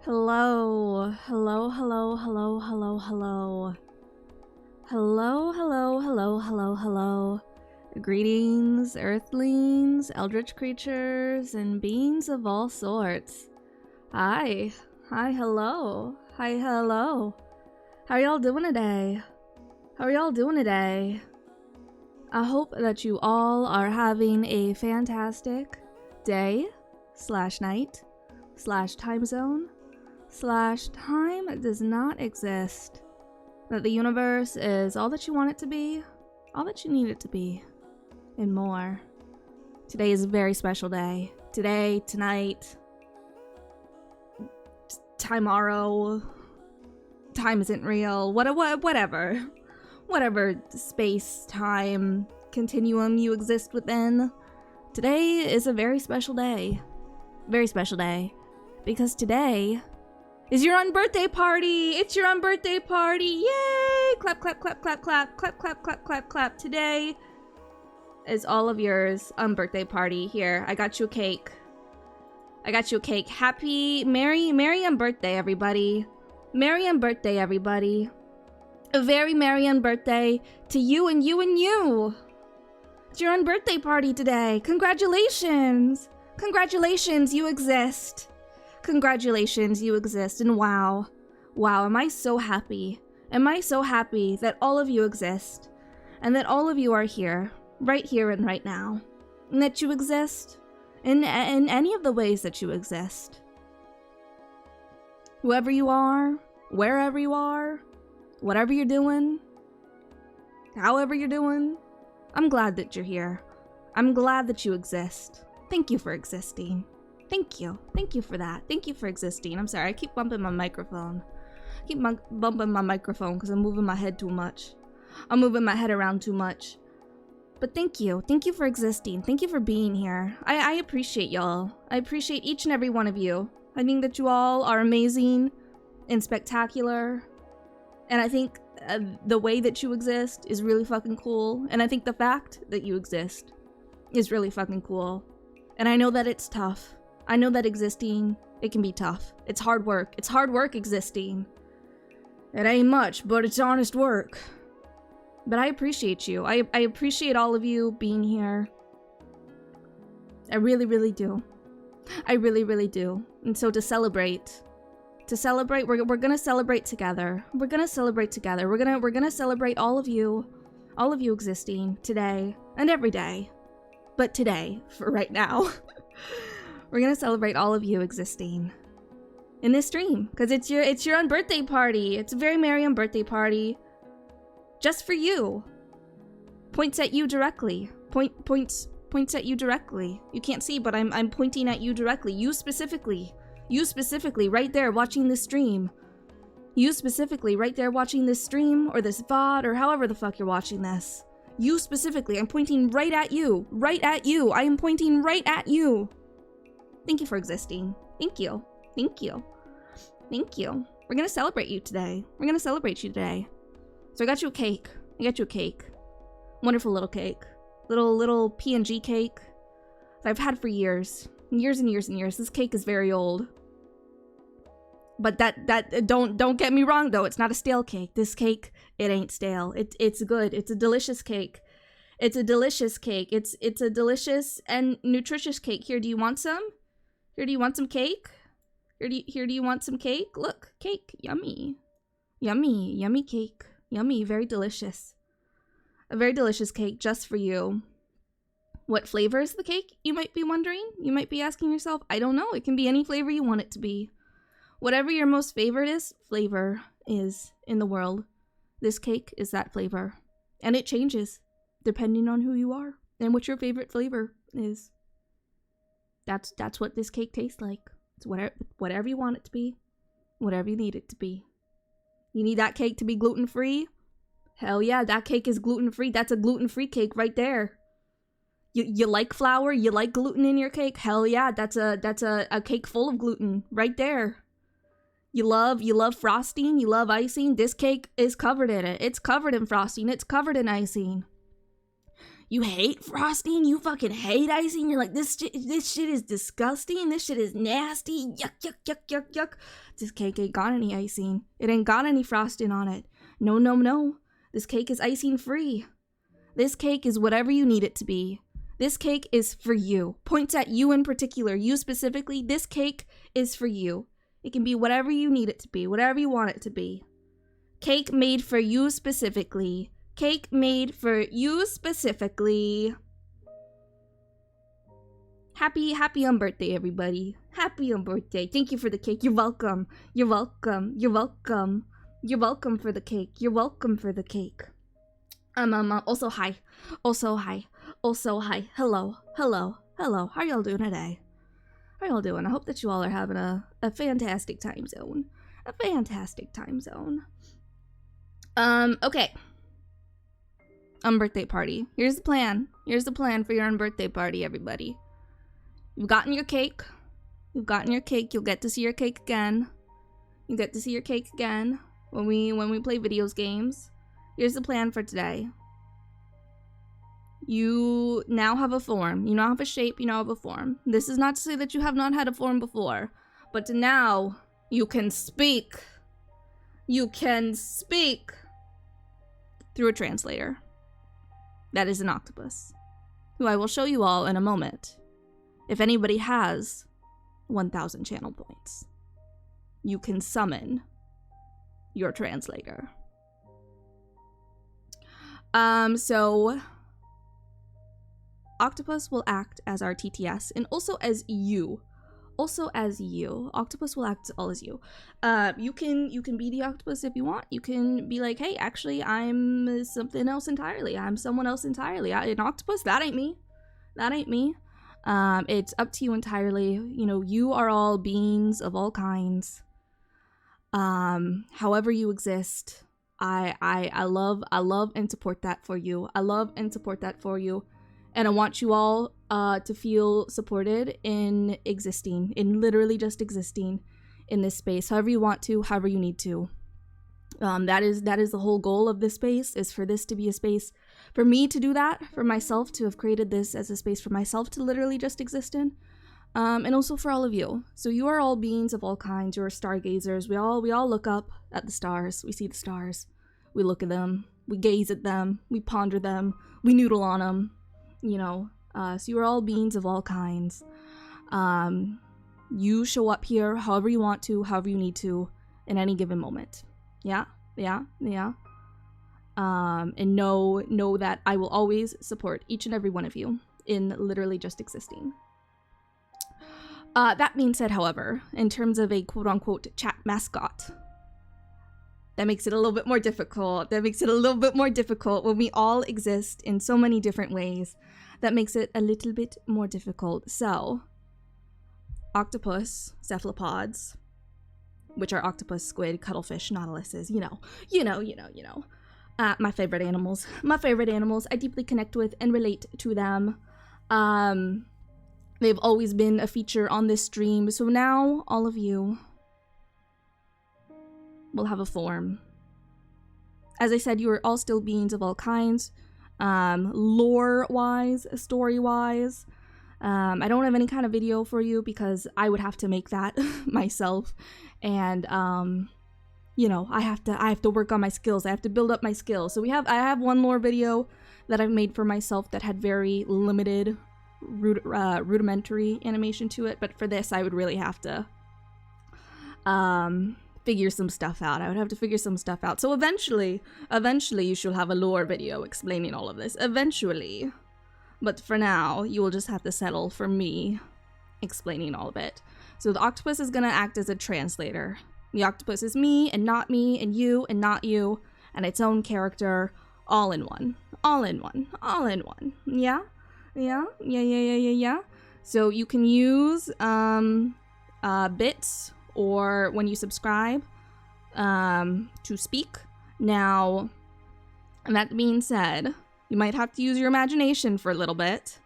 Hello, hello, hello, hello, hello, hello. Hello, hello, hello, hello, hello. Greetings, earthlings, eldritch creatures, and beings of all sorts. Hi, hello. Hi, hello. How are y'all doing today? How are y'all doing today? I hope that you all are having a fantastic day, / night, / time zone, / time does not exist. That the universe is all that you want it to be, all that you need it to be, and more. Today is a very special day. Today, tonight, tomorrow, time isn't real, whatever. Whatever space, time, continuum you exist within. Today is a very special day. Very special day. Because today is your unbirthday party! It's your unbirthday party! Yay! Clap, clap, clap, clap, clap, clap, clap, clap, clap, clap. Today is all of yours unbirthday party. Here, I got you a cake. I got you a cake. Merry unbirthday, everybody. Merry unbirthday, everybody. A very merry unbirthday to you and you and you. It's your unbirthday party today. Congratulations. Congratulations, you exist. Congratulations, you exist. And wow, am I so happy. Am I so happy that all of you exist. And that all of you are here and right now. And that you exist in any of the ways that you exist. Whoever you are, wherever you are, whatever you're doing, however you're doing, I'm glad that you're here. I'm glad that you exist. Thank you for existing. Thank you. Thank you for that. Thank you for existing. I'm sorry, I keep bumping my microphone. I keep bumping my microphone because I'm moving my head too much. I'm moving my head around too much. But thank you. Thank you for existing. Thank you for being here. I appreciate y'all. I appreciate each and every one of you. I think that you all are amazing and spectacular. And I think the way that you exist is really fucking cool. And I think the fact that you exist is really fucking cool. And I know that it's tough. I know that existing, it can be tough. It's hard work. It's hard work existing. It ain't much, but it's honest work. But I appreciate you. I appreciate all of you being here. I really, really do. I really, really do. And so to celebrate, we're gonna celebrate together. We're gonna celebrate together. We're gonna celebrate all of you existing today and every day. But today, for right now, we're gonna celebrate all of you existing in this stream because it's your unbirthday party. It's a very merry unbirthday party, just for you. Points at you directly. Points at you directly. You can't see, but I'm pointing at you directly. You specifically, right there watching this stream. You specifically, right there watching this stream or this VOD or however the fuck you're watching this. You specifically, I'm pointing right at you. Right at you. I am pointing right at you. Thank you for existing. Thank you. Thank you. Thank you. We're gonna celebrate you today. We're gonna celebrate you today. So I got you a cake. I got you a cake. Wonderful little cake. Little PNG cake that I've had for years. Years and years and years. This cake is very old. But don't get me wrong though, it's not a stale cake. This cake, it ain't stale. It's good. It's a delicious cake. It's a delicious cake. It's a delicious and nutritious cake. Here, do you want some? Here, do you want some cake? Here, do you want some cake? Look, cake. Yummy. Yummy. Yummy cake. Yummy. Very delicious. A very delicious cake just for you. What flavor is the cake, you might be wondering? You might be asking yourself. I don't know. It can be any flavor you want it to be. Whatever your most favorite flavor is in the world, this cake is that flavor. And it changes depending on who you are and what your favorite flavor is. That's what this cake tastes like. It's whatever you want it to be, whatever you need it to be. You need that cake to be gluten-free? Hell yeah, that cake is gluten-free. That's a gluten-free cake right there. You like flour? You like gluten in your cake? Hell yeah, that's a cake full of gluten right there. You love frosting? You love icing? This cake is covered in it. It's covered in frosting. It's covered in icing. You hate frosting? You fucking hate icing? You're like, this shit is disgusting. This shit is nasty. Yuck, yuck, yuck, yuck, yuck. This cake ain't got any icing. It ain't got any frosting on it. No, no, no. This cake is icing free. This cake is whatever you need it to be. This cake is for you. Points at you in particular. You specifically. This cake is for you. It can be whatever you need it to be. Whatever you want it to be. Cake made for you specifically. Cake made for you specifically. Happy Unbirthday, everybody. Happy Unbirthday. Thank you for the cake. You're welcome. You're welcome. You're welcome. You're welcome for the cake. You're welcome for the cake. Also hi. Also hi. Also hi. Hello. Hello. Hello. How y'all doing today? How y'all doing? I hope that you all are having a fantastic time zone. A fantastic time zone. Okay. Unbirthday party. Here's the plan. Here's the plan for your unbirthday party, everybody. You've gotten your cake. You've gotten your cake. You'll get to see your cake again. You get to see your cake again when we play videos games. Here's the plan for today. You now have a form. You now have a shape. You now have a form. This is not to say that you have not had a form before, but now you can speak. You can speak through a translator. That is an octopus, who I will show you all in a moment. If anybody has 1,000 channel points, you can summon your translator. So octopus will act as our TTS and also as you. Also as you. Octopus will act all as you. You can be the octopus if you want. You can be like, hey, actually, I'm something else entirely. I'm someone else entirely. An octopus? That ain't me. That ain't me. It's up to you entirely. You know, you are all beings of all kinds. However you exist, I love and support that for you. I love and support that for you. And I want you all to feel supported in existing, in literally just existing in this space, however you want to, however you need to. That is the whole goal of this space, is for this to be a space for me to do that, for myself to have created this as a space for myself to literally just exist in, and also for all of you. So you are all beings of all kinds. You're stargazers. We all look up at the stars. We see the stars. We look at them. We gaze at them. We ponder them. We noodle on them. You know, so you are all beings of all kinds. You show up here however you want to, however you need to, in any given moment. Yeah. And know that I will always support each and every one of you in literally just existing. That being said, however, in terms of a quote-unquote chat mascot, that makes it a little bit more difficult. That makes it a little bit more difficult when we all exist in so many different ways. That makes it a little bit more difficult. So, octopus, cephalopods, which are octopus, squid, cuttlefish, nautiluses, you know. My favorite animals. My favorite animals. I deeply connect with and relate to them. They've always been a feature on this stream. So now, all of you will have a form. As I said, you are all still beings of all kinds. Lore-wise, story-wise. I don't have any kind of video for you because I would have to make that myself. And, you know, I have to work on my skills. I have to build up my skills. So I have one lore video that I've made for myself that had very limited rudimentary animation to it. But for this, I would really have to, figure some stuff out. I would have to figure some stuff out. So eventually you should have a lore video explaining all of this. Eventually. But for now, you will just have to settle for me explaining all of it. So the octopus is going to act as a translator. The octopus is me and you and not you, and its own character, all in one. All in one. All in one. Yeah? Yeah. So you can use bits or when you subscribe to speak. Now, that being said, you might have to use your imagination for a little bit,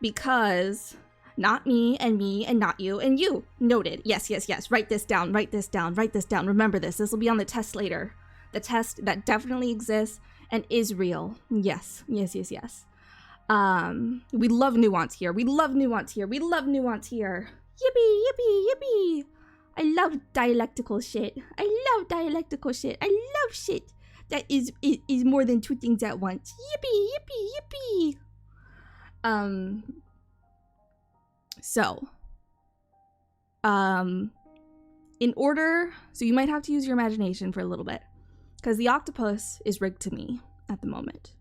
because not me and not you and you. Noted. Yes. Write this down. Remember this. This will be on the test later. The test that definitely exists and is real. Yes. We love nuance here. We love nuance here. We love nuance here. Yippee, yippee, yippee. I love dialectical shit. I love dialectical shit. I love shit that is more than two things at once. Yippee, yippee, yippee. So, in order, so you might have to use your imagination for a little bit, because the octopus is rigged to me at the moment.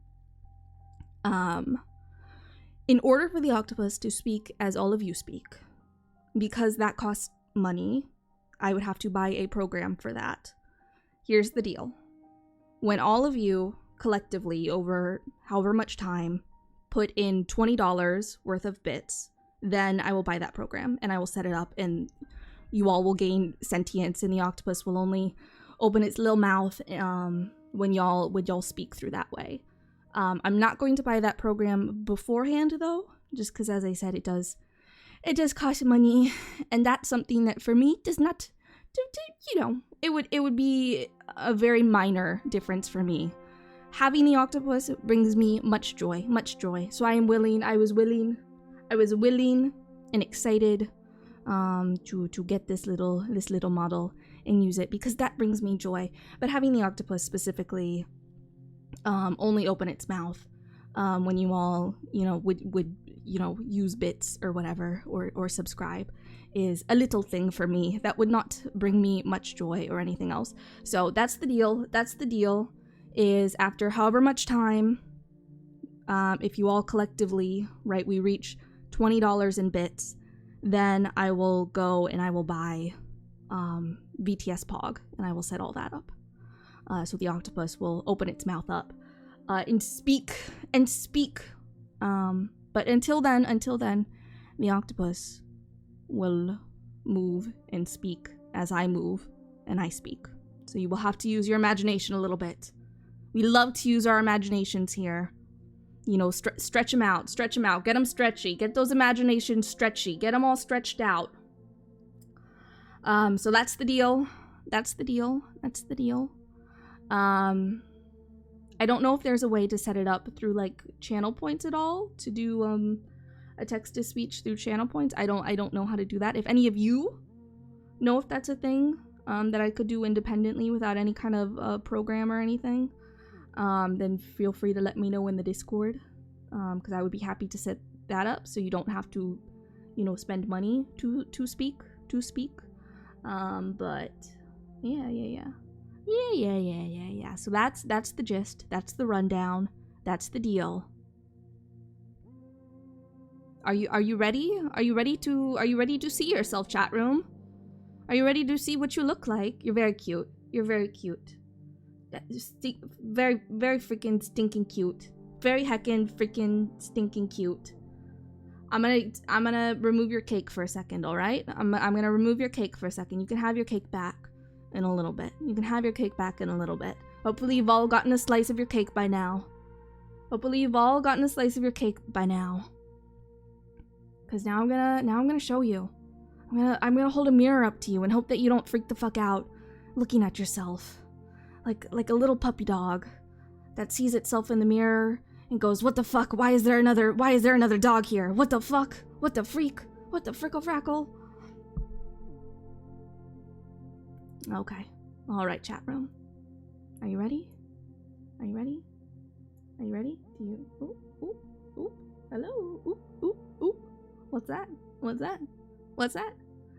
In order for the octopus to speak as all of you speak, because that costs money, I would have to buy a program for that. Here's the deal. When all of you collectively, over however much time, put in $20 worth of bits, then I will buy that program and I will set it up, and you all will gain sentience, and the octopus will only open its little mouth when y'all speak through that way. I'm not going to buy that program beforehand though, just because, as I said, it does cost money, and that's something that for me does not, it would be a very minor difference for me. Having the octopus brings me much joy. So I was willing and excited to get this little model and use it, because that brings me joy. But having the octopus specifically only open its mouth when you all would use bits or whatever, or subscribe, is a little thing for me that would not bring me much joy or anything else. So that's the deal. Is after however much time, if you all collectively, right, we reach $20 in bits, then I will go and I will buy VTS Pog, and I will set all that up. So the octopus will open its mouth up and speak. But until then, the octopus will move and speak as I move and I speak. So you will have to use your imagination a little bit. We love to use our imaginations here. Stretch them out. Get them stretchy. Get those imaginations stretchy. Get them all stretched out. So that's the deal. I don't know if there's a way to set it up through like channel points at all, to do a text to speech through channel points. I don't know how to do that. If any of you know if that's a thing that I could do independently without any kind of program or anything, then feel free to let me know in the Discord, because I would be happy to set that up so you don't have to, spend money to speak. But yeah. So that's the gist. That's the rundown. That's the deal. Are you ready? Are you ready to see yourself, chat room? Are you ready to see what you look like? You're very cute. Very, very freaking stinking cute. Very heckin' freaking stinking cute. I'm gonna remove your cake for a second, all right? I'm gonna remove your cake for a second. You can have your cake back in a little bit. Hopefully you've all gotten a slice of your cake by now. Cause now I'm gonna show you. I'm gonna hold a mirror up to you and hope that you don't freak the fuck out looking at yourself. Like a little puppy dog that sees itself in the mirror and goes, "What the fuck? Why is there another dog here? What the fuck? What the freak? What the frickle frackle?" Okay. All right, chat room. Are you ready? Do you? Ooh. Hello. Ooh. What's that?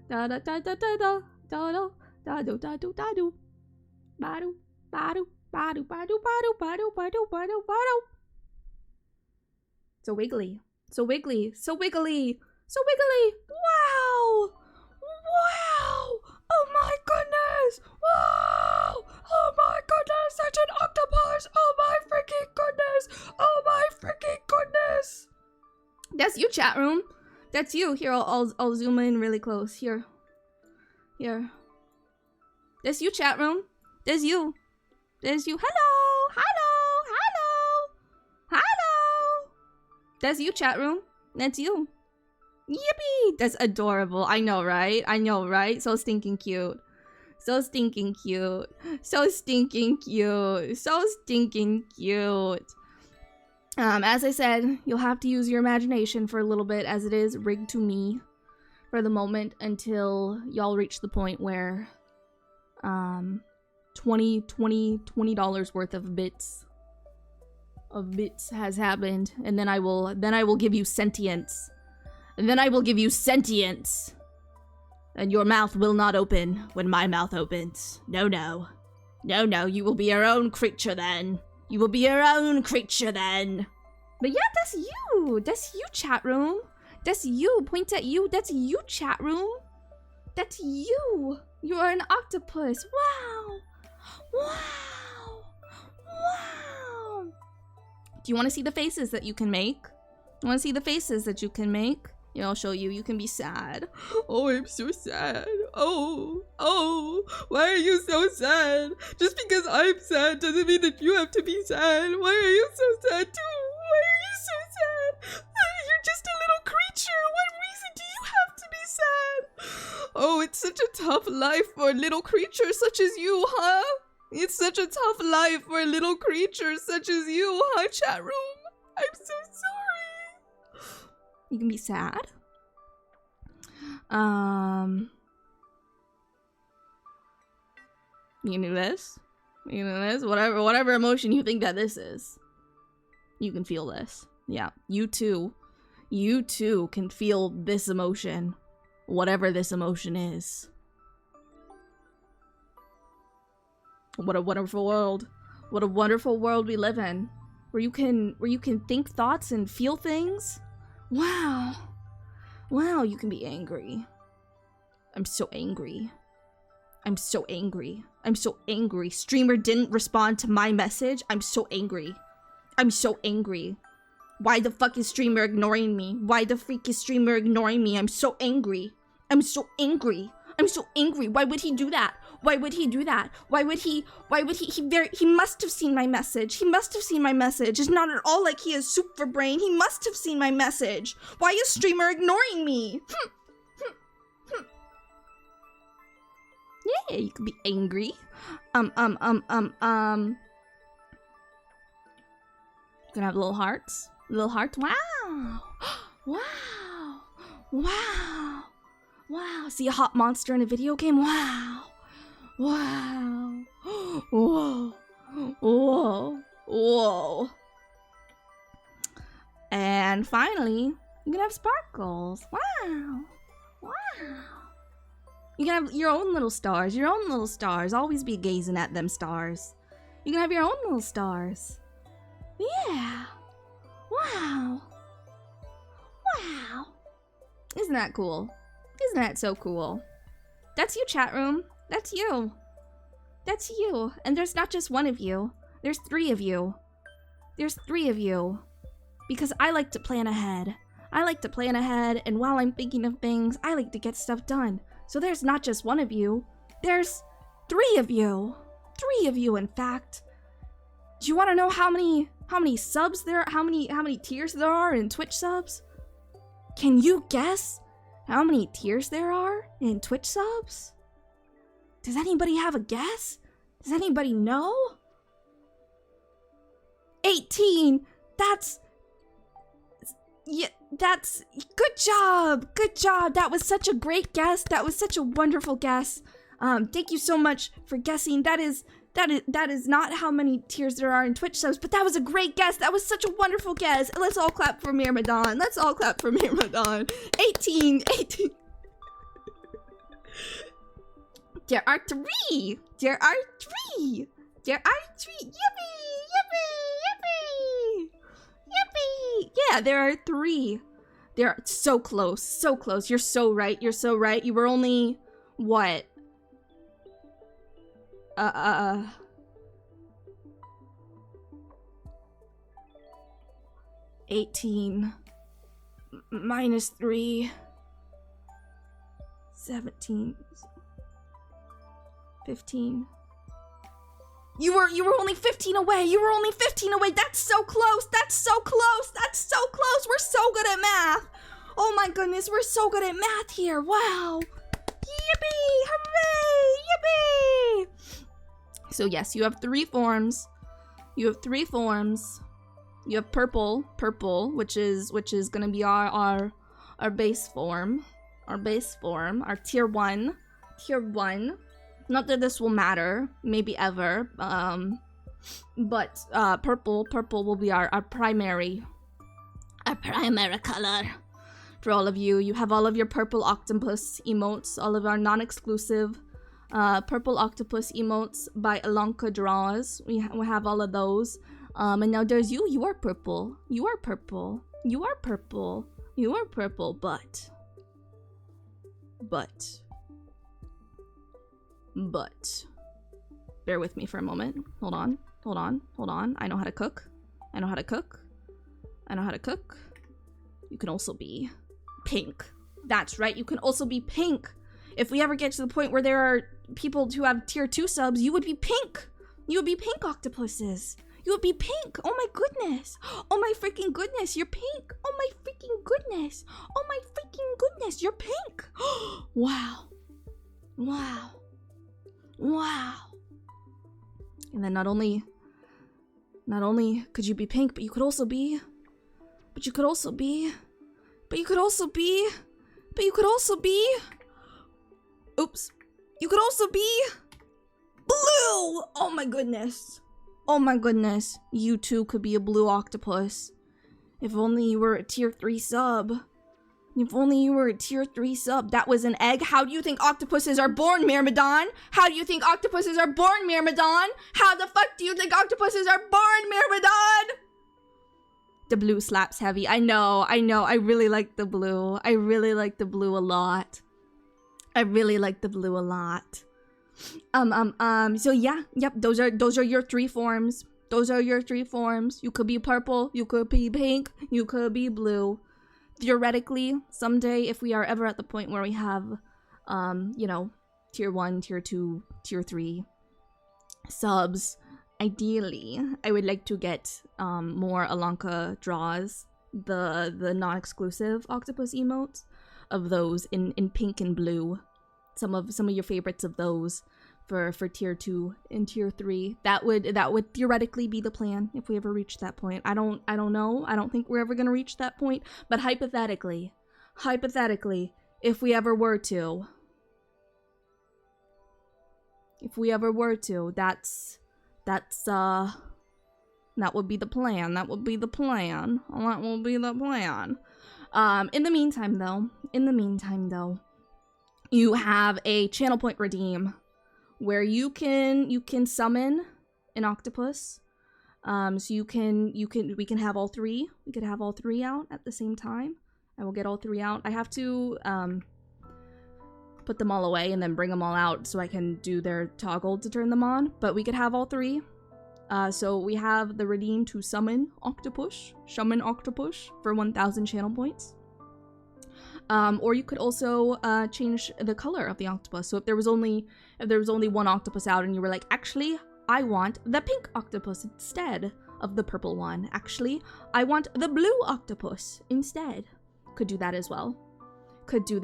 Da da da da da da da da do da do da do. Badu. So wiggly. Wow! Oh my goodness! Wow! Oh my goodness! Such an octopus! Oh my freaking goodness! That's you, chat room. That's you. Here, I'll zoom in really close. Here. That's you, chat room. There's you. Hello. That's you, chat room. That's you. Yippee! That's adorable. I know, right? So stinking cute. As I said, you'll have to use your imagination for a little bit, as it is rigged to me for the moment until y'all reach the point where $20 worth of bits has happened, and then I will give you sentience. And then I will give you sentience. And your mouth will not open when my mouth opens. No, no. No, no, you will be your own creature then. You will be your own creature then. But yeah, that's you. That's you, chat room. That's you. Point at you. That's you, chat room. That's you. You are an octopus. Wow. Wow. Wow. Do you want to see the faces that you can make? You want to see the faces that you can make? Yeah, I'll show you. You can be sad. Oh, I'm so sad. Oh, why are you so sad? Just because I'm sad doesn't mean that you have to be sad. Why are you so sad too? Why are you so sad? You're just a little creature. What reason do you have to be sad? Oh, it's such a tough life for a little creature such as you, huh? It's such a tough life for a little creature such as you, huh, chat room? I'm so sorry. You can be sad. You can do this. You can do this. Whatever emotion you think that this is. You can feel this. Yeah, you too. You too can feel this emotion. Whatever this emotion is. What a wonderful world. What a wonderful world we live in. Where you can think thoughts and feel things. Wow. Wow, you can be angry. I'm so angry. I'm so angry. I'm so angry. Streamer didn't respond to my message. I'm so angry. I'm so angry. Why the fuck is streamer ignoring me? Why the freak is streamer ignoring me? I'm so angry. I'm so angry. I'm so angry. Why would he do that? Why would he do that? Why would he must have seen my message. He must have seen my message. It's not at all like he has super brain. He must have seen my message. Why is streamer ignoring me? Yeah, you can be angry. You can have little hearts. Little hearts. Wow. Wow. Wow. Wow. See a hot monster in a video game? Wow. Wow. Whoa. Whoa. Whoa. And finally, you can have sparkles. Wow. Wow. You can have your own little stars. Your own little stars. Always be gazing at them stars. You can have your own little stars. Yeah. Wow. Wow. Isn't that cool? Isn't that so cool? That's you, chat room. That's you. That's you. And there's not just one of you. There's 3 of you. There's 3 of you. Because I like to plan ahead. I like to plan ahead, and while I'm thinking of things, I like to get stuff done. So there's not just one of you. There's 3 of you. 3 of you, in fact. Do you want to know how many subs there are? How many tiers there are in Twitch subs? Can you guess how many tiers there are in Twitch subs? Does anybody have a guess? Does anybody know? 18. That's good job. Good job. That was such a great guess. That was such a wonderful guess. Thank you so much for guessing. That is not how many tiers there are in Twitch subs, but that was a great guess. That was such a wonderful guess. Let's all clap for Myrmidon. Let's all clap for Myrmidon. 18. There are 3. There are 3. There are 3. Yippee! Yippee! Yippee! Yippee! Yeah, there are 3. They're so close. So close. You're so right. You're so right. You were only, what? 18 minus 3, 17, 15. You were only 15 away. You were only 15 away. That's so close. That's so close. That's so close. We're so good at math. Oh my goodness, we're so good at math here. Wow. Yippee! Hooray! Yippee! So yes, you have 3 forms. You have 3 forms. You have purple, which is gonna be our base form. Our base form, our tier 1. Tier 1. Not that this will matter, maybe ever. But purple will be our primary color. For all of you, you have all of your purple octopus emotes, all of our non-exclusive purple octopus emotes by Alonka Draws. We have all of those. And now there's you. You are purple. You are purple. You are purple. You are purple, but. Bear with me for a moment. Hold on. I know how to cook. You can also be pink. That's right, you can also be pink. If we ever get to the point where there are people who have tier 2 subs, you would be pink. You would be pink octopuses. You would be pink. Oh my goodness. Oh my freaking goodness, you're pink. Oh my freaking goodness. Oh my freaking goodness, you're pink. Wow. And then not only could you be pink, but you could also be oops. You could also be blue! Oh my goodness. Oh my goodness. You too could be a blue octopus. If only you were a tier 3 sub. If only you were a tier 3 sub. That was an egg. How do you think octopuses are born, Myrmidon? How do you think octopuses are born, Myrmidon? How the fuck do you think octopuses are born, Myrmidon? The blue slaps heavy. I know. I really like the blue. I really like the blue a lot. So yeah, yep, those are your 3 forms. You could be purple, you could be pink, you could be blue. Theoretically, someday, if we are ever at the point where we have, you know, tier 1, tier 2, tier 3 subs, ideally, I would like to get more Alonka Draws, the non-exclusive octopus emotes of those in pink and blue. Some of your favorites of those for tier 2 and tier 3. That would theoretically be the plan if we ever reach that point. I don't know. I don't think we're ever gonna reach that point. But hypothetically, if we ever were to, that would be the plan. In the meantime though, you have a channel point redeem where you can summon an octopus. So we can have all 3. We could have all 3 out at the same time. I will get all 3 out. I have to put them all away and then bring them all out so I can do their toggle to turn them on. But we could have all 3. So we have the redeem to summon octopus for 1,000 channel points. Or you could also change the color of the octopus. So if there was only one octopus out and you were like, actually, I want the pink octopus instead of the purple one. Actually, I want the blue octopus instead. Could do that as well. Yippee!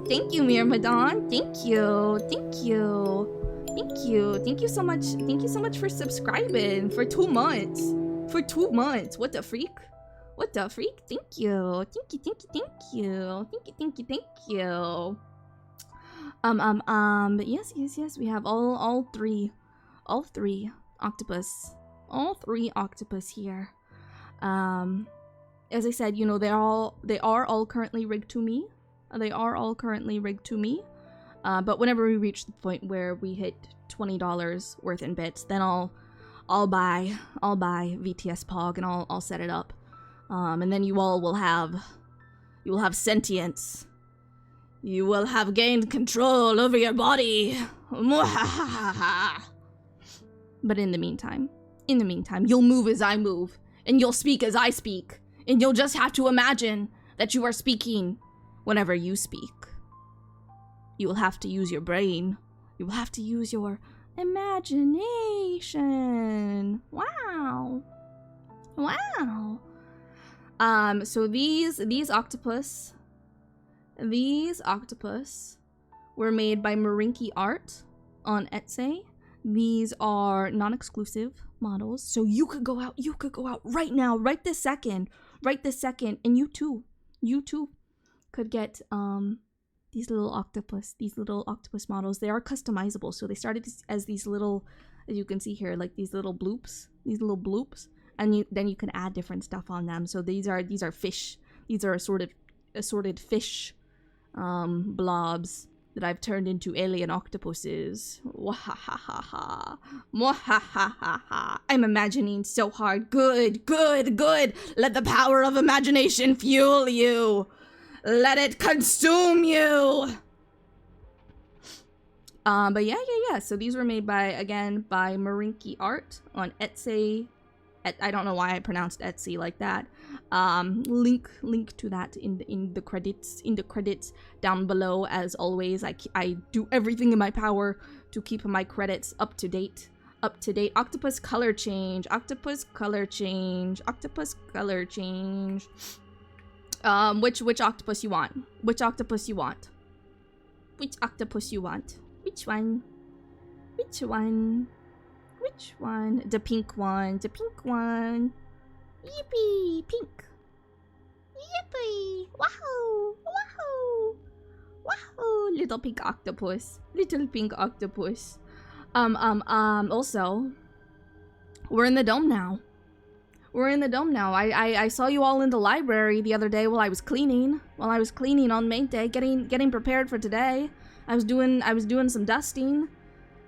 Thank you, Myrmidon. Thank you so much for subscribing for 2 months. What the freak? Thank you. But yes, we have all three octopus. All 3 octopus here. As I said, you know, they are all currently rigged to me. But whenever we reach the point where we hit $20 worth in bits, then I'll buy VTS Pog and I'll set it up. And then you all will have sentience. You will have gained control over your body. But in the meantime, you'll move as I move, and you'll speak as I speak, and you'll just have to imagine that you are speaking whenever you speak. You will have to use your brain. You will have to use your imagination. Wow. So these octopus were made by Marinky Art on Etsy. These are non-exclusive models, so you could go out right now, right this second, and you too could get these little octopus models. They are customizable, so they started as these little, as you can see here, like these little bloops, and then you can add different stuff on them. So these are fish. These are assorted fish blobs that I've turned into alien octopuses. Wahahaha. Mwahahaha. I'm imagining so hard. Good. Let the power of imagination fuel you. Let it consume you. But yeah. So these were made by Marinky Art on Etsy. I don't know why I pronounced Etsy like that. Link to that in the credits down below. As always, I do everything in my power to keep my credits up to date. Octopus color change. Which octopus you want? Which one? The pink one. Yippee! Pink. Yippee! Wow! Little pink octopus. Also, we're in the dome now. I saw you all in the library the other day while I was cleaning on main day, getting prepared for today. I was doing some dusting.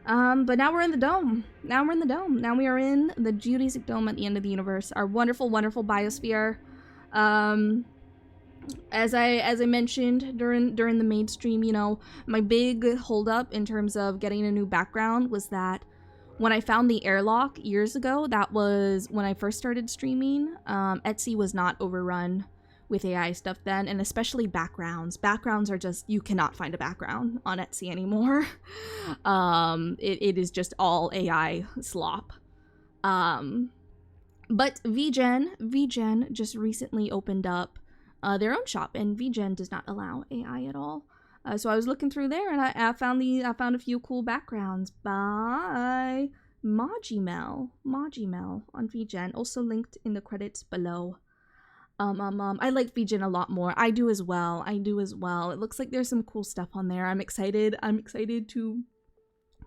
But now we're in the dome. Now we are in the geodesic dome at the end of the universe. Our wonderful biosphere. As I mentioned during the mainstream, you know, my big holdup in terms of getting a new background was that when I found the airlock years ago, that was when I first started streaming. Etsy was not overrun with AI stuff then, and especially backgrounds. Backgrounds are just, you cannot find a background on Etsy anymore. It is just all AI slop. But VGen just recently opened up their own shop, and VGen does not allow AI at all. So I was looking through there, and I found a few cool backgrounds by Majimel on VGen, also linked in the credits below. I like VGen a lot more. I do as well. It looks like there's some cool stuff on there. I'm excited to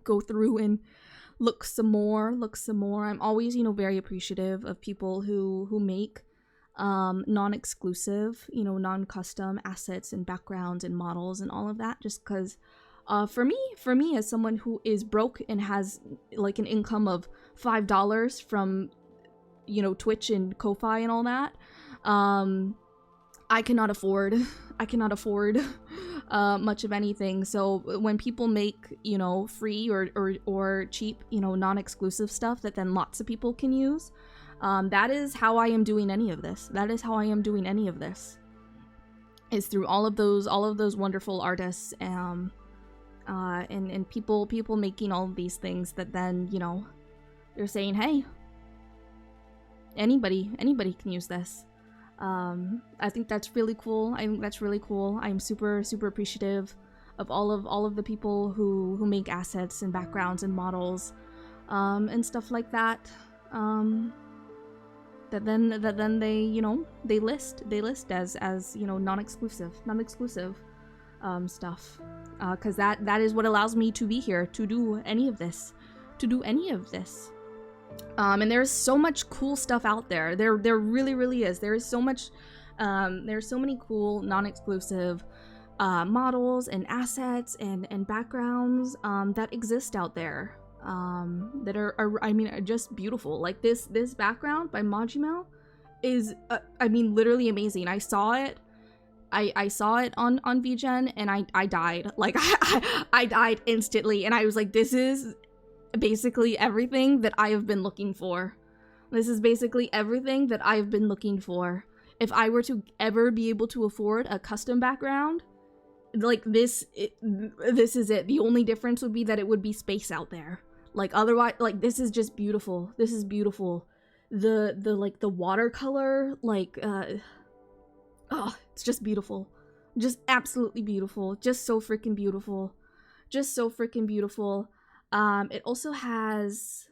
go through and look some more. I'm always, you know, very appreciative of people who make non-exclusive, you know, non-custom assets and backgrounds and models and all of that, just because for me as someone who is broke and has like an income of $5 from, you know, Twitch and Ko-Fi and all that, I cannot afford much of anything. So when people make, you know, free or cheap, you know, non-exclusive stuff that then lots of people can use, that is how I am doing any of this. Is through all of those wonderful artists, and people making all of these things that then, you know, they're saying, hey, anybody can use this. I think that's really cool. I'm super appreciative of all of the people who make assets and backgrounds and models, and stuff like that. That then they, you know, they list as you know, non-exclusive stuff, because that is what allows me to be here to do any of this. And there's so much cool stuff out there. There really is. There's so many cool non-exclusive models and assets and backgrounds that exist out there, that are just beautiful. Like this background by Majimel is literally amazing. I saw it on VGen and I died. Like I died instantly, and I was like, this is basically everything that I have been looking for. If I were to ever be able to afford a custom background, like this is it. The only difference would be that it would be space out there. Like otherwise, like this is just beautiful. The like the watercolor, like it's just beautiful. Just absolutely beautiful. Just so freaking beautiful. It also has,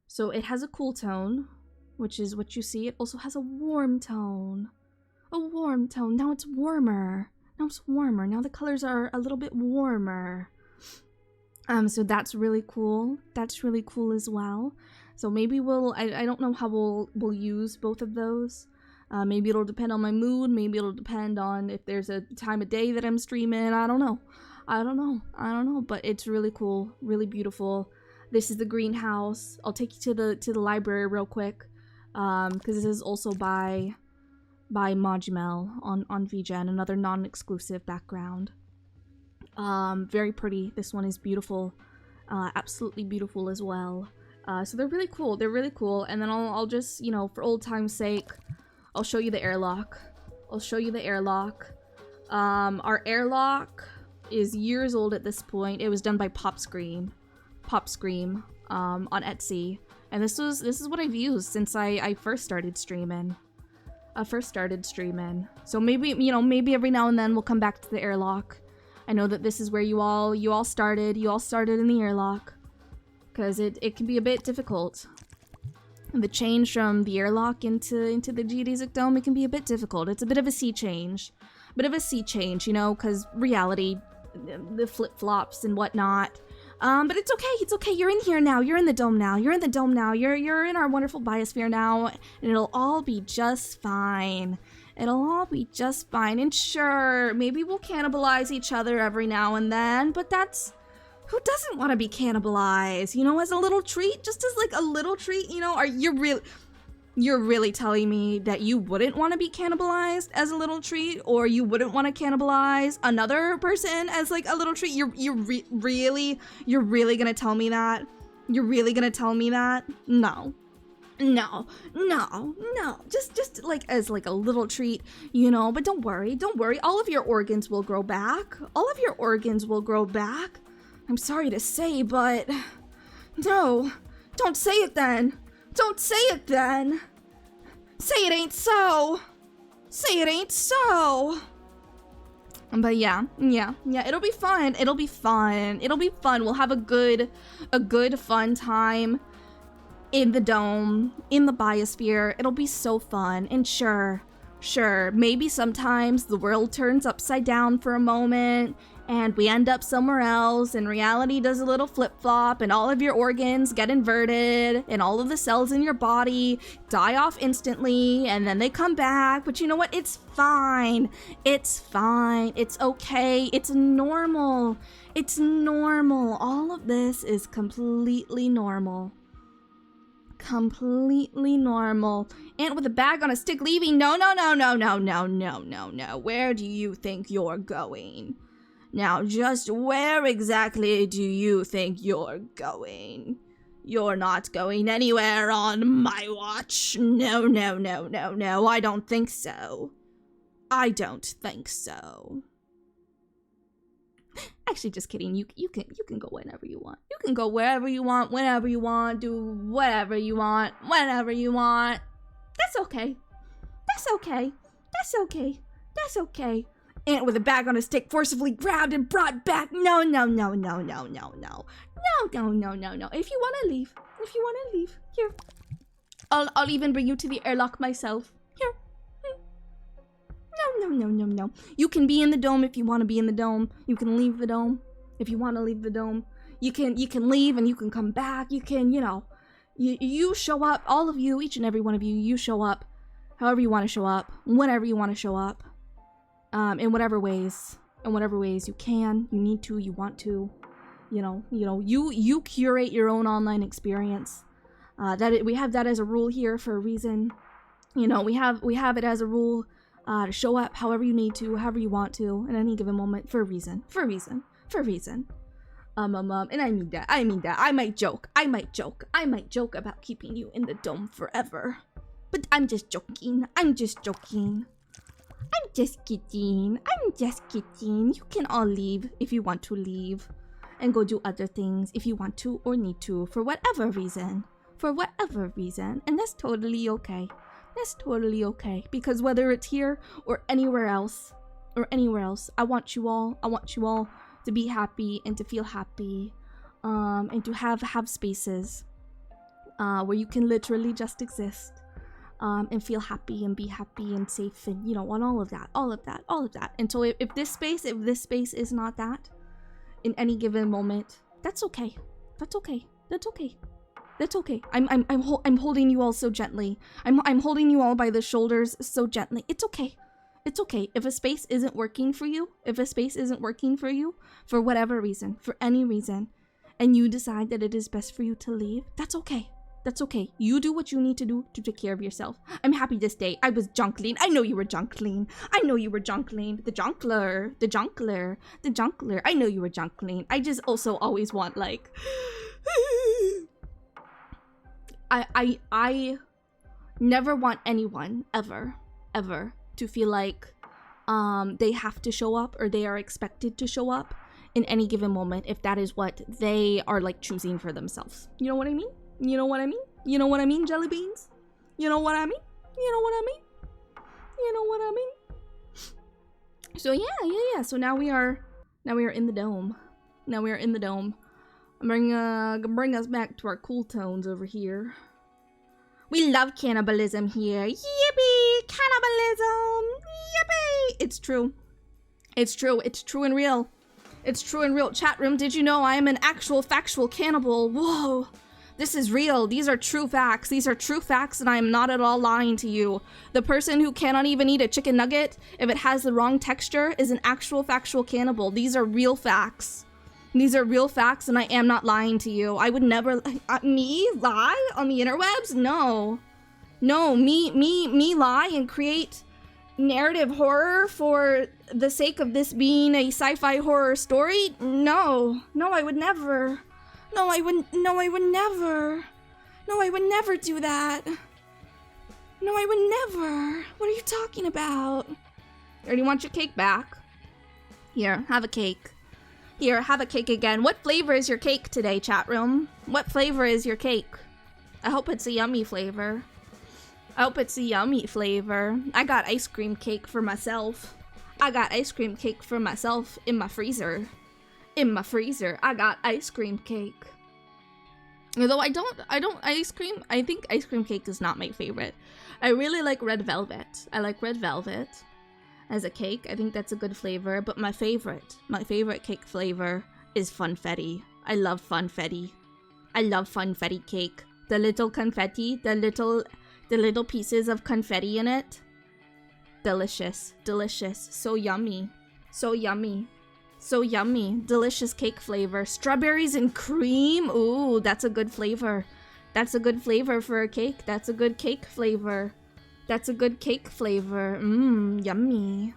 so it has a cool tone, which is what you see. It also has a warm tone. A warm tone. Now it's warmer. Now it's warmer. Now the colors are a little bit warmer. So that's really cool. That's really cool as well. So maybe I don't know how we'll use both of those. Maybe it'll depend on my mood. Maybe it'll depend on if there's a time of day that I'm streaming. I don't know. But it's really cool, really beautiful. This is the greenhouse. I'll take you to the library real quick, because this is also by Majimel on VGen, another non-exclusive background. Very pretty. This one is beautiful, absolutely beautiful as well. So they're really cool. They're really cool. And then I'll just, you know, for old time's sake, I'll show you the airlock. I'll show you the airlock. Our airlock is years old at this point. It was done by Pop Scream on Etsy, and this is what I've used since I first started streaming. So maybe, you know, maybe every now and then we'll come back to the airlock. I know that this is where you all started. You all started in the airlock, because it can be a bit difficult. The change from the airlock into the geodesic dome, it can be a bit difficult. It's a bit of a sea change. You know, because reality, the flip-flops and whatnot. But it's okay. You're in here now. You're in the dome now. You're in our wonderful biosphere now, and it'll all be just fine. And sure, maybe we'll cannibalize each other every now and then, but that's... Who doesn't want to be cannibalized? You know, as a little treat? Just as, like, a little treat, you know? You're really telling me that you wouldn't want to be cannibalized as a little treat, or you wouldn't want to cannibalize another person as, like, a little treat? You're really gonna tell me that? You're really gonna tell me that? No. Just like as like a little treat, you know. But don't worry. All of your organs will grow back. I'm sorry to say, but no. Don't say it then. Say it ain't so. But yeah, it'll be fun. We'll have a good fun time in the dome, in the biosphere. It'll be so fun. And sure, maybe sometimes the world turns upside down for a moment and we end up somewhere else, and reality does a little flip-flop, and all of your organs get inverted, and all of the cells in your body die off instantly, and then they come back. But you know what? It's fine. It's okay. It's normal. All of this is completely normal. Ant with a bag on a stick leaving. No. Where do you think you're going? Now, just where exactly do you think you're going? You're not going anywhere on my watch. No, I don't think so. Actually, just kidding. You can go whenever you want. You can go wherever you want, whenever you want, do whatever you want, whenever you want. That's okay. Ant with a bag on a stick forcibly grabbed and brought back. No. If you want to leave, here. I'll even bring you to the airlock myself. Here. No. You can be in the dome if you want to be in the dome. You can leave the dome if you want to leave the dome. You can leave and you can come back. You can, you know, you show up. All of you, each and every one of you show up however you want to show up, whenever you want to show up. In whatever ways you can, you need to, you want to, you curate your own online experience. We have that as a rule here for a reason. You know, we have it as a rule to show up however you need to, however you want to, at any given moment for a reason. And I mean that. I might joke about keeping you in the dome forever, but I'm just joking. I'm just kidding. You can all leave if you want to leave and go do other things if you want to or need to for whatever reason. And that's totally okay. Because whether it's here or anywhere else, I want you all to be happy and to feel happy. and to have spaces where you can literally just exist, and feel happy and be happy and safe, and, you know, on all of that. And so if this space is not that in any given moment, that's okay. I'm holding you all so gently. I'm holding you all by the shoulders so gently. It's okay. If a space isn't working for you, for whatever reason, for any reason, and you decide that it is best for you to leave, that's okay. You do what you need to do to take care of yourself. I'm happy to stay. I was Junkling. I know you were Junkling. The Junkler. I know you were Junkling. I just also always want, like... I never want anyone, ever, to feel like they have to show up or they are expected to show up in any given moment if that is what they are, like, choosing for themselves. You know what I mean? Jelly beans? You know what I mean? So yeah. So now we are in the dome. Bring us back to our cool tones over here. We love cannibalism here. Yippee! Cannibalism! Yippee! It's true and real. Chat room, did you know I am an actual factual cannibal? Whoa! This is real. These are true facts. And I am not at all lying to you. The person who cannot even eat a chicken nugget if it has the wrong texture is an actual factual cannibal. These are real facts. And I am not lying to you. I would never... me lie on the interwebs? No, me lie and create narrative horror for the sake of this being a sci-fi horror story? No, I would never. No, I would never do that. No, I would never. What are you talking about? You already want your cake back? Here, have a cake. Here, have a cake again. What flavor is your cake today, chat room? What flavor is your cake? I hope it's a yummy flavor. I got ice cream cake for myself. in my freezer. I got ice cream cake. Although I think ice cream cake is not my favorite. I really like red velvet. As a cake. I think that's a good flavor, but my favorite cake flavor is funfetti. I love funfetti cake. The little confetti, the little pieces of confetti in it. Delicious. So yummy. Delicious cake flavor. Strawberries and cream. Ooh, that's a good flavor. For a cake. That's a good cake flavor. Yummy.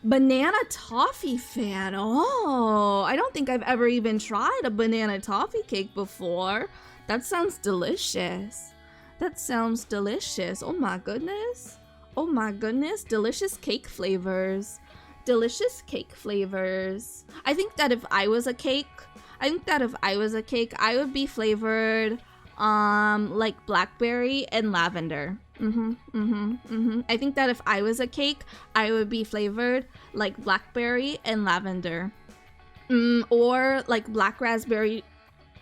Banana toffee fan. Oh, I don't think I've ever even tried a banana toffee cake before. That sounds delicious. Oh my goodness. Delicious cake flavors. I think that if I was a cake, I would be flavored like blackberry and lavender. I think that if I was a cake, I would be flavored like blackberry and lavender. Or like black raspberry,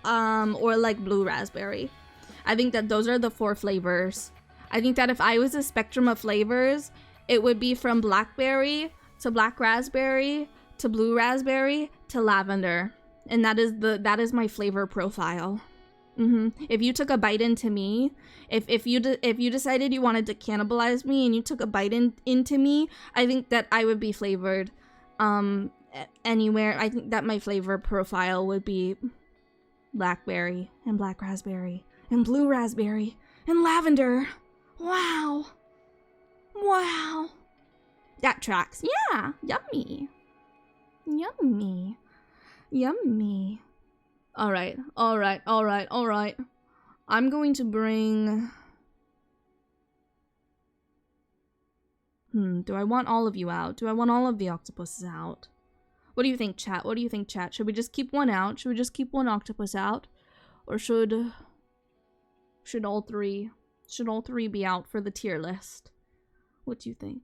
or like blue raspberry. I think that those are the 4 flavors. I think that if I was a spectrum of flavors, it would be from blackberry to black raspberry to blue raspberry to lavender. And that is my flavor profile. If you took a bite into me, if you decided you wanted to cannibalize me and you took a bite into me, I think that I would be flavored anywhere. I think that my flavor profile would be blackberry and black raspberry and blue raspberry and lavender. Wow. That tracks. Yeah. Yummy. All right. I'm going to bring... do I want all of you out? Do I want all of the octopuses out? What do you think, chat? Should we just keep one out? Should we just keep one octopus out? Or should all three be out for the tier list? What do you think?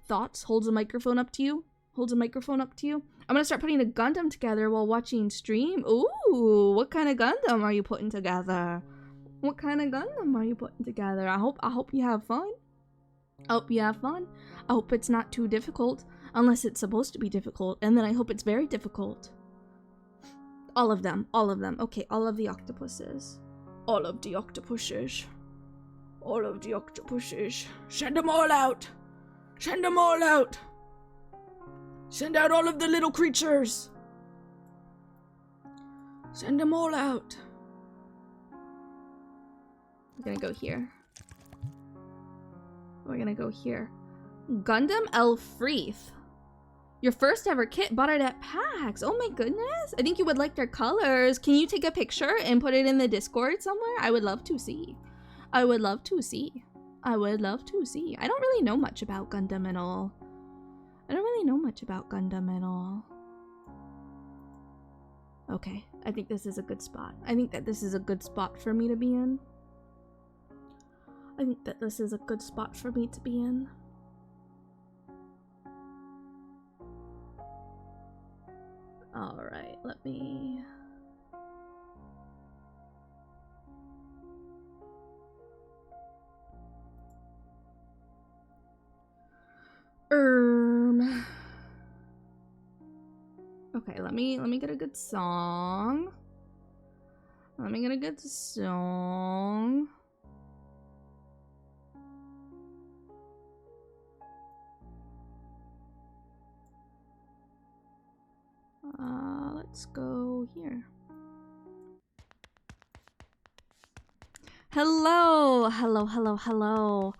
Thoughts? Holds the microphone up to you? holds a microphone up to you. I'm gonna start putting a Gundam together while watching stream. Ooh, what kind of Gundam are you putting together? What kind of Gundam are you putting together? I hope you have fun. I hope you have fun. I hope it's not too difficult, unless it's supposed to be difficult, and then I hope it's very difficult. All of them, all of them. Okay, all of the octopuses. All of the octopuses. All of the octopuses. Send them all out! Send them all out! Send out all of the little creatures! Send them all out! We're gonna go here. We're gonna go here. Gundam Elfreath. Your first ever kit, bought it at PAX. Oh my goodness. I think you would like their colors. Can you take a picture and put it in the Discord somewhere? I would love to see. I would love to see. I would love to see. I don't really know much about Gundam at all. I don't really know much about Gundam at all. Okay, I think this is a good spot. I think that this is a good spot for me to be in. I think that this is a good spot for me to be in. Alright, let me... Okay, let me get a good song. Let me get a good song. Let's go here. Hello, hello, hello, hello.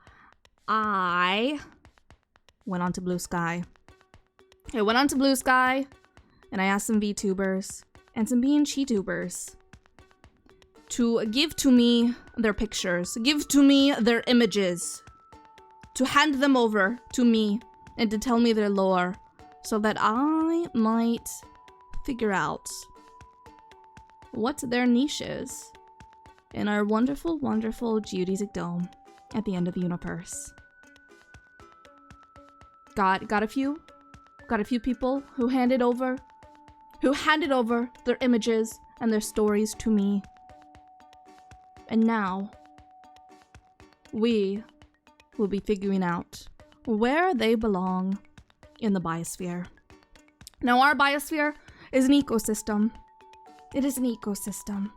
I went on to Blue Sky. I went on to Blue Sky and I asked some VTubers and some BNG tubers to give to me their pictures, give to me their images, to hand them over to me and to tell me their lore so that I might figure out what their niche is in our wonderful, wonderful geodesic dome at the end of the universe. Got a few people who handed over their images and their stories to me. And now we will be figuring out where they belong in the biosphere. Now, our biosphere is an ecosystem. It is an ecosystem.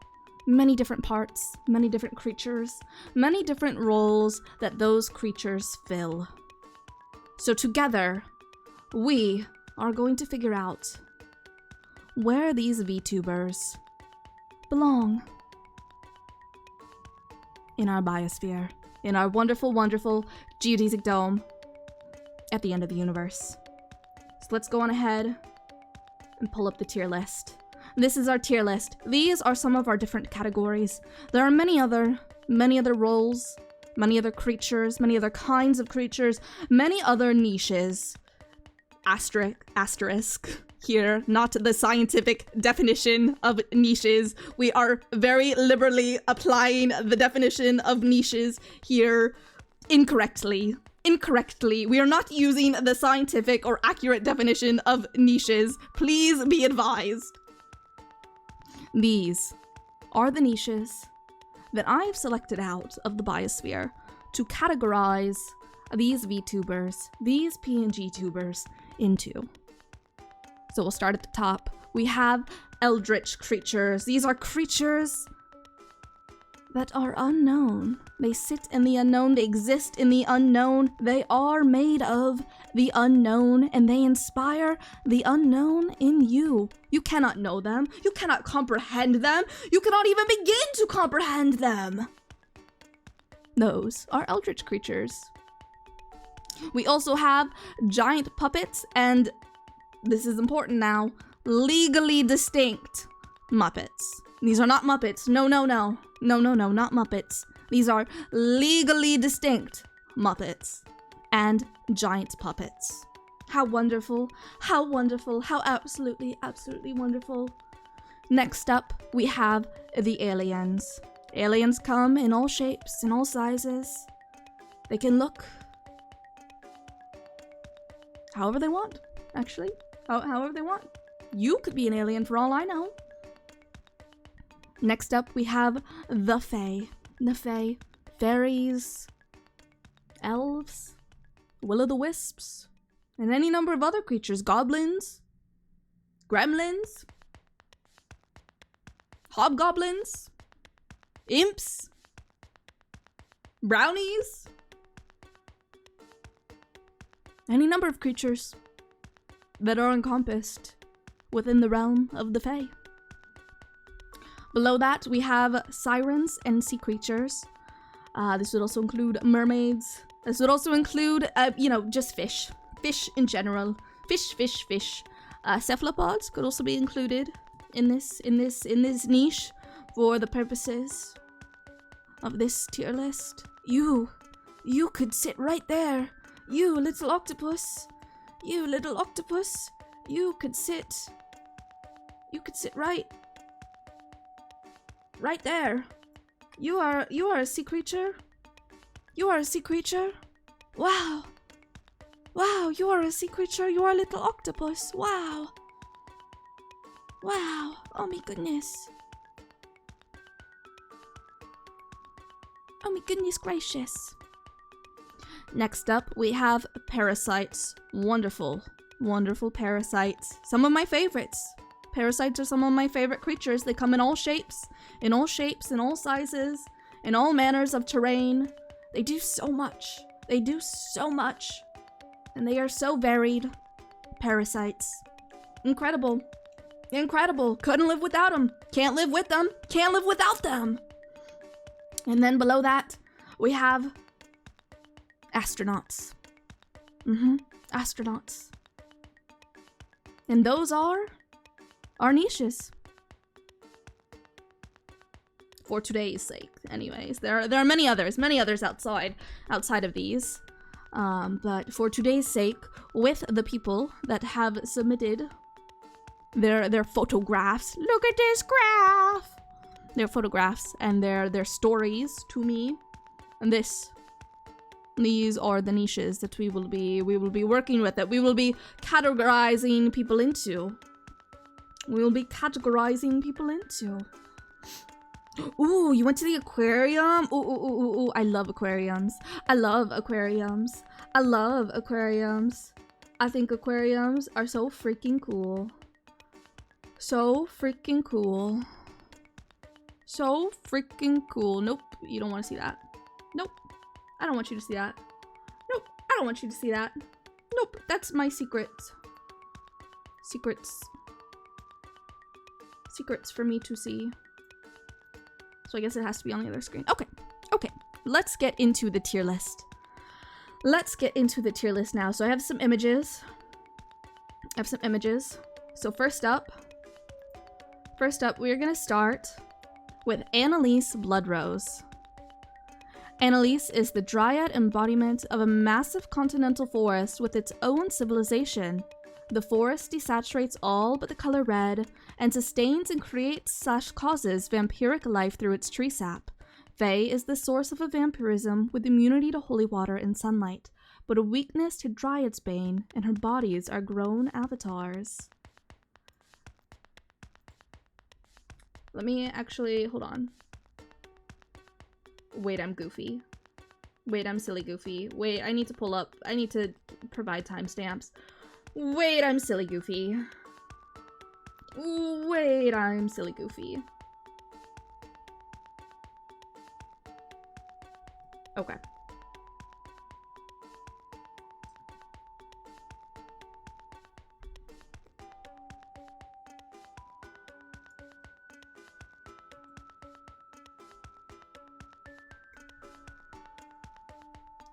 Many different parts, many different creatures, many different roles that those creatures fill. So together, we are going to figure out where these VTubers belong in our biosphere, in our wonderful, wonderful geodesic dome at the end of the universe. So let's go on ahead and pull up the tier list. This is our tier list. These are some of our different categories. There are many other roles, many other creatures, many other kinds of creatures, many other niches. Asterisk here, not the scientific definition of niches. We are very liberally applying the definition of niches here incorrectly. We are not using the scientific or accurate definition of niches. Please be advised. These are the niches that I've selected out of the biosphere to categorize these VTubers, these PNG tubers, into. So we'll start at the top. We have eldritch creatures. These are creatures that are unknown. They sit in the unknown, they exist in the unknown, they are made of the unknown, and they inspire the unknown in you. You cannot know them, you cannot comprehend them, you cannot even begin to comprehend them. Those are eldritch creatures. We also have giant puppets, and this is important now, legally distinct Muppets. These are not Muppets. No, not Muppets. These are legally distinct Muppets and giant puppets. How wonderful, how wonderful, how absolutely, absolutely wonderful. Next up, we have the aliens. Aliens come in all shapes, in all sizes. They can look however they want. actually. However they want. You could be an alien for all I know. Next up, we have the Fae. The Fae. Fairies, elves, will-o'-the-wisps, and any number of other creatures. Goblins, gremlins, hobgoblins, imps, brownies, any number of creatures that are encompassed within the realm of the Fae. Below that, we have sirens and sea creatures. This would also include mermaids. This would also include, just fish. Fish in general. Fish. Cephalopods could also be included in this niche for the purposes of this tier list. You could sit right there. You little octopus. You could sit right there. You are a sea creature. You are a sea creature. Wow, you are a sea creature. You are a little octopus. Wow. Oh my goodness. Oh my goodness gracious. Next up, we have parasites. Wonderful parasites. Some of my favorites. Parasites are some of my favorite creatures. They come in all shapes, in all sizes, in all manners of terrain. They do so much. And they are so varied. Parasites. Incredible. Couldn't live without them. Can't live with them. Can't live without them. And then below that, we have astronauts. Astronauts. And those are our niches. For today's sake, anyways. There are many others outside of these. But for today's sake, with the people that have submitted their photographs, look at this graph! Their photographs and their stories to me. And these are the niches that we will be working with, that we will be categorizing people into. Ooh, you went to the aquarium? Ooh, I love aquariums. I think aquariums are so freaking cool. Nope, you don't want to see that. Nope, I don't want you to see that. Nope, I don't want you to see that. Nope, that's my secrets. Secrets for me to see. So I guess it has to be on the other screen. Okay. Let's get into the tier list. Now. So I have some images. So first up, we're gonna start with Annalise Bloodrose. Annalise is the dryad embodiment of a massive continental forest with its own civilization. The forest desaturates all but the color red and sustains and creates/causes vampiric life through its tree sap. Fae is the source of a vampirism with immunity to holy water and sunlight, but a weakness to Dryad's bane, and her bodies are grown avatars. Let me actually, hold on. Wait, I'm goofy. Wait, I'm silly goofy. Wait, I need to provide timestamps. Wait, I'm silly goofy. Okay.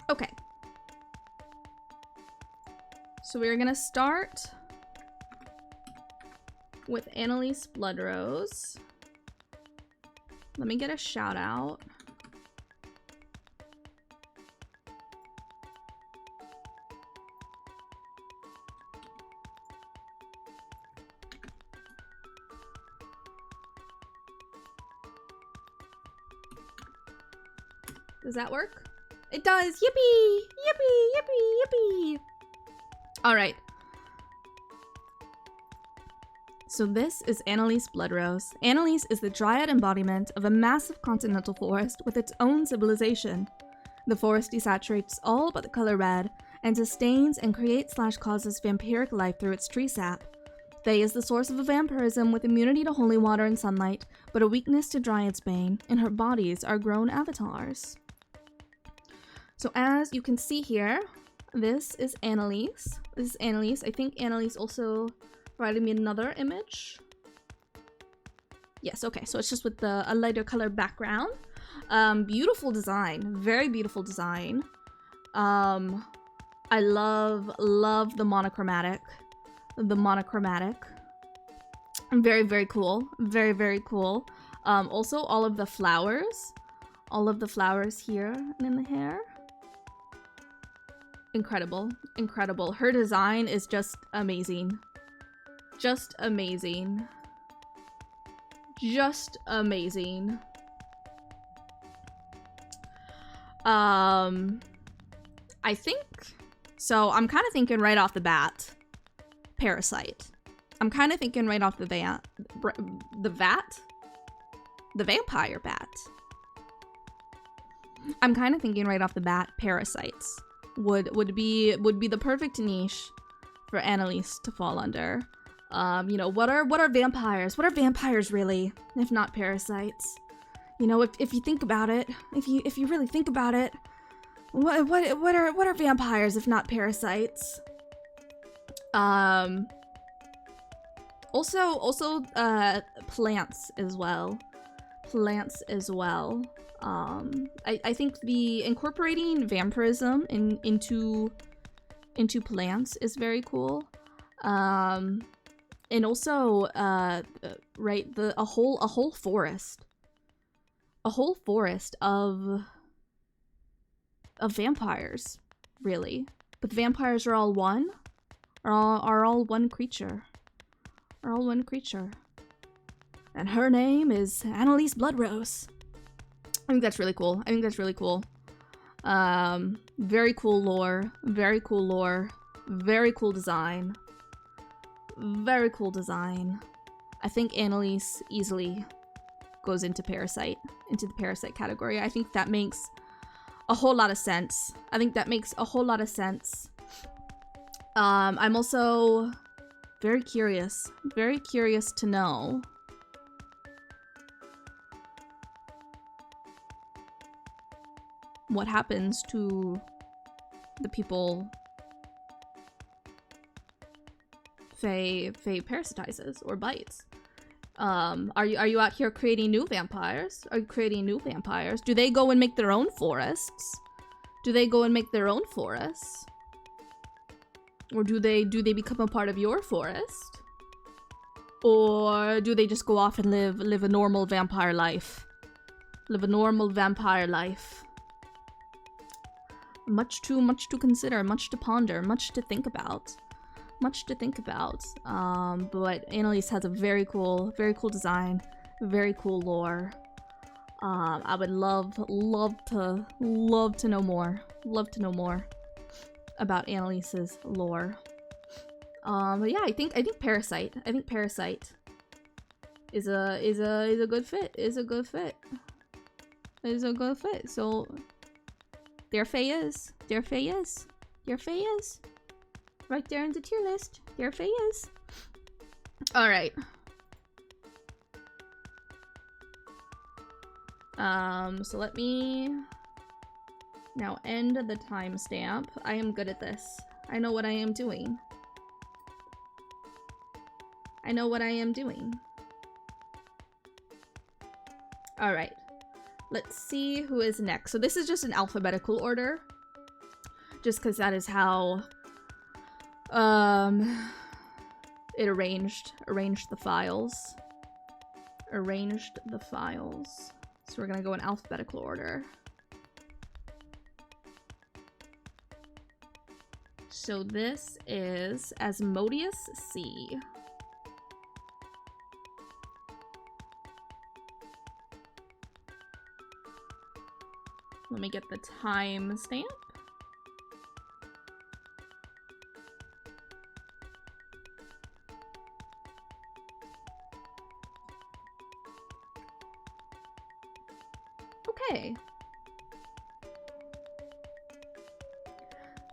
Okay. So we're gonna start with Annalise Bloodrose. Let me get a shout out. Does that work? It does! Yippee! Yippee! Yippee! Yippee! Alright. So this is Annalise Bloodrose. Annalise is the dryad embodiment of a massive continental forest with its own civilization. The forest desaturates all but the color red and sustains and creates/causes vampiric life through its tree sap. They is the source of a vampirism with immunity to holy water and sunlight, but a weakness to Dryad's bane, and her bodies are grown avatars. So as you can see here, this is Annalise. This is Annalise. I think Annalise also provided me another image. Yes, okay, so it's just with a lighter color background. Beautiful design, very beautiful design. I love the monochromatic. Very cool, very cool. Also all of the flowers here and in the hair. Incredible. Her design is just amazing. Just amazing. I think, so I'm kind of thinking right off the bat, Parasite. I'm kind of thinking right off the vampire bat. I'm kind of thinking right off the bat, Parasites would be the perfect niche for Annalise to fall under. You know, what are vampires? What are vampires really, if not parasites? You know, if you think about it, if you really think about it, what are vampires if not parasites? Also plants as well. I think the incorporating vampirism into plants is very cool. And also right, a whole forest of vampires, really. But the vampires are all one, are all one creature. And her name is Annalise Bloodrose. I think that's really cool. Very cool lore. Very cool design. I think Annalise easily goes into the parasite category. I think that makes a whole lot of sense. I'm also very curious to know what happens to the people Faye parasitizes or bites. Are you out here creating new vampires? Do they go and make their own forests? Or do they become a part of your forest? Or do they just go off and live a normal vampire life? Much to consider, much to ponder, much to think about. But Annalise has a very cool design, very cool lore. I would love to know more. About Annalise's lore. But yeah, I think Parasite. Is a good fit. So there Faye is. Right there in the tier list. There Faye is. Alright. So let me now end the timestamp. I am good at this. I know what I am doing. Alright. Let's see who is next. So this is just an alphabetical order. Just because that is how it arranged the files. So we're gonna go in alphabetical order. So this is Asmodeus C. Let me get the timestamp. Okay.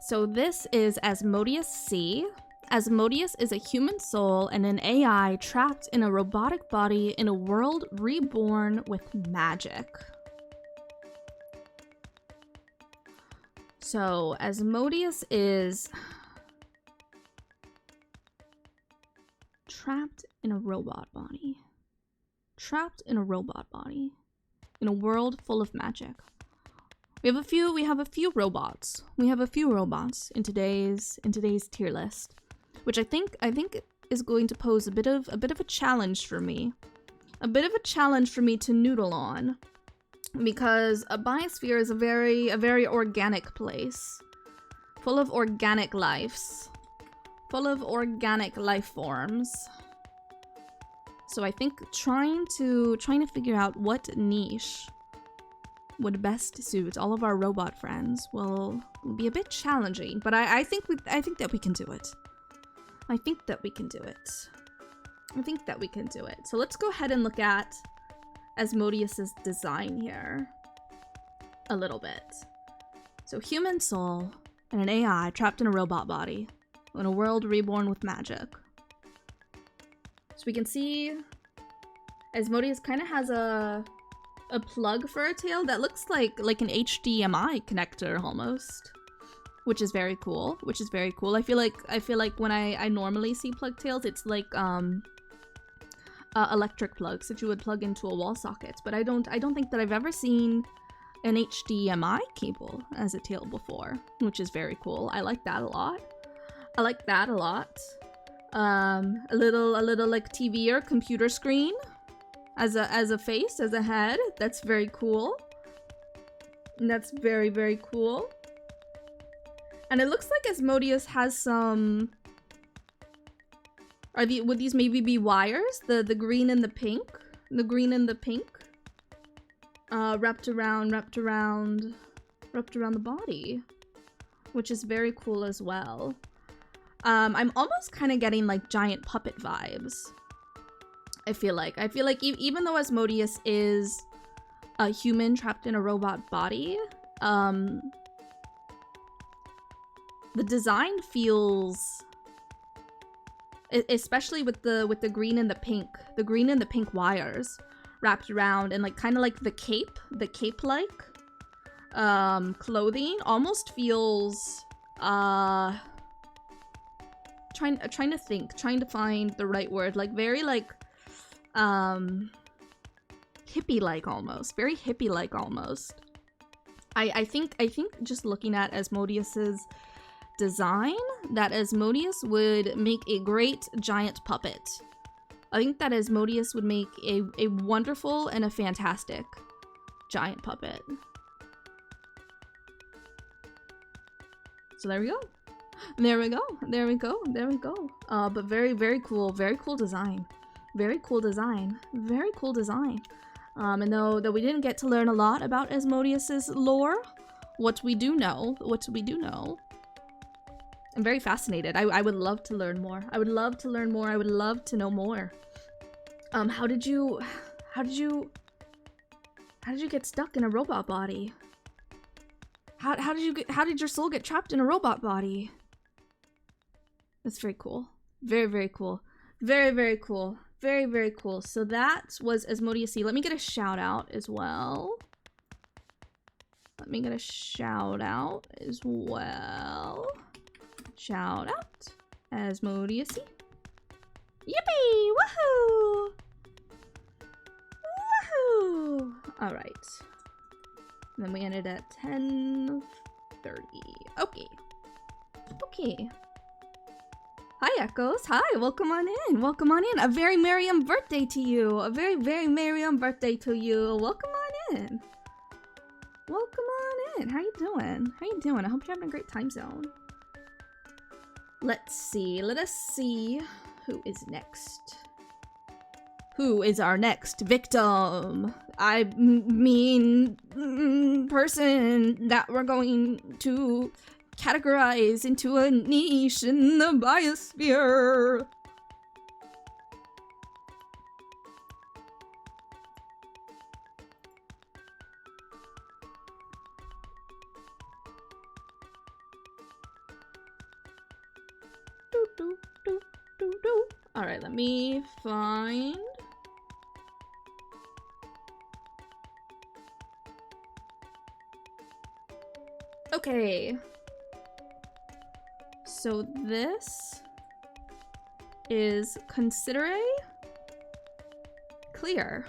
So this is Asmodeus C. Asmodeus is a human soul and an AI trapped in a robotic body in a world reborn with magic. So Asmodeus is trapped in a robot body. Trapped in a robot body in a world full of magic. We have a few robots. We have a few robots in today's tier list, which I think is going to pose a bit of a challenge for me. A bit of a challenge for me to noodle on, because a biosphere is a very organic place, full of organic lives, full of organic life forms. So I think trying to figure out what niche would best suit all of our robot friends will be a bit challenging, but I think that we can do it. I think that we can do it. I think that we can do it. So let's go ahead and look at Asmodeus's design here a little bit. So human soul and an AI trapped in a robot body in a world reborn with magic. So we can see Asmodeus kind of has a plug for a tail that looks like an HDMI connector almost, which is very cool. I feel like when I normally see plug tails, it's like electric plugs that you would plug into a wall socket. But I don't think that I've ever seen an HDMI cable as a tail before, which is very cool. I like that a lot. A little like TV or computer screen as a face, as a head. That's very cool. That's very cool. And it looks like Asmodeus has some... would these maybe be wires? The green and the pink? The green and the pink? Wrapped around the body. Which is very cool as well. I'm almost kind of getting like giant puppet vibes. I feel like even though Asmodeus is a human trapped in a robot body, the design feels, especially with the green and the pink wires wrapped around, and like kind of like the cape like clothing almost feels trying to find the right word, like very like hippie-like almost. Very hippie-like almost. I think just looking at Asmodeus's design, that Asmodeus would make a great giant puppet. I think that Asmodeus would make a wonderful and a fantastic giant puppet. So there we go. But very cool design. Very cool design. And though we didn't get to learn a lot about Asmodeus's lore, what we do know, I'm very fascinated. I would love to learn more. I would love to know more. How did you get stuck in a robot body? How did your soul get trapped in a robot body? That's very cool. Very cool. Very cool. So that was Asmodeus C. Let me get a shout out as well. Shout out Asmodeus C. Yippee! Woohoo! Alright. Then we ended at 10:30. Okay. Hi, Echoes. Hi, welcome on in. A very merry birthday to you. Welcome on in. How you doing? I hope you're having a great time zone. Let us see who is next. Who is our next victim? I mean, person that we're going to categorize into a niche in the biosphere. All right, let me find. Okay. So this is Considere Clear.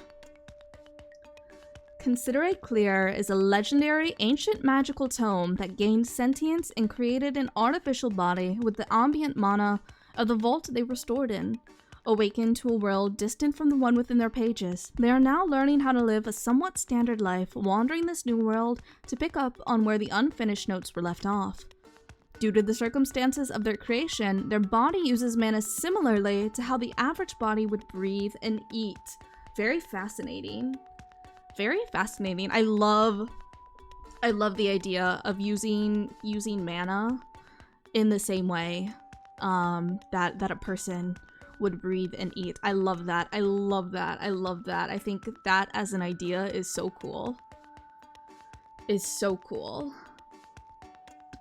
Considere Clear is a legendary ancient magical tome that gained sentience and created an artificial body with the ambient mana of the vault they were stored in. Awakened to a world distant from the one within their pages, they are now learning how to live a somewhat standard life, wandering this new world to pick up on where the unfinished notes were left off. Due to the circumstances of their creation, their body uses mana similarly to how the average body would breathe and eat. Very fascinating. Very fascinating. I love the idea of using mana in the same way that a person would breathe and eat. I love that. I love that. I love that. I think that as an idea is so cool. Is so cool.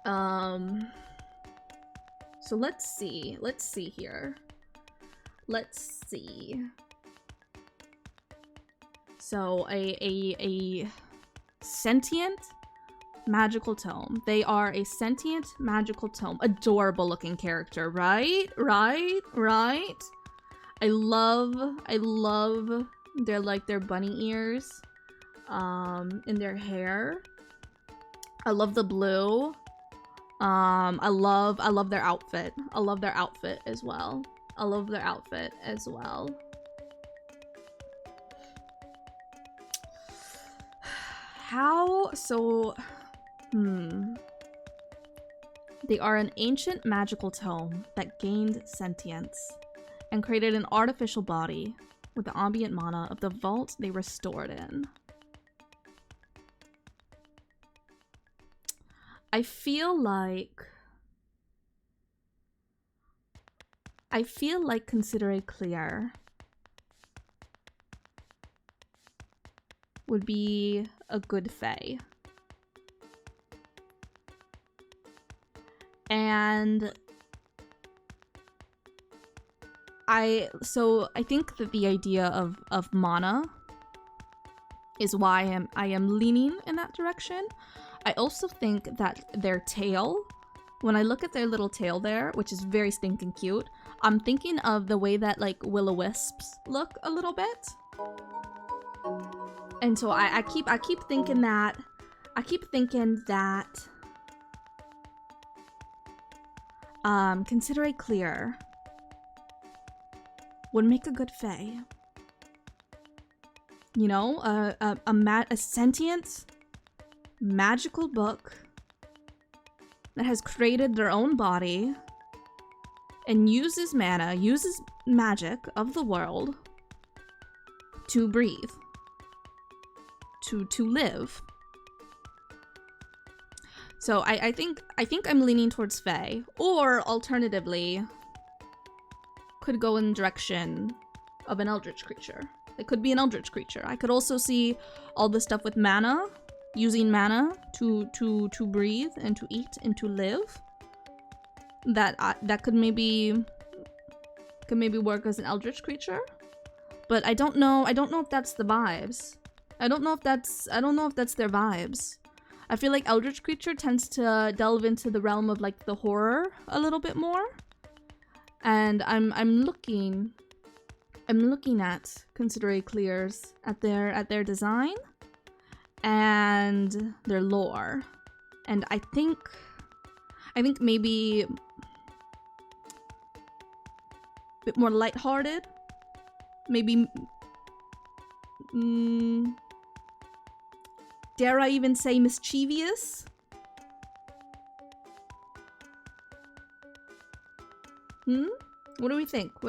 So let's see here. Let's see. So a sentient magical tome. They are a sentient magical tome. Adorable looking character, right? Right? I love their bunny ears in their hair. I love the blue. I love their outfit. I love their outfit as well. How so They are an ancient magical tome that gained sentience and created an artificial body with the ambient mana of the vault they were stored in. I feel like Considere Clear would be a good fae. And I think that the idea of mana is why I am leaning in that direction. I also think that their tail, when I look at their little tail there, which is very stinking cute, I'm thinking of the way that like will-o-wisps look a little bit. And so I keep thinking that Considere Clear would make a good fae. You know, a sentient magical book that has created their own body and uses mana, uses magic of the world to breathe, to live. So I think I'm leaning towards fae, or alternatively could go in the direction of an eldritch creature. It could be an eldritch creature. I could also see all the stuff with mana, using mana to breathe and to eat and to live. That could maybe work as an eldritch creature, but I don't know if that's the vibes. I don't know if that's their vibes. I feel like eldritch creature tends to delve into the realm of like the horror a little bit more, and I'm looking at Considere Clears at their design and their lore, and I think maybe a bit more lighthearted, maybe dare I even say mischievous? What do we think?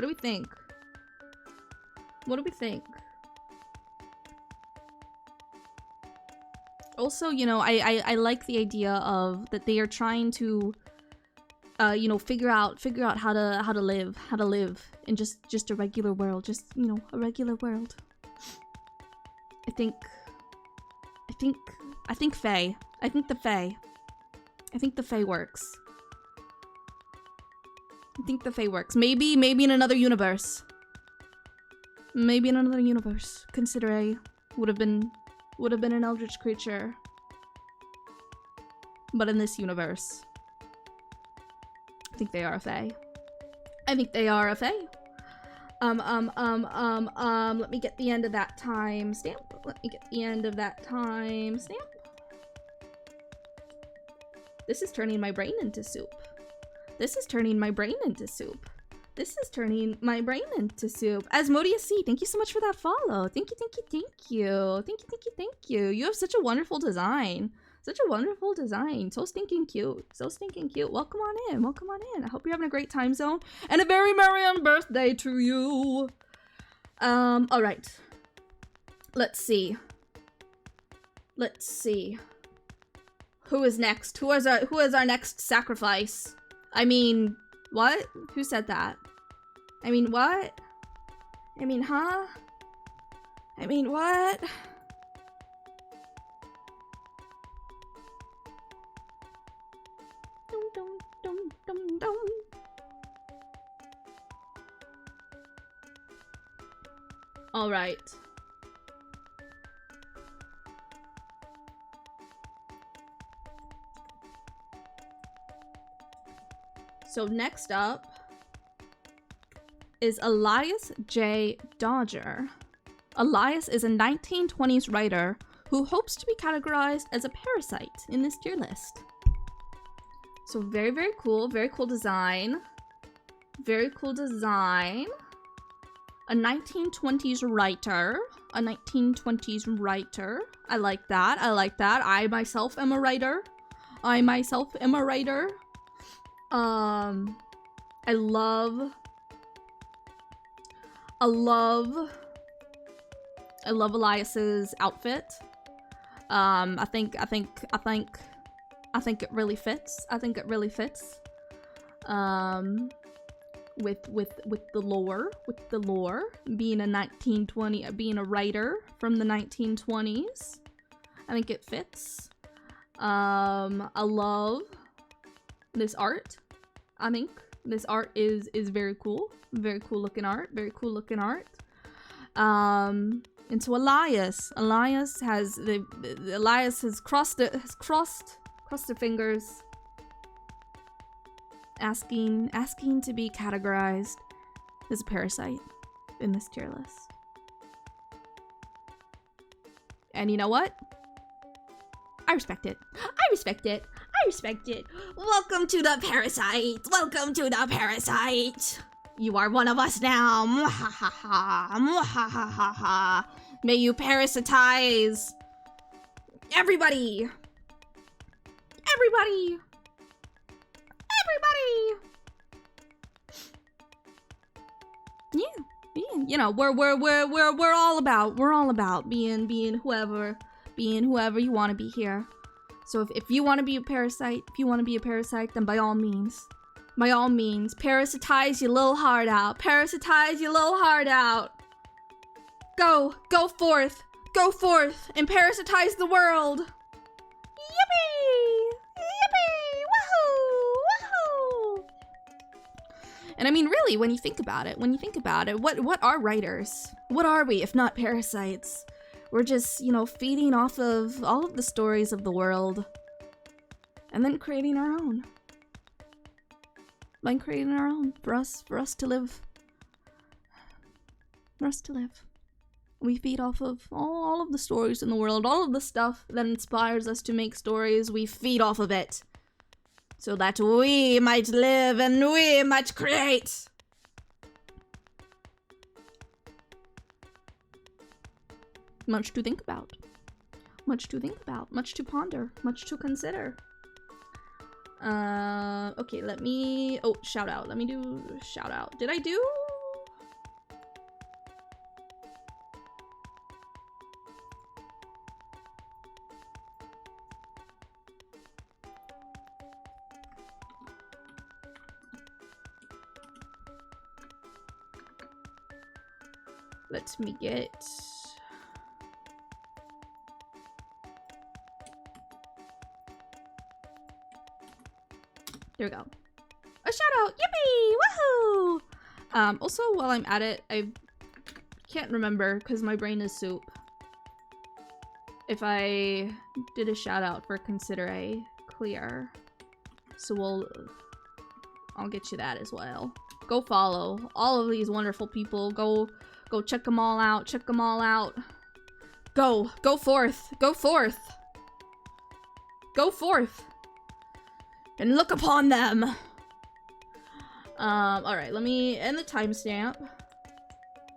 Also, you know, I like the idea of that they are trying to you know, figure out how to live in just a regular world, just, you know, a regular world. I think fae. I think the fae works. think the Fae works. Maybe in another universe. Maybe in another universe. Consider would have been an eldritch creature. But in this universe, I think they are a Fae. I think they are a Fae. Let me get the end of that timestamp. Let me get the end of that timestamp. This is turning my brain into soup. This is turning my brain into soup. This is turning my brain into soup. Asmodeus C, thank you so much for that follow. Thank you, thank you, thank you. Thank you, thank you, thank you. You have such a wonderful design. Such a wonderful design. So stinking cute. So stinking cute. Welcome on in. Welcome on in. I hope you're having a great time zone. And a very merry Unbirthday to you. Alright. Let's see. Let's see. Who is next? Who is our next sacrifice? I mean, what? Who said that? I mean, what? I mean, huh? I mean, what? All right. So next up is Elias J. Dodger. Elias is a 1920s writer who hopes to be categorized as a parasite in this tier list. So very, very cool design. Very cool design. A 1920s writer. A 1920s writer. I like that. I like that. I myself am a writer. I myself am a writer. I love Elias's outfit. I think it really fits. I think it really fits. With the lore, being a writer from the 1920s. I think it fits. I love this art. I think this art is very cool. Very cool looking art. Very cool looking art. And so Elias has crossed their fingers, asking to be categorized as a parasite in this tier list. And you know what? I respect it. I respect it. I respect it. Welcome to the parasite. Welcome to the parasite. You are one of us now. Mwahaha. Mwahaha. May you parasitize everybody. Everybody. Everybody. Yeah. You know, we're all about being whoever you want to be here. So if you want to be a parasite, then by all means, parasitize your little heart out. Parasitize your little heart out. Go forth, and parasitize the world. Yippee! Yippee! Woohoo! Woohoo! And I mean, really, when you think about it, what are writers? What are we if not parasites? We're just, feeding off of all of the stories of the world and then creating our own. For us to live. For us to live. We feed off of all of the stories in the world, all of the stuff that inspires us to make stories. We feed off of it so that we might live and we might create. Much to think about. Much to ponder. Much to consider. Okay, let me... Oh, shout out. Let me do shout out. Did I do... Let me get... There we go. A shout out! Yippee! Woohoo! Also, while I'm at it, I can't remember because my brain is soup. If I did a shout out for Consider A clear. So I'll get you that as well. Go follow all of these wonderful people. Go check them all out. Check them all out. Go forth. Go forth. Go forth. And look upon them. Alright, let me end the timestamp.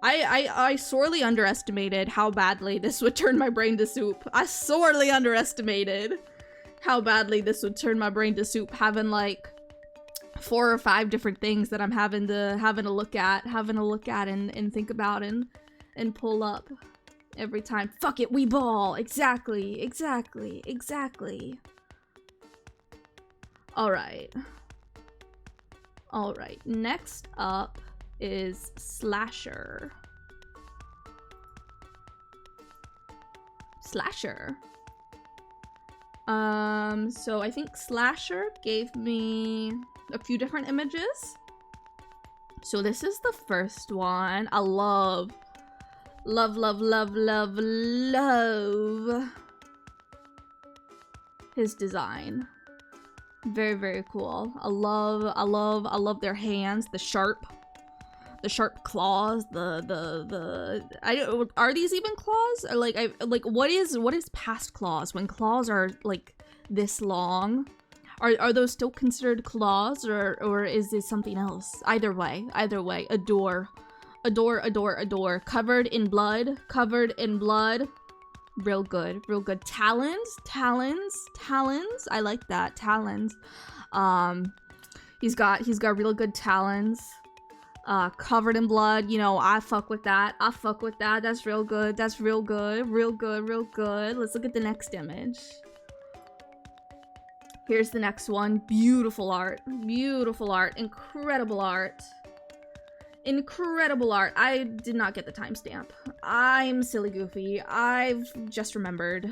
I sorely underestimated how badly this would turn my brain to soup. I sorely underestimated how badly this would turn my brain to soup, having like 4 or 5 different things that I'm having to look at and think about and pull up every time. Fuck it, we ball. Exactly. Alright. Alright, next up is Slasher. So I think Slasher gave me a few different images. So this is the first one. I love his design. Very, very cool. I love their hands, the sharp claws, are these even claws? Or like what is past claws when claws are like this long? Are those still considered claws or is this something else? Either way, adore. Covered in blood. Real good. Talons. I like that. Talons. He's got real good talons. Covered in blood. You know, I fuck with that. That's real good. Real good. Let's look at the next image. Here's the next one. Beautiful art. Incredible art. I did not get the timestamp. I'm silly goofy. I've just remembered.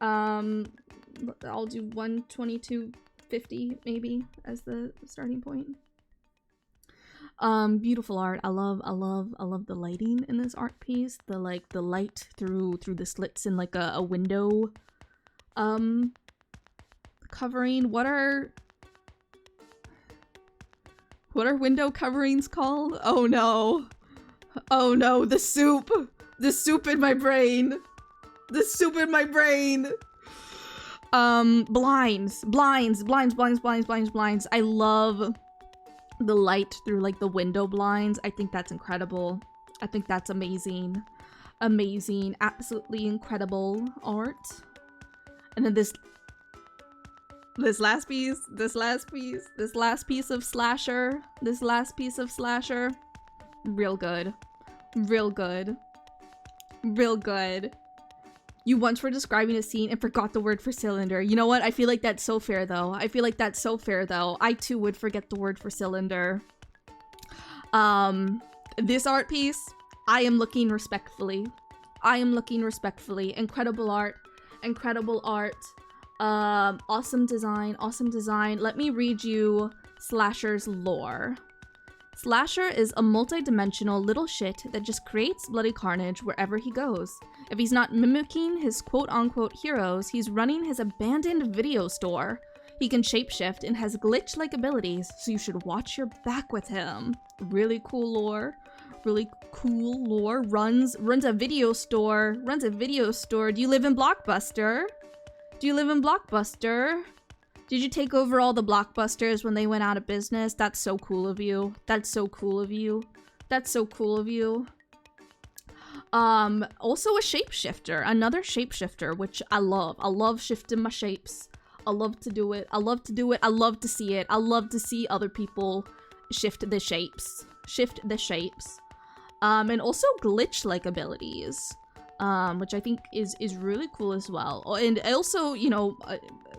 I'll do 122.50 maybe as the starting point. Beautiful art. I love the lighting in this art piece. The light through the slits in like a window covering. What are window coverings called? Oh no, the soup in my brain. Blinds. I love the light through like the window blinds. I think that's incredible. I think that's amazing, absolutely incredible art. And then this last piece of Slasher, real good. You once were describing a scene and forgot the word for cylinder. You know what? I feel like that's so fair though. I too would forget the word for cylinder. This art piece, I am looking respectfully. Incredible art. Awesome design. Let me read you Slasher's lore. Slasher is a multi-dimensional little shit that just creates bloody carnage wherever he goes. If he's not mimicking his quote-unquote heroes, he's running his abandoned video store. He can shapeshift and has glitch-like abilities, so you should watch your back with him. Really cool lore. Runs a video store. Do you live in Blockbuster? Did you take over all the Blockbusters when they went out of business? That's so cool of you. Also a shapeshifter. Another shapeshifter, which I love. I love shifting my shapes. I love to do it. I love to see it. I love to see other people shift the shapes. And also glitch-like abilities. Which I think is really cool as well. And also, you know,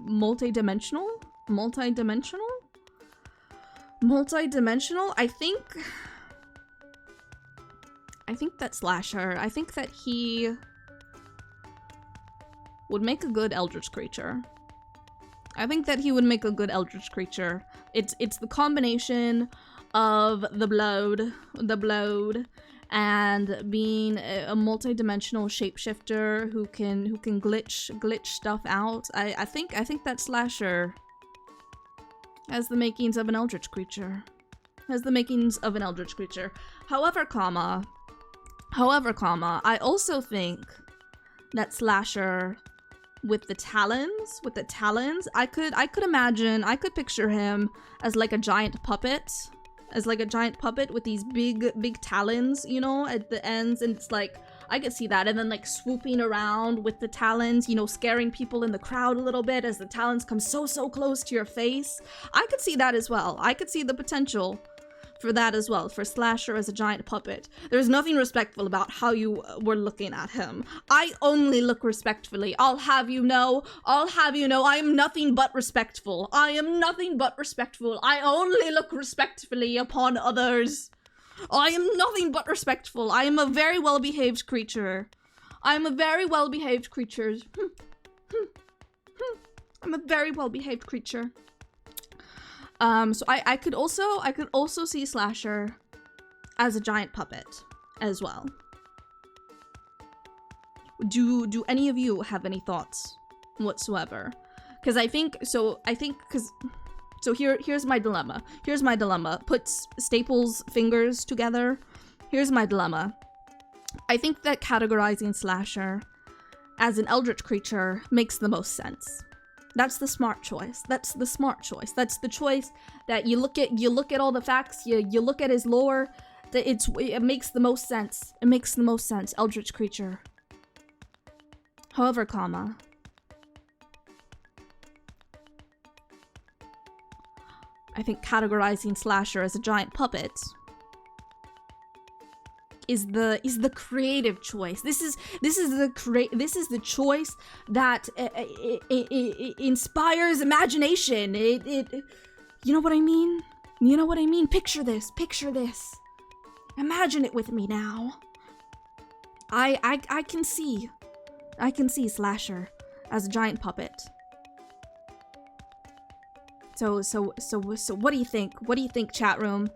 multi-dimensional. I think that Slasher, I think that he would make a good Eldritch creature. I think that he would make a good eldritch creature. It's the combination of the blood, and being a multi-dimensional shapeshifter who can glitch stuff out. I think that Slasher has the makings of an eldritch creature. However, I also think that Slasher with the talons, I could picture him as like a giant puppet. With these big talons, you know, at the ends, and it's like, I could see that, and then like swooping around with the talons, you know, scaring people in the crowd a little bit as the talons come so close to your face. I could see that as well. I could see the potential for that as well, for Slasher as a giant puppet. There's nothing respectful about how you were looking at him. I only look respectfully. I'll have you know, I am nothing but respectful. I only look respectfully upon others. I am nothing but respectful. I am a very well-behaved creature. I'm a very well-behaved creature. So I could also see Slasher as a giant puppet as well. Do any of you have any thoughts whatsoever? Because here's my dilemma. Put Staples' fingers together. Here's my dilemma. I think that categorizing Slasher as an eldritch creature makes the most sense. That's the smart choice. That's the choice that you look at all the facts, you look at his lore, that it makes the most sense. Eldritch creature. However, I think categorizing Slasher as a giant puppet is the creative choice. This is the choice that inspires imagination. It you know what I mean? Picture this. Imagine it with me now. I can see Slasher as a giant puppet. So what do you think? Chat room?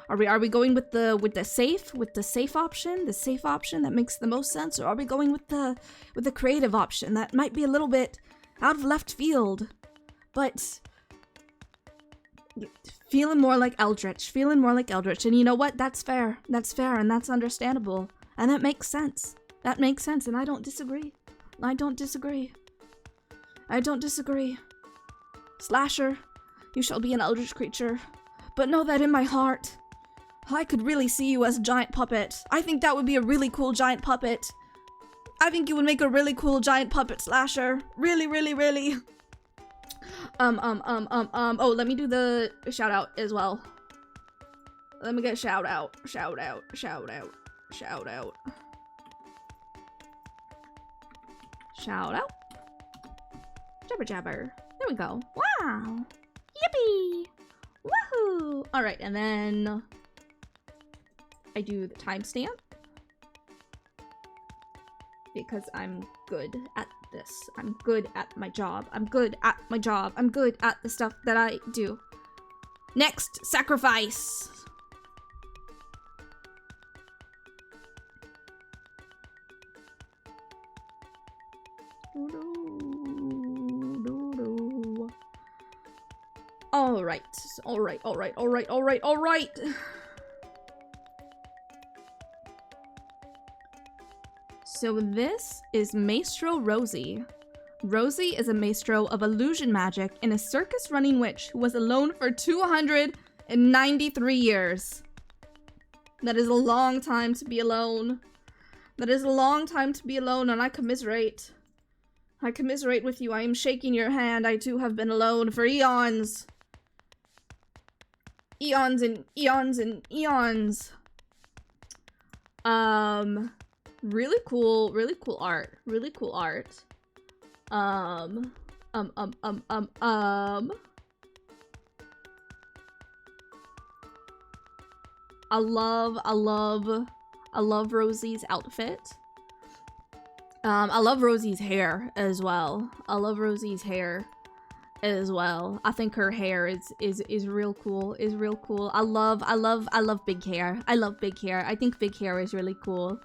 Are we going with the safe option that makes the most sense, or are we going with the creative option that might be a little bit out of left field, but feeling more like Eldritch? And you know what? That's fair, and that's understandable, and that makes sense, and I don't disagree. Slasher, you shall be an eldritch creature, but know that in my heart, I could really see you as a giant puppet. I think that would be a really cool giant puppet. I think you would make a really cool giant puppet, Slasher. Really. Oh, let me do the shout out as well. Let me get shout out. Jabber. There we go. Wow. Yippee. Woohoo. All right, and then I do the timestamp because I'm good at this. I'm good at my job. I'm good at the stuff that I do. Next, sacrifice. All right. So this is Maestro Rosie. Rosie is a maestro of illusion magic and a circus-running witch who was alone for 293 years. That is a long time to be alone. And I commiserate. With you. I am shaking your hand. I too have been alone for eons. Eons and eons. Really cool art. I love Rosie's outfit. I love Rosie's hair as well. as well. I think her hair is real cool. Is real cool. I love big hair. I love big hair. I think big hair is really cool.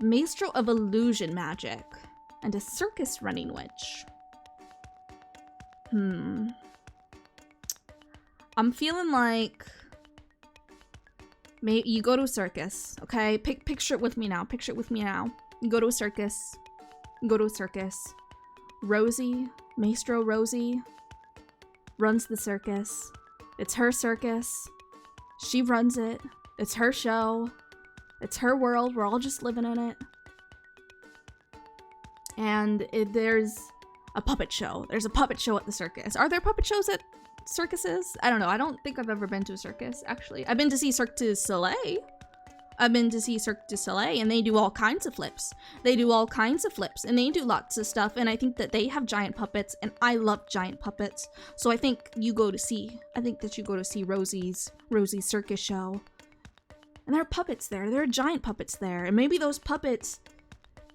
Maestro of illusion magic and a circus running witch. I'm feeling like maybe you go to a circus, okay? Picture it with me now. Picture it with me now. You go to a circus. You go to a circus. Rosie, Maestro Rosie, runs the circus. It's her circus. She runs it. It's her show. It's her world. We're all just living in it. And there's a puppet show. There's a puppet show at the circus. Are there puppet shows at circuses? I don't know. I don't think I've ever been to a circus, actually. I've been to see Cirque du Soleil. I've been to see Cirque du Soleil, and they do all kinds of flips. They do all kinds of flips, and they do lots of stuff, and I think that they have giant puppets, and I love giant puppets. So I think that you go to see Rosie's circus show. And there are puppets there. There are giant puppets there. And maybe those puppets,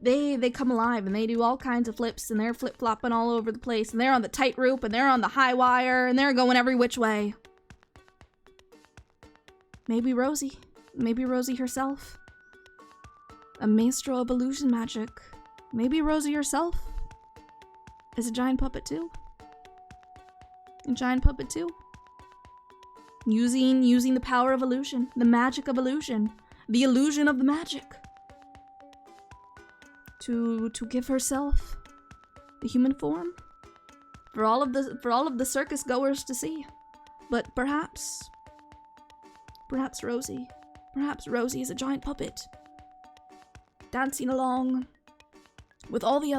they come alive and they do all kinds of flips and they're flip-flopping all over the place and they're on the tightrope and they're on the high wire and they're going every which way. Maybe Rosie herself. A maestro of illusion magic. Maybe Rosie herself is a giant puppet too. A giant puppet too. Using the power of illusion, the magic of illusion, the illusion of the magic to give herself the human form for all of the circus goers to see. But perhaps Rosie is a giant puppet dancing along with all the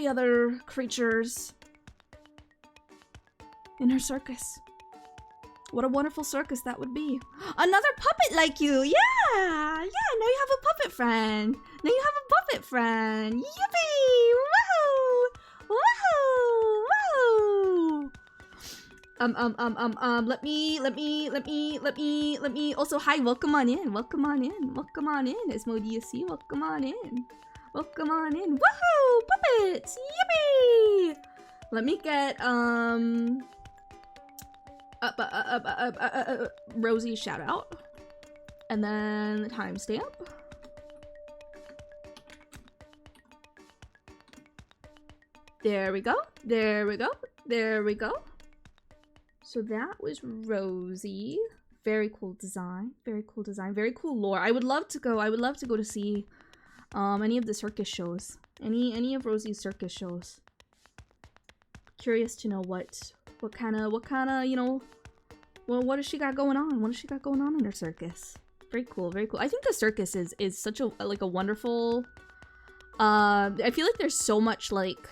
other creatures in her circus. What a wonderful circus that would be. Another puppet like you! Yeah! Yeah, now you have a puppet friend! Now you have a puppet friend! Yippee! Woohoo! Woohoo! Let me also, hi, welcome on in, Asmodeus, welcome on in. Woohoo! Puppets! Yippee! Let me get, Rosie's shout out. And then the timestamp. There we go. So that was Rosie. Very cool design. Very cool lore. I would love to go to see any of the circus shows. Any of Rosie's circus shows. Curious to know what kind of, you know, well, what does she got going on? What does she got going on in her circus? Very cool. I think the circus is such a wonderful, I feel like there's so much, like,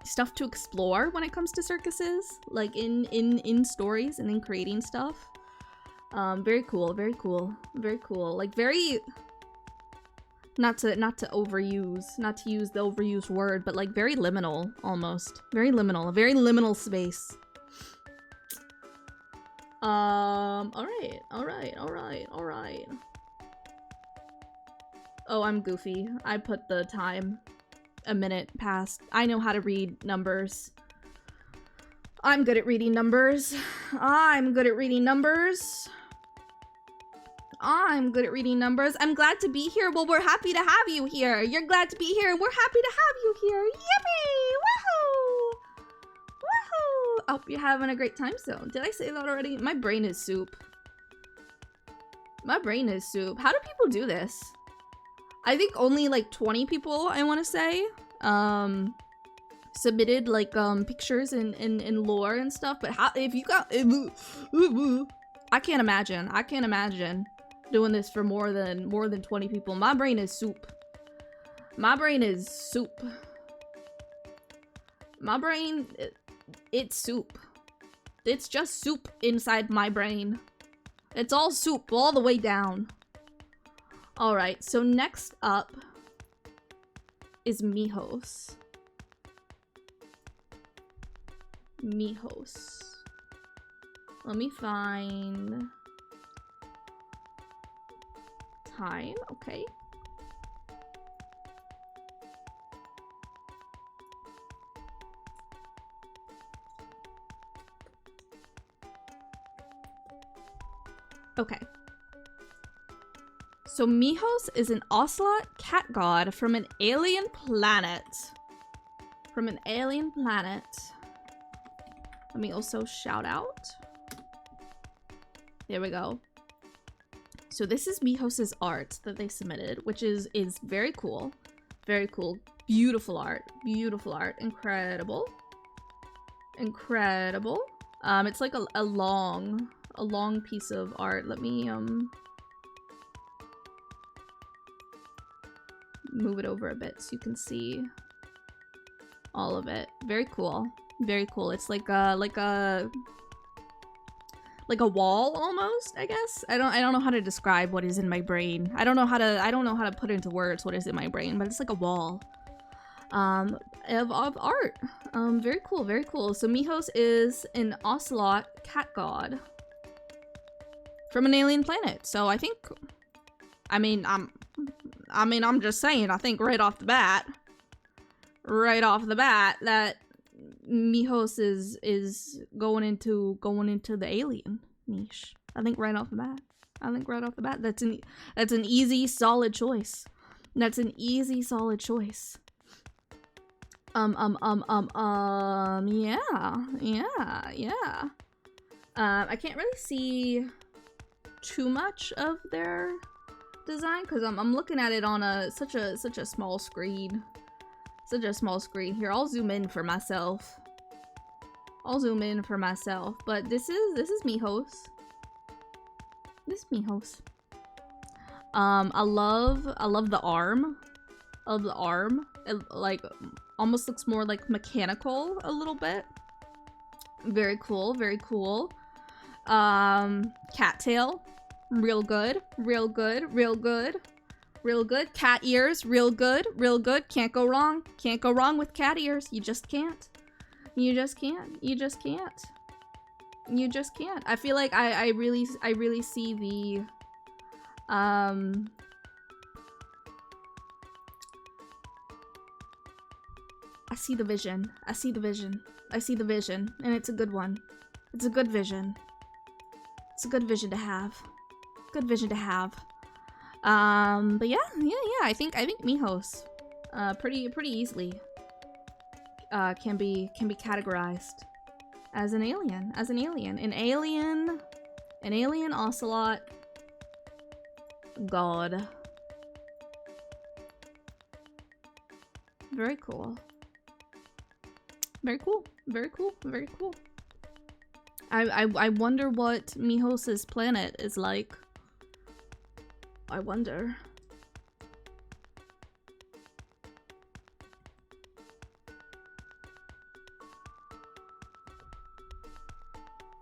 stuff to explore when it comes to circuses, like, in stories and in creating stuff. Very cool. Like, very, not to use the overused word, but like very liminal almost. A very liminal space. Alright. Oh, I'm goofy. I put the time a minute past. I know how to read numbers. I'm good at reading numbers. I'm glad to be here. Well, we're happy to have you here. You're glad to be here, and we're happy to have you here. Yippee! Woohoo! Oh, you're having a great time, so. Did I say that already? My brain is soup. How do people do this? I think only like 20 people, I want to say, submitted like pictures and lore and stuff. But how, if you got, I can't imagine doing this for more than 20 people. My brain is soup. It's soup. It's just soup inside my brain. It's all soup all the way down. Alright, so next up is Mijos. Let me find time, okay. Okay. So Mijos is an ocelot cat god from an alien planet. From an alien planet. Let me also shout out. There we go. So this is Mijos's art that they submitted, which is very cool. Very cool. Beautiful art. Beautiful art. Incredible. Incredible. It's like a long piece of art. Let me move it over a bit so you can see all of it. Very cool. Very cool. It's like a wall almost, I guess. I don't know how to describe what is in my brain. I don't know how to put into words what is in my brain, but it's like a wall of art. Very cool, very cool. So Mijos is an ocelot cat god from an alien planet. So I think, I'm just saying, I think right off the bat that Mijos is going into the alien niche. I think right off the bat. That's an easy, solid choice. That's an easy, solid choice. Yeah. I can't really see too much of their design because I'm looking at it on such a small screen. Such a small screen. Here, I'll zoom in for myself. But this is Mijos. This is Mijos. I love the arm. It like almost looks more like mechanical a little bit. Very cool, very cool. Cattail. Real good. Cat ears, real good. Can't go wrong with cat ears. You just can't. I feel like I really see the I see the vision, and it's a good one. It's a good vision. It's a good vision to have. But yeah, I think Mijos, pretty easily, can be categorized as an alien, an alien ocelot god. Very cool. I wonder what Mijos's planet is like. I wonder.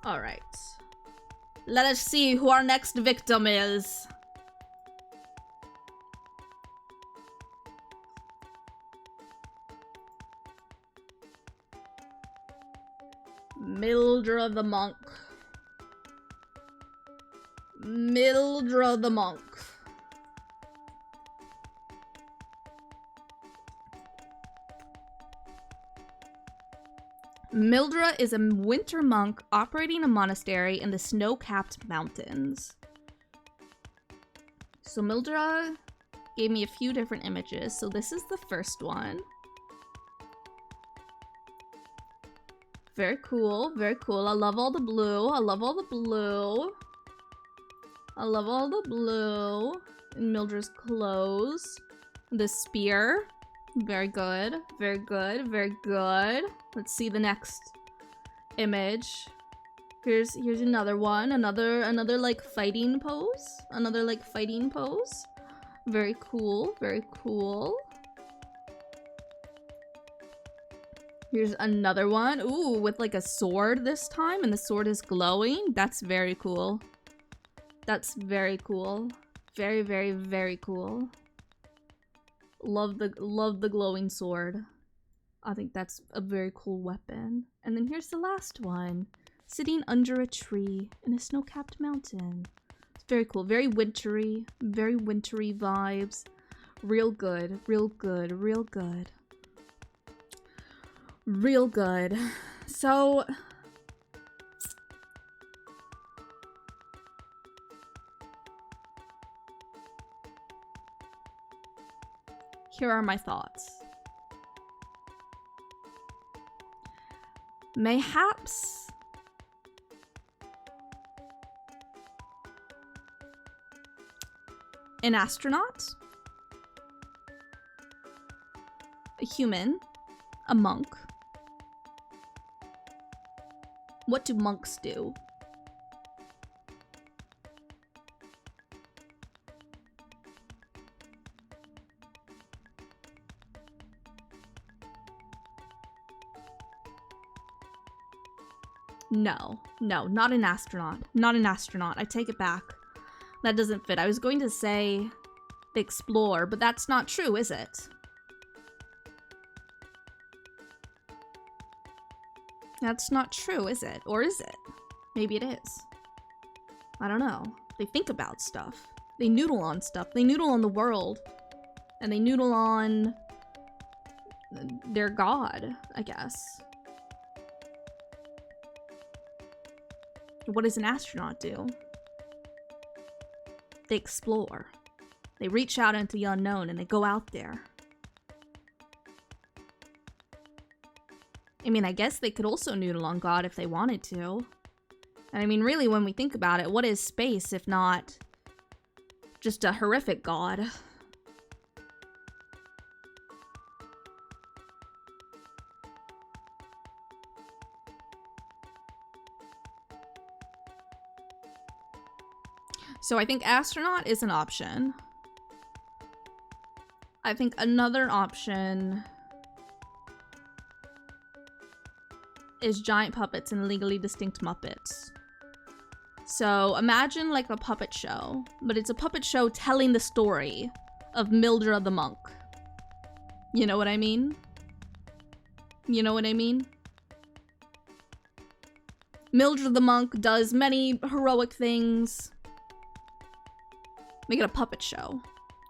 All right. Let us see who our next victim is. Mildra the Monk. Mildra is a winter monk operating a monastery in the snow-capped mountains. So Mildra gave me a few different images. So this is the first one. Very cool. I love all the blue. In Mildra's clothes. The spear. Very good. Let's see the next image. Here's another one. Another like fighting pose. Very cool. Here's another one. Ooh, with like a sword this time, and the sword is glowing. That's very cool. Very, very cool. Love the glowing sword. I think that's a very cool weapon. And then here's the last one. Sitting under a tree in a snow-capped mountain. It's very cool. Very wintry vibes. Real good. So Here are my thoughts. Mayhaps an astronaut, a human, a monk. What do monks do? No, not an astronaut. Not an astronaut. I take it back. That doesn't fit. I was going to say they explore, but that's not true, is it? That's not true, is it? Or is it? Maybe it is. I don't know. They think about stuff. They noodle on stuff. They noodle on the world. And they noodle on their god, I guess. What does an astronaut do? They explore. They reach out into the unknown and they go out there. I mean, I guess they could also noodle on God if they wanted to. And I mean, really, when we think about it, what is space if not just a horrific god? So I think astronaut is an option. I think another option is giant puppets and legally distinct Muppets. So imagine like a puppet show, but it's a puppet show telling the story of Mildred the monk. You know what I mean? You know what I mean? Mildred the monk does many heroic things. Make it a puppet show,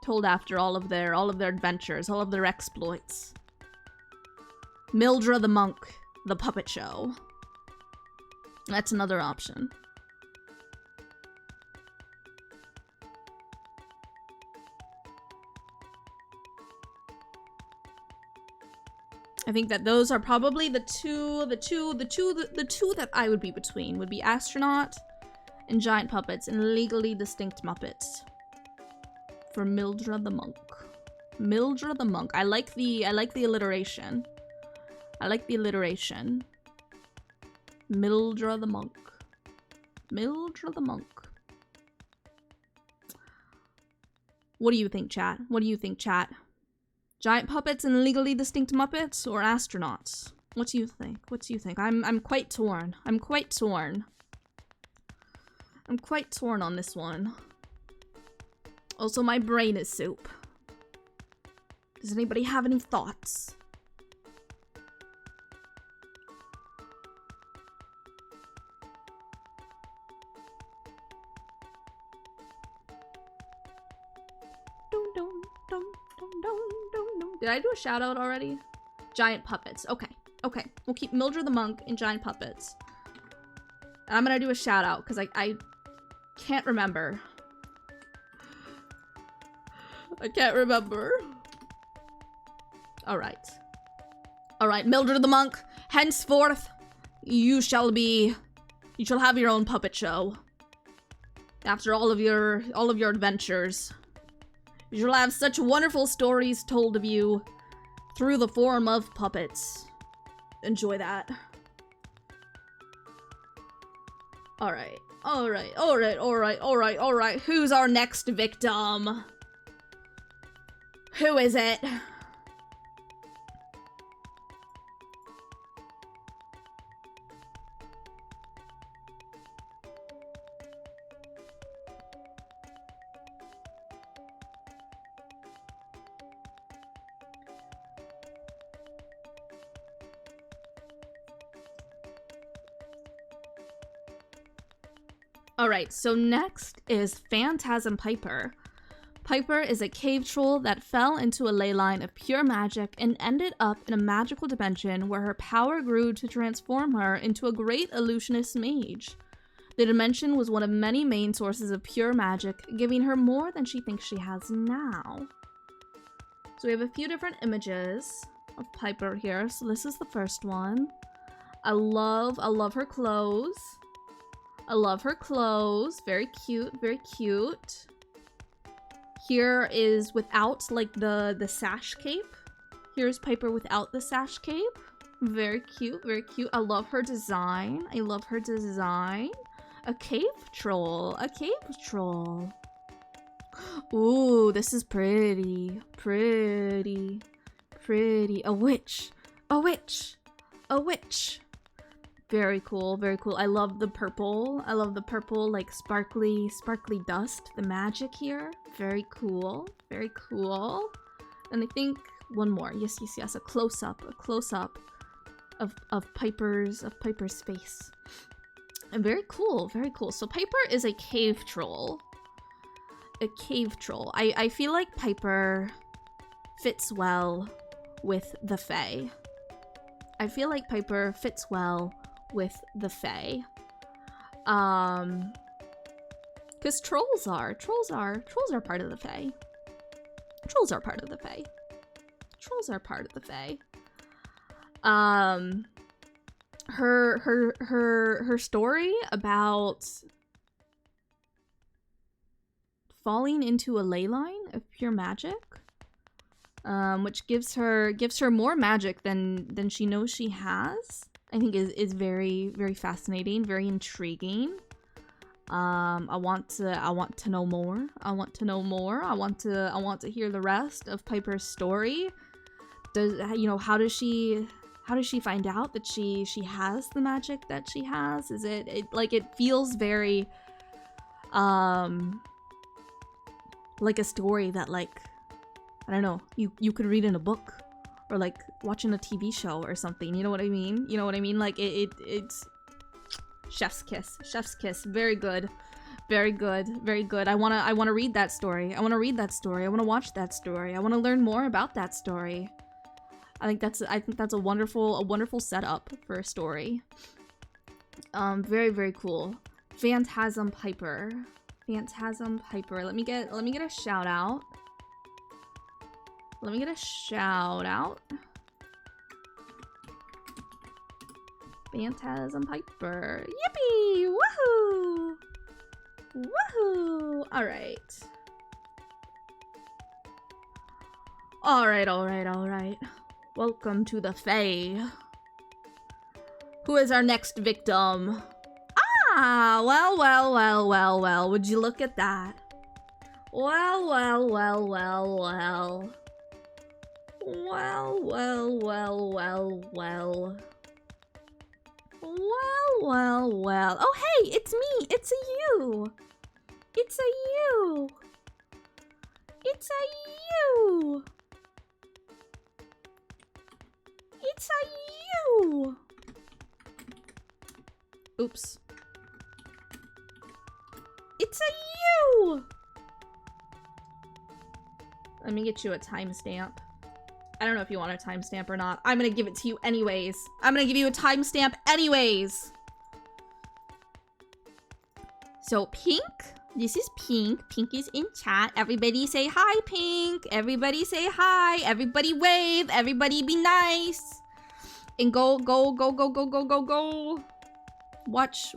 told after all of their adventures, all of their exploits. Mildred the monk, the puppet show. That's another option. I think that those are probably the two that I would be between. Would be astronaut and giant puppets and legally distinct Muppets. For Mildred the monk. Mildred the monk. I like the alliteration. I like the alliteration. Mildred the monk. Mildred the monk. What do you think, chat? What do you think, chat? Giant puppets and legally distinct Muppets or astronauts? What do you think? What do you think? I'm quite torn. I'm quite torn. I'm quite torn on this one. Also, my brain is soup. Does anybody have any thoughts? Did I do a shout out already? Giant puppets. Okay. Okay. We'll keep Mildred the monk and giant puppets. And I'm gonna do a shout out because I can't remember. I can't remember. Alright. Alright, Mildred the monk, henceforth, you shall have your own puppet show. After all of your adventures. You shall have such wonderful stories told of you through the form of puppets. Enjoy that. Alright. Alright. Alright. Alright. Alright. Alright. Who's our next victim? Who is it? Alright, so next is Phantasm Piper. Piper is a cave troll that fell into a ley line of pure magic and ended up in a magical dimension where her power grew to transform her into a great illusionist mage. The dimension was one of many main sources of pure magic, giving her more than she thinks she has now. So we have a few different images of Piper here. So this is the first one. I love her clothes. I love her clothes. Very cute, very cute. Here is without like the sash cape. Here's Piper without the sash cape. Very cute, very cute. I love her design. I love her design. A cave troll, a cave troll. Ooh, this is pretty, pretty, pretty. A witch, a witch, a witch. Very cool, very cool. I love the purple. I love the purple, like sparkly, sparkly dust. The magic here. Very cool, very cool. And I think one more. Yes, yes, yes. A close-up of Piper's face. And very cool, very cool. So Piper is a cave troll. A cave troll. I feel like Piper fits well with the Fae. I feel like Piper fits well with the Fae. Because trolls are part of the Fae. Trolls are part of the Fae. Trolls are part of the Fae. Her story about falling into a ley line of pure magic, which gives her more magic than she knows she has, I think is very, very fascinating, very intriguing. I want to know more. I want to know more. I want to hear the rest of Piper's story. How does she find out that she has the magic that she has? Is it like, it feels very like a story that, like, I don't know, you could read in a book or like watching a TV show or something. You know what I mean? You know what I mean? Like it's chef's kiss. Very good. Very good. Very good. I want to read that story. I want to read that story. I want to watch that story. I want to learn more about that story. I think that's a wonderful setup for a story. Very, very cool. Phantasm Piper. Phantasm Piper. Let me get a shout out. Let me get a shout out. Phantasm Piper. Yippee! Woohoo! Woohoo! Alright. Alright. Welcome to the Fae. Who is our next victim? Ah, well, would you look at that? Well. Oh, hey, it's me. It's a you. It's a you. It's a you. It's a you. Oops. It's a you. Let me get you a timestamp. I don't know if you want a timestamp or not. I'm gonna give it to you anyways. I'm gonna give you a timestamp anyways. So Pink, this is Pink. Pink is in chat. Everybody say hi, Pink. Everybody say hi. Everybody wave. Everybody be nice. And go. Watch.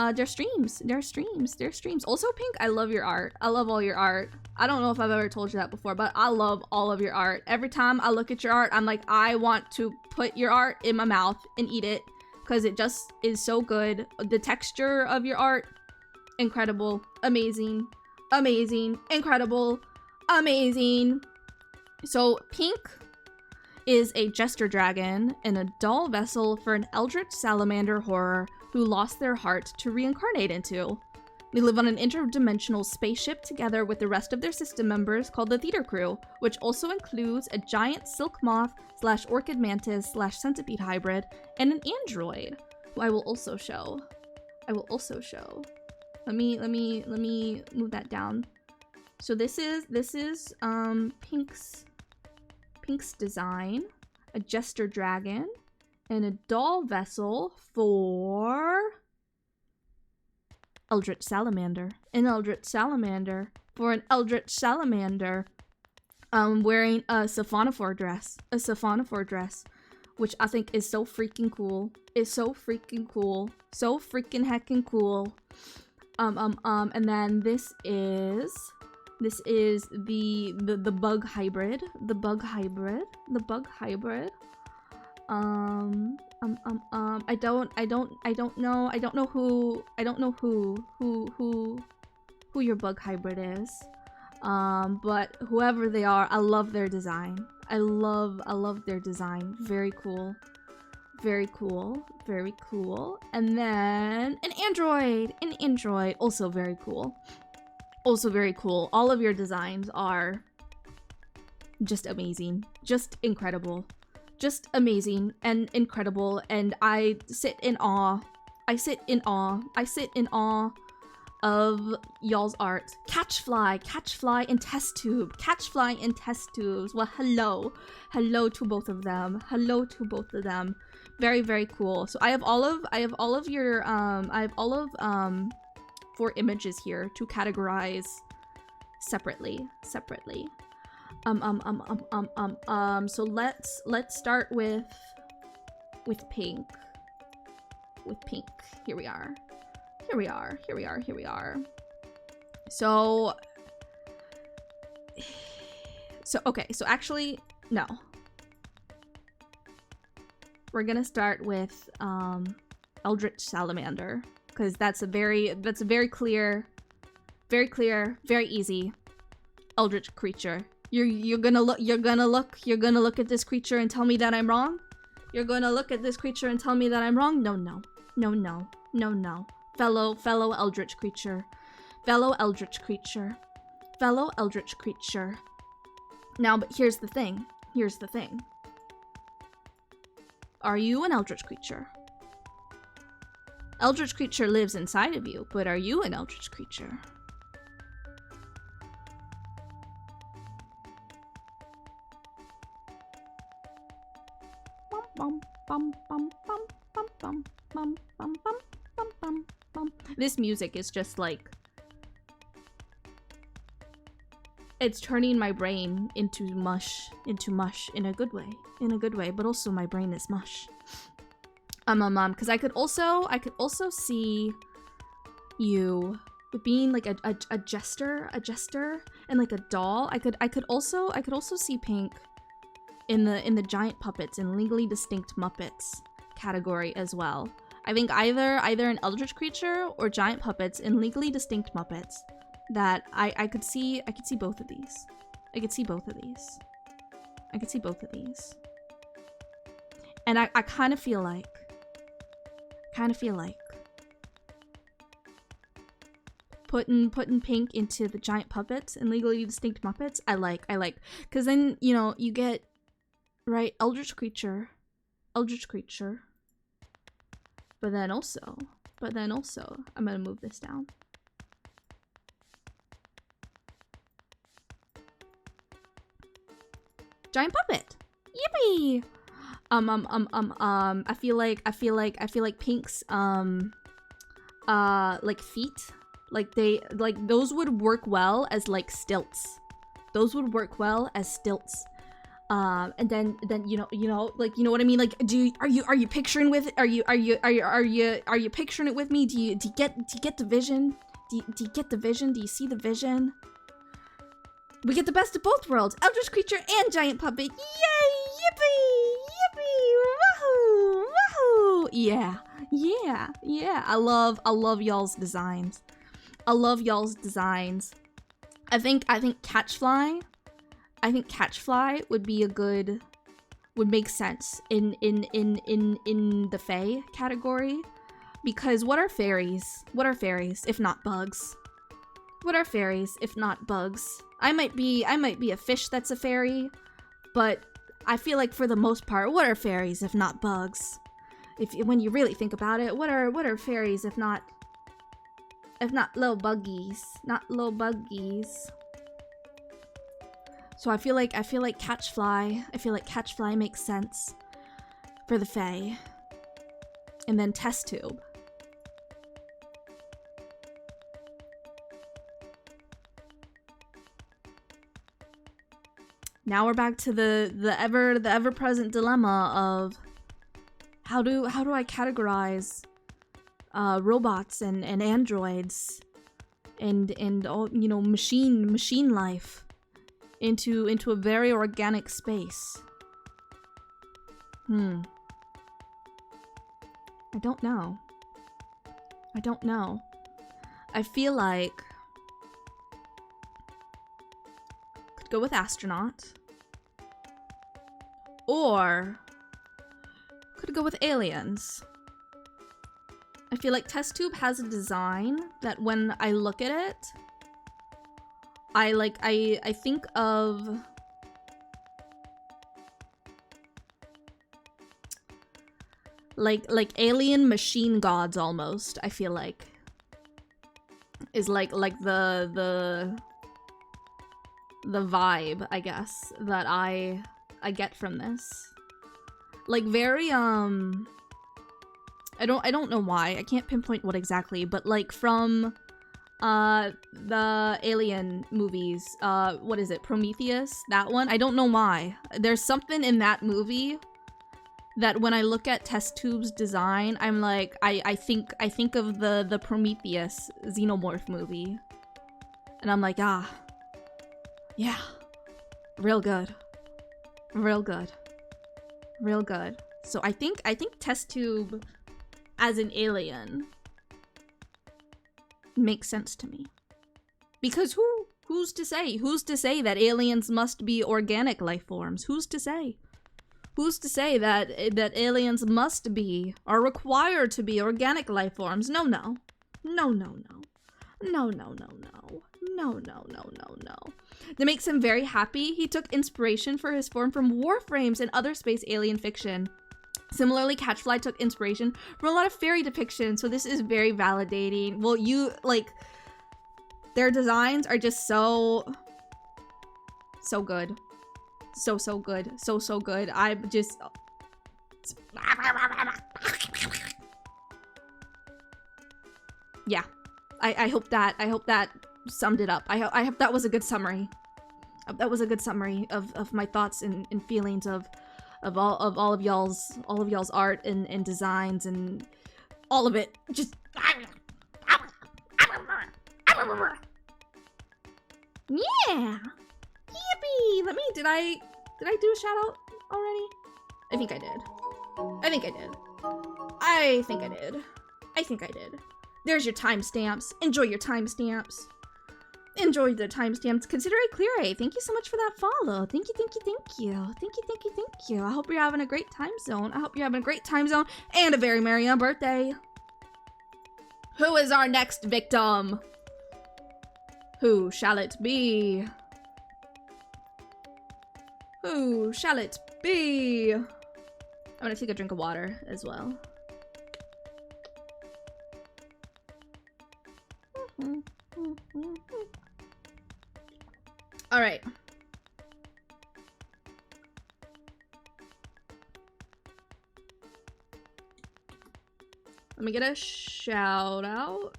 Their streams. Also, Pink, I love your art. I love all your art. I don't know if I've ever told you that before, but I love all of your art. Every time I look at your art, I'm like, I want to put your art in my mouth and eat it because it just is so good. The texture of your art, incredible, amazing, incredible, amazing. So Pink is a jester dragon and a doll vessel for an eldritch salamander horror who lost their heart to reincarnate into. They live on an interdimensional spaceship together with the rest of their system members called the Theater Crew, which also includes a giant silk moth / orchid mantis / centipede hybrid and an android, who I will also show. Let me move that down. So this is Pink's design, a jester dragon, and a doll vessel for Eldritch Salamander. An Eldritch Salamander for an Eldritch Salamander. wearing a Siphonophore dress. Which I think is so freaking cool. Is so freaking cool. So freaking heckin' cool. And then this is the bug hybrid. The bug hybrid. I don't know who your bug hybrid is. But whoever they are, I love their design. I love their design. Very cool. Very cool. Very cool. And then an android. Also very cool. Also very cool. All of your designs are just amazing. Just incredible. Just amazing and incredible. And I sit in awe. I sit in awe of y'all's art. Catchfly and test tube. Catchfly and test tubes. Well, hello to both of them. Very, very cool. So I have all of your 4 images here to categorize separately. So let's start with pink. Here we are. So okay, so actually, no. We're gonna start with Eldritch Salamander, because that's a very clear, very easy Eldritch creature. You're gonna look at this creature and tell me that I'm wrong? You're gonna look at this creature and tell me that I'm wrong? No. Fellow Eldritch creature. Now, but here's the thing. Are you an Eldritch creature? Eldritch creature lives inside of you, but are you an Eldritch creature? This music is just like, it's turning my brain into mush in a good way, but also my brain is mush. Because I could also see you being like a jester and like a doll. I could also see Pink in the giant puppets and legally distinct Muppets category as well. I think either an Eldritch creature or giant puppets and legally distinct Muppets. That I could see both of these. I could see both of these. And I kind of feel like putting Pink into the giant puppets and legally distinct Muppets. I like, because then, you know, you get, right, Eldritch creature. But then also, I'm gonna move this down. Giant puppet. Yippee! I feel like Pink's like feet, like those would work well as like stilts. And then you know like, you know what I mean? Like, are you picturing with, are you picturing it with me? Do you get the vision? Do you get the vision? Do you see the vision? We get the best of both worlds. Eldritch creature and giant puppet. Yay! Yippee! Woohoo! Yeah. I love y'all's designs. I think Catchfly would make sense in the Fae category, because what are fairies if not bugs? I might be a fish that's a fairy, but I feel like for the most part, what are fairies if not bugs? When you really think about it, what are fairies if not little buggies? Not little buggies. So I feel like Catchfly makes sense for the Fae. And then Test Tube. Now we're back to the ever-present dilemma of how do I categorize robots and androids and all, you know, machine life into a very organic space. I don't know. I feel like could go with astronaut, or could go with aliens. I feel like test tube has a design that when I look at it, I think of like alien machine gods almost. I feel like is like the vibe, I guess, that I get from this. Like very I don't know why. I can't pinpoint what exactly, but like from the Alien movies, what is it? Prometheus? That one? I don't know why. There's something in that movie that when I look at test tube's design, I'm like, I think of the Prometheus Xenomorph movie. And I'm like, ah, yeah, real good. Real good. Real good. So I think test tube as an alien makes sense to me. Because who's to say? Who's to say that aliens must be organic life forms? Who's to say? Who's to say that aliens must be, are required to be organic life forms? No. No. That makes him very happy. He took inspiration for his form from warframes and other space alien fiction. Similarly, Catchfly took inspiration from a lot of fairy depictions, so this is very validating. Well, you, like, their designs are just so good. So good. So good. I'm just... Yeah. I hope that summed it up. I hope that was a good summary. That was a good summary of my thoughts and feelings of all of y'all's art and designs and all of it. Just yeah. Yippee! Did I do a shout out already? I think I did. There's your timestamps. Enjoy your timestamps. Enjoy the timestamps. Consider it clear. Thank you so much for that follow. Thank you. I hope you're having a great time zone. And a very merry Unbirthday. Who is our next victim? Who shall it be? I'm gonna take a drink of water as well. All right. Let me get a shout out.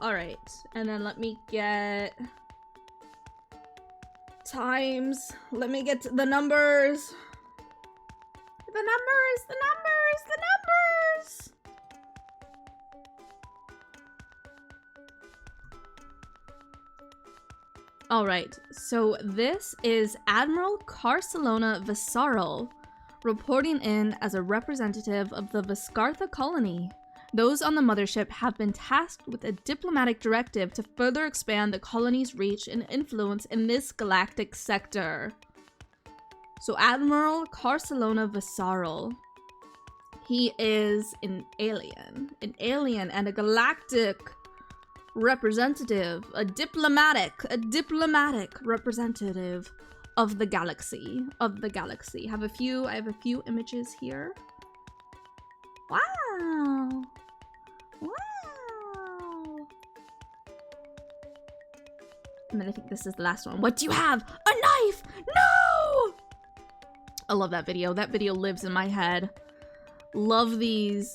All right, and then let me get times. Let me get the numbers. The numbers. All right, so this is Admiral Carcelona Visceral reporting in as a representative of the Viscartha colony. Those on the mothership have been tasked with a diplomatic directive to further expand the colony's reach and influence in this galactic sector. So Admiral Carcelona Visceral, he is an alien and a galactic representative, a diplomatic representative of the galaxy. I have a few images here. Wow. And then I think this is the last one. What do you have? A knife! No! I love that video. That video lives in my head. Love these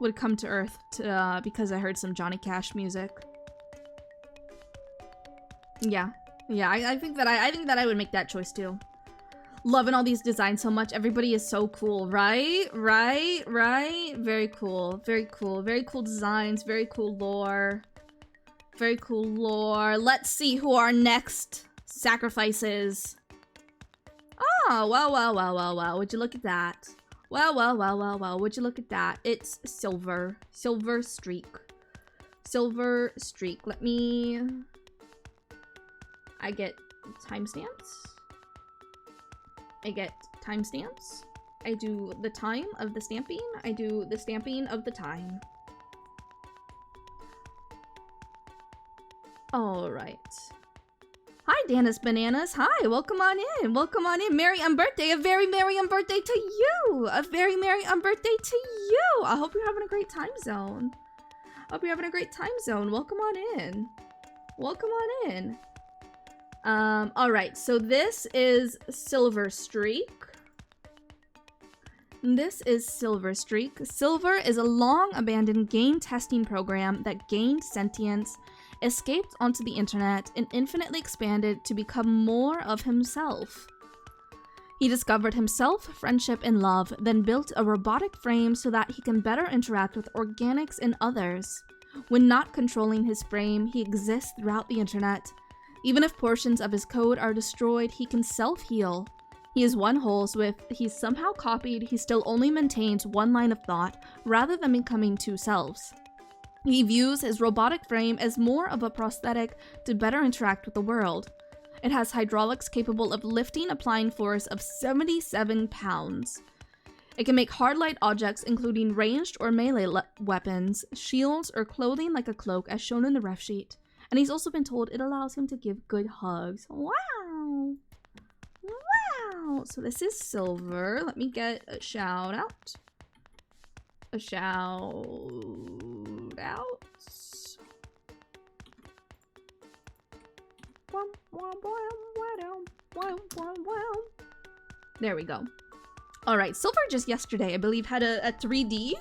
would come to Earth to, because I heard some Johnny Cash music. Yeah. Yeah, I think that I would make that choice too. Loving all these designs so much. Everybody is so cool, right? Right? Right? Very cool. Very cool. Very cool designs. Very cool lore. Very cool lore. Let's see who our next sacrifice is. Oh, wow. Would you look at that? Wow. Would you look at that? It's Silver. Silver Streak. Silver Streak. Let me... I get timestamps. I get timestamps. I do the time of the stamping. I do the stamping of the time. All right. Hi, Danis Bananas. Hi, welcome on in. Welcome on in. Merry Unbirthday. A very merry Unbirthday to you. A very merry Unbirthday to you. I hope you're having a great time zone. Hope you're having a great time zone. Welcome on in. Welcome on in. All right. So this is Silver Streak. This is Silver Streak. Silver is a long-abandoned game testing program that gained sentience, escaped onto the internet, and infinitely expanded to become more of himself. He discovered himself, friendship, and love, then built a robotic frame so that he can better interact with organics and others. When not controlling his frame, he exists throughout the internet. Even if portions of his code are destroyed, he can self-heal. He is one whole, so if he's somehow copied, he still only maintains one line of thought, rather than becoming two selves. He views his robotic frame as more of a prosthetic to better interact with the world. It has hydraulics capable of lifting a flying force of 77 pounds. It can make hard light objects, including ranged or melee weapons, shields, or clothing like a cloak, as shown in the ref sheet. And he's also been told it allows him to give good hugs. Wow! Wow! So this is Silver. Let me get a shout out. A shout out. There we go. All right, Silver just yesterday, I believe, had a 3D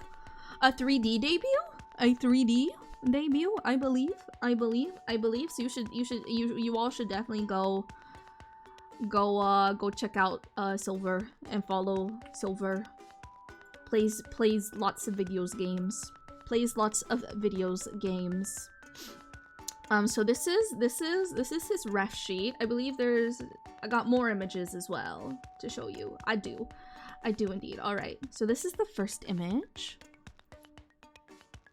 debut. A 3D debut, I believe. So you all should definitely go check out Silver and follow Silver. Plays lots of games. So this is his ref sheet. I believe I got more images as well to show you. I do indeed. All right, so this is the first image.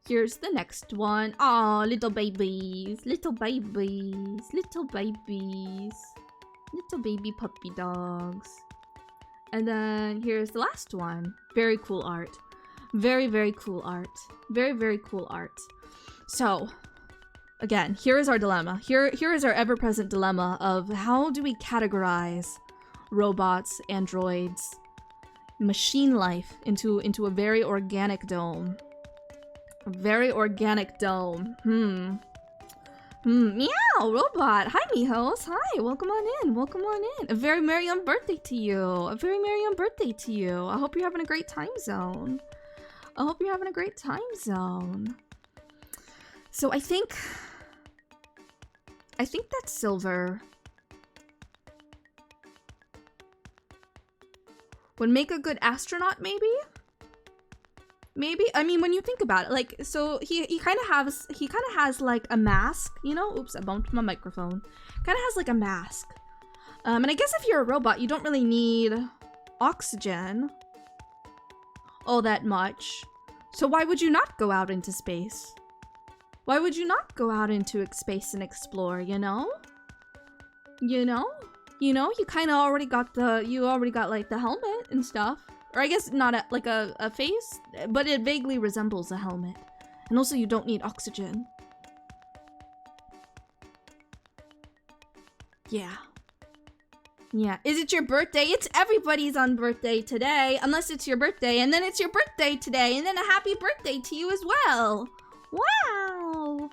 Here's the next one. Aw, little babies, little baby puppy dogs. And then here's the last one. Very cool art. Very cool art. Very cool art. So, again, here is our dilemma. Here is our ever-present dilemma of how do we categorize robots, androids, machine life into a very organic dome. A very organic dome. Meow, robot. Hi, mijos. Hi, welcome on in. A very merry Unbirthday to you. A very merry Unbirthday to you. I hope you're having a great time zone. So I think that Silver would make a good astronaut, maybe? I mean, when you think about it, like, so he kind of has like a mask, you know? Oops, I bumped my microphone. Kind of has like a mask. And I guess if you're a robot, you don't really need oxygen all that much. So why would you not go out into space? Why would you not go out into space and explore, you know? You kind of already got like the helmet and stuff. Or I guess not like a face, but it vaguely resembles a helmet. And also you don't need oxygen. Yeah. Is it your birthday? It's everybody's on birthday today, unless it's your birthday, and then it's your birthday today, and then a happy birthday to you as well. Wow.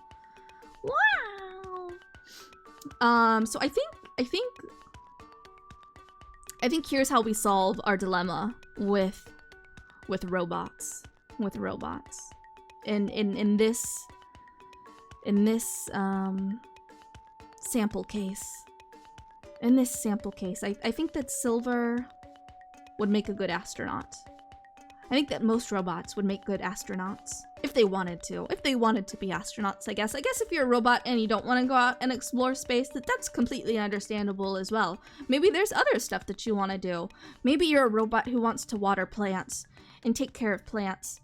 So I think here's how we solve our dilemma with robots. in this sample case. In this sample case, I think that Silver would make a good astronaut. I think that most robots would make good astronauts. If they wanted to. If they wanted to be astronauts, I guess. I guess if you're a robot and you don't want to go out and explore space, that's completely understandable as well. Maybe there's other stuff that you want to do. Maybe you're a robot who wants to water plants and take care of plants.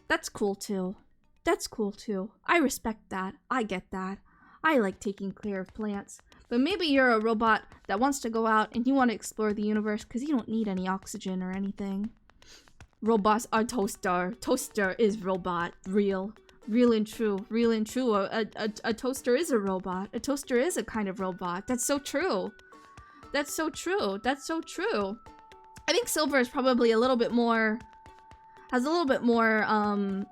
That's cool too. That's cool too. I respect that. I get that. I like taking care of plants. But maybe you're a robot that wants to go out and you want to explore the universe because you don't need any oxygen or anything. Robots are toaster. Toaster is robot. Real and true. Real and true. A toaster is a robot. A toaster is a kind of robot. That's so true. That's so true. That's so true. I think Silver is probably a little bit more... has a little bit more,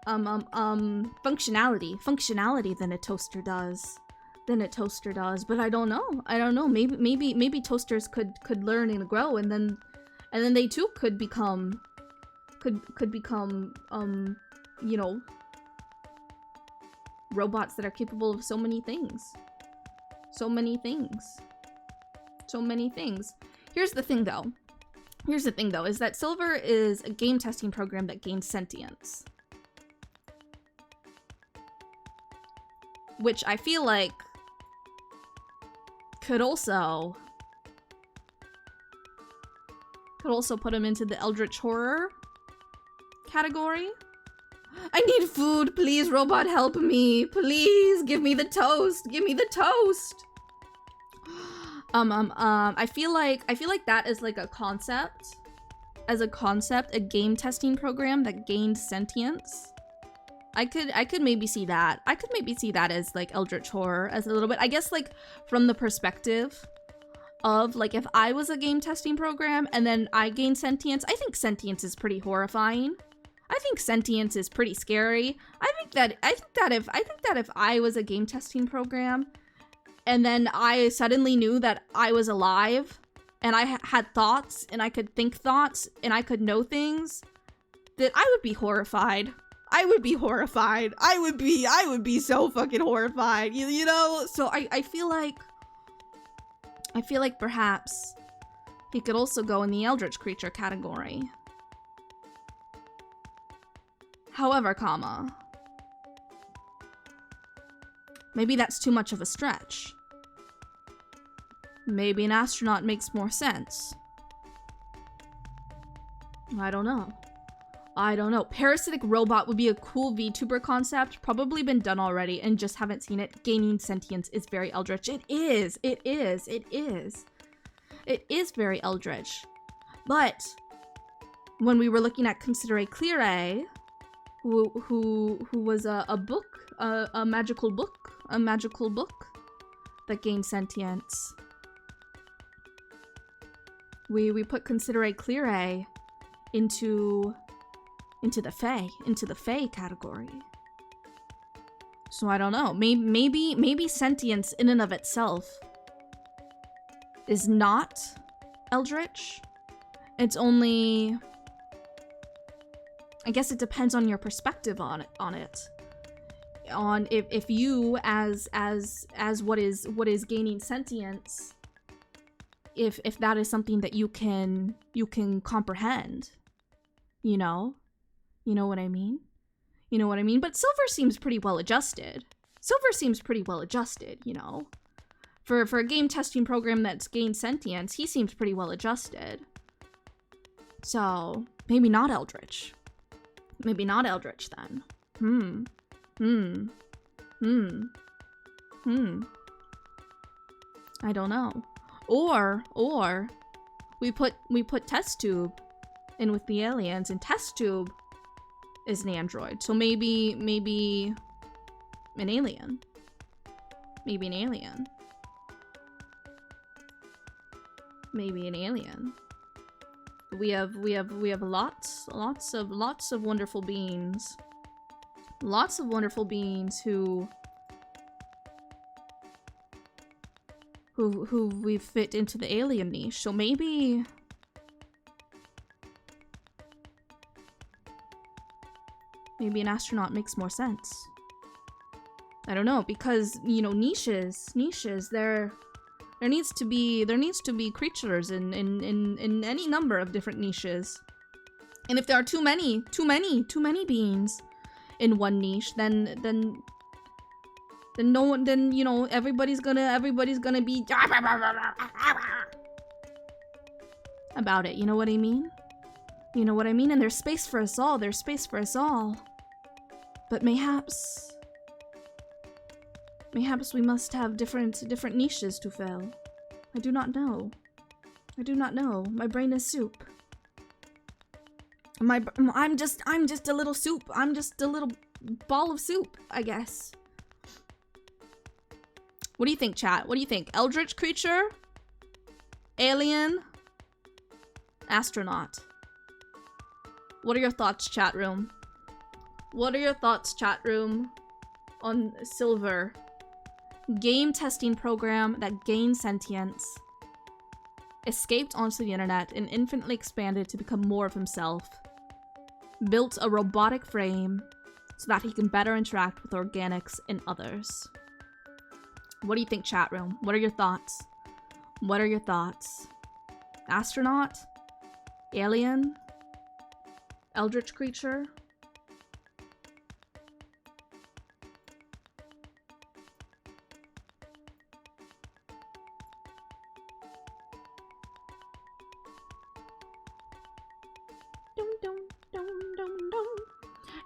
functionality than a toaster does. But I don't know. Maybe toasters could learn and grow, and then they too could become, you know, robots that are capable of so many things. So many things. Here's the thing though, is that Silver is a game testing program that gains sentience. Which I feel like could also put him into the Eldritch Horror category. I need food, please, robot, help me. Please, give me the toast. Give me the toast. I feel like that is like a concept. As a concept, a game testing program that gained sentience. I could maybe see that. I could maybe see that as like Eldritch Horror as a little bit. I guess like from the perspective of like if I was a game testing program and then I gained sentience, I think sentience is pretty horrifying. I think sentience is pretty scary. I think that if I was a game testing program and then I suddenly knew that I was alive and I had thoughts and I could think thoughts and I could know things, that I would be horrified. I would be horrified. I would be so fucking horrified. You know? So I feel like perhaps he could also go in the Eldritch creature category. However, maybe that's too much of a stretch. Maybe an astronaut makes more sense. I don't know. Parasitic robot would be a cool VTuber concept. Probably been done already and just haven't seen it. Gaining sentience is very Eldritch. It is very Eldritch. But when we were looking at Consider Clear, who was a book, a magical book that gained sentience. We put Consider Clear into the Fae category. So I don't know. Maybe sentience in and of itself is not Eldritch. It's only, I guess it depends on your perspective on it. On if you as what is gaining sentience, if that is something that you can comprehend, you know what I mean? But Silver seems pretty well adjusted. You know. For a game testing program that's gained sentience, he seems pretty well adjusted. So, maybe not Eldritch. Maybe not Eldritch then. I don't know. Or we put Test Tube in with the aliens, and Test Tube is an android. So maybe an alien. Maybe an alien. We have lots of wonderful beings. Lots of wonderful beings who we fit into the alien niche. So maybe Maybe an astronaut makes more sense. I don't know, because, you know, niches, there needs to be creatures in any number of different niches. And if there are too many beings in one niche, then no one, then, you know, everybody's gonna be about it, you know what I mean? You know what I mean? And there's space for us all, But mayhaps we must have different niches to fill. I do not know. My brain is soup. I'm just a little soup. I'm just a little ball of soup, I guess. What do you think, chat? What do you think? Eldritch creature? Alien? Astronaut? What are your thoughts, chat room? What are your thoughts, chat room, on Silver? Game testing program that gained sentience, escaped onto the internet and infinitely expanded to become more of himself, built a robotic frame so that he can better interact with organics and others. What do you think, chat room? What are your thoughts? What are your thoughts? Astronaut? Alien? Eldritch creature?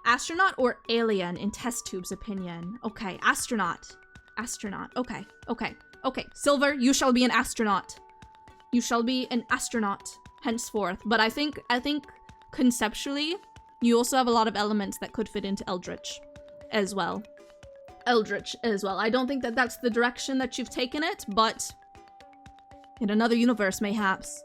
Astronaut or alien in test tube's opinion? Okay, astronaut. Astronaut. Okay. Silver, you shall be an astronaut. You shall be an astronaut henceforth. But I think conceptually, you also have a lot of elements that could fit into Eldritch as well. I don't think that that's the direction that you've taken it, but in another universe, mayhaps.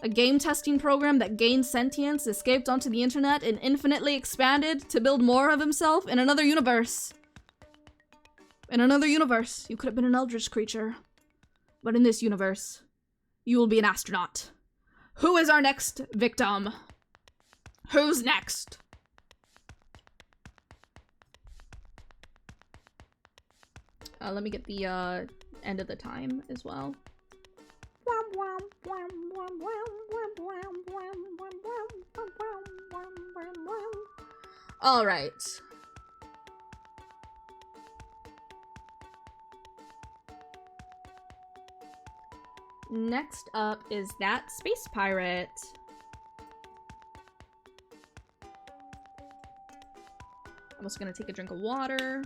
A game testing program that gained sentience, escaped onto the internet, and infinitely expanded to build more of himself in another universe. You could have been an eldritch creature. But in this universe, you will be an astronaut. Who is our next victim? Who's next? Let me get the end of the time as well. All right. Next up is that space pirate. I'm also gonna take a drink of water.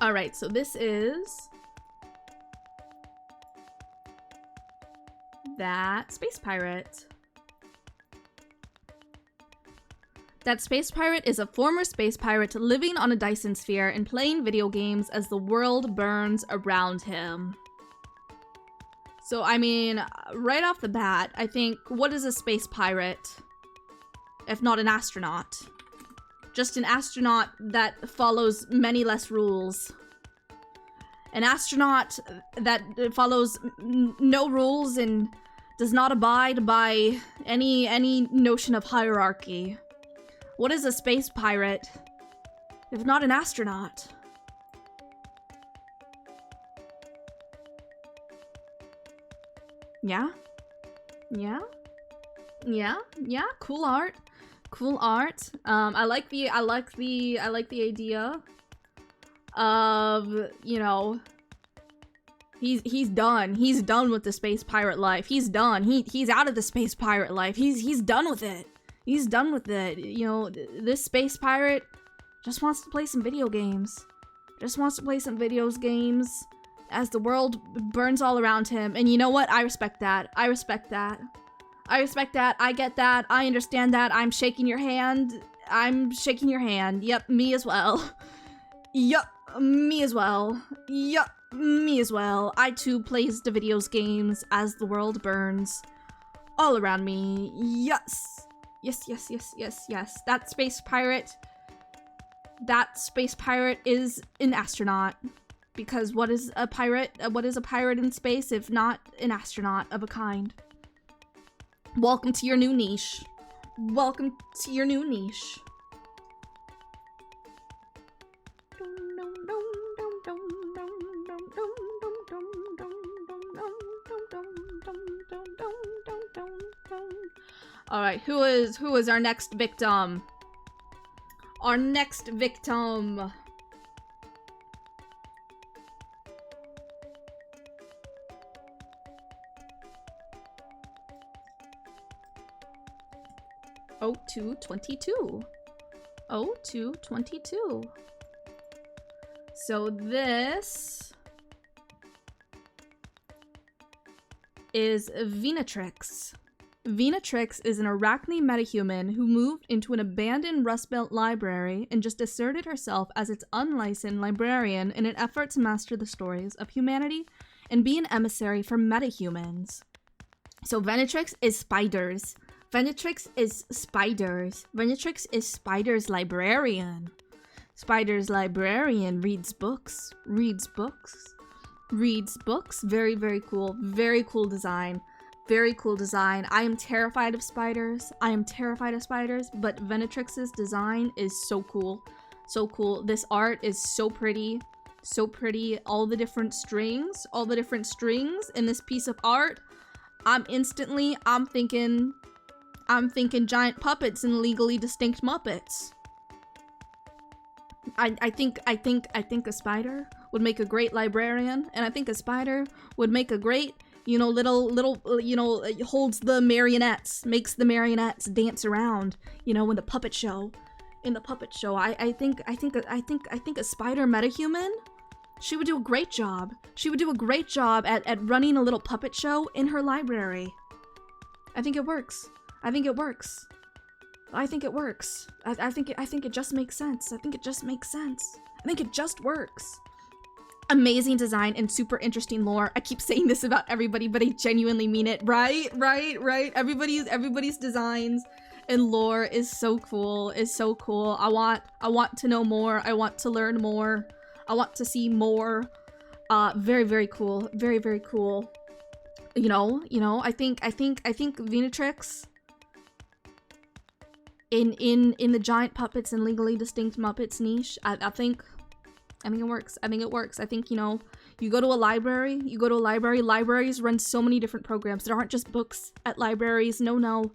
All right, so this is that space pirate. That space pirate is a former space pirate living on a Dyson sphere and playing video games as the world burns around him. So, I mean, right off the bat, I think, what is a space pirate if not an astronaut? Just an astronaut that follows many less rules. An astronaut that follows no rules and does not abide by any notion of hierarchy. What is a space pirate if not an astronaut? Yeah? Cool art. I like the idea of, you know, he's done with the space pirate life. He's done. He's out of the space pirate life. He's done with it. You know, this space pirate just wants to play some video games. As the world burns all around him. And you know what? I respect that. I get that. I understand that. I'm shaking your hand. Yep, me as well. I too plays the video games as the world burns all around me. Yes. That space pirate is an astronaut. Because what is a pirate? What is a pirate in space if not an astronaut of a kind? Welcome to your new niche. Welcome to your new niche. All right, who is our next victim? Our next victim. Oh, 222. Oh, 222. So this is Venatrix. Venatrix is an Arachne metahuman who moved into an abandoned Rust Belt library and just asserted herself as its unlicensed librarian in an effort to master the stories of humanity and be an emissary for metahumans. So Venatrix is spiders. Venatrix is spiders. Venatrix is Spider's librarian. Spider's librarian reads books. Reads books. Reads books. Very, very cool. Very cool design. Very cool design. I am terrified of spiders. I am terrified of spiders, but Venatrix's design is so cool. So cool. This art is so pretty. So pretty. All the different strings in this piece of art. I'm thinking giant puppets and legally distinct Muppets. I think a spider would make a great librarian, and I think a spider would make a great, holds the marionettes, makes the marionettes dance around, in the puppet show. I think a spider metahuman, she would do a great job. She would do a great job at running a little puppet show in her library. I think it works. I think it works. I think it just makes sense. I think it just makes sense. I think it just works. Amazing design and super interesting lore. I keep saying this about everybody, but I genuinely mean it. Right. Everybody's designs and lore is so cool. I want to know more. I want to learn more. I want to see more. Very, very cool. Very, very cool. I think Venatrix in the giant puppets and legally distinct Muppets niche, I think it works. I think, you go to a library, libraries run so many different programs. There aren't just books at libraries. No.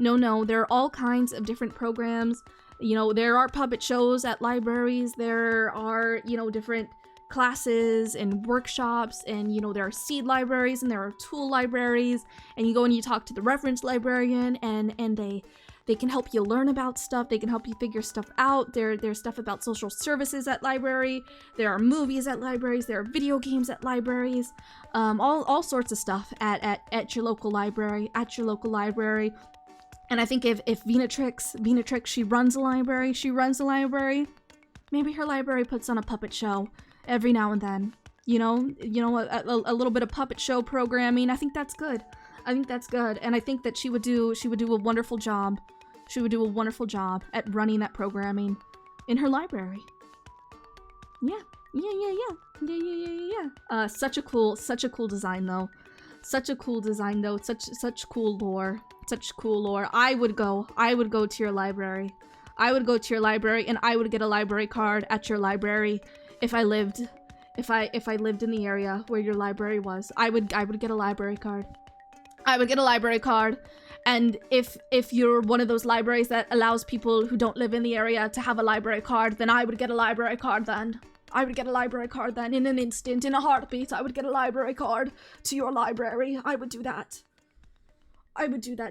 There are all kinds of different programs. There are puppet shows at libraries. There are, different classes and workshops, and there are seed libraries and there are tool libraries, and you go and you talk to the reference librarian, and they can help you learn about stuff. They can help you figure stuff out. There's stuff about social services at library. There are movies at libraries. There are video games at libraries. All sorts of stuff at your local library. And I think if Venatrix, she runs a library. Maybe her library puts on a puppet show every now and then. A little bit of puppet show programming. I think that's good. And I think that she would do a wonderful job. She would do a wonderful job at running that programming in her library. Yeah. Such a cool design though. Such cool lore. I would go to your library. And I would get a library card at your library if I lived in the area where your library was. I would get a library card. And if you're one of those libraries that allows people who don't live in the area to have a library card, then I would get a library card then. In an instant, in a heartbeat. I would get a library card to your library. I would do that.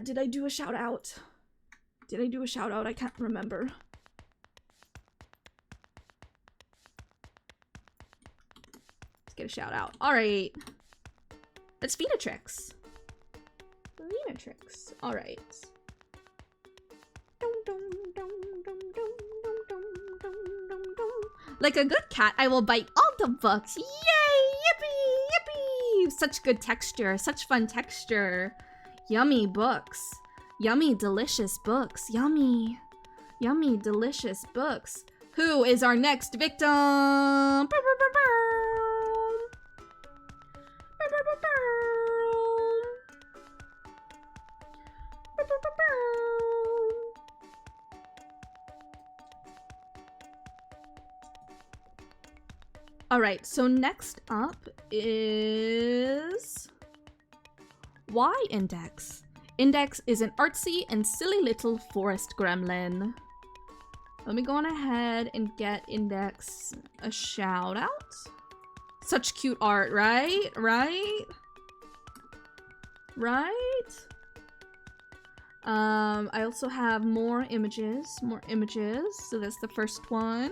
Did I do a shout out? I can't remember. Let's get a shout out. All right. That's Venatrix. All right. Like a good cat, I will bite all the books. Yay! Yippee! Such good texture. Such fun texture. Yummy books. Yummy, delicious books. Yummy, delicious books. Who is our next victim? Alright, so next up is... Why Index? Index is an artsy and silly little forest gremlin. Let me go on ahead and get Index a shout out. Such cute art, right? Right? Right? I also have more images. So that's the first one.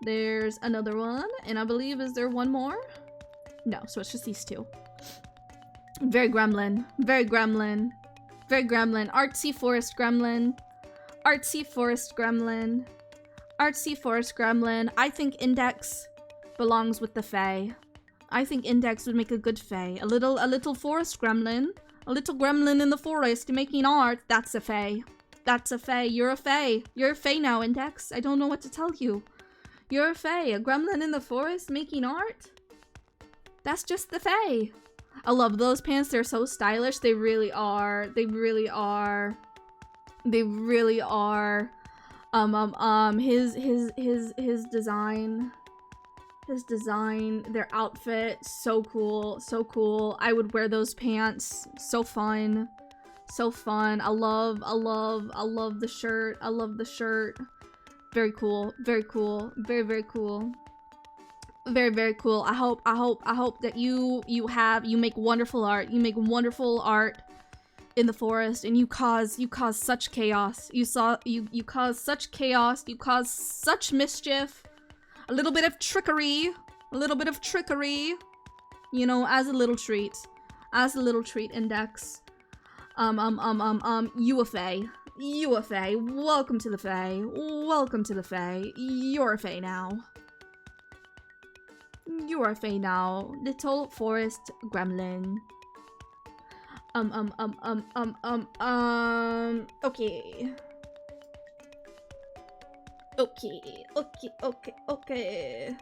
There's another one, and I believe, is there one more? No, so it's just these two. Very gremlin. Very gremlin. Very gremlin. Artsy forest gremlin. Artsy forest gremlin. Artsy forest gremlin. I think Index belongs with the Fae. I think Index would make a good Fae. A little forest gremlin. A little gremlin in the forest making art. That's a Fae. That's a Fae. You're a Fae. You're a Fae now, Index. I don't know what to tell you. You're a Fae. A gremlin in the forest making art? That's just the Fae. I love those pants. They're so stylish. They really are. They really are. They really are. His design. His design, their outfit, so cool, so cool. I would wear those pants. So fun. So fun. I love the shirt. I love the shirt. Very cool. Very cool. Very, very cool. Very, very cool. I hope that you make wonderful art. You make wonderful art in the forest, and you cause such chaos. You cause such chaos. You cause such mischief. A little bit of trickery. A little bit of trickery. You know, as a little treat. As a little treat, Index. You a Fae. You a Fae. Welcome to the Fae. Welcome to the Fae. You're a Fae now. You are a Fae now. Little forest gremlin. Okay. Okay.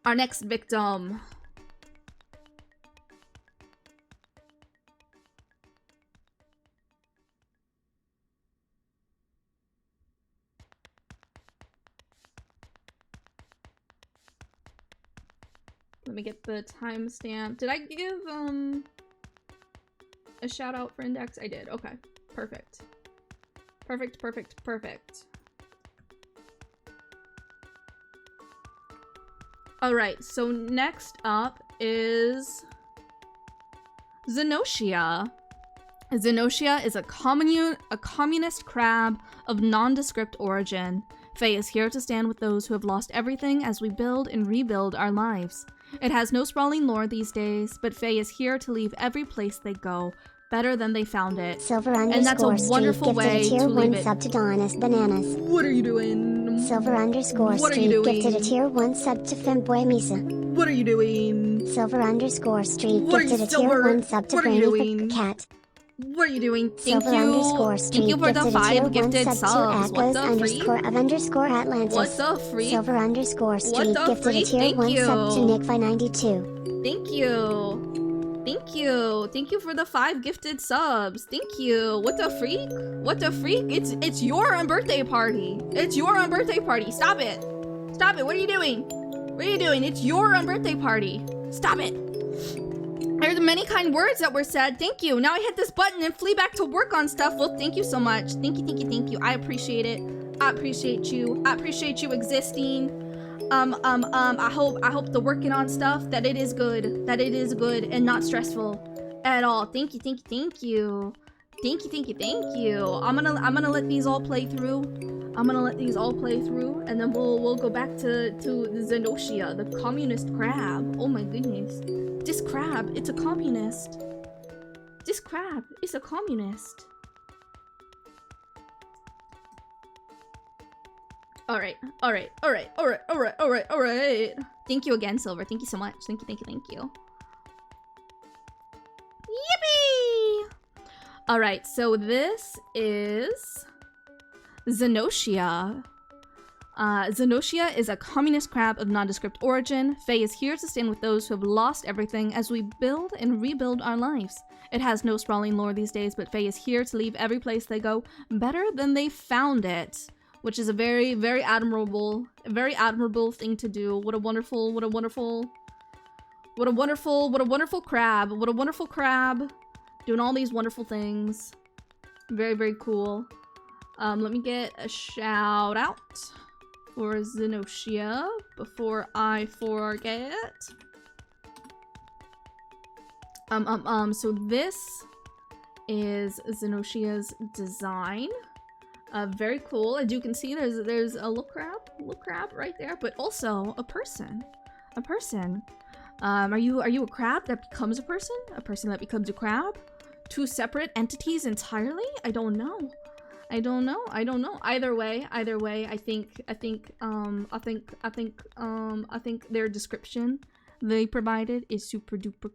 Our next victim. Let me get the timestamp. Did I give a shout out for Index? I did. Okay. Perfect. Perfect. Alright, so next up is Xenotia. Xenotia is a communist crab of nondescript origin. Fae is here to stand with those who have lost everything as we build and rebuild our lives. It has no sprawling lore these days, but Fae is here to leave every place they go better than they found it. Silver and that's a wonderful way to leave it. Sub to Dawn as Bananas. What are you doing? Silver underscore Street gifted a tier 1 sub to Femboy Misa. What are you doing? Silver underscore Street gifted a tier 1 sub to Brainy Cat. What are you doing? Thank you for the 5 gifted subs. What the freak? Underscore Atlantis. What the freak? Silver underscore Street gifted a tier 1 sub to Nick592. Thank you for the 5 gifted subs. Thank you. What the freak? What the freak? It's your unbirthday party. It's your unbirthday party. Stop it. Stop it. What are you doing? What are you doing? It's your unbirthday party. Stop it. There's many kind words that were said. Thank you. Now I hit this button and flee back to work on stuff. Well, thank you so much. Thank you. I appreciate it. I appreciate you. I appreciate you existing. I hope the working on stuff that it is good. That it is good and not stressful at all. Thank you. Thank you. I'm gonna let these all play through. And then we'll go back to the Xenotia, the communist crab. Oh my goodness. This crab, it's a communist. This crab is a communist. Alright. Thank you again, Silver. Thank you so much. Thank you. Yippee! Alright, so this is Xenotia. Xenotia is a communist crab of nondescript origin. Faye is here to stand with those who have lost everything as we build and rebuild our lives. It has no sprawling lore these days, but Faye is here to leave every place they go better than they found it, which is a very, very admirable thing to do. What a wonderful crab. What a wonderful crab doing all these wonderful things. Very, very cool. Let me get a shout out for Xenotia before I forget. So this is Xenotia's design. Very cool. As you can see, there's a little crab right there, but also a person. Are you a crab that becomes a person? A person that becomes a crab? Two separate entities entirely? I don't know. Either way, I think their description they provided is super duper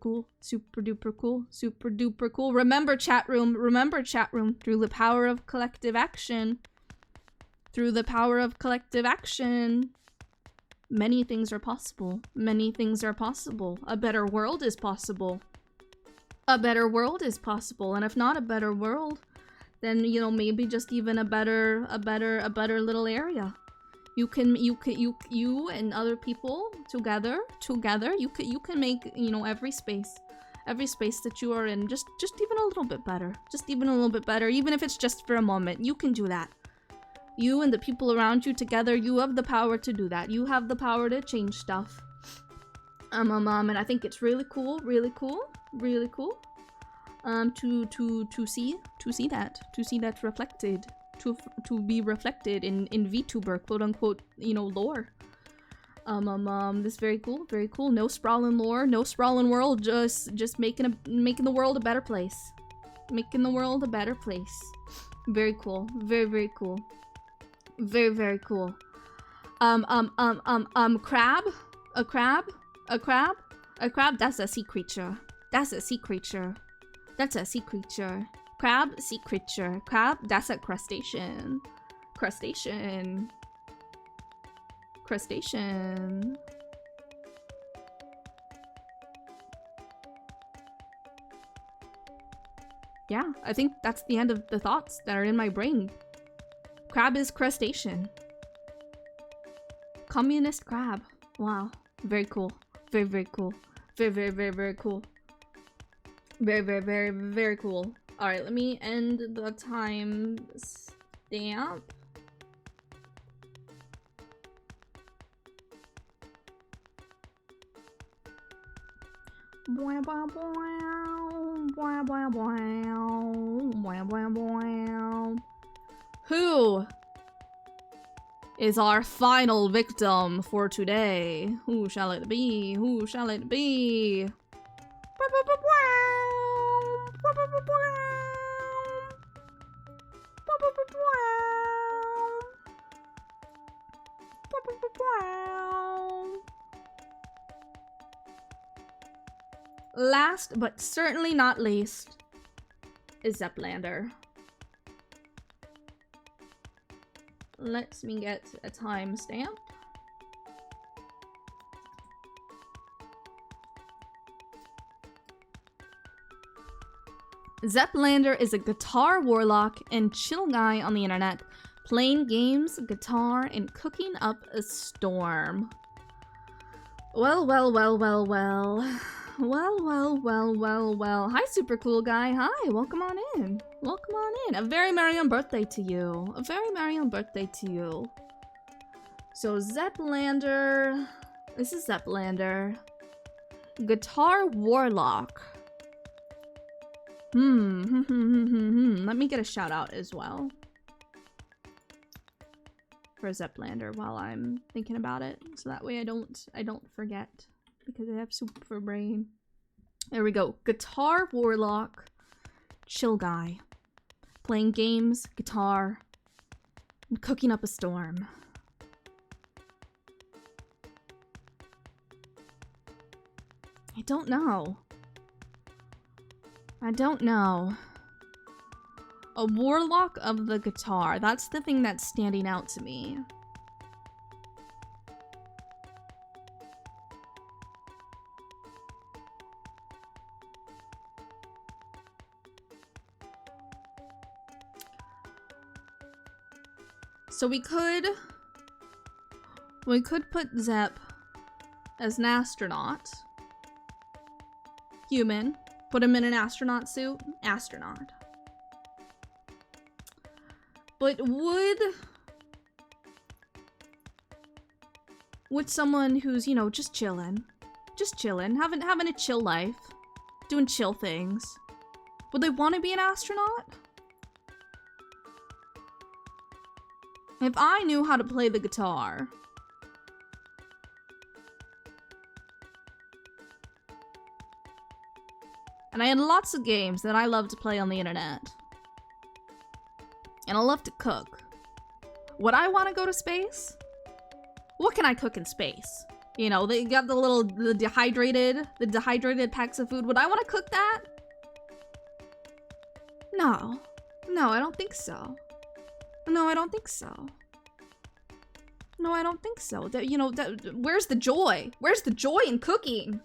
cool. Remember chat room, through the power of collective action. Many things are possible. A better world is possible. And if not a better world, then, you know, maybe just even a better little area. You and other people together, you can make, you know, every space that you are in just even a little bit better. Even if it's just for a moment. You can do that. You and the people around you together, you have the power to do that. You have the power to change stuff. And I think it's really cool. To see that reflected, to be reflected in VTuber, quote unquote, you know, lore. This very cool. No sprawling lore, no sprawling world, just making the world a better place. Very cool. Very cool. Crab? A crab? That's a sea creature. Crab, sea creature. Crab, that's a crustacean. Yeah, I think that's the end of the thoughts that are in my brain. Crab is crustacean. Communist crab. Wow. Very cool. Very cool. Very cool. Very cool. Alright, let me end the time stamp. Who is our final victim for today? Who shall it be? Last but certainly not least is Zeplander. Let me get a timestamp. Zeplander is a guitar warlock and chill guy on the internet, playing games, guitar, and cooking up a storm. Well. Hi, super cool guy. Hi, welcome on in. A very merry unbirthday to you. So Zeplander. This is Zeplander. Guitar warlock. Let me get a shout out as well for Zeplander while I'm thinking about it, so that way I don't forget, because I have super brain. There we go. Guitar warlock, chill guy, playing games, guitar, and cooking up a storm. I don't know. A warlock of the guitar. That's the thing that's standing out to me. So we could put Zep as an astronaut. Human. Put him in an astronaut suit. Astronaut. But would someone who's, you know, just chilling, having a chill life, doing chill things, would they want to be an astronaut? If I knew how to play the guitar, and I had lots of games that I love to play on the internet, and I love to cook, would I want to go to space? What can I cook in space? You know, they got the dehydrated packs of food. Would I want to cook that? No, I don't think so. No, I don't think so. No, I don't think so. You know, where's the joy? Where's the joy in cooking?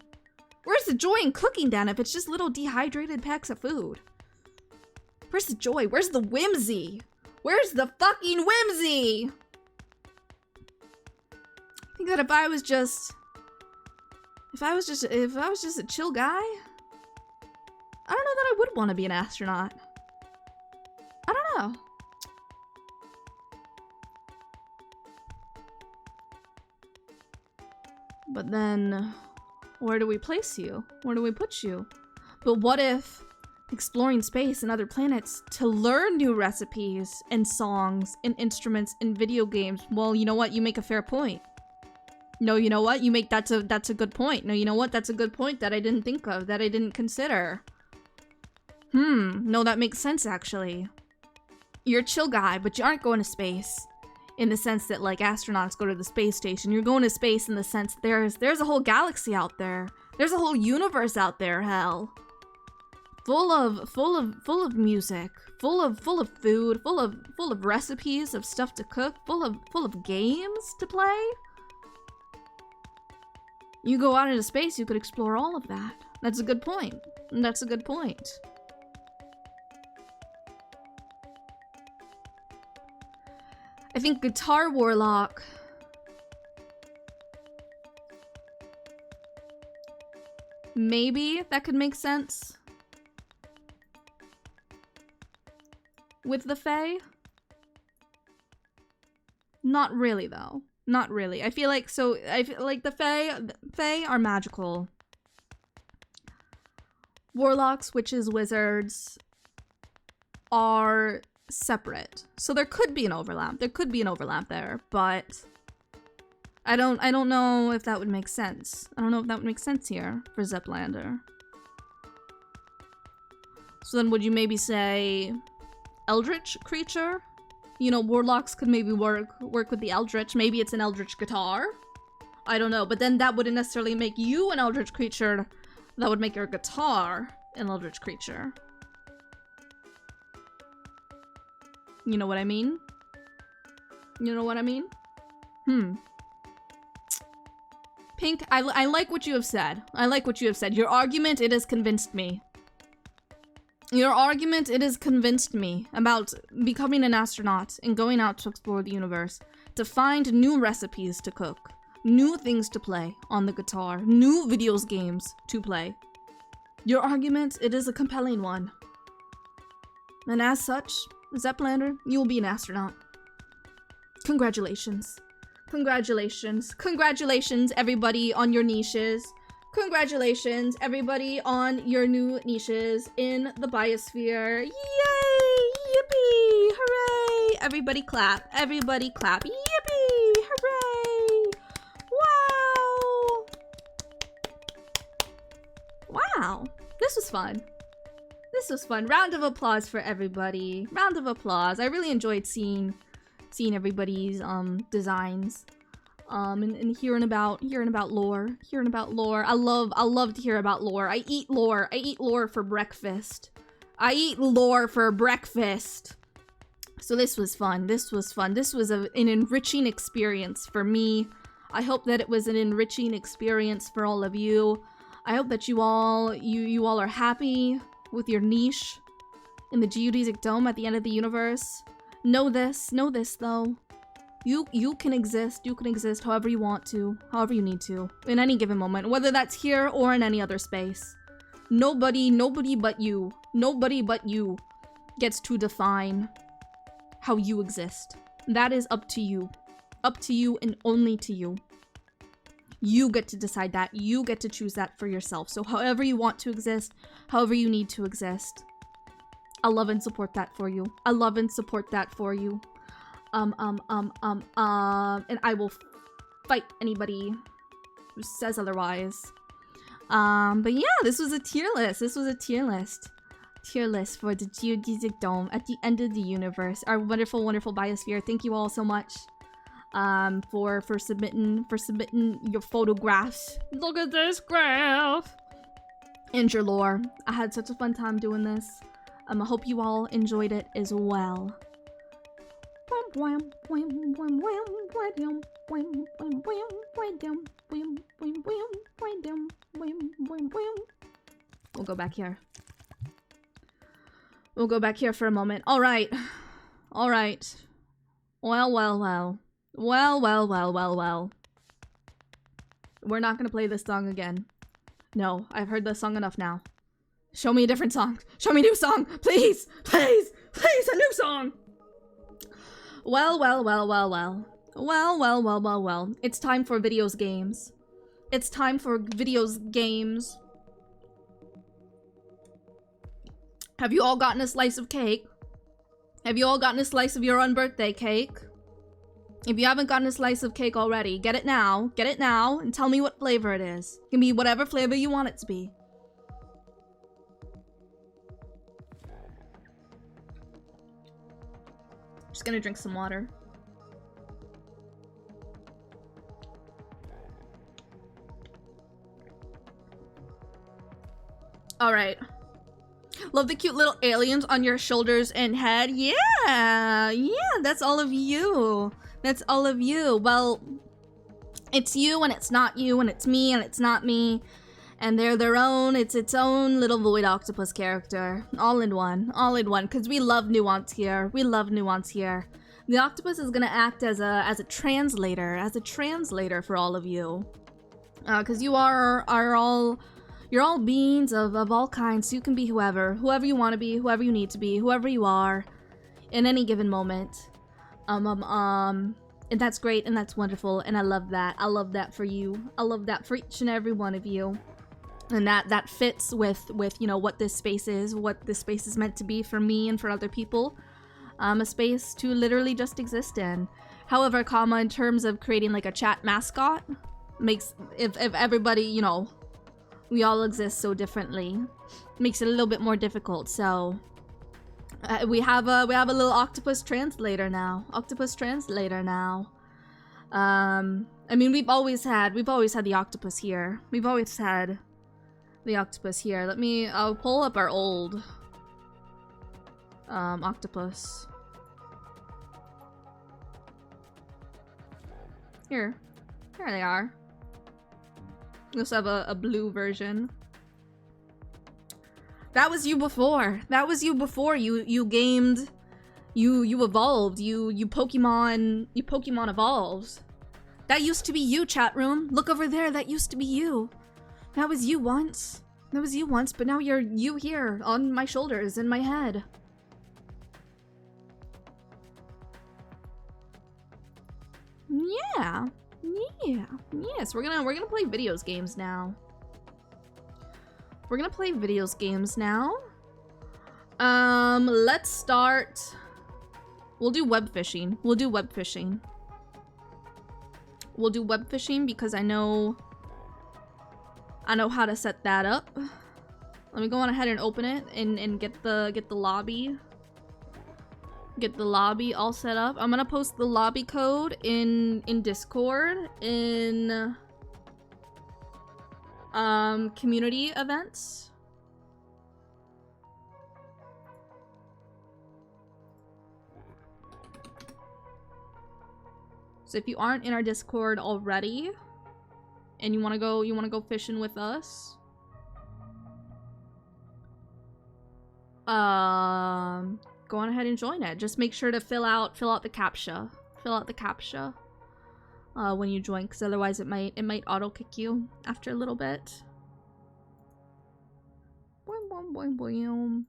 Where's the joy in cooking, Dan, if it's just little dehydrated packs of food? Where's the joy? Where's the whimsy? Where's the fucking whimsy? I think that if I was just a chill guy, I don't know that I would want to be an astronaut. I don't know. But then, where do we place you? Where do we put you? But what if exploring space and other planets to learn new recipes and songs and instruments and video games? Well, you know what? You make a fair point. No, you know what? That's a good point. No, you know what? That's a good point that I didn't think of, that I didn't consider. No, that makes sense, actually. You're a chill guy, but you aren't going to space in the sense that, like, astronauts go to the space station. You're going to space in the sense there's a whole galaxy out there. There's a whole universe out there, hell. Full of music, full of food, full of recipes of stuff to cook, full of games to play. You go out into space, you could explore all of that. That's a good point. That's a good point. I think Guitar Warlock. Maybe that could make sense with the Fae. Not really, though. Not really. I feel like the Fae are magical. Warlocks, witches, wizards are separate. So there could be an overlap. There could be an overlap there, but I don't know if that would make sense. I don't know if that would make sense here for Zeplander. So then would you maybe say eldritch creature? You know, warlocks could maybe work with the eldritch. Maybe it's an eldritch guitar. I don't know, but then that wouldn't necessarily make you an eldritch creature. That would make your guitar an eldritch creature. You know what I mean? You know what I mean? Pink, I like what you have said. I like what you have said. Your argument, it has convinced me. Your argument, it has convinced me about becoming an astronaut and going out to explore the universe, to find new recipes to cook, new things to play on the guitar, new video games to play. Your argument, it is a compelling one. And as such, Zeplander, you will be an astronaut. Congratulations. Congratulations. Congratulations, everybody, on your niches. Congratulations, everybody, on your new niches in the biosphere. Yay! Yippee! Hooray! Everybody clap. Everybody clap. Yippee! Hooray! Wow! Wow. This was fun. This was fun. Round of applause for everybody. Round of applause. I really enjoyed seeing everybody's designs. And hearing about lore. I love to hear about lore. I eat lore. I eat lore for breakfast. I eat lore for breakfast. So this was fun. This was fun. This was an enriching experience for me. I hope that it was an enriching experience for all of you. I hope that you all are happy with your niche in the geodesic dome at the end of the universe. Know this though. You can exist however you want to, however you need to, in any given moment, whether that's here or in any other space. Nobody but you gets to define how you exist. That is up to you and only to you. You get to decide that. You get to choose that for yourself. So however you want to exist, however you need to exist, I love and support that for you. I love and support that for you. And I will fight anybody who says otherwise. But yeah, this was a tier list. This was a tier list. Tier list for the geodesic dome at the end of the universe. Our wonderful, wonderful biosphere. Thank you all so much. For submitting your photographs. Look at this graph. And your lore. I had such a fun time doing this. I hope you all enjoyed it as well. We'll go back here. We'll go back here for a moment. All right. All right. Well. We're not gonna play this song again. No, I've heard this song enough now. Show me a different song. Show me a new song. Please, please, please, a new song. Well. It's time for videos games. It's time for videos games. Have you all gotten a slice of cake? Have you all gotten a slice of your unbirthday cake? If you haven't gotten a slice of cake already, get it now. Get it now and tell me what flavor it is. It can be whatever flavor you want it to be. Just gonna drink some water. All right. Love the cute little aliens on your shoulders and head. Yeah, that's all of you. That's all of you. Well, it's you and it's not you, and it's me and it's not me. And they're their own, it's its own little void octopus character. All in one, because we love nuance here. We love nuance here. The octopus is gonna act as a translator for all of you. Because you are all, you're all beings of all kinds. So you can be whoever you want to be, whoever you need to be, whoever you are, in any given moment. And that's great and that's wonderful, and I love that. I love that for you. I love that for each and every one of you. And that fits with you know what this space is meant to be for me and for other people. A space to literally just exist in. However, in terms of creating like a chat mascot, makes if everybody, you know, we all exist so differently, makes it a little bit more difficult. So we have a little octopus translator now. I mean, we've always had the octopus here. I'll pull up our old octopus. Here they are. We also have a blue version. That was you before. You gamed. You evolved. You Pokemon evolved. That used to be you, chat room. Look over there. That used to be you. That was you once. But now you're you here on my shoulders, in my head. Yeah. Yes, we're gonna play videos games now. Let's start. We'll do webfishing. We'll do webfishing because I know how to set that up. Let me go on ahead and open it and get the lobby. Get the lobby all set up. I'm gonna post the lobby code in Discord in community events. So if you aren't in our Discord already and you want to go fishing with us, go on ahead and join it. Just make sure to fill out the CAPTCHA. fill out the captcha when you join, because otherwise it might auto kick you after a little bit. Boing, boing, boing, boing.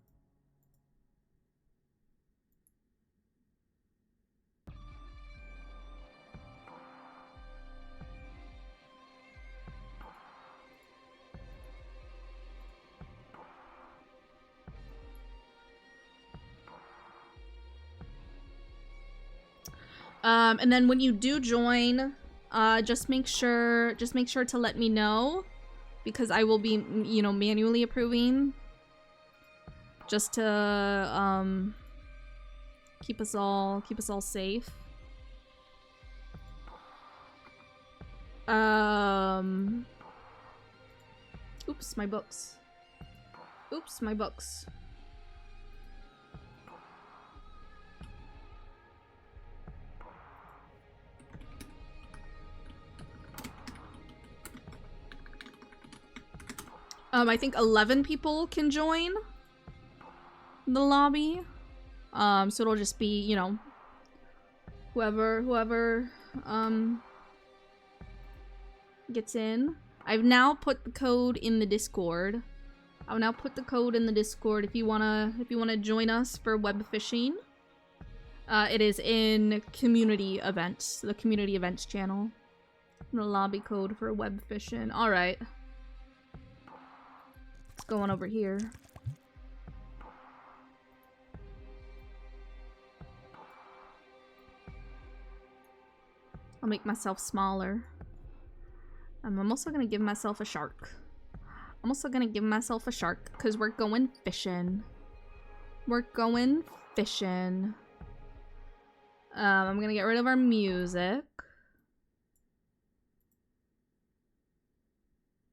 And then when you do join, just make sure to let me know, because I will be, you know, manually approving, just to keep us all safe. Oops, my books. Oops, my books. I think 11 people can join the lobby. So it'll just be, you know, whoever gets in. I've now put the code in the Discord. I'll now put the code in the Discord if you wanna join us for Webfishing. It is in community events, the community events channel. The lobby code for Webfishing. All right. Going over here. I'll make myself smaller. I'm also gonna give myself a shark. I'm also gonna give myself a shark because we're going fishing. We're going fishing. I'm gonna get rid of our music.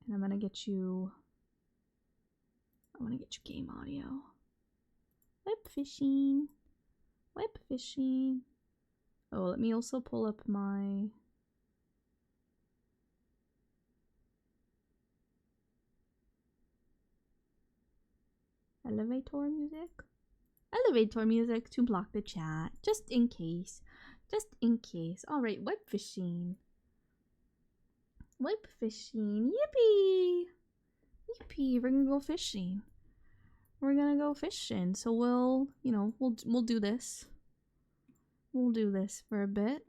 And I'm gonna get you... I want to get you game audio. Webfishing. Webfishing. Oh, let me also pull up my... elevator music? Elevator music to block the chat. Just in case. Just in case. Alright, webfishing. Webfishing. Yippee! Yippee, we're gonna go fishing. We're gonna go fishing. So we'll, you know, we'll do this. We'll do this for a bit.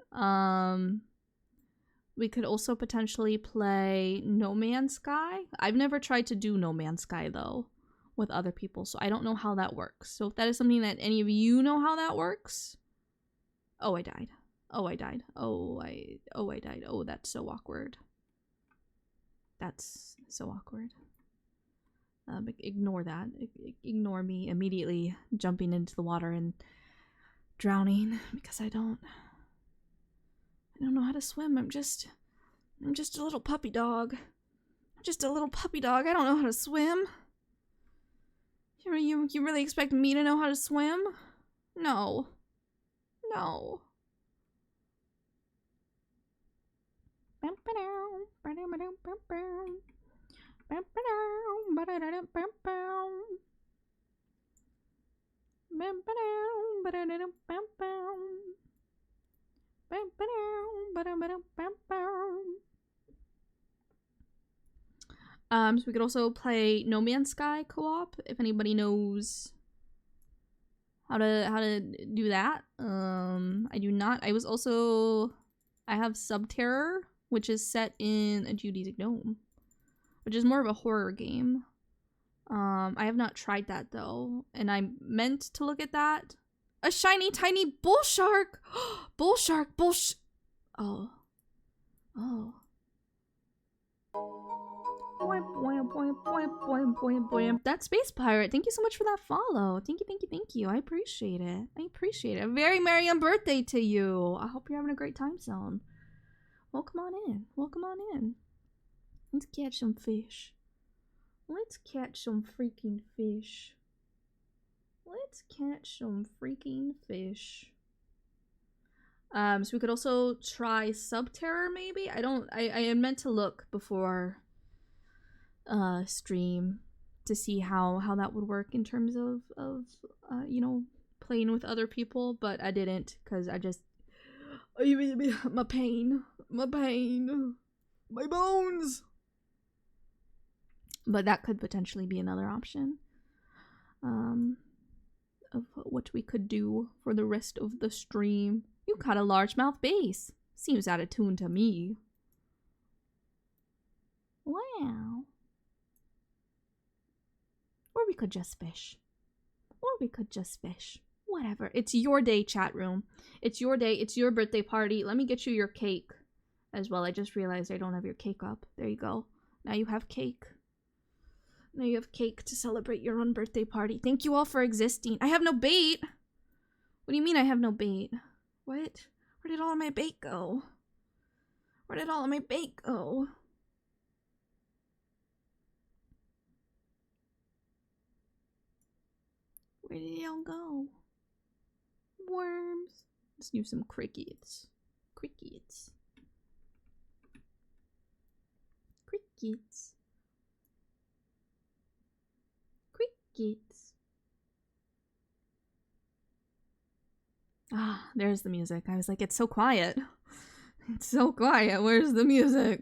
We could also potentially play No Man's Sky. I've never tried to do No Man's Sky though with other people, so I don't know how that works. So if that is something that any of you know how that works. Oh, I died. Oh, I died. Oh, I died. Oh, that's so awkward. That's so awkward. Ignore that. Ignore me immediately jumping into the water and drowning because I don't know how to swim. I'm just a little puppy dog. Just a little puppy dog. I don't know how to swim. You really expect me to know how to swim? No. No. So we could also play No Man's Sky co-op if anybody knows how to do that. I do not. I have Subterror, which is set in a Judy's Gnome, which is more of a horror game. I have not tried that though, and I meant to look at that. A shiny tiny bull shark! Bull shark, oh. Oh. That Space Pirate, thank you so much for that follow. Thank you. I appreciate it. A very merry Unbirthday to you. I hope you're having a great time zone. Welcome on in. Let's catch some fish. Let's catch some freaking fish. So we could also try Subterror maybe? I had meant to look before stream to see how that would work in terms of you know, playing with other people, but I didn't because My pain. My pain. My bones. But that could potentially be another option. Of what we could do for the rest of the stream. You caught a largemouth bass. Seems out of tune to me. Wow. Or we could just fish. Whatever. It's your day, chat room. It's your day. It's your birthday party. Let me get you your cake as well. I just realized I don't have your cake up. There you go. Now you have cake. Now you have cake to celebrate your own birthday party. Thank you all for existing. I have no bait. What do you mean I have no bait? What? Where did all of my bait go? Where did all of my bait go? Where did it all go? Worms. Let's use some crickets. Crickets. Crickets. Crickets. Ah, there's the music. I was like, it's so quiet. It's so quiet. Where's the music?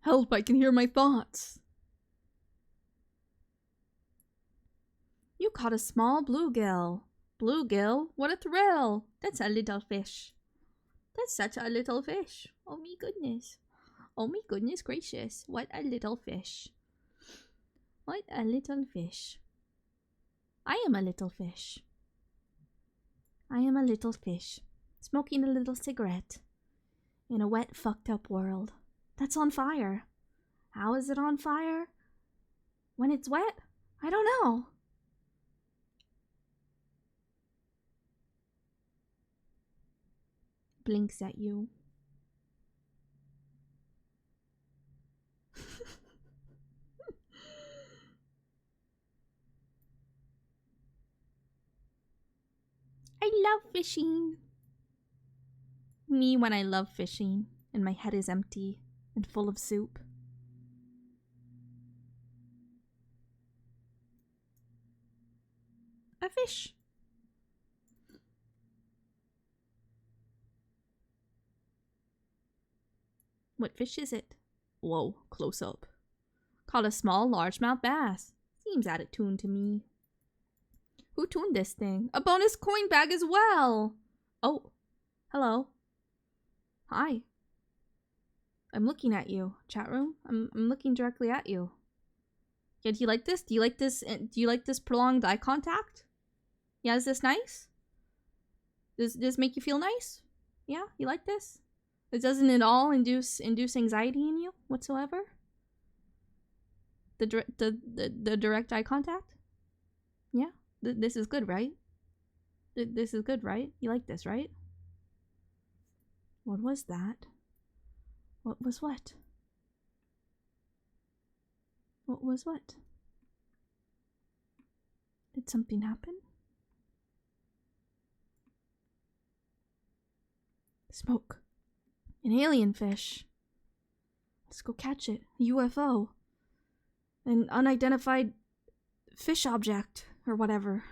Help, I can hear my thoughts. You caught a small bluegill. Bluegill? What a thrill. That's a little fish. That's such a little fish. Oh me goodness. Oh me goodness gracious. What a little fish. What a little fish. I am a little fish. I am a little fish. Smoking a little cigarette. In a wet, fucked up world. That's on fire. How is it on fire? When it's wet? I don't know. Blinks at you. I love fishing. Me when I love fishing and my head is empty and full of soup. A fish. What fish is it? Whoa, close up. Caught a small largemouth bass. Seems out of tune to me. Who tuned this thing? A bonus coin bag as well! Oh, hello. Hi. I'm looking at you, chat room. I'm looking directly at you. Yeah, do you like this? Do you like this? Do you like this prolonged eye contact? Yeah, is this nice? Does this make you feel nice? Yeah, you like this? It doesn't at all induce anxiety in you whatsoever? The direct eye contact? Yeah, this is good, right? This is good, right? You like this, right? What was that? What was what? What was what? Did something happen? Smoke. An alien fish. Let's go catch it. A UFO. An unidentified fish object, or whatever.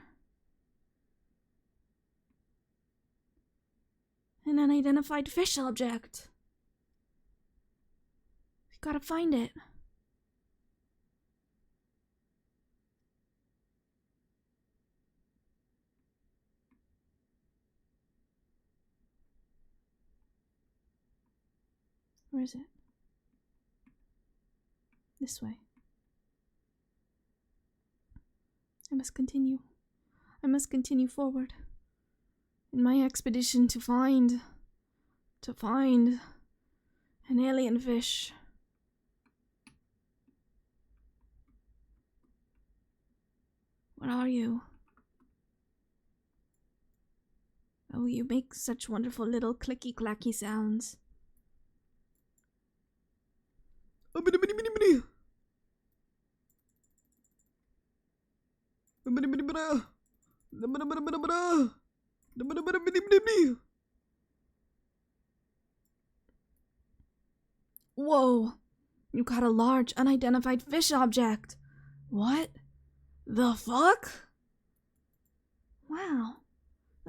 An unidentified fish object. We gotta find it. Where is it? This way. I must continue. I must continue forward. In my expedition to find an alien fish. What are you? Oh, you make such wonderful little clicky-clacky sounds. Whoa! You caught a large, unidentified fish object! What the fuck? Wow.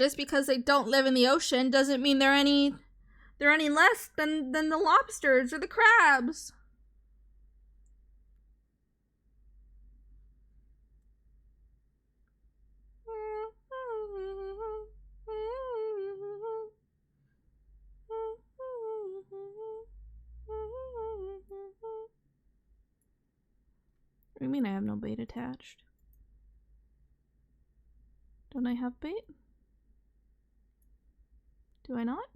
Just because they don't live in the ocean doesn't mean they're any less than the lobsters or the crabs. What do you mean I have no bait attached? Don't I have bait? Do I not?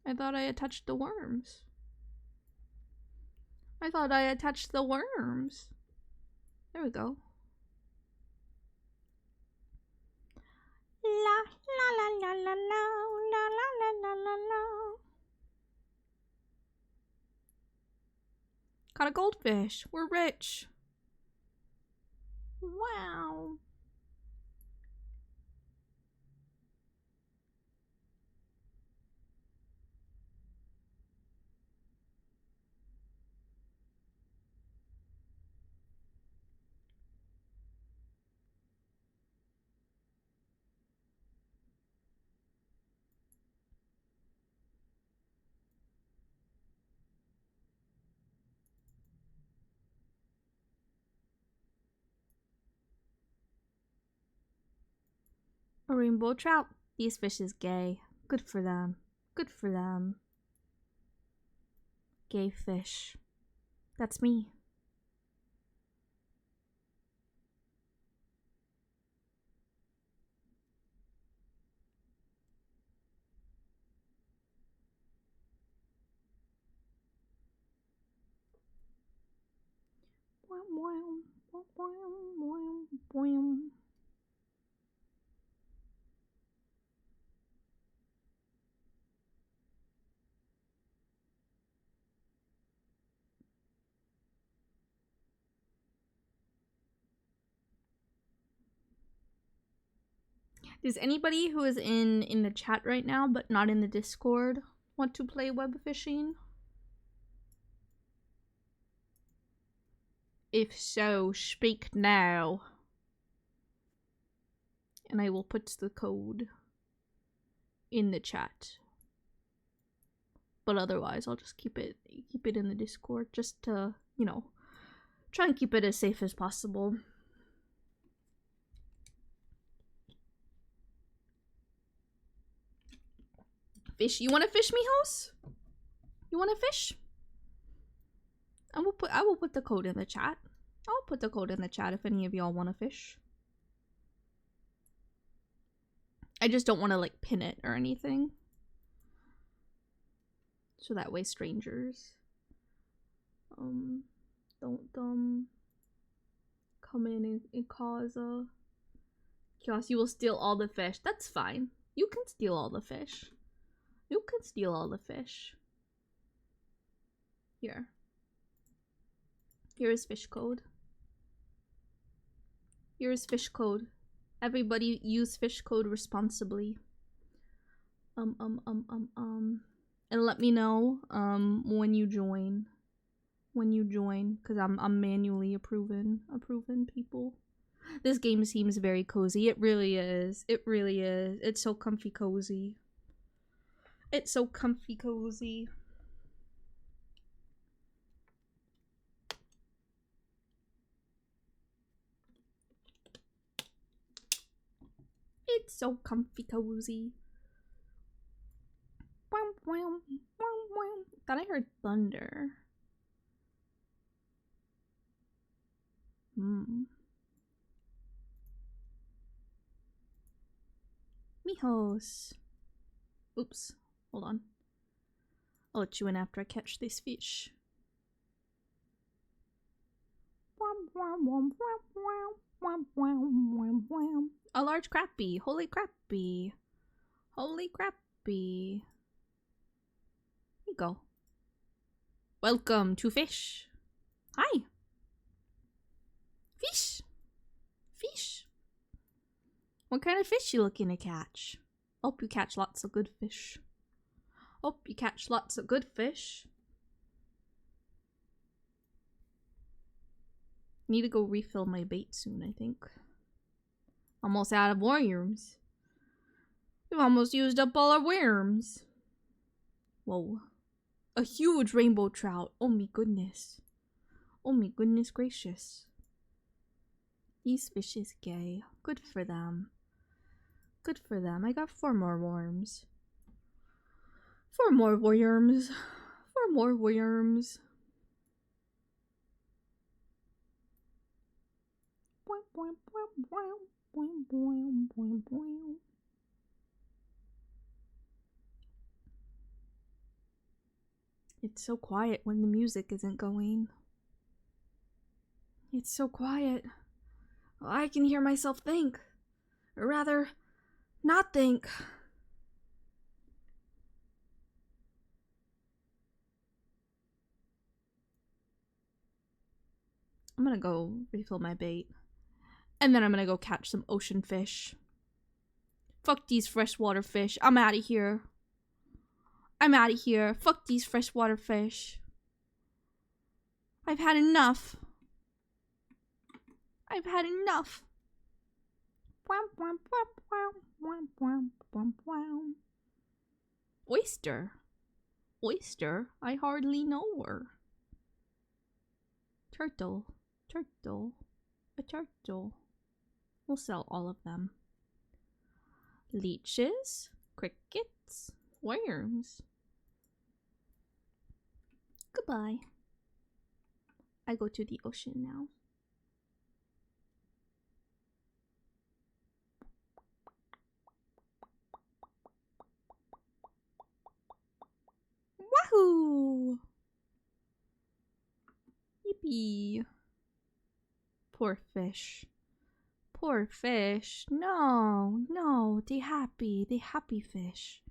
I thought I attached the worms. I thought I attached the worms. There we go. La la la la la la la la la la la. Caught a goldfish. We're rich. Wow. A rainbow trout. These fish is gay. Good for them. Good for them. Gay fish. That's me. Does anybody who is in the chat right now but not in the Discord want to play Webfishing? If so, speak now. And I will put the code in the chat. But otherwise, I'll just keep it in the Discord just to, you know, try and keep it as safe as possible. Fish. You want to fish me, host? You want to fish? I will put the code in the chat. I'll put the code in the chat if any of y'all want to fish. I just don't want to like pin it or anything. So that way strangers don't come in and cause chaos. You will steal all the fish. That's fine. You can steal all the fish. You can steal all the fish. Here. Here is fish code. Here is fish code. Everybody use fish code responsibly. And let me know when you join. Because I'm manually approving people. This game seems very cozy. It really is. It really is. It's so comfy cozy. It's so comfy cozy. It's so comfy cozy. Thought I heard thunder. Mijos. Oops. Hold on. I'll let you in after I catch this fish. A large crappie. Holy crappie. Holy crappie. Here you go. Welcome to fish. Hi. Fish. Fish. What kind of fish you looking to catch? Hope you catch lots of good fish. Hope you catch lots of good fish. Need to go refill my bait soon, I think. Almost out of worms. We've almost used up all our worms. Whoa. A huge rainbow trout. Oh my goodness. Oh my goodness gracious. These fish is gay. Good for them. Good for them. I got 4 more worms. 4 more worms. 4 more worms. It's so quiet when the music isn't going. It's so quiet. I can hear myself think. Or rather, not think. I'm gonna go refill my bait. And then I'm gonna go catch some ocean fish. Fuck these freshwater fish. I'm out of here. I'm out of here. Fuck these freshwater fish. I've had enough. I've had enough. Oyster. Oyster? I hardly know her. Turtle. Turtle. A turtle. We'll sell all of them. Leeches. Crickets. Worms. Goodbye. I go to the ocean now. Wahoo! Yippee. Poor fish. Poor fish. No, no, they happy fish.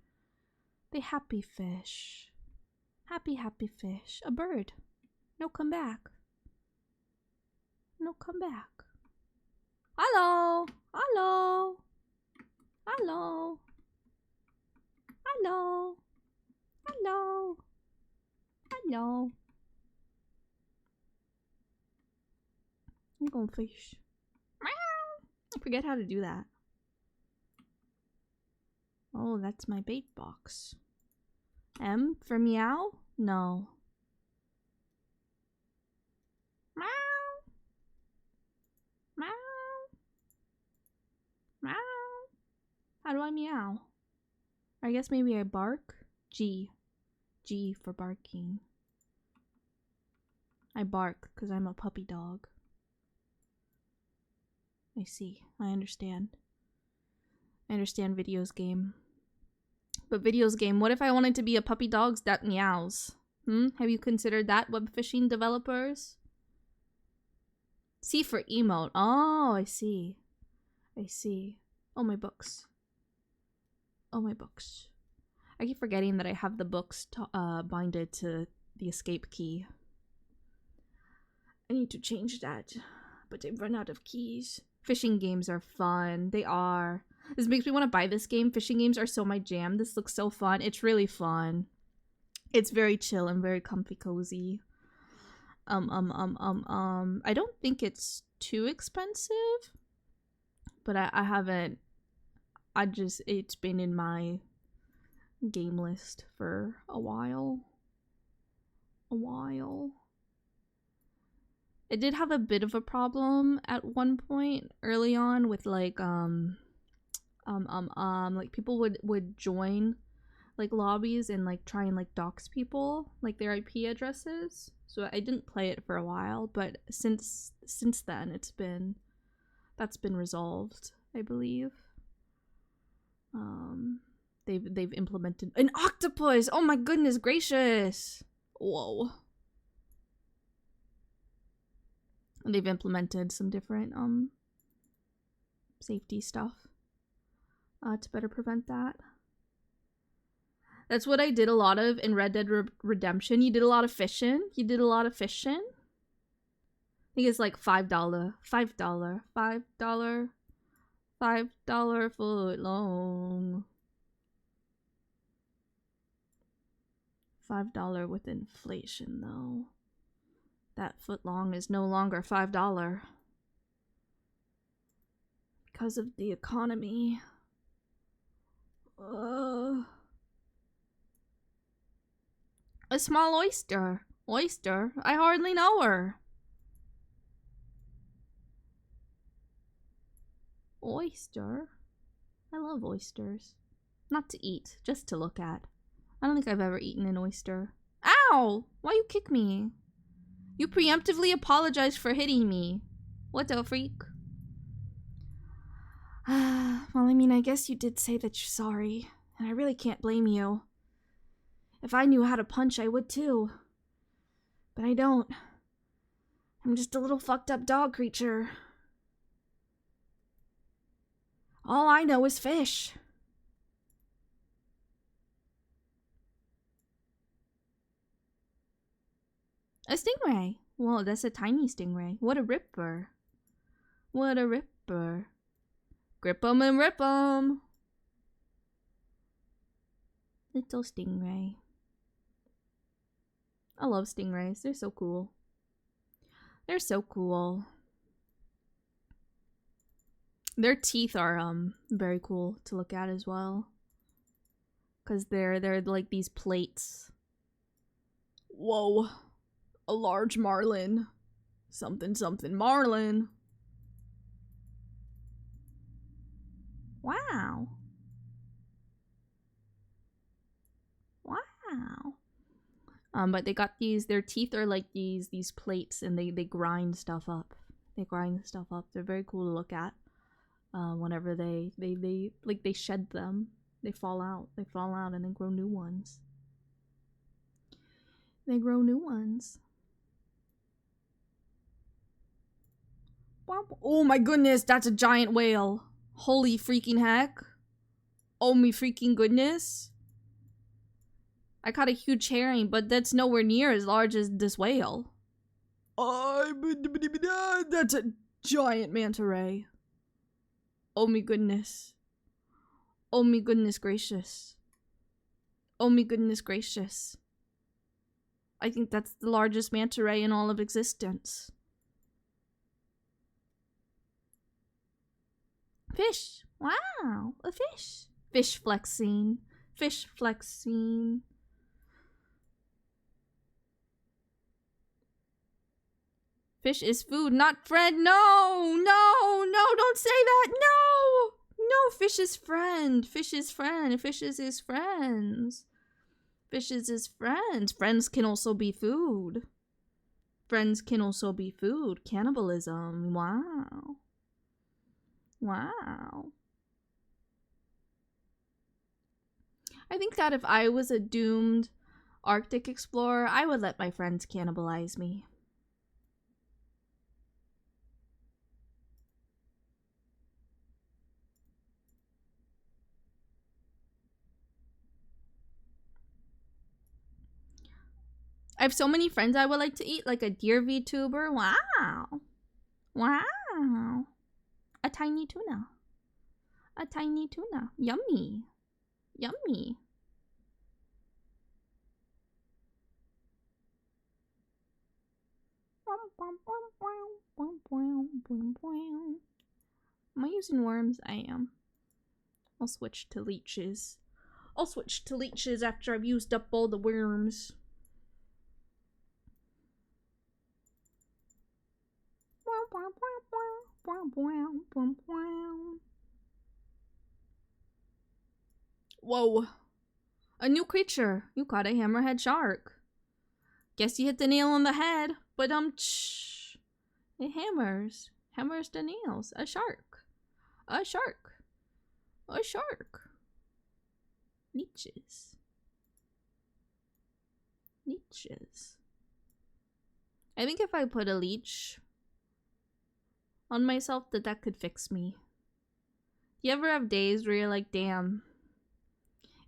They happy fish. Happy fish. A bird. No, come back. No, come back. Hello. Hello. Hello. Hello. Hello. Hello. I'm going fish. I forget how to do that. Oh, that's my bait box. M for meow? No. Meow. Meow. Meow. How do I meow? I guess maybe I bark? G. G for barking. I bark because I'm a puppy dog. I see. I understand. I understand videos game. But videos game, what if I wanted to be a puppy dog that meows? Have you considered that, Webfishing developers? C for emote. Oh, I see. I see. Oh, my books. Oh, my books. I keep forgetting that I have the books binded to the escape key. I need to change that, but I've run out of keys. Fishing games are fun. They are. This makes me want to buy this game. Fishing games are so my jam. This looks so fun. It's really fun. It's very chill and very comfy cozy. I don't think it's too expensive, but I haven't. It's been in my game list for a while. It did have a bit of a problem at one point early on with like people would join like lobbies and like try and like dox people, like their IP addresses. So I didn't play it for a while, but since then that's been resolved, I believe. They've implemented an octopus. Oh my goodness gracious. Whoa. They've implemented some different safety stuff to better prevent that. That's what I did a lot of in Red Dead Redemption. You did a lot of fishing. I think it's like $5 foot long. $5 with inflation though. That foot long is no longer $5 because of the economy. A small oyster. Oyster? I hardly know her. Oyster? I love oysters. Not to eat, just to look at. I don't think I've ever eaten an oyster. Ow! Why you kick me? You preemptively apologized for hitting me. What the freak? Well, I mean, I guess you did say that you're sorry, and I really can't blame you. If I knew how to punch, I would too. But I don't. I'm just a little fucked up dog creature. All I know is fish. A stingray. Whoa, that's a tiny stingray. What a ripper. What a ripper. Grip 'em and rip 'em. Little stingray. I love stingrays. They're so cool. They're so cool. Their teeth are very cool to look at as well. Cause they're like these plates. Whoa. A large marlin. Something something marlin. Wow. Wow. But they got these, their teeth are like these plates, and they grind stuff up. They grind stuff up. They're very cool to look at. Whenever they shed them. They fall out. They fall out and then grow new ones. They grow new ones. Oh my goodness, that's a giant whale. Holy freaking heck. Oh me freaking goodness. I caught a huge herring, but that's nowhere near as large as this whale. That's a giant manta ray. Oh me goodness. Oh me goodness gracious. Oh me goodness gracious. I think that's the largest manta ray in all of existence. Fish. Wow. A fish. Fish flexing. Fish flexing. Fish is food, not friend. No, no, no, don't say that. No, no, fish is friend. Fish is friend. Fish is his friends. Fish is his friends. Friends can also be food. Friends can also be food. Cannibalism. Wow. Wow. I think that if I was a doomed Arctic explorer, I would let my friends cannibalize me. I have so many friends I would like to eat, like a deer VTuber. Wow. Wow. A tiny tuna. A tiny tuna. Yummy. Yummy. Am I using worms? I am. I'll switch to leeches. I'll switch to leeches after I've used up all the worms. Whoa. A new creature. You caught a hammerhead shark. Guess you hit the nail on the head, but it hammers. Hammers the nails. A shark. A shark. A shark. Leeches. Leeches. I think if I put a leech on myself, that could fix me. You ever have days where you're like, damn,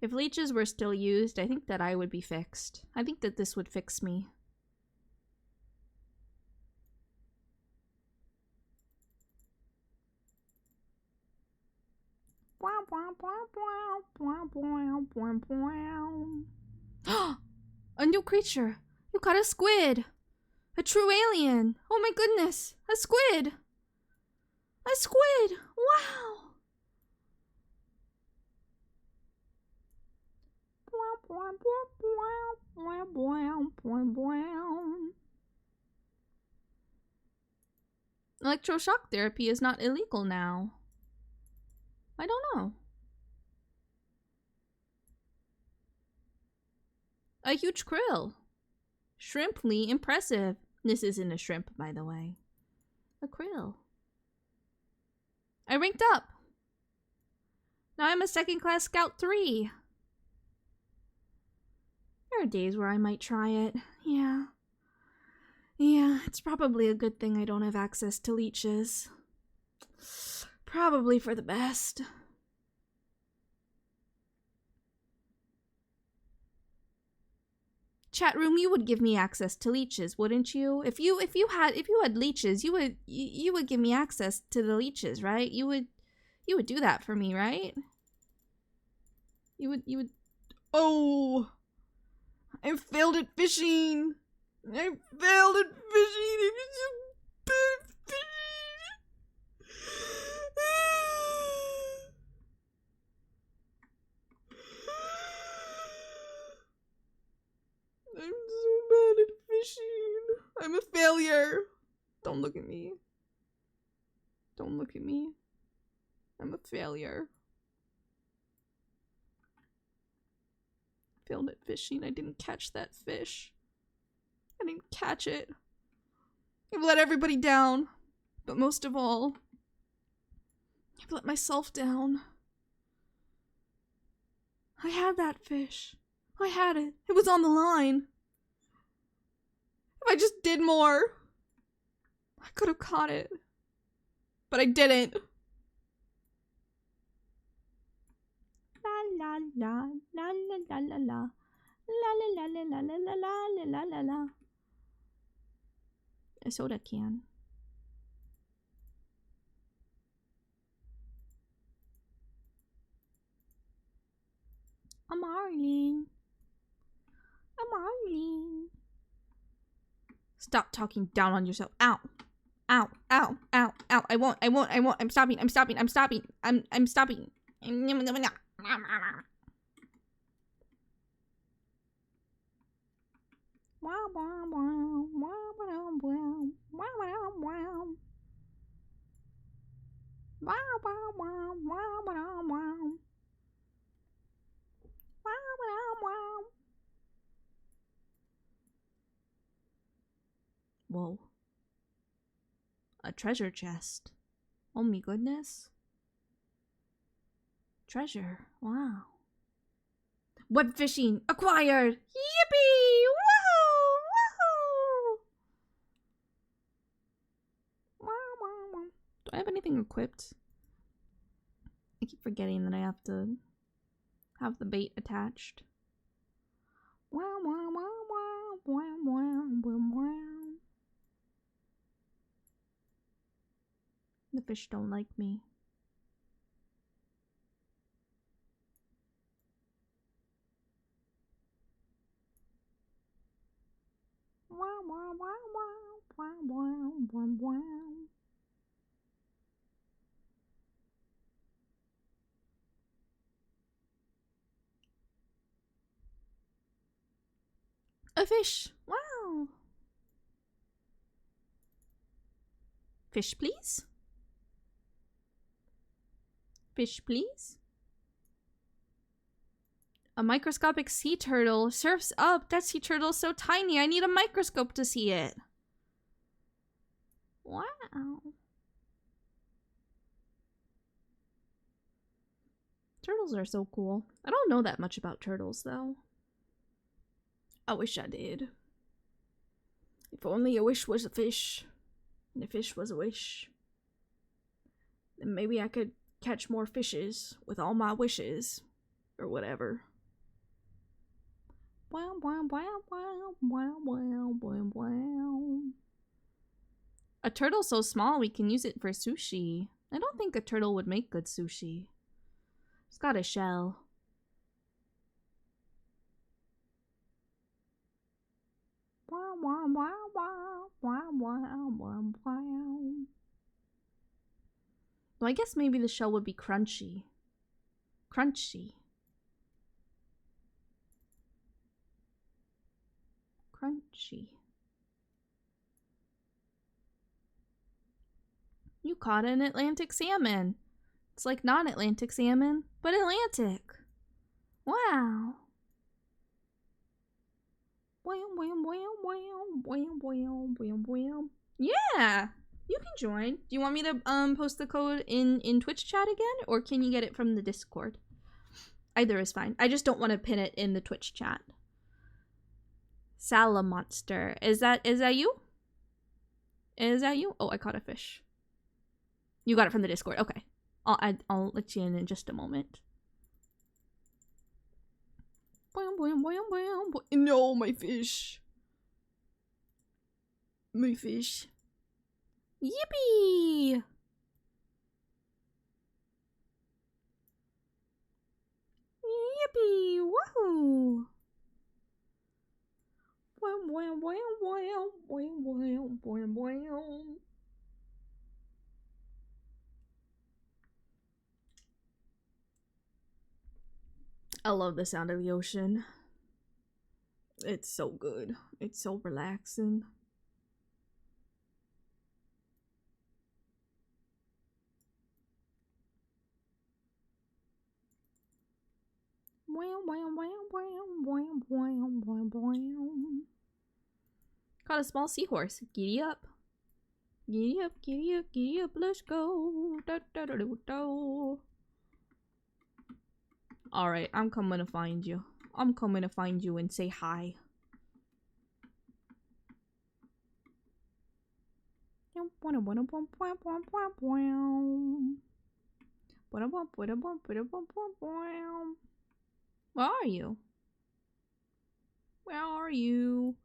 if leeches were still used, I think that I would be fixed. I think that this would fix me. A new creature! You caught a squid! A true alien! Oh my goodness! A squid! A squid! Wow! Electroshock therapy is not illegal now. I don't know. A huge krill. Shrimply impressive. This isn't a shrimp, by the way. A krill. I ranked up. Now I'm a second-class Scout 3. There are days where I might try it. Yeah. Yeah, it's probably a good thing I don't have access to leeches. Probably for the best. Chat room, you would give me access to leeches, wouldn't you? If you had leeches, you would give me access to the leeches, right? You would do that for me, right? You would. Oh, I failed at fishing. I failed at fishing. It was so bad at fishing. I'm so bad at fishing. I'm a failure. Don't look at me. Don't look at me. I'm a failure. Failed at fishing. I didn't catch that fish. I didn't catch it. I've let everybody down. But most of all, I've let myself down. I had that fish. I had it. It was on the line. If I just did more, I could have caught it. But I didn't. La la la la la la la la la la la la la la la la la. A soda can. A marlin. A marlin. Stop talking down on yourself. Ow. Ow. Ow. Ow. Ow. I won't. I'm stopping. I'm stopping. I'm stopping. I'm stopping. Whoa. A treasure chest. Oh my goodness. Treasure. Wow. Webfishing acquired. Yippee! Woohoo! Woohoo! Wow, wow, wow. Do I have anything equipped? I keep forgetting that I have to have the bait attached. Wow, wow, wow, wow, wow, wow, wow, wow. The fish don't like me. Wow, wow, wow, wow, wow, wow, wow, wow. A fish! Wow! Fish, please? Fish, please? A microscopic sea turtle surfs up. That sea turtle is so tiny. I need a microscope to see it. Wow. Turtles are so cool. I don't know that much about turtles, though. I wish I did. If only a wish was a fish, and a fish was a wish. Then maybe I could catch more fishes with all my wishes. Or whatever. Wow, wow, wow, wow, wow, wow, wow, wow. A turtle so small we can use it for sushi. I don't think a turtle would make good sushi. It's got a shell. Wow, wow, wow, wow, wow, wow, wow, wow. Well, I guess maybe the shell would be crunchy. Crunchy. crunchy. You caught an Atlantic salmon. It's like non-Atlantic salmon, but Atlantic. Wow. Wham, wham, wham, wham, wham, wham, wham, wham. Yeah, you can join. Do you want me to post the code in Twitch chat again, or can you get it from the Discord? Either is fine. I just don't want to pin it in the Twitch chat. Salamonster. Is that you? Is that you? Oh, I caught a fish. You got it from the Discord. Okay. I'll let you in just a moment. No, my fish. My fish. Yippee! Yippee! Woohoo! Wham, wham, wham, wham, wham, wham, wham, wham. I love the sound of the ocean. It's so good. It's so relaxing. Wham, wham, wham, wham, wham, wham, wham, wham. Caught a small seahorse. Giddy up. Giddy up, giddy up, giddy up, let's go. Da, da, da, da, da. Alright, I'm coming to find you. I'm coming to find you and say hi. Where are you? Where are you?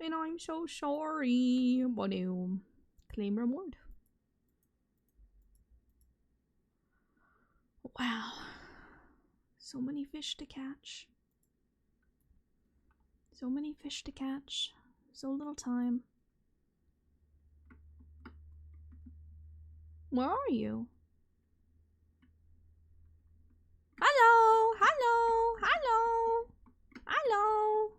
And I'm so sorry. Claim reward. Wow. So many fish to catch. So many fish to catch. So little time. Where are you? Hello! Hello! Hello! Hello!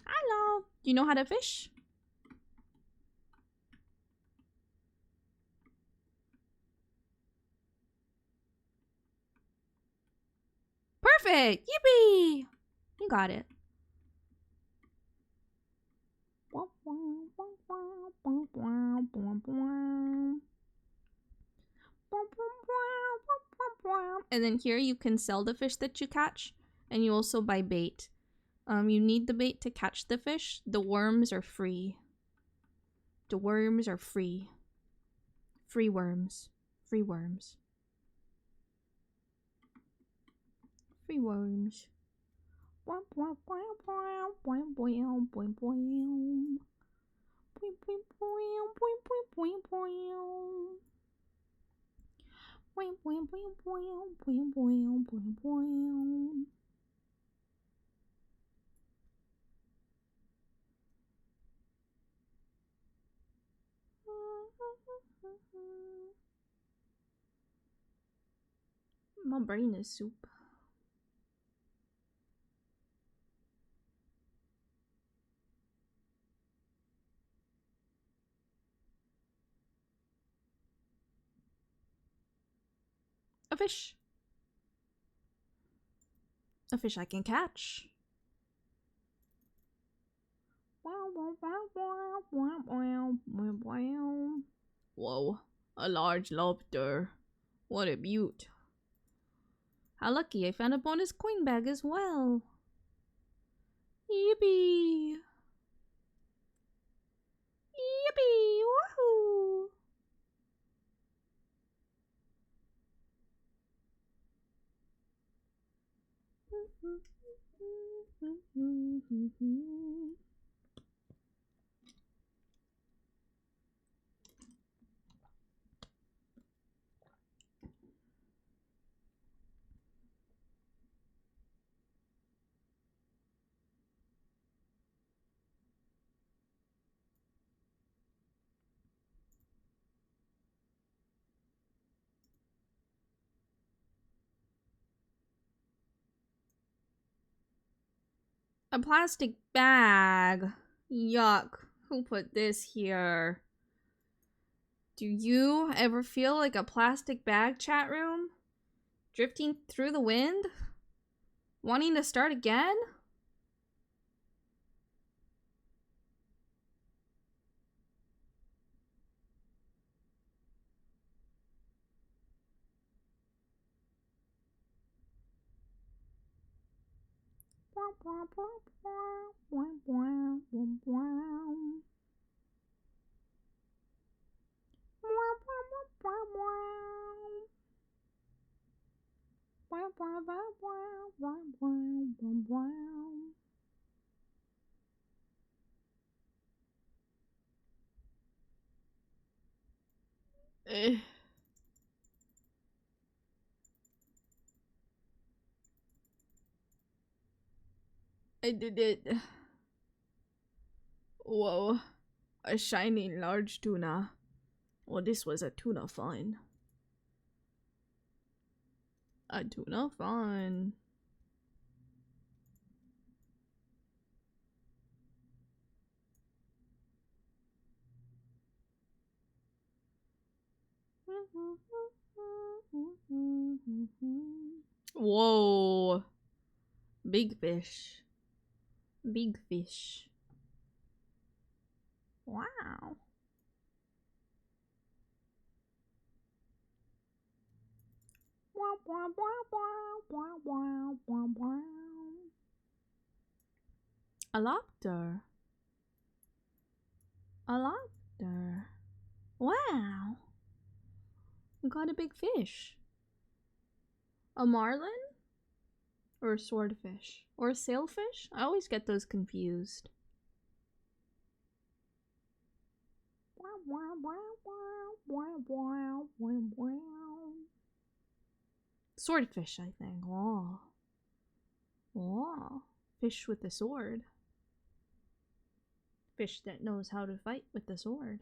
Hello! Do you know how to fish? Perfect! Yippee! You got it. And then here you can sell the fish that you catch, and you also buy bait. You need the bait to catch the fish. The worms are free. The worms are free. Free worms. Free worms. Free worms. My brain is soup. A fish. A fish I can catch. Whoa, a large lobster. What a beaut. How lucky, I found a bonus coin bag as well. Yippee! Yippee! Woohoo! A plastic bag. Yuck. Who put this here? Do you ever feel like a plastic bag, chat room? Drifting through the wind? Wanting to start again? I did it. Whoa. A shining large tuna. Well, this was a tuna fun. A tuna fun. Whoa. Big fish. Big fish. Wow. A lobster. A lobster. Wow. We got a big fish. A marlin? Or a swordfish? Or a sailfish? I always get those confused. Swordfish, I think. Oh. Oh. Fish with a sword. Fish that knows how to fight with the sword.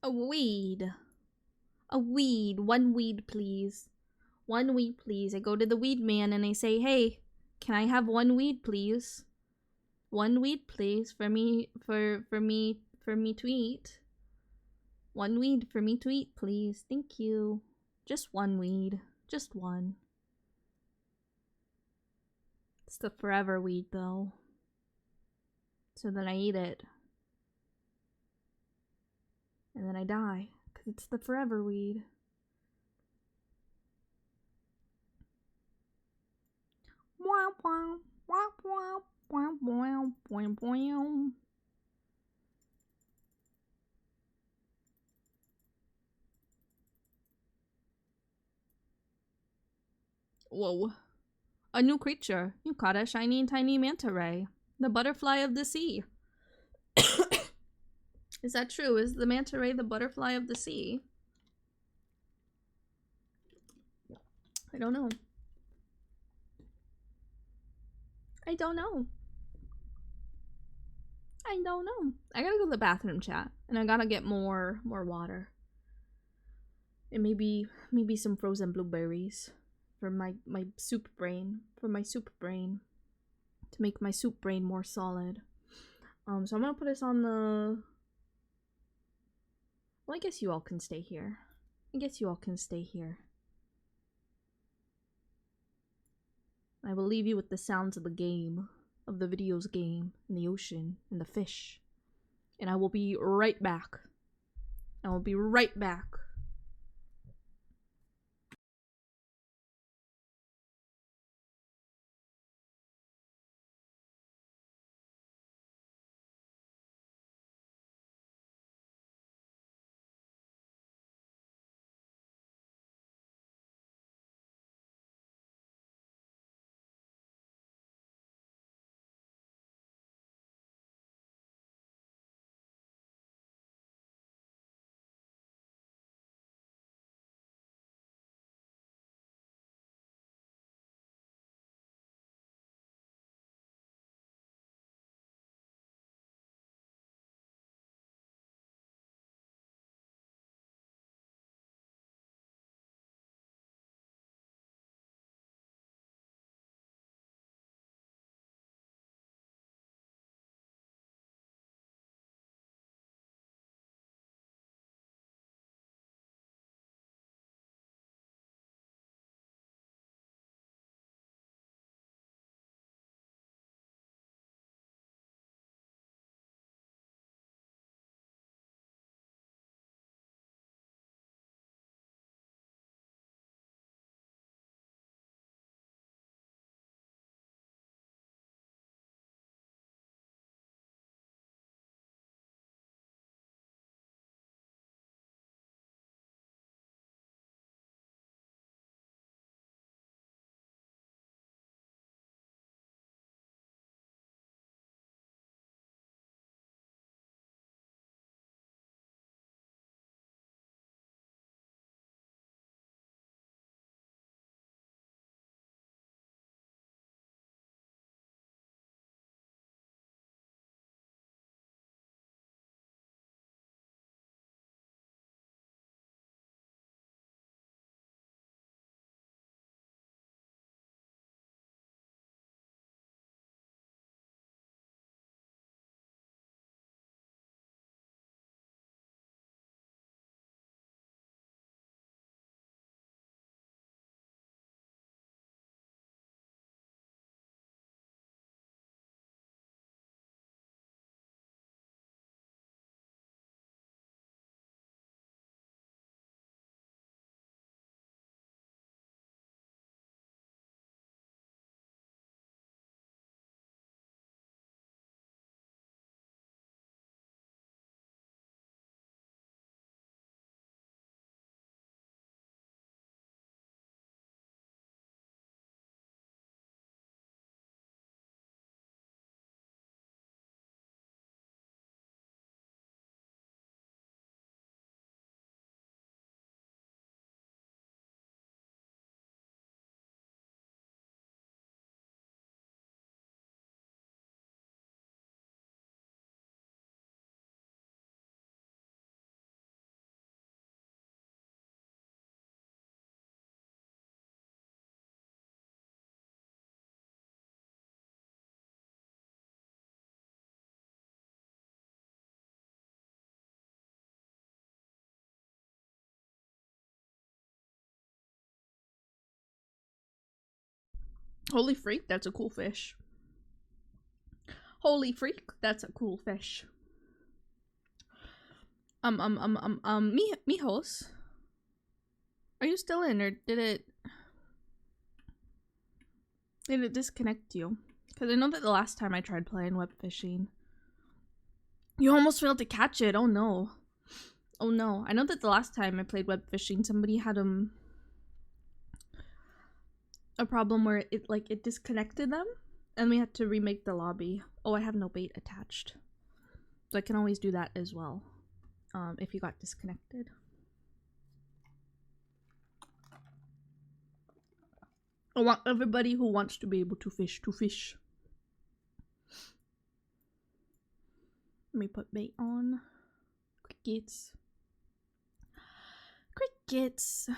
A weed. A weed. One weed, please. One weed, please. I go to the weed man and I say, hey, can I have one weed, please? One weed, please, for me to eat. One weed for me to eat, please. Thank you. Just one weed. Just one. It's the forever weed, though. So then I eat it. And then I die. Because it's the forever weed. Whoa. A new creature. You caught a shiny and tiny manta ray. The butterfly of the sea. Is that true? Is the manta ray the butterfly of the sea? I don't know. I don't know. I don't know. I gotta go to the bathroom, chat. And I gotta get more water. And maybe some frozen blueberries. For my soup brain. For my soup brain. To make my soup brain more solid. So I'm gonna put this on the... Well, I guess you all can stay here. I guess you all can stay here. I will leave you with the sounds of the game. Of the video's game. And the ocean. And the fish. And I will be right back. I will be right back. Holy freak, that's a cool fish. Holy freak, that's a cool fish. Mijos, are you still in, or did it disconnect you? Because I know that the last time I tried playing Webfishing, you almost failed to catch it. Oh no. Oh no. I know that the last time I played Webfishing, somebody had a problem where it disconnected them, and we had to remake the lobby. Oh, I have no bait attached. So I can always do that as well, if you got disconnected. I want everybody who wants to be able to fish to fish. Let me put bait on. Crickets. Crickets.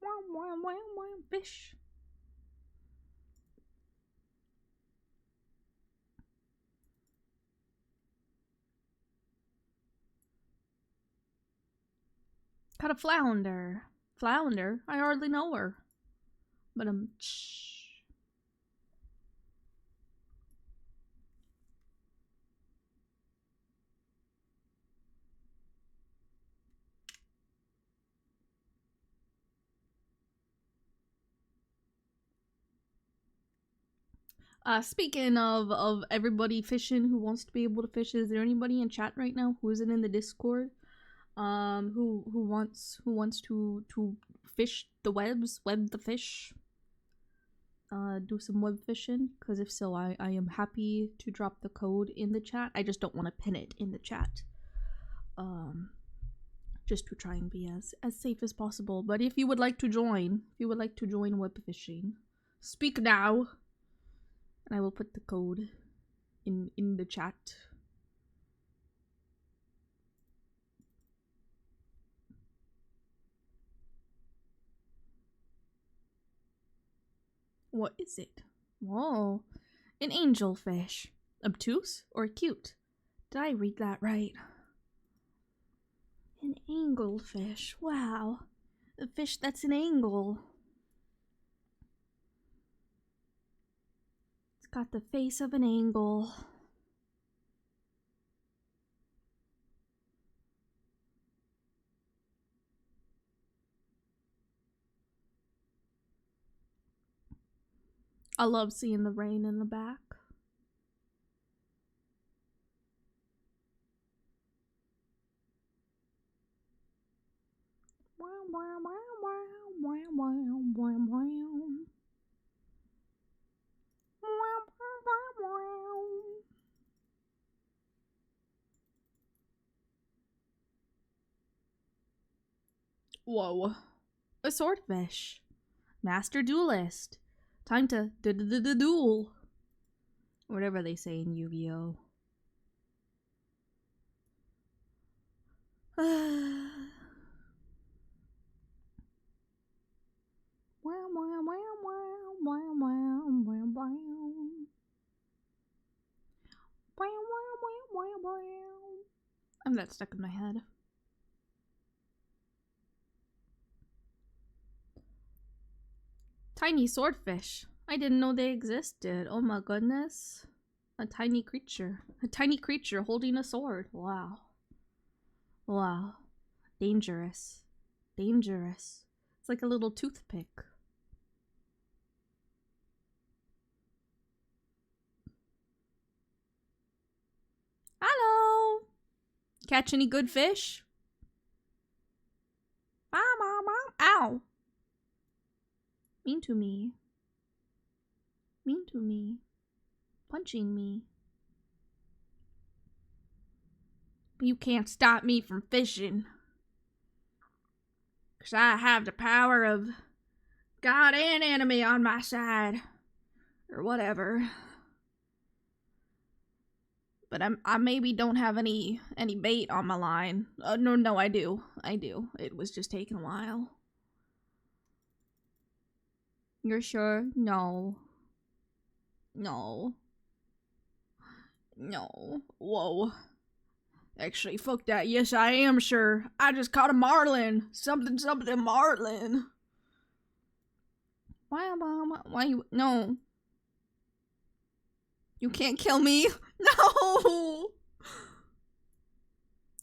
Wow, wow, wow, wow, fish. Caught a flounder. Flounder? I hardly know her. But speaking of everybody fishing who wants to be able to fish, is there anybody in chat right now who isn't in the Discord? Who wants to fish the webs, web the fish? Do some web fishing? Because if so, I am happy to drop the code in the chat. I just don't want to pin it in the chat. Just to try and be as safe as possible. But if you would like to join, web fishing, speak now, and I will put the code in the chat. What is it? Whoa, an angelfish. Obtuse or cute? Did I read that right? An anglefish. Wow, a fish that's an angle. It's got the face of an angle. I love seeing the rain in the back. Wow, wow, wow, wow, wow, wow, wow, wow. Whoa. A swordfish. Master duelist. Time to duel. Whatever they say in Yu-Gi-Oh. I'm that stuck in my head. Tiny swordfish. I didn't know they existed. Oh my goodness. A tiny creature. A tiny creature holding a sword. Wow. Wow. Dangerous. Dangerous. It's like a little toothpick. Hello! Catch any good fish? Mom. Ow! Mean to me. Mean to me. Punching me. But you can't stop me from fishing. 'Cause I have the power of God and enemy on my side. Or whatever. But I maybe don't have any bait on my line. No, I do. It was just taking a while. You're sure? No. Whoa. Actually, fuck that. Yes, I am sure. I just caught a marlin. Something marlin. Why you? No. You can't kill me. No.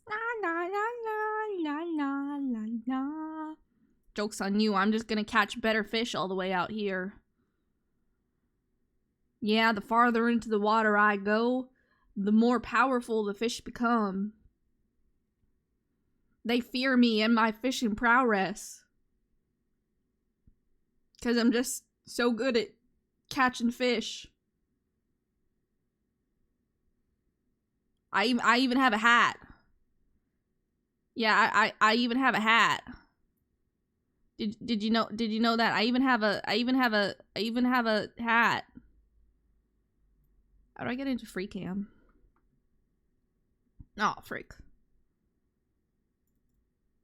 La la la la la la la. Joke's on you. I'm just gonna catch better fish all the way out here. Yeah, the farther into the water I go, the more powerful the fish become. They fear me and my fishing prowess. Because I'm just so good at catching fish. I even have a hat. Yeah, I even have a hat. Did you know that? I even have a hat. How do I get into free cam? Oh, freak.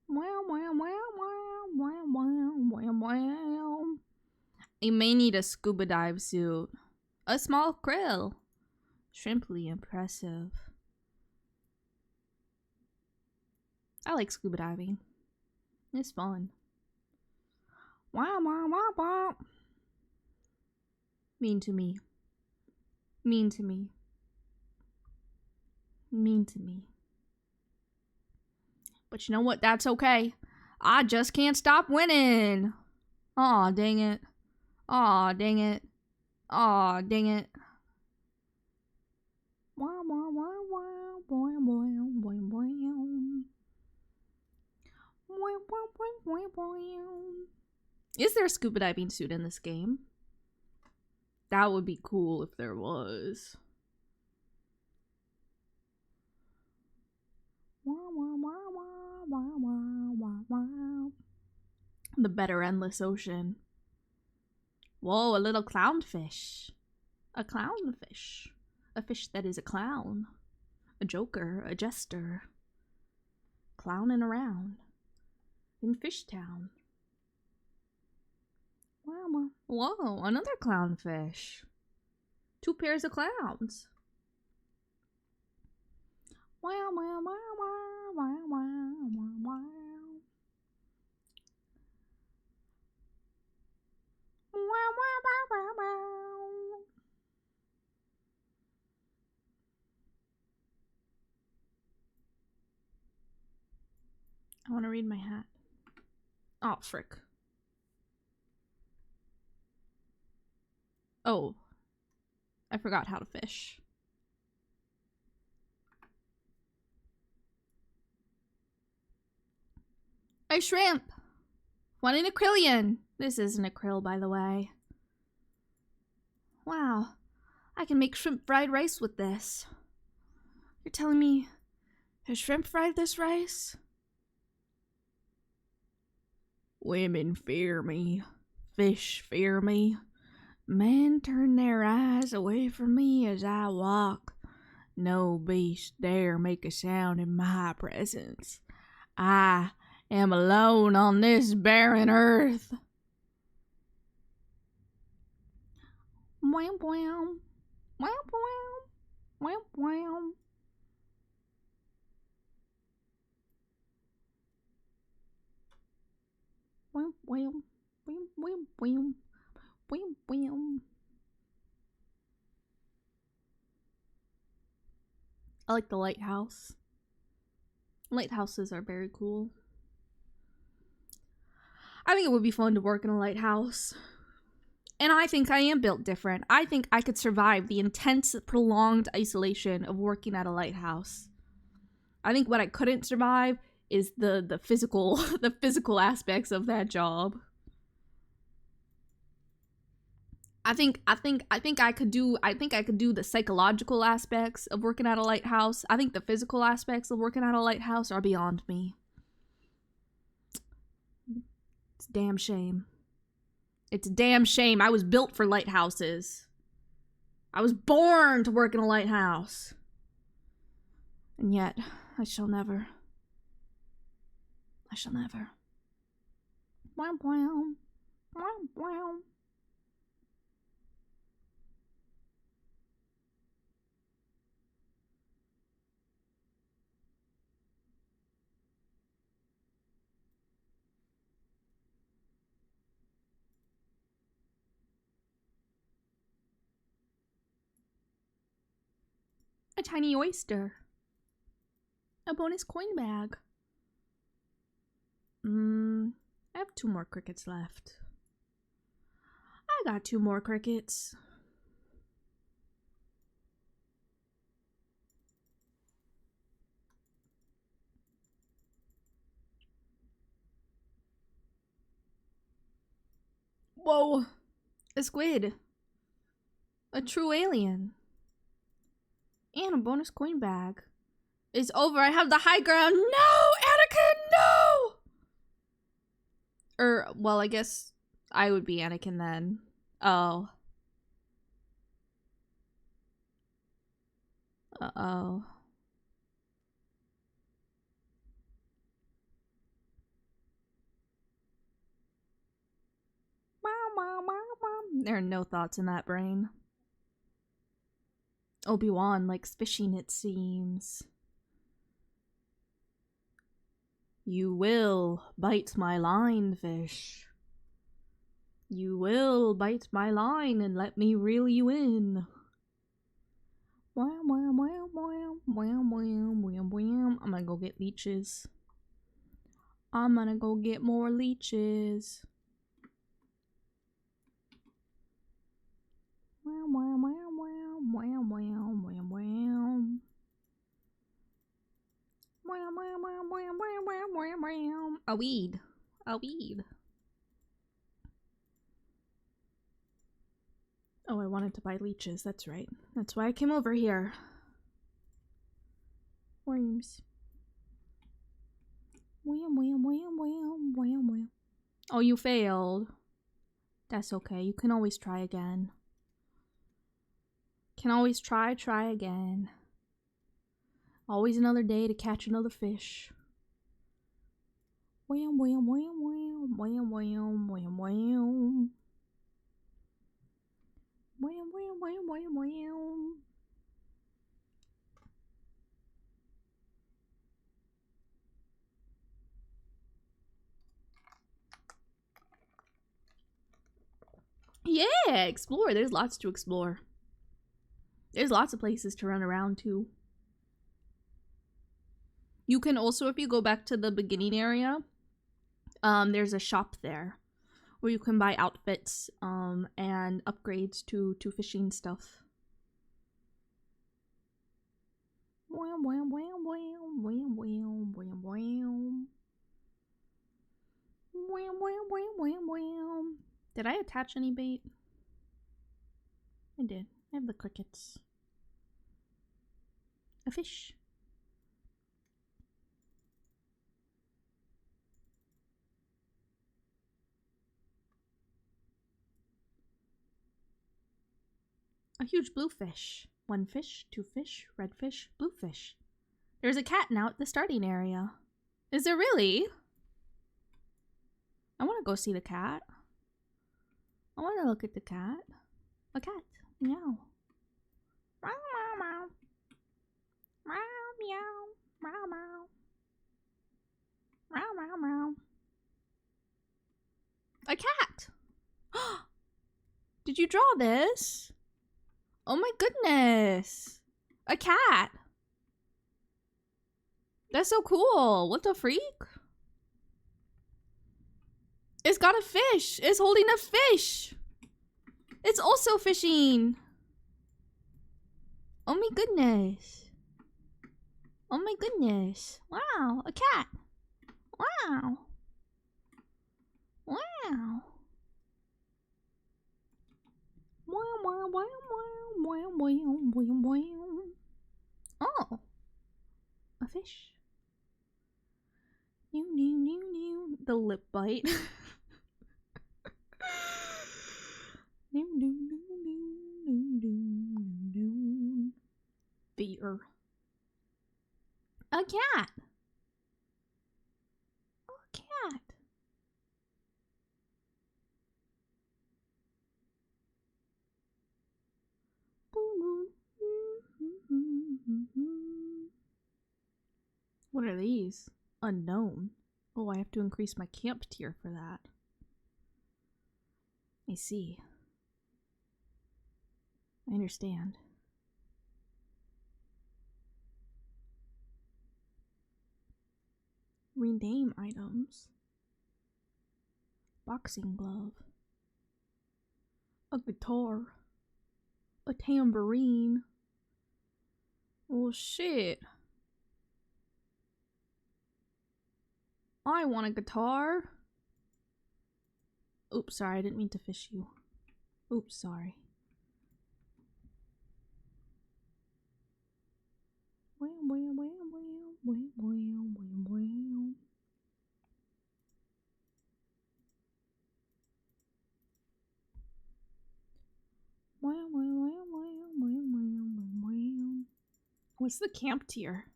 Wow, wow, wow, wow, wow, wow, wow, wow. You may need a scuba dive suit. A small krill. Shrimply impressive. I like scuba diving. It's fun. Wow, wow, wow, wow. Mean to me. Mean to me. Mean to me. But you know what? That's okay. I just can't stop winning. Aw, dang it. Aw, dang it. Aw, dang it. Wow, wow, wow, wow, boy, boy, boy, boy. Is there a scuba diving suit in this game? That would be cool if there was. The better endless ocean. Whoa, a little clownfish. A clownfish. A fish that is a clown. A joker, a jester. Clowning around. In Fishtown. Wow, whoa, another clownfish. 2 pairs of clowns. Wow, wow, wow, wow, wow, wow, wow, wow. Wow, wow, wow, wow, wow. I want to read my hat. Oh, frick. Oh. I forgot how to fish. A shrimp! 1 in a krillion! This isn't a krill, by the way. Wow. I can make shrimp fried rice with this. You're telling me a shrimp fried this rice? Women fear me. Fish fear me. Men turn their eyes away from me as I walk. No beast dare make a sound in my presence. I am alone on this barren earth. Wow, wow. Wow, wow. Wow, wow. Wow, wow. Wow, wow, wow. Wow, wow. I like the lighthouse. Lighthouses are very cool. I think it would be fun to work in a lighthouse. And I think I am built different. I think I could survive the intense, prolonged isolation of working at a lighthouse. I think what I couldn't survive is the physical the physical aspects of that job. I think I could do the psychological aspects of working at a lighthouse. I think the physical aspects of working at a lighthouse are beyond me. It's a damn shame. It's a damn shame. I was built for lighthouses. I was born to work in a lighthouse. And yet, I shall never. Wow, wow. Wow, wow. A tiny oyster. A bonus coin bag. I have 2 more crickets left. I got 2 more crickets. Whoa! A squid. A true alien. And a bonus coin bag. It's over. I have the high ground. No! Anakin, no! Well, I guess I would be Anakin then. Oh. Uh-oh. There are no thoughts in that brain. Obi-Wan likes fishing, it seems. You will bite my line, fish. You will bite my line and let me reel you in. Wham, wham, wham, wham, wham, wham, wham, wham. I'm gonna go get leeches. I'm gonna go get more leeches. Wham, wham, wham, wham, wham, wham, wham, wham. Wham, wham, wham, wham, wham, wham, wham, wham. A weed. A weed. Oh, I wanted to buy leeches. That's right. That's why I came over here. Worms. Wham, wham, wham, wham, wham, wham. Oh, you failed. That's okay. You can always try again. Can always try again. Always another day to catch another fish. Wham, wham, wham, wham, wham, wham, wham, wham. Wham, wham, wham, wham, wham. Yeah, explore. There's lots to explore. There's lots of places to run around too. You can also, if you go back to the beginning area, there's a shop there where you can buy outfits and upgrades to fishing stuff. Wham, wham, wham, wham, wham, wham, wham, wham. Wham, wham, wham, wham, wham. Did I attach any bait? I did. I have the crickets. A fish. A huge bluefish. 1 fish, 2 fish, red fish, blue fish. There's a cat now at the starting area. Is there really? I want to go see the cat. I want to look at the cat. A cat. Meow. Meow, meow, meow. Meow, meow. Meow, meow. Meow, meow, meow. A cat! Did you draw this? Oh my goodness! A cat! That's so cool! What the freak? It's got a fish! It's holding a fish! It's also fishing! Oh my goodness! Oh my goodness! Wow! A cat! Wow! Wow! Wow, wow, wow, wow, wow, wow, wow, wow. Oh! A fish. New, new, new, new. The lip bite. New, new, new, new, new, new, new. Beer. A cat. A cat. What are these? Unknown. Oh, I have to increase my camp tier for that. I see. I understand. Rename items. Boxing glove. A guitar. A tambourine. Well, shit. I want a guitar. Oops, sorry, I didn't mean to fish you. Oops, sorry. What's the camp tier?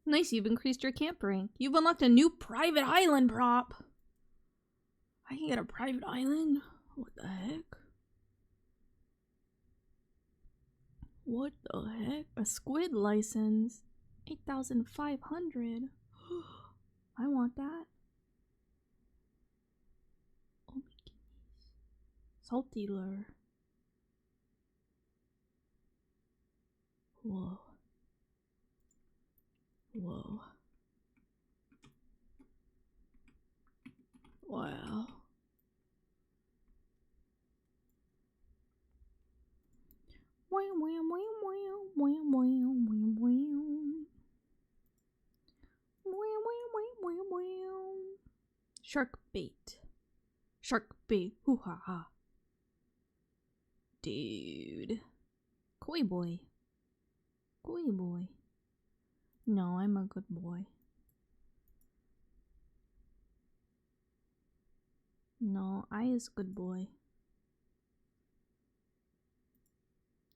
Nice, you've increased your camp rank. You've unlocked a new private island prop. I can get a private island? What the heck? What the heck? A squid license? 8,500. I want that. Oh my goodness. Salty lure. Whoa. Whoa. Wow. Wham wham wham wham wham wham wham wham. Wham wham wham wham wham. Shark bait. Shark bait. Hoo ha ha. Dude. Koi boy. Koi boy. No, I'm a good boy. No, I is good boy.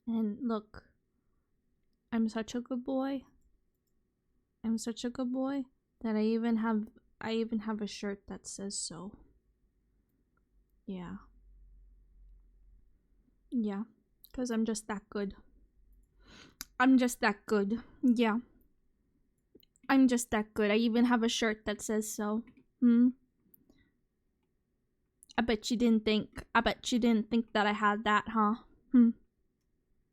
And look, I'm such a good boy. I'm such a good boy that I even have a shirt that says so. Yeah. Yeah, 'cause I'm just that good. I'm just that good. Yeah. I'm just that good. I even have a shirt that says so. I bet you didn't think that I had that, huh?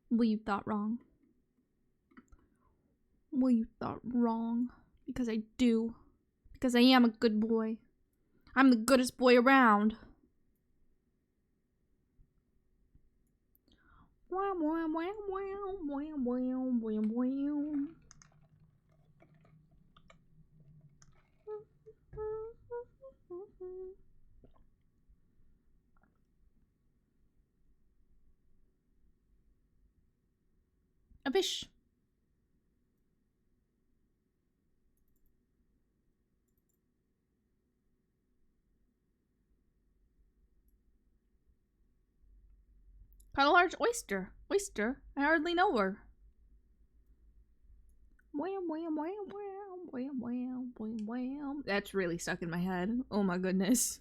Well, you thought wrong. Well, you thought wrong. Because I do. Because I am a good boy. I'm the goodest boy around. Wham wham wham wham wham wham wham wham. A fish. Caught a large oyster. Oyster? I hardly know her. Wham wham wham wham wham wham wham wham. That's really stuck in my head. Oh my goodness.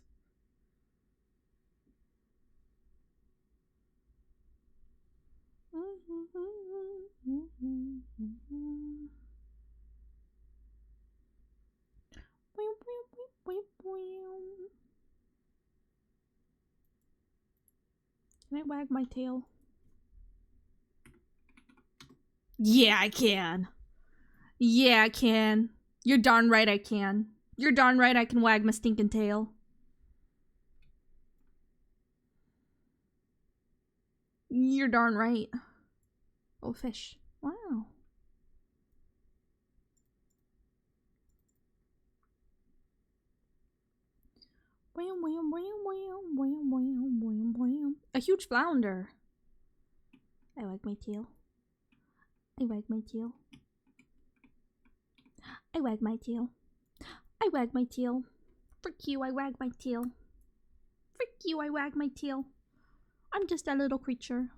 Can I wag my tail? Yeah, I can. Yeah, I can. You're darn right I can. You're darn right I can wag my stinking tail. You're darn right. Oh, fish. Wow. Wham, wham, wham, wham, wham, wham, wham, wham. A huge flounder. I wag my tail. I wag my tail. I wag my tail. I wag my tail. Frick you, I wag my tail. Frick you, I wag my tail. I'm just a little creature.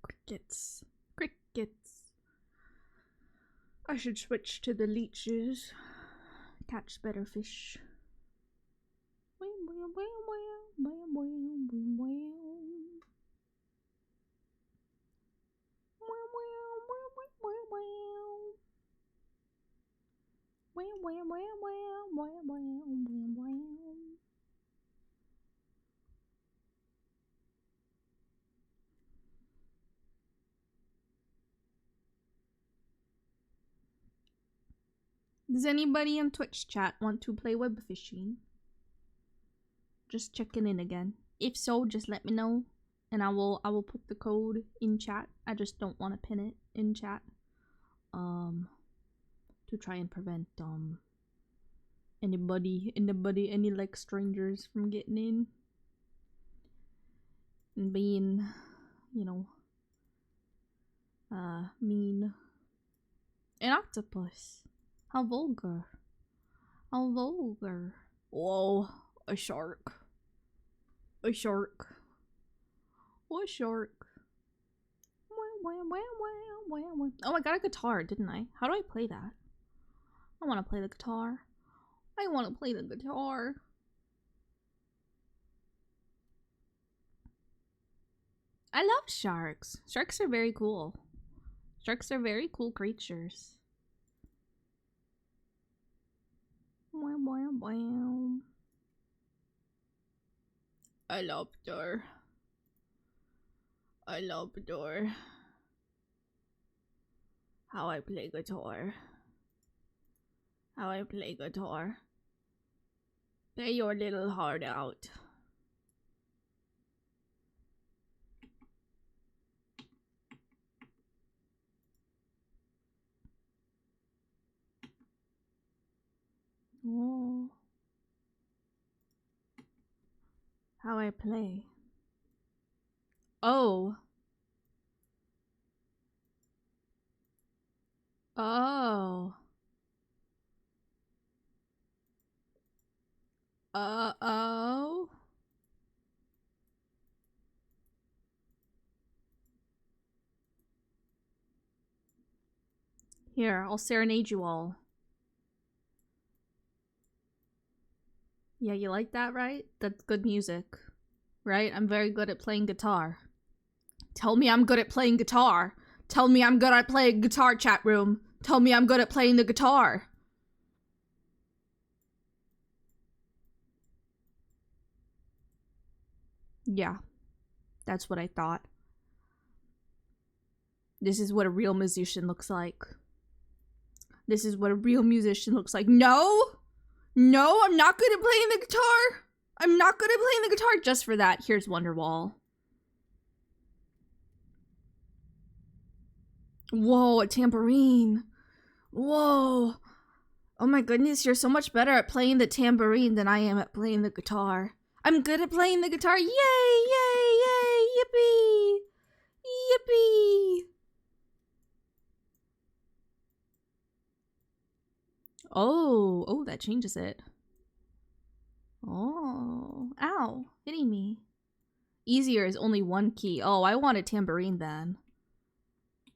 Crickets. Crickets. I should switch to the leeches. Catch better fish. Does anybody in Twitch chat want to play Webfishing? Just checking in again. If so, just let me know, and I will put the code in chat. I just don't want to pin it in chat, to try and prevent any like strangers from getting in and being, you know, mean. An octopus. How vulgar. How vulgar. Whoa, a shark. A shark. What shark? Oh, I got a guitar, didn't I? How do I play that? I want to play the guitar. I want to play the guitar. I love sharks. Sharks are very cool. Sharks are very cool creatures. I love her. I love her. How I play guitar. How I play guitar. Play your little heart out. Oh. How I play. Oh. Oh. Uh-oh. Here, I'll serenade you all. Yeah, you like that, right? That's good music, right? I'm very good at playing guitar. Tell me I'm good at playing guitar. Tell me I'm good at playing guitar, chat room. Tell me I'm good at playing the guitar. Yeah, that's what I thought. This is what a real musician looks like. This is what a real musician looks like. No! No, I'm not good at playing the guitar! I'm not good at playing the guitar just for that. Here's Wonderwall. Whoa, a tambourine. Whoa. Oh my goodness, you're so much better at playing the tambourine than I am at playing the guitar. I'm good at playing the guitar. Yay, yay, yay, yippee. Yippee. Oh, that changes it. Oh, ow, hitting me. Easier is only one key. Oh, I want a tambourine then.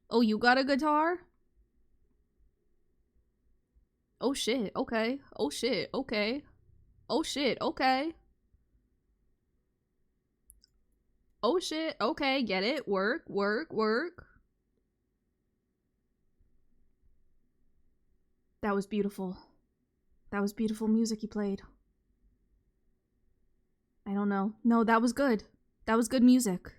Oh, you got a guitar? Oh shit, okay. Oh shit, okay. Oh shit, okay. Oh shit, okay, get it. Work, work, work. That was beautiful. That was beautiful music he played. I don't know. No, that was good. That was good music.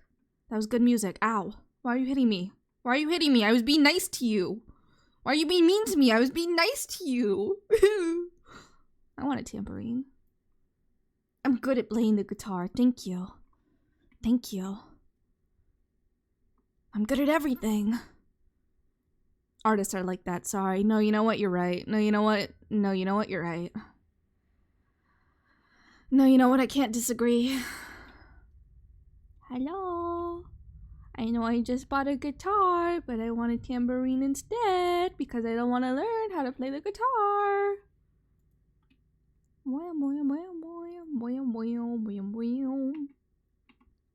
That was good music. Ow. Why are you hitting me? Why are you hitting me? I was being nice to you. Why are you being mean to me? I was being nice to you. I want a tambourine. I'm good at playing the guitar. Thank you. Thank you. I'm good at everything. Artists are like that. Sorry. No, you know what? You're right. No, you know what? No, you know what? You're right. No, you know what? I can't disagree. Hello. I know I just bought a guitar, but I want a tambourine instead because I don't want to learn how to play the guitar.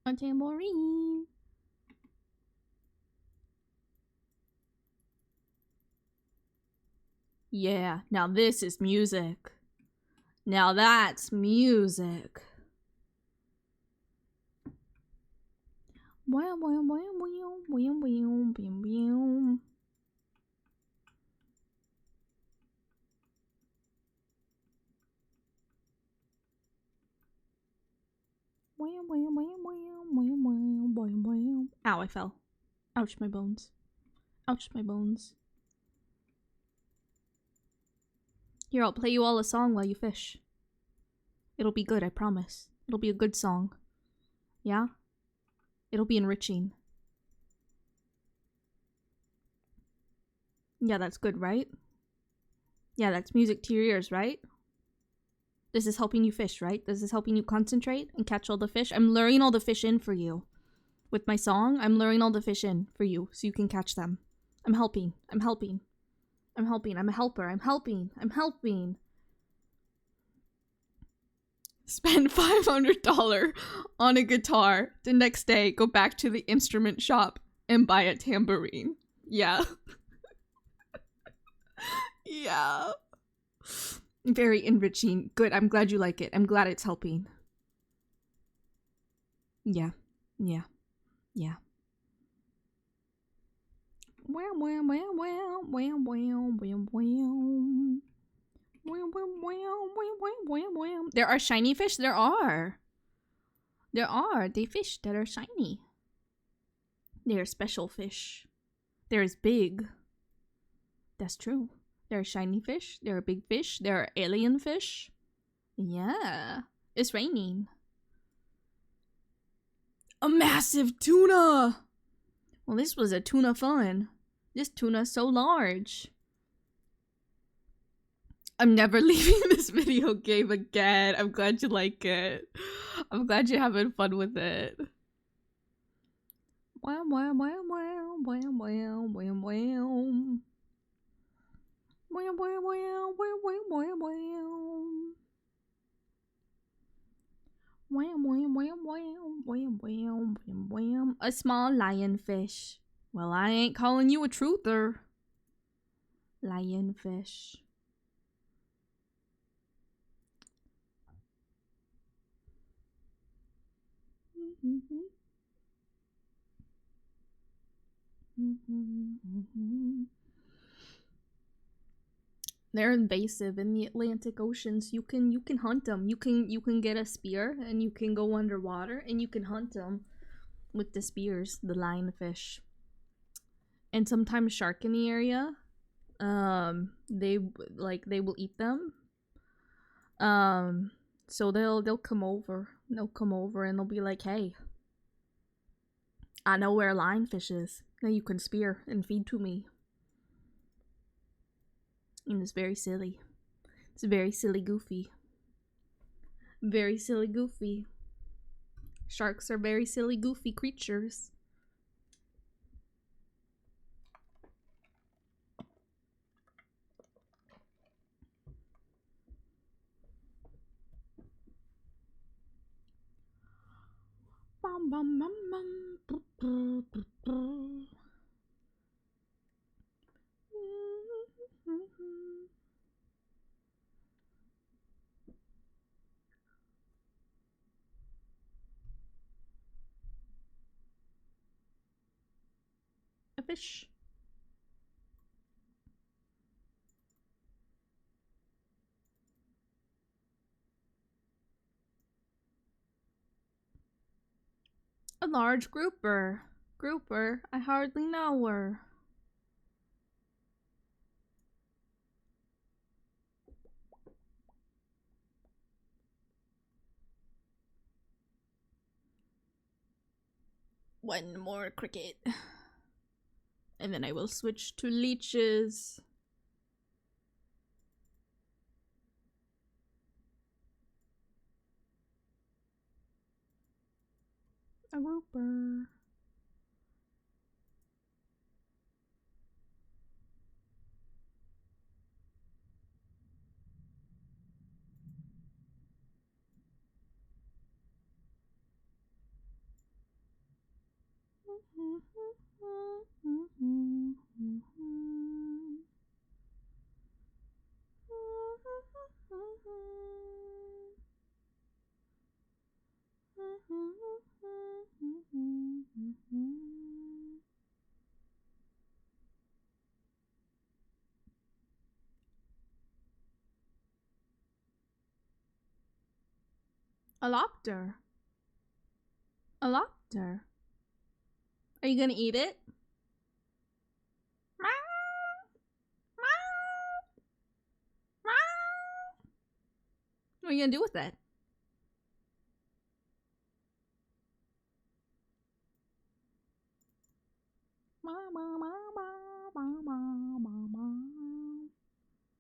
A tambourine. Yeah, now this is music. Now that's music. Ow, I fell. Ouch, my bones. Ouch, my bones. Here, I'll play you all a song while you fish. It'll be good, I promise. It'll be a good song. Yeah? It'll be enriching. Yeah, that's good, right? Yeah, that's music to your ears, right? This is helping you fish, right? This is helping you concentrate and catch all the fish. I'm luring all the fish in for you. With my song, I'm luring all the fish in for you so you can catch them. I'm helping. I'm helping. I'm helping. I'm a helper. I'm helping. I'm helping. Spend $500 on a guitar. The next day, go back to the instrument shop and buy a tambourine. Yeah. Yeah. Very enriching. Good. I'm glad you like it. I'm glad it's helping. Yeah. Yeah. Yeah. Wow, wow, wow, wow, wow, wow, wow, wow. Wow, wow, wow, wow, wow, wow. There are shiny fish? There are. There are. They fish that are shiny. They are special fish. They're as big. That's true. There are shiny fish. There are big fish. There are alien fish. Yeah. It's raining. A massive tuna! Well, this was a tuna fun. This tuna's so large. I'm never leaving this video game again. I'm glad you like it. I'm glad you're having fun with it. Wow, wow, wow, wow, wow, wow, wow, wow. Wow, wow, wow, wow, wow, wow, wow. Wham, wham, wham, wham, wham, wham, wham, wham. A small lionfish. Well, I ain't calling you a truther. Lionfish. They're invasive in the Atlantic Oceans. You can hunt them. You can get a spear and you can go underwater and you can hunt them with the spears, the lionfish. And sometimes shark in the area, they will eat them. So they'll come over. They'll come over and they'll be like, "Hey, I know where a lionfish is. Now you can spear and feed to me." And it's very silly. It's very silly goofy. Very silly goofy. Sharks are very silly goofy creatures. Bum, bum, bum, bum. A fish. A large grouper. Grouper, I hardly know her. One more cricket. And then I will switch to leeches. A grouper. A lobster. A lobster. Are you gonna eat it? What are you gonna do with it?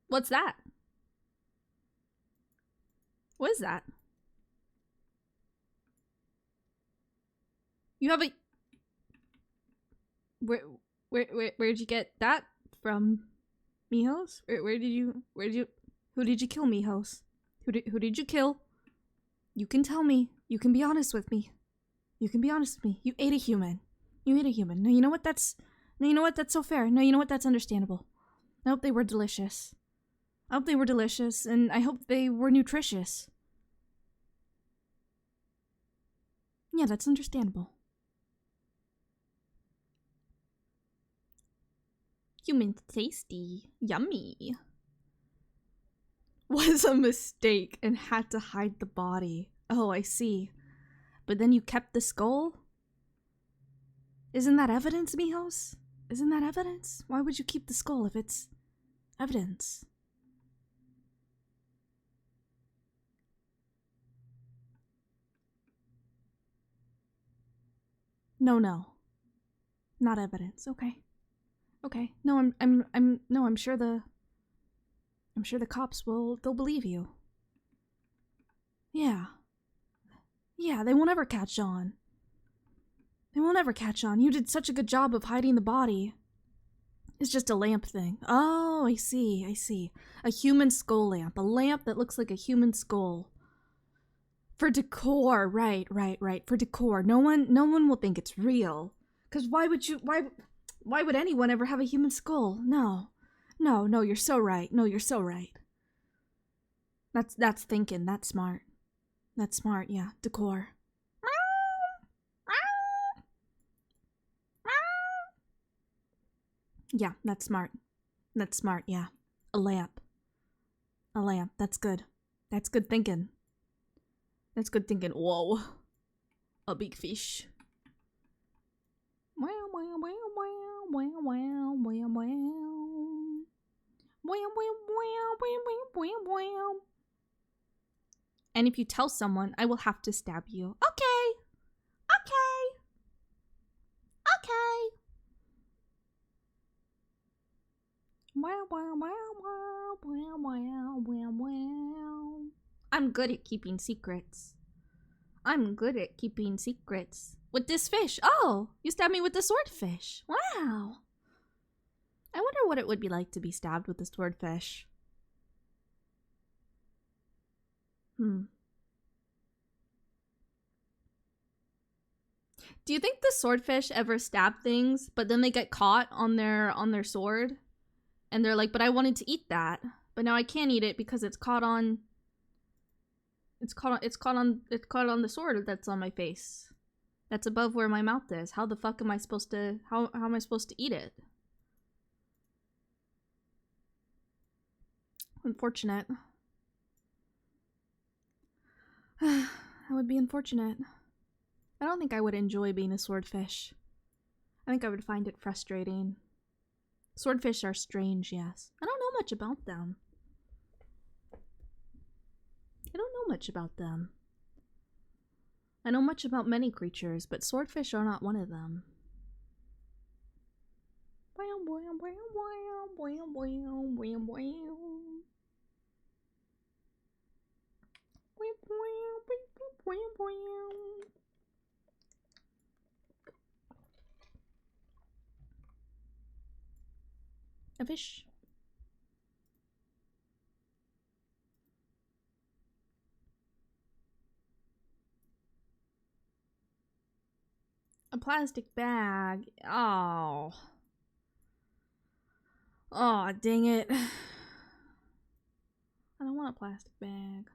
What's that? What is that? You have a... Where'd you get that from? Mijos? Who did you kill, Mijos? Who did you kill? You can tell me. You can be honest with me. You can be honest with me. You ate a human. You ate a human. No, you know what? That's so fair. No, you know what? That's understandable. I hope they were delicious. I hope they were delicious, and I hope they were nutritious. Yeah, that's understandable. Human's tasty. Yummy. Was a mistake and had to hide the body. Oh, I see. But then you kept the skull? Isn't that evidence, Mijos? Isn't that evidence? Why would you keep the skull if it's evidence? No. Not evidence. Okay. Okay. No, I'm sure the cops they'll believe you. Yeah. Yeah, they won't ever catch on. They won't ever catch on. You did such a good job of hiding the body. It's just a lamp thing. Oh, I see. A human skull lamp. A lamp that looks like a human skull. For decor, right. For decor. No one will think it's real. 'Cause why would anyone ever have a human skull? No, you're so right. No, you're so right. That's thinking. That's smart. That's smart, yeah. Decor. Yeah, that's smart. That's smart, yeah. A lamp. That's good. That's good thinking. That's good thinking. Whoa. A big fish. And if you tell someone, I will have to stab you. Okay. I'm good at keeping secrets. With this fish. Oh, you stabbed me with the swordfish. Wow. I wonder what it would be like to be stabbed with the swordfish. Do you think the swordfish ever stab things, but then they get caught on their sword? And they're like, but I wanted to eat that, but now I can't eat it because it's caught on the sword that's on my face. That's above where my mouth is. How the fuck am I supposed to how am I supposed to eat it? Unfortunate. That would be unfortunate. I don't think I would enjoy being a swordfish. I think I would find it frustrating. Swordfish are strange, yes. I don't know much about them. I know much about many creatures, but swordfish are not one of them. A fish. A plastic bag. Oh. Oh, dang it. I don't want a plastic bag.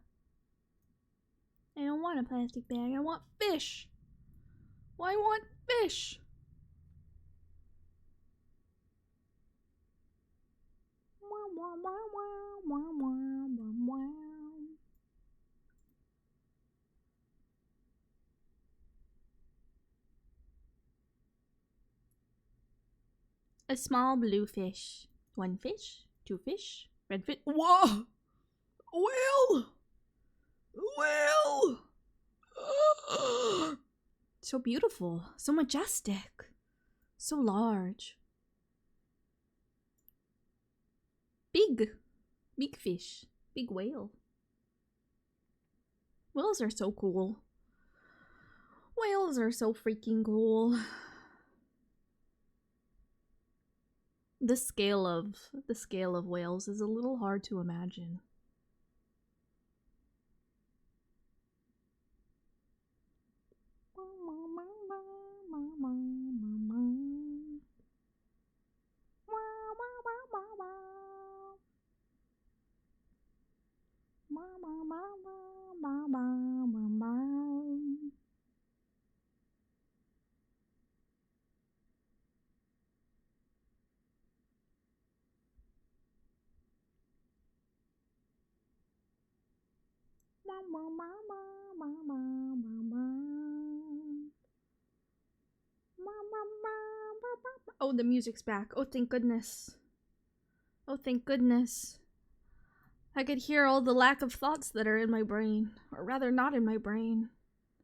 I don't want a plastic bag. I want fish. Well, I want fish. A small blue fish. 1 fish, 2 fish, red fish. Whoa! Will! Will! So beautiful, so majestic, so large. Big fish, big whale. Whales are so cool. Whales are so freaking cool. The scale of whales is a little hard to imagine. Oh, the music's back. Oh, thank goodness. Oh, thank goodness. I could hear all the lack of thoughts that are in my brain. Or rather, not in my brain.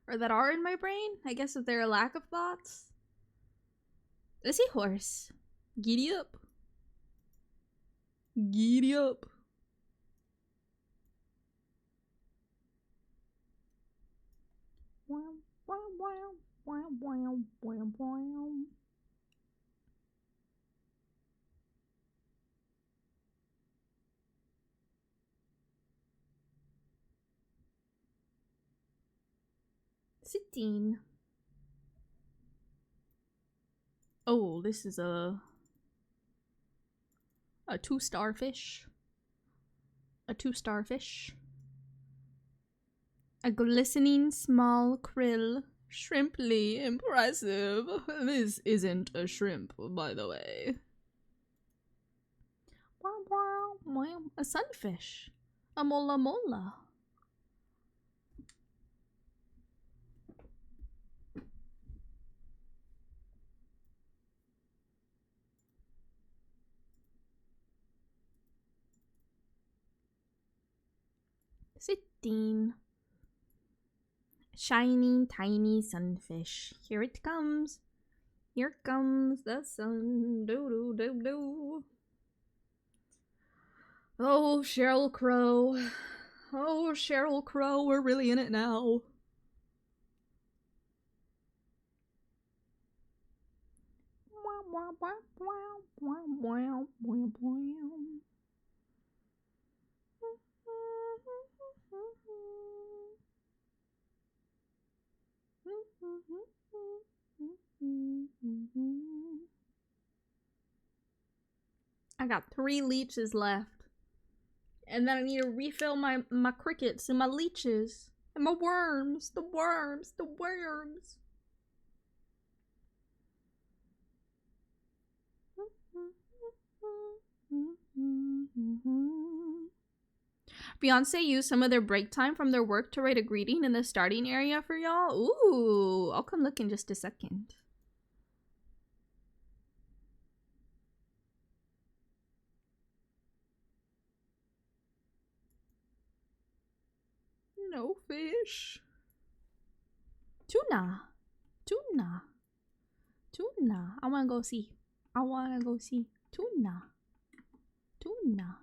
Or that are in my brain? I guess if they're a lack of thoughts. A seahorse. Giddy up. Giddy up. Wow, wow, wow, wow, wow, wow, wow. Sitting. Oh, this is a 2-star fish. A 2-star fish. A glistening small krill. Shrimply impressive. This isn't a shrimp, by the way. Wow, wow, wow. A sunfish. A mola mola. Sitting. Shining tiny sunfish. Here it comes. Here comes the sun. Do do do do. Oh, Sheryl Crow. Oh, Sheryl Crow, we're really in it now. I got 3 leeches left. And then I need to refill my crickets and my leeches. And my worms. The worms. The worms. Beyonce used some of their break time from their work to write a greeting in the starting area for y'all. Ooh, I'll come look in just a second. No fish. Tuna. Tuna. Tuna. I wanna go see. I wanna go see. Tuna. Tuna.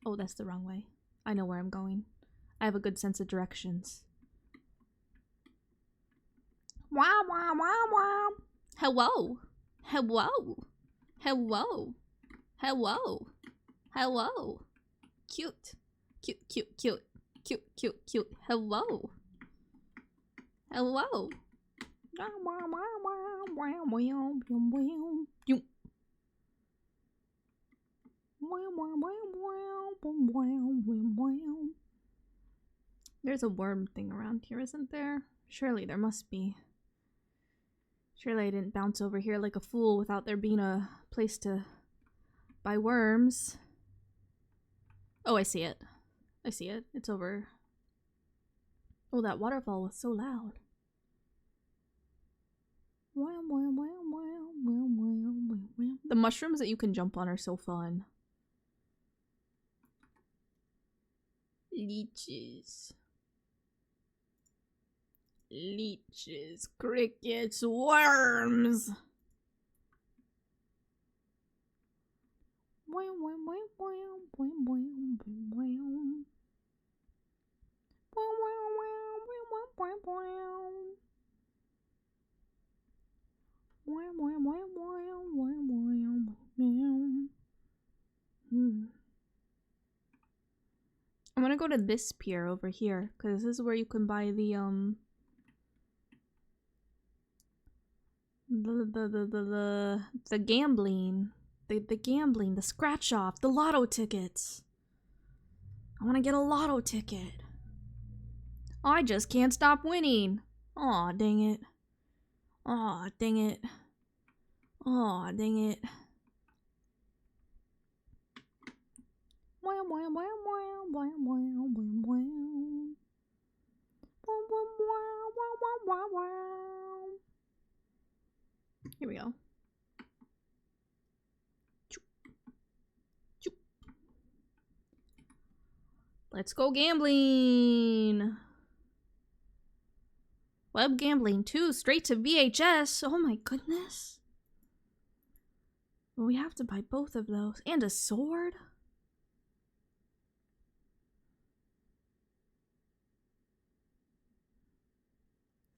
Oh, that's the wrong way. I know where I'm going. I have a good sense of directions. Wow, wow, wow, wow. Hello. Hello. Hello. Hello. Hello. Cute. Cute, cute, cute. Cute, cute, cute. Hello. Hello. There's a worm thing around here, isn't there? Surely there must be. Surely I didn't bounce over here like a fool without there being a place to buy worms. Oh, I see it. I see it. It's over. Oh, that waterfall was so loud. The mushrooms that you can jump on are so fun. Leeches. Leeches, crickets, worms. I'm gonna go to this pier over here, because this is where you can buy the gambling. The gambling, the scratch off, the lotto tickets. I wanna get a lotto ticket. I just can't stop winning. Aw, dang it. Aw, dang it. Aw, dang it. Here we go. Let's go gambling. Web gambling 2, straight to VHS. Oh my goodness. Well, we have to buy both of those. And a sword?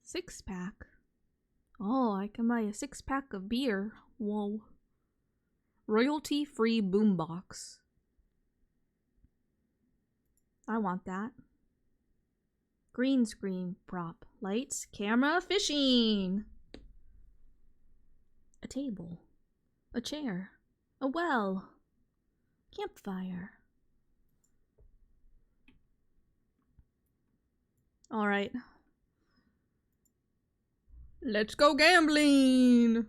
Six-pack. Oh, I can buy a 6-pack of beer. Whoa. Royalty-free boombox. I want that. Green screen prop. Lights, camera, fishing. A table. A chair. A well. Campfire. Alright. Let's go gambling!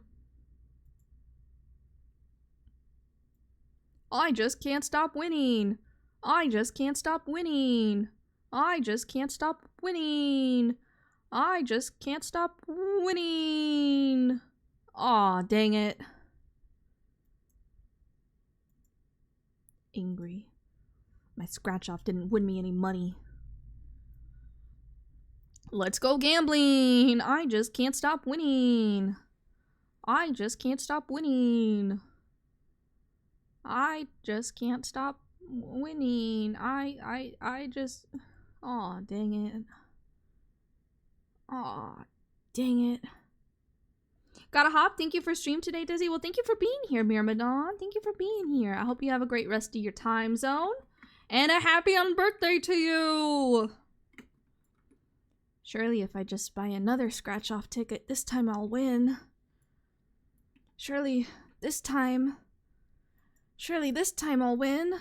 I just can't stop winning! I just can't stop winning! I just can't stop winning! I just can't stop winning! Aw, dang it. Angry. My scratch off didn't win me any money. Let's go gambling! I just can't stop winning! I just can't stop winning! I just can't stop winning! I just... Aw, dang it. Aw, dang it. Gotta hop. Thank you for stream today, Dizzy. Well, thank you for being here, Myrmidon. Thank you for being here. I hope you have a great rest of your time zone. And a happy unbirthday to you! Surely if I just buy another scratch-off ticket, this time I'll win. Surely this time I'll win.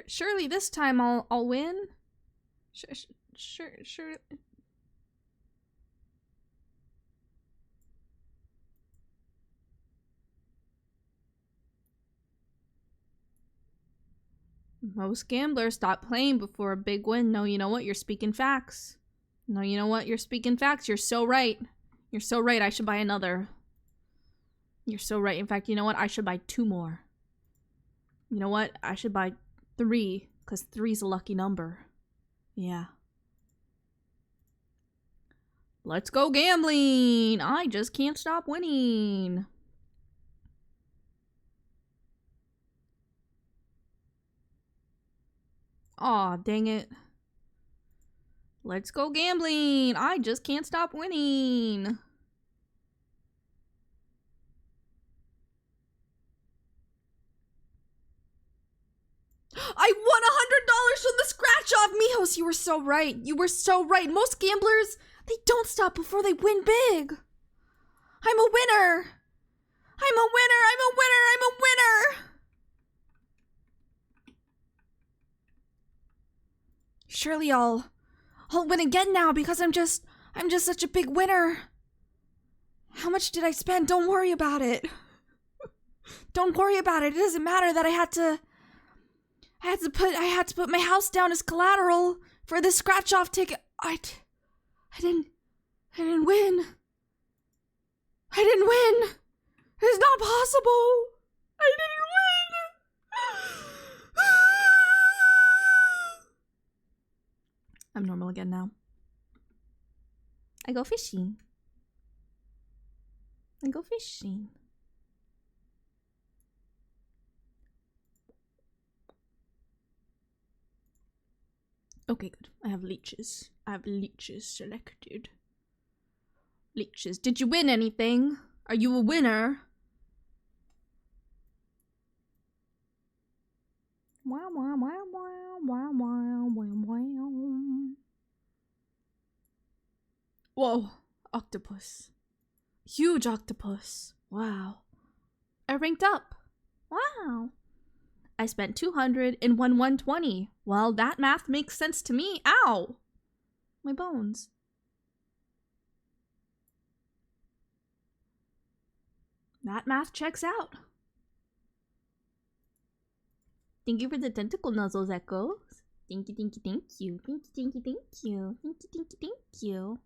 Surely this time I'll win. Sure. Most gamblers stop playing before a big win. No, you know what? You're speaking facts. No, you know what? You're speaking facts. You're so right. You're so right. I should buy another. You're so right. In fact, you know what? I should buy 2 more. You know what? I should buy 3, because 3's a lucky number. Yeah. Let's go gambling! I just can't stop winning. Aw, dang it. Let's go gambling! I just can't stop winning. I won $100 from the scratch off! Mijos, you were so right. You were so right. Most gamblers, they don't stop before they win big. I'm a winner. I'm a winner. I'm a winner. I'm a winner. Surely I'll win again now because I'm just such a big winner. How much did I spend? Don't worry about it. Don't worry about it. It doesn't matter that I had to I had to put my house down as collateral for this scratch-off ticket. I didn't win. I didn't win. It's not possible. I didn't win. I'm normal again now. I go fishing. Okay, good. I have leeches. Selected. Leeches. Did you win anything? Are you a winner? Whoa, octopus. Huge octopus. Wow. I ranked up. Wow. I spent 200 and won 120. Well, that math makes sense to me. Ow! My bones. That math checks out. Thank you for the tentacle nuzzles, Echoes. Thank you. Thank you.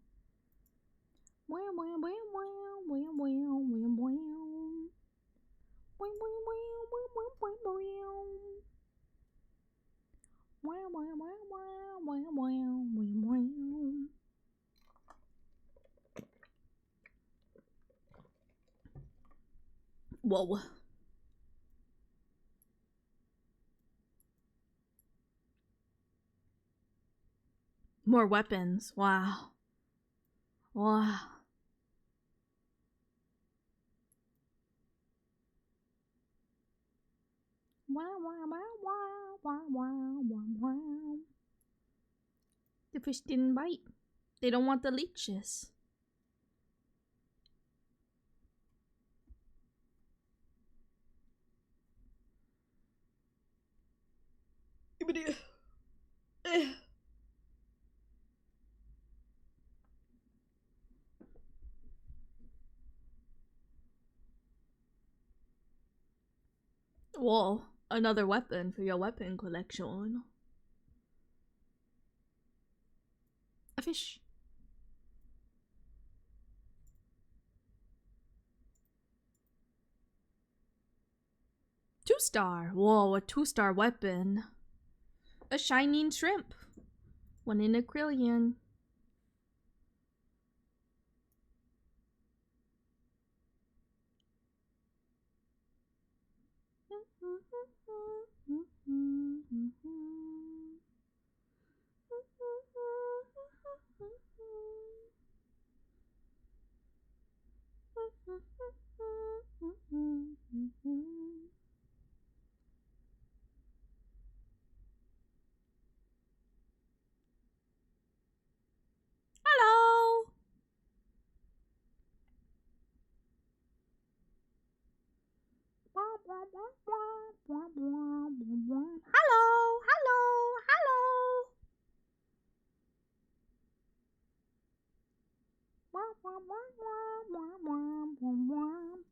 Whoa. More weapons. Wow. The fish didn't bite. They don't want the leeches. Whoa, another weapon for your weapon collection. A fish. Two-star. Whoa, a two-star weapon. A shining shrimp. 1 in a trillion. Hello. Hello.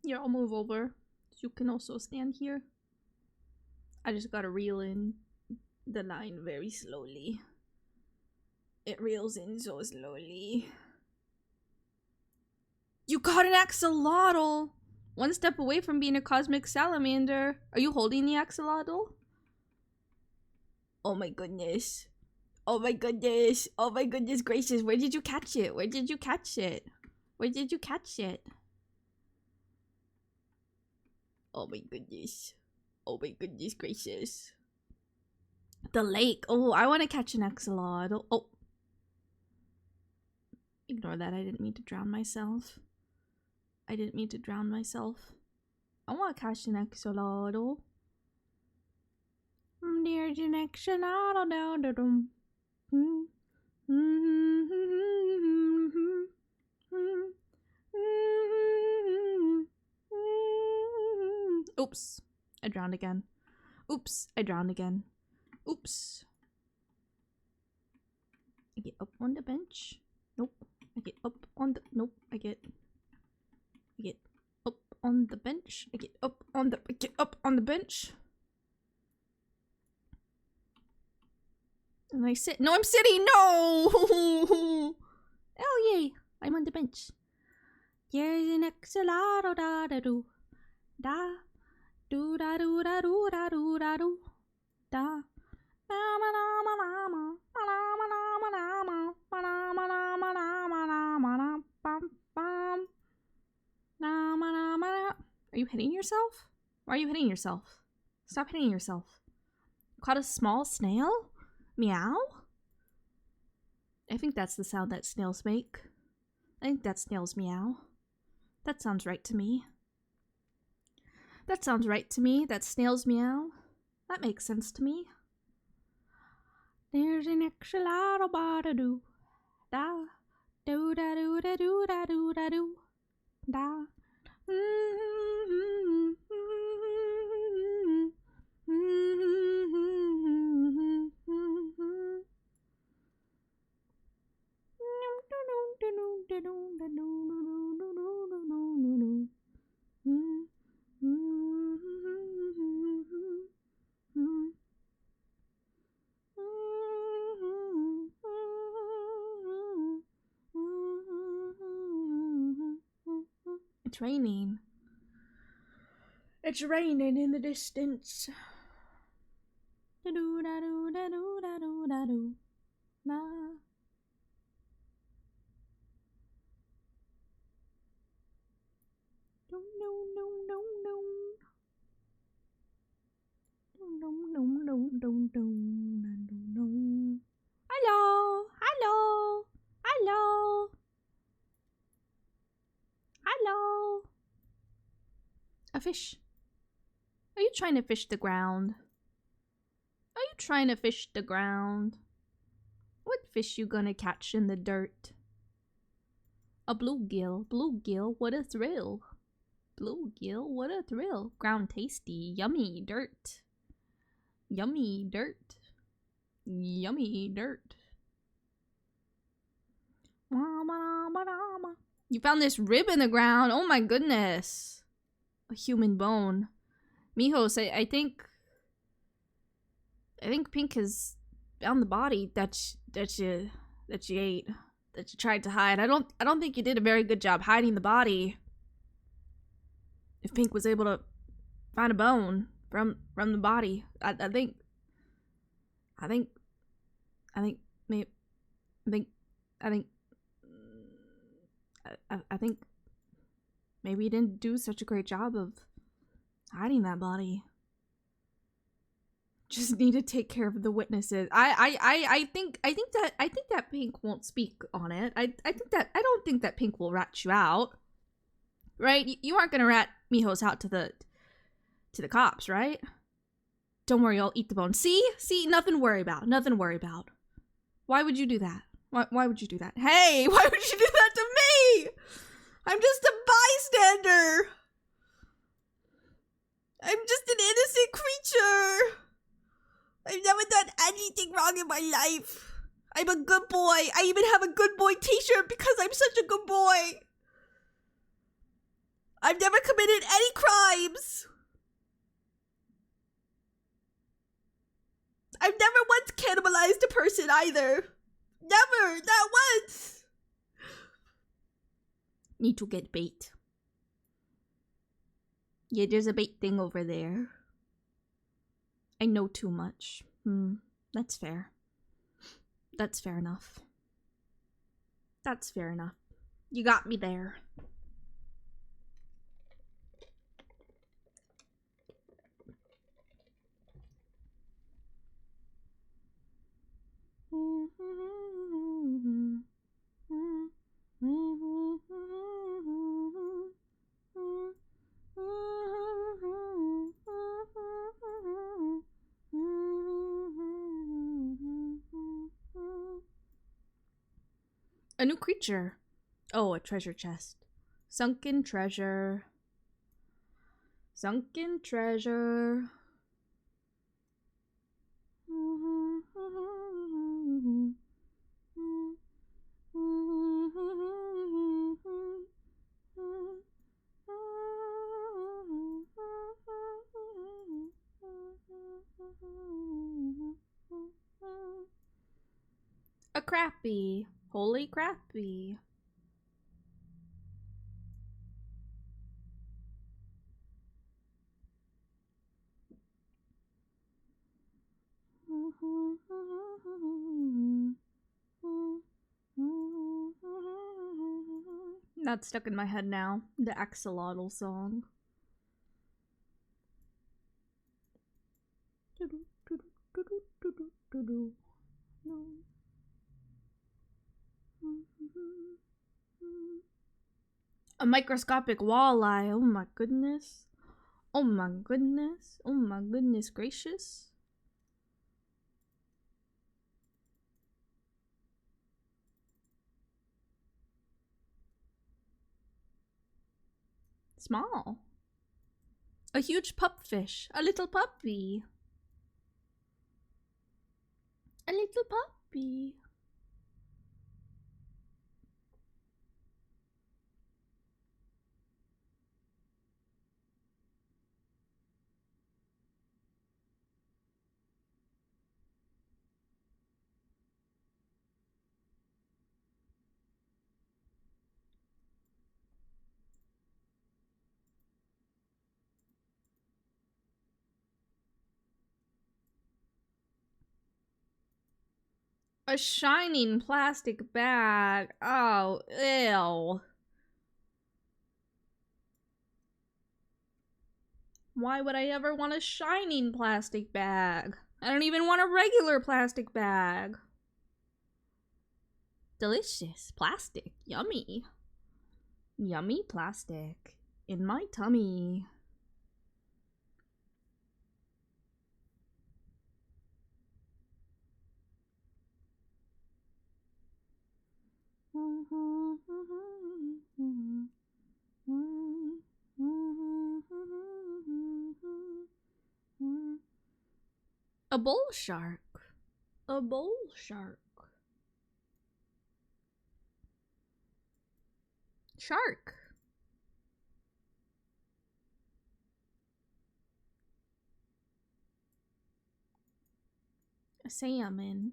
Here, I'll move over. You can also stand here. I just gotta reel in the line very slowly. It reels in so slowly. You got an axolotl! 1 step away from being a cosmic salamander. Are you holding the axolotl? Oh my goodness. Oh my goodness. Oh my goodness gracious. Where did you catch it? Where did you catch it? Where did you catch it? Oh my goodness. Oh my goodness gracious. The lake. Oh, I want to catch an axolotl. Oh. Ignore that. I didn't mean to drown myself. I want to catch an axolotl. There's an axolotl down the room. Oops. I drowned again. Oops. I get up on the bench. Nope. I get up on the... Nope. I get up on the bench. I get up on the bench. And I sit. No, I'm sitting. No. Oh yay! I'm on the bench. Here's an axolotl da da do da do da do da do da do da do da. Are you hitting yourself? Why are you hitting yourself? Stop hitting yourself. Caught a small snail? Meow? I think that's the sound that snails make. I think that snails meow. That sounds right to me. That sounds right to me. That snails meow. That makes sense to me. There's an axolotl ba do da do da do da do da do da do da. It's raining. It's raining in the distance. Da do da do da do da do da do. Na. No no no no no. No no no no no no no. Hello, hello, hello. Hello. A fish. Are you trying to fish the ground? Are you trying to fish the ground? What fish you gonna catch in the dirt? A bluegill. Bluegill, what a thrill. Bluegill, what a thrill. Ground tasty, yummy dirt. Yummy dirt. Yummy dirt. You found this rib in the ground. Oh my goodness. A human bone. Mijos, I think Pink has found the body that you ate, that you tried to hide. I don't think you did a very good job hiding the body. If Pink was able to find a bone from the body, I think maybe you didn't do such a great job of hiding that body. Just need to take care of the witnesses. I think that Pink won't speak on it. I don't think that Pink will rat you out. Right? You aren't gonna rat Mijos out to the cops, right? Don't worry, I'll eat the bone. See, nothing to worry about. Nothing to worry about. Why would you do that? Why would you do that? Hey, why would you do that to me? I'm just a bystander. I'm just an innocent creature. I've never done anything wrong in my life. I'm a good boy. I even have a good boy t-shirt because I'm such a good boy. I've never committed any crimes. I've never once cannibalized a person either. Never, not once. Need to get bait. Yeah, there's a bait thing over there. I know too much. That's fair. That's fair enough. That's fair enough. You got me there. A new creature. Oh, a treasure chest. Sunken treasure. Sunken treasure. crappy. Holy crappy. That's stuck in my head now. The axolotl song. A microscopic walleye. Oh my goodness. Oh my goodness. Oh my goodness gracious. Small. A huge pupfish. A little puppy. A little puppy. A shining plastic bag. Oh, ew. Why would I ever want a shining plastic bag? I don't even want a regular plastic bag. Delicious. Plastic. Yummy. Yummy plastic. In my tummy. A bull shark. A bull shark. Shark. A salmon.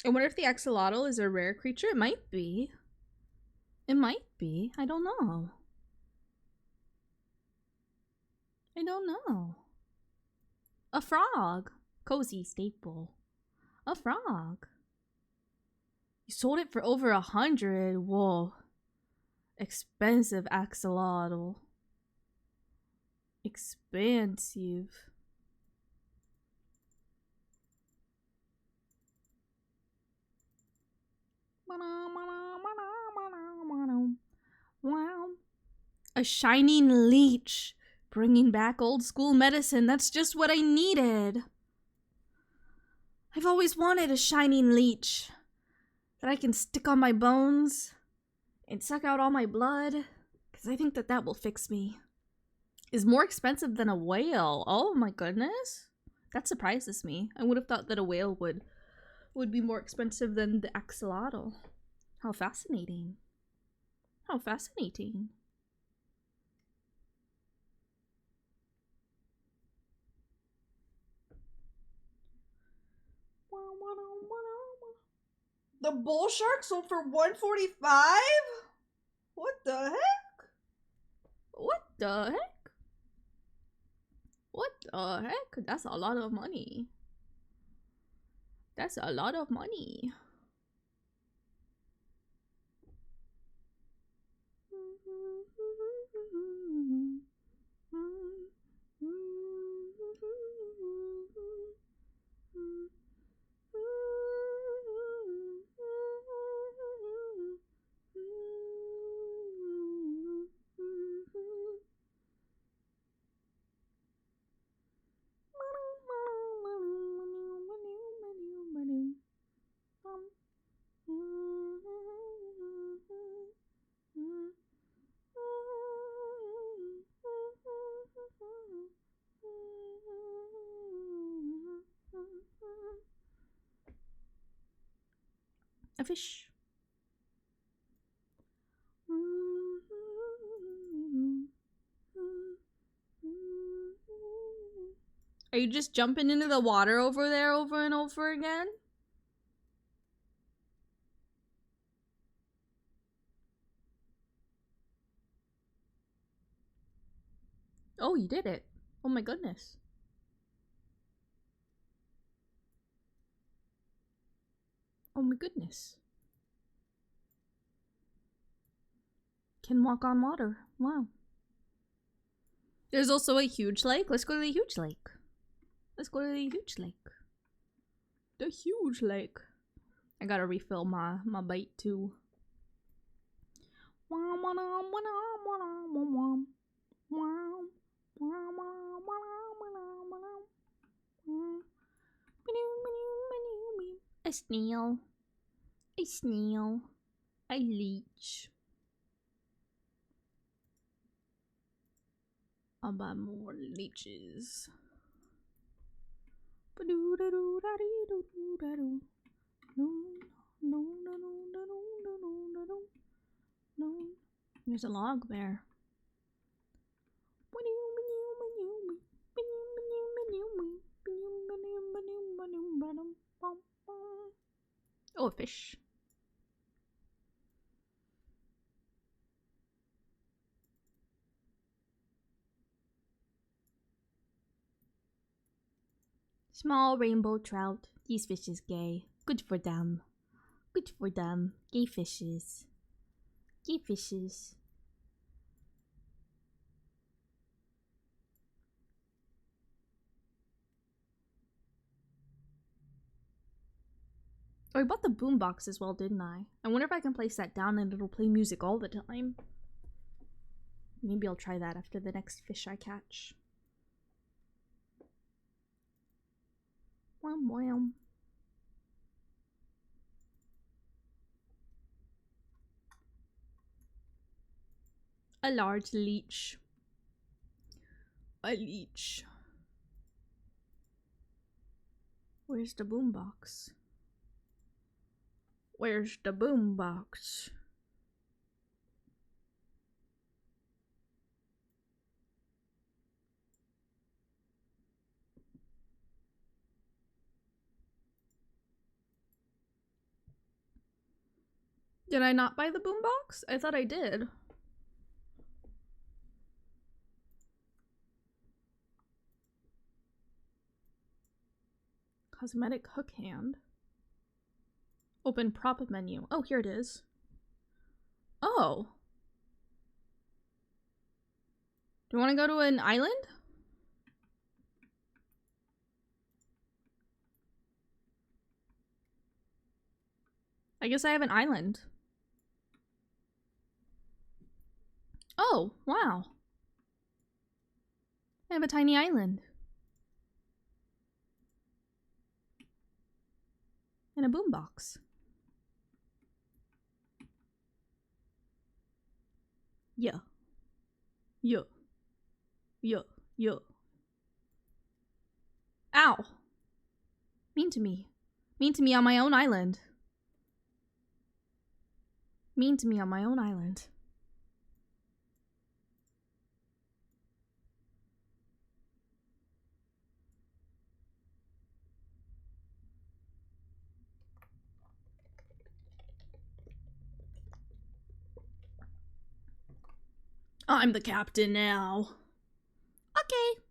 I wonder if the axolotl is a rare creature. It might be. It might be. I don't know. I don't know. A frog. Cozy staple. A frog. You sold it for over 100. Whoa. Expensive axolotl. Expensive. Wow. A shining leech. Bringing back old school medicine. That's just what I needed. I've always wanted a shining leech that I can stick on my bones and suck out all my blood, because I think that that will fix me. Is more expensive than a whale. Oh my goodness. That surprises me. I would have thought that a whale would be more expensive than the axolotl. How fascinating. How fascinating. The bull shark sold for $145? What the heck? What the heck? What the heck? That's a lot of money. That's a lot of money. A fish. Are you just jumping into the water over there over and over again? Oh, you did it. Oh my goodness. Oh my goodness. Can walk on water. Wow. There's also a huge lake. Let's go to the huge lake. Let's go to the huge lake. The huge lake. I gotta refill my bait too. A snail. A snail. A leech. I'll buy more leeches. There's a log there. Oh, a fish. Small rainbow trout. These fishes gay. Good for them. Good for them. Gay fishes. Gay fishes. Oh, I bought the boombox as well, didn't I? I wonder if I can place that down and it'll play music all the time. Maybe I'll try that after the next fish I catch. Wham wham. A large leech. A leech. Where's the boombox? Where's the boombox? Did I not buy the boombox? I thought I did. Cosmetic hook hand. Open prop menu. Oh, here it is. Oh. Do you want to go to an island? I guess I have an island. Oh, wow. I have a tiny island. And a boombox. Yeah. Yeah. Yeah. Yeah. Ow. Mean to me. Mean to me on my own island. Mean to me on my own island. I'm the captain now. Okay.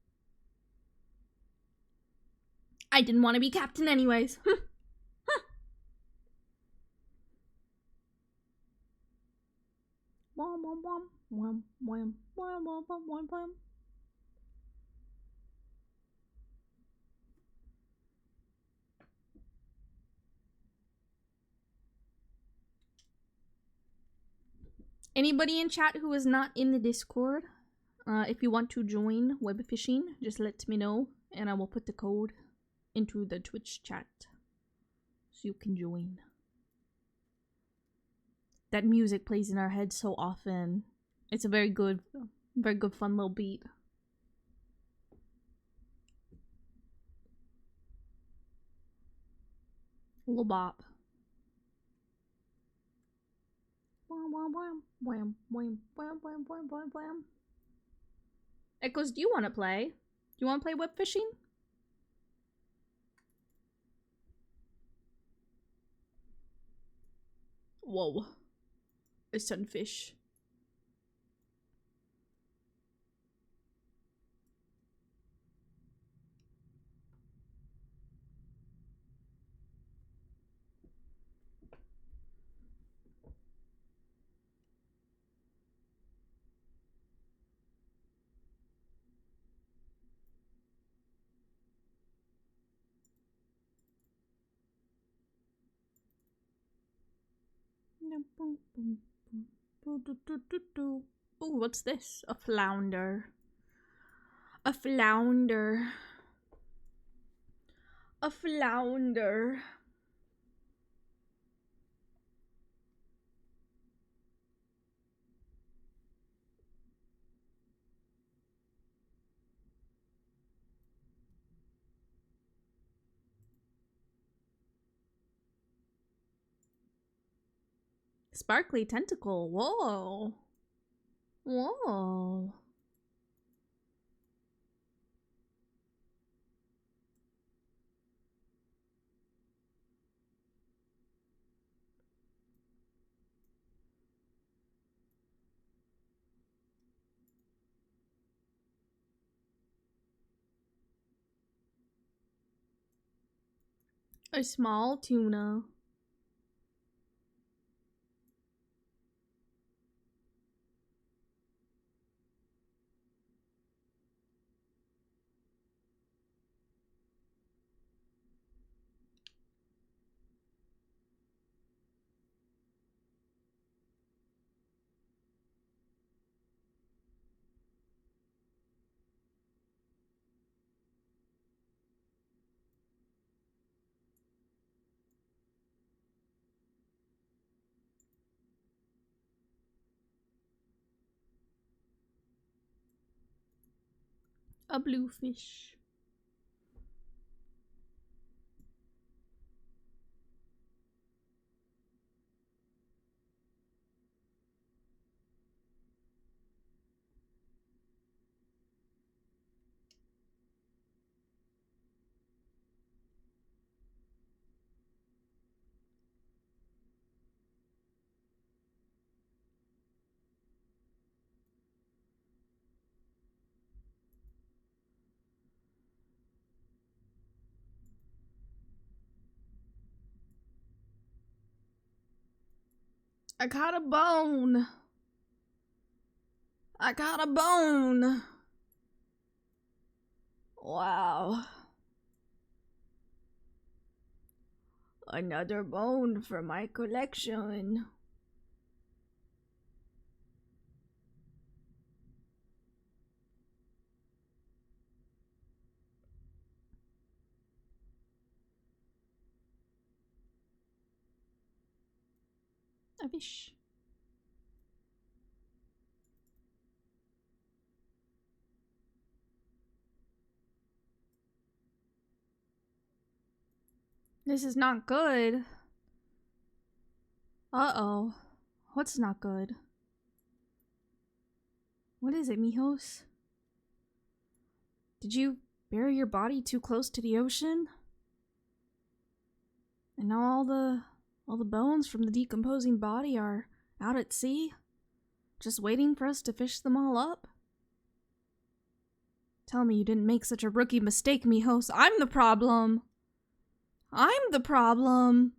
I didn't want to be captain anyways. Anybody in chat who is not in the Discord, if you want to join Webfishing, just let me know and I will put the code into the Twitch chat so you can join. That music plays in our head so often. It's a very good fun little beat. Little bop. Echoes, do you want to play? Do you want to play Webfishing? Whoa. A sunfish. Ooh, what's this? A flounder. A flounder. A flounder. Sparkly tentacle. Whoa. Whoa. A small tuna. A bluefish. I got a bone. I got a bone. Wow. Another bone for my collection. A fish. This is not good. Uh-oh. What's not good? What is it, mijos? Did you bury your body too close to the ocean? And now all the bones from the decomposing body are out at sea? Just waiting for us to fish them all up? Tell me you didn't make such a rookie mistake, mijos. I'm the problem. I'm the problem.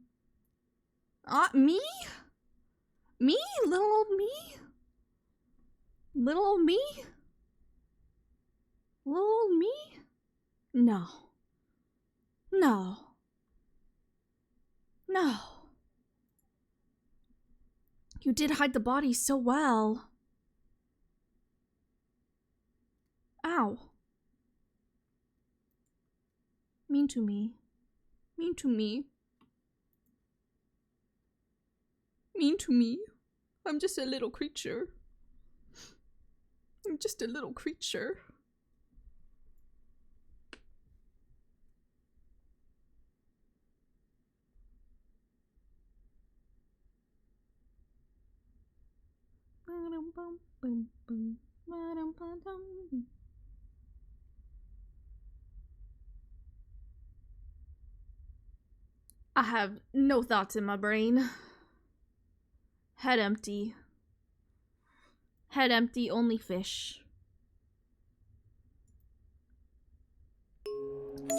Me? Me? Little old me? Little old me? Little old me? No. No. No. You did hide the body so well. Ow. Mean to me. Mean to me. Mean to me. I'm just a little creature. I'm just a little creature. I have no thoughts in my brain. Head empty. Head empty, only fish.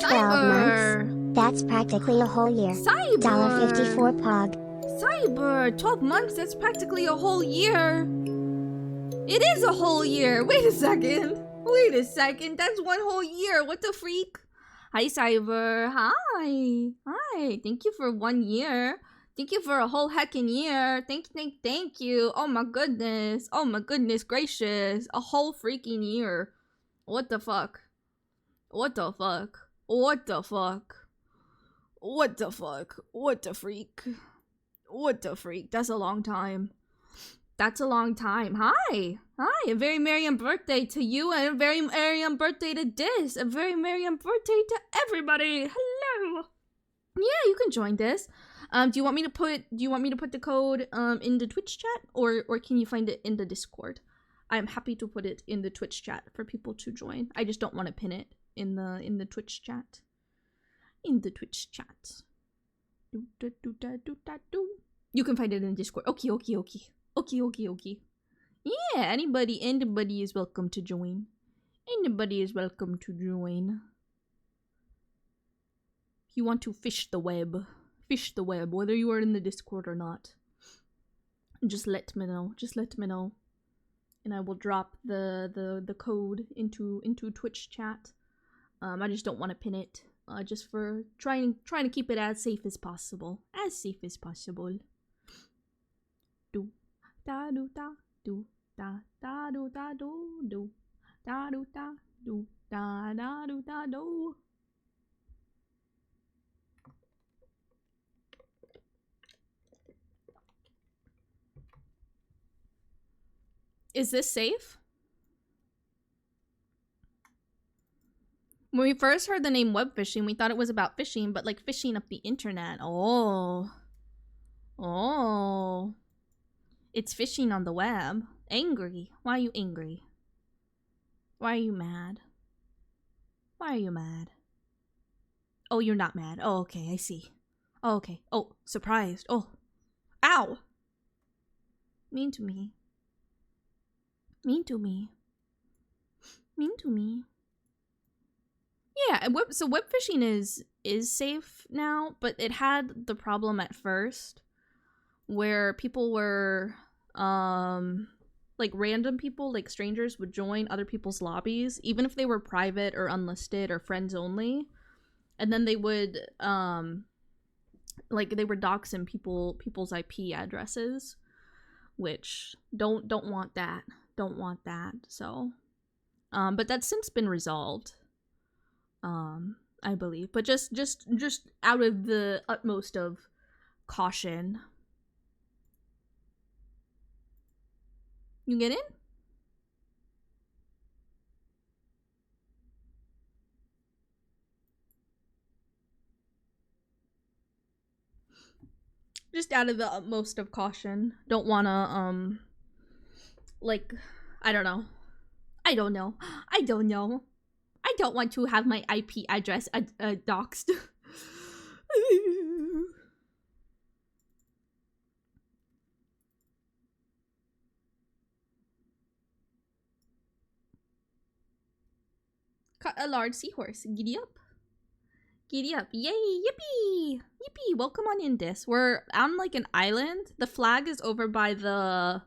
12 months. That's practically a whole year. Cyber! $1.54 pog. Cyber! 12 months, that's practically a whole year. It is a whole year. Wait a second. Wait a second. That's one whole year. What the freak? Hi, Cyber. Hi. Hi. Thank you for 1 year. Thank you for a whole heckin' year. Thank you. Oh my goodness. Oh my goodness gracious. A whole freaking year. What the fuck? What the fuck? What the fuck? What the fuck? What the freak? What the freak? That's a long time. That's a long time. Hi. Hi. A very merry birthday to you and a very merry birthday to Dis. A very merry birthday to everybody. Hello. Yeah, you can join this. Do you want me to put the code in the Twitch chat or can you find it in the Discord? I'm happy to put it in the Twitch chat for people to join. I just don't want to pin it in the Twitch chat. In the Twitch chat. You can find it in Discord. Okay. Okay. Yeah, anybody is welcome to join. Anybody is welcome to join. If you want to fish the web, whether you are in the Discord or not. Just let me know. And I will drop the code into Twitch chat. I just don't want to pin it. Just for trying to keep it as safe as possible. Do da do da do da da do da do da do da do da da do da do. Is this safe? When we first heard the name Webfishing, we thought it was about fishing, but like fishing up the internet. Oh. It's fishing on the web. Angry. Why are you angry? Why are you mad? Oh, you're not mad. Oh, okay, I see. Oh, okay. Oh, surprised. Oh. Ow! Mean to me. Yeah, so Webfishing is safe now, but it had the problem at first where people were like random people, like strangers, would join other people's lobbies, even if they were private or unlisted or friends only, and then they would like they were doxing people's IP addresses, which don't want that. So but that's since been resolved, I believe, but just out of the utmost of caution. You get in? Just out of the utmost of caution. Don't wanna, like, I don't know. I don't want to have my IP address doxed. Caught a large seahorse. Giddy up. Yay, yippee! Welcome on in, Dis. We're on like an island. The flag is over by the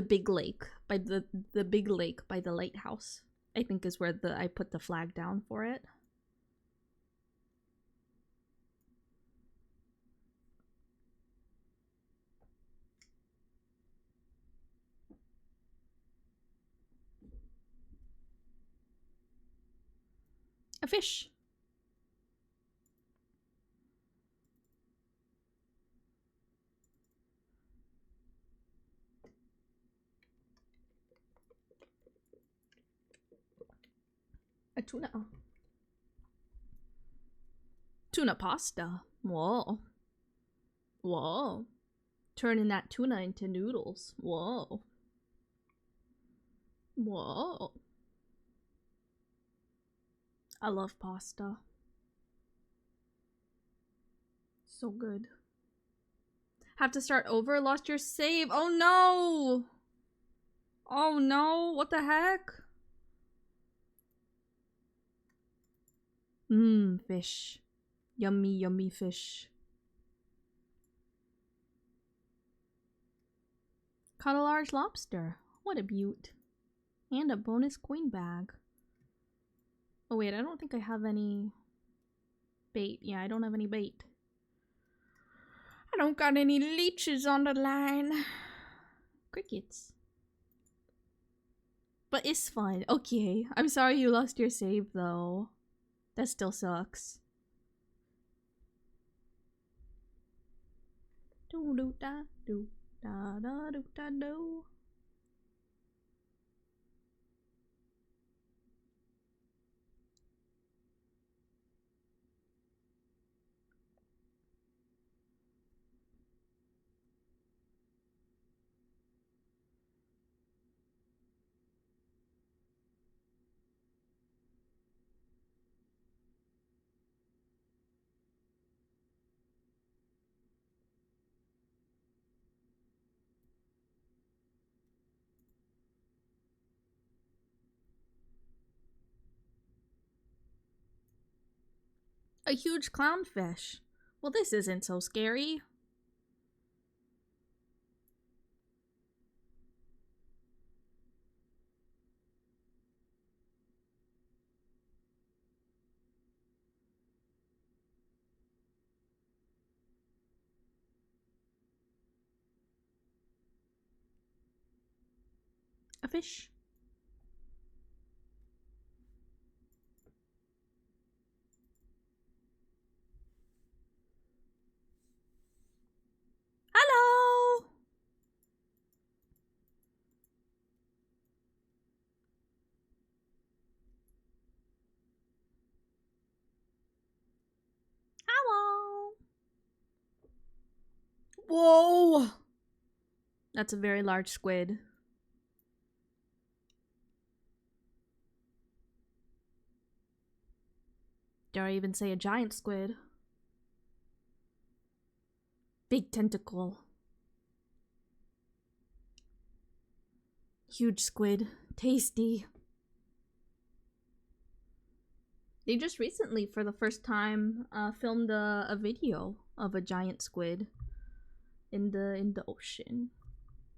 big lake. By the big lake by the lighthouse, I think is where I put the flag down for it. A fish. A tuna. Tuna pasta. Whoa. Turning that tuna into noodles. Whoa. I love pasta. So good. Have to start over? Lost your save? Oh no! Oh no, what the heck? Mmm, fish. Yummy, yummy fish. Caught a large lobster. What a beaut. And a bonus coin bag. Oh wait, I don't think I have any bait. Yeah, I don't have any bait. I don't got any leeches on the line. Crickets. But it's fine. Okay. I'm sorry you lost your save though. That still sucks. Do do da do da da do da do. A huge clownfish. Well, this isn't so scary. A fish. Hello! Hello! Whoa! That's a very large squid. Dare I even say a giant squid? Big tentacle. Huge squid. Tasty. They just recently, for the first time, filmed a video of a giant squid in the ocean.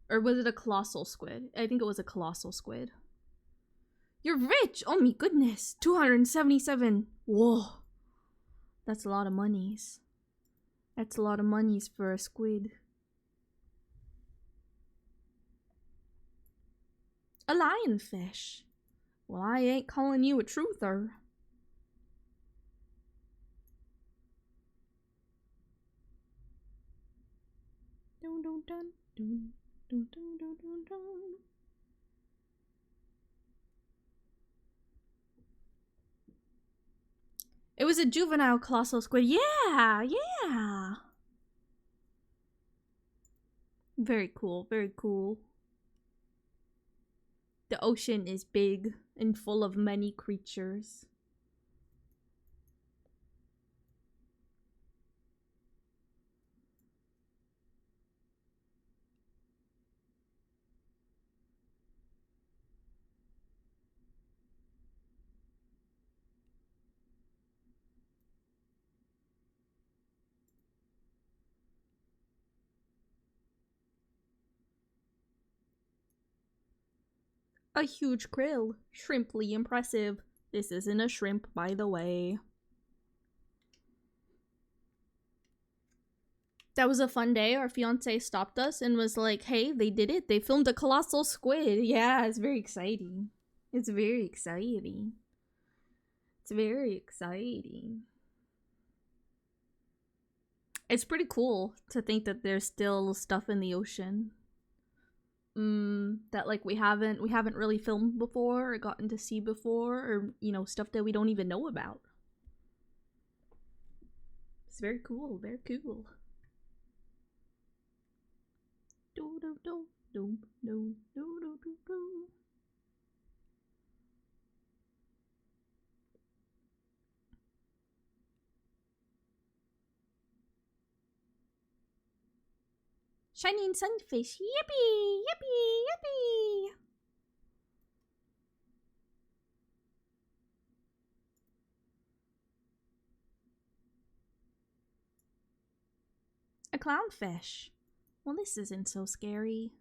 Or was it a colossal squid? I think it was a colossal squid. You're rich! Oh my goodness! 277! Whoa! That's a lot of monies. That's a lot of monies for a squid. A lionfish. Well, I ain't calling you a truther. Dun, dun, dun, dun, dun, dun, dun, dun, dun. It was a juvenile colossal squid. Yeah, yeah. Very cool, very cool. The ocean is big and full of many creatures. A huge krill. Shrimply impressive. This isn't a shrimp, by the way. That was a fun day. Our fiance stopped us and was like, hey, they did it. They filmed a colossal squid. Yeah, it's very exciting. It's very exciting. It's very exciting. It's pretty cool to think that there's still stuff in the ocean. That like we haven't really filmed before or gotten to see before, or you know, stuff that we don't even know about. It's very cool, very cool. Do do do do do do do do do. Shining sunfish. Yippee! Yippee! Yippee! A clownfish. Well, this isn't so scary.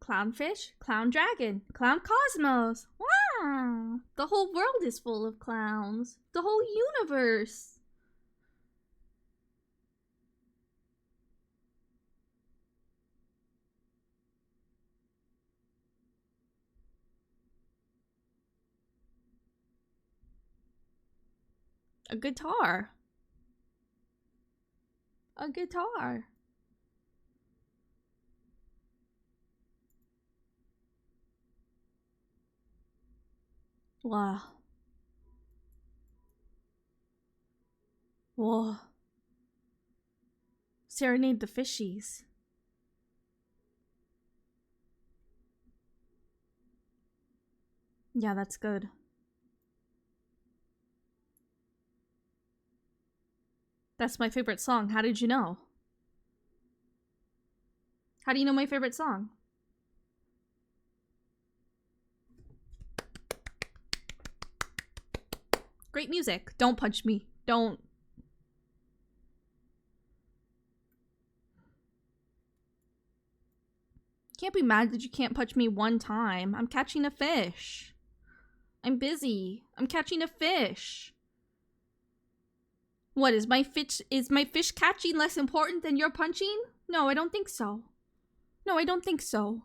Clownfish, clown dragon, clown cosmos. Wow! The whole world is full of clowns. The whole universe. A guitar. A guitar. Wow. Whoa. Serenade the fishies. Yeah, that's good. That's my favorite song. How did you know? How do you know my favorite song? Great music. Don't punch me. Don't. Can't be mad that you can't punch me one time. I'm catching a fish. I'm busy. I'm catching a fish. What is my fish catching less important than your punching? No, I don't think so. No, I don't think so.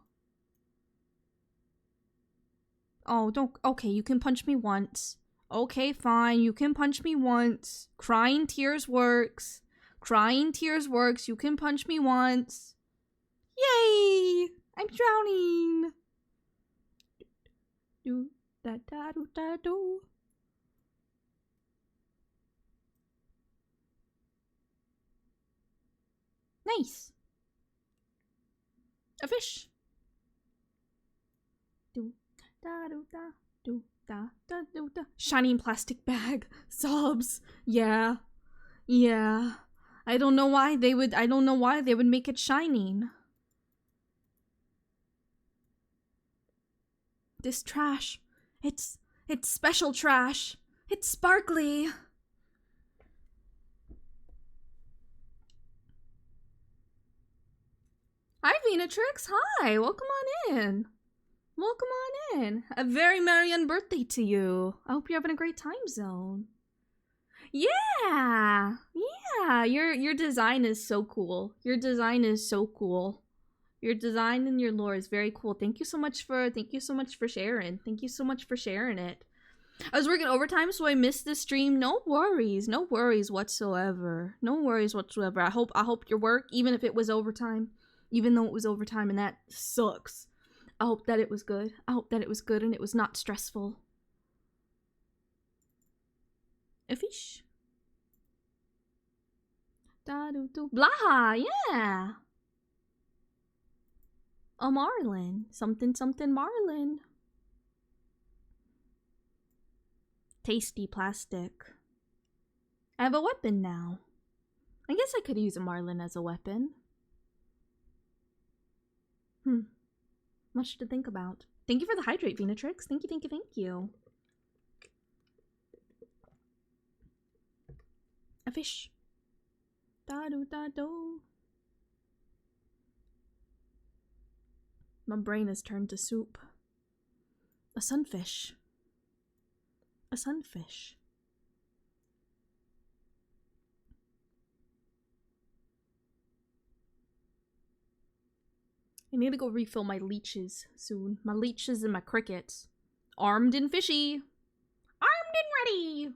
Oh, don't. Okay, you can punch me once. Okay, fine. You can punch me once. Crying tears works. Crying tears works. You can punch me once. Yay! I'm drowning. Do da da do da do. Nice. A fish. Do da do da do da da do da. Shining plastic bag. Sobs. Yeah. Yeah. I don't know why they would make it shining. This trash. It's special trash. It's sparkly. Hi, Venatrix. Hi. Welcome on in. Welcome on in. A very merry unbirthday to you. I hope you're having a great time zone. Yeah. Yeah. Your design is so cool. Your design is so cool. Your design and your lore is very cool. Thank you so much for sharing. Thank you so much for sharing it. I was working overtime, so I missed the stream. No worries. No worries whatsoever. No worries whatsoever. I hope your work, even if it was overtime, even though it was overtime and that sucks. I hope that it was good. I hope that it was good and it was not stressful. A fish. Da do do. Blaha, yeah. A marlin. Something something marlin. Tasty plastic. I have a weapon now. I guess I could use a marlin as a weapon. Much to think about. Thank you for the hydrate, Venatrix. Thank you, thank you, thank you. A fish. Da do da do. My brain has turned to soup. A sunfish. A sunfish. I need to go refill my leeches soon. My leeches and my crickets. Armed and fishy. Armed and ready.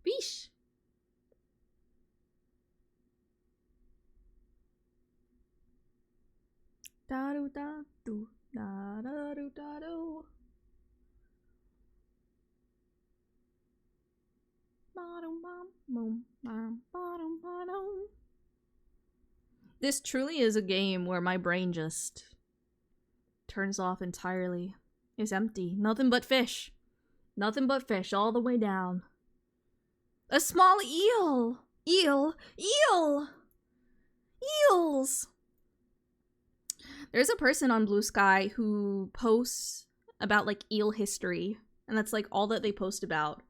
Fish. Da do da do da da do da do. This truly is a game where my brain just turns off entirely. It's empty. Nothing but fish. Nothing but fish all the way down. A small eel! Eel! Eel! Eels! There's a person on Blue Sky who posts about like eel history. And that's like all that they post about.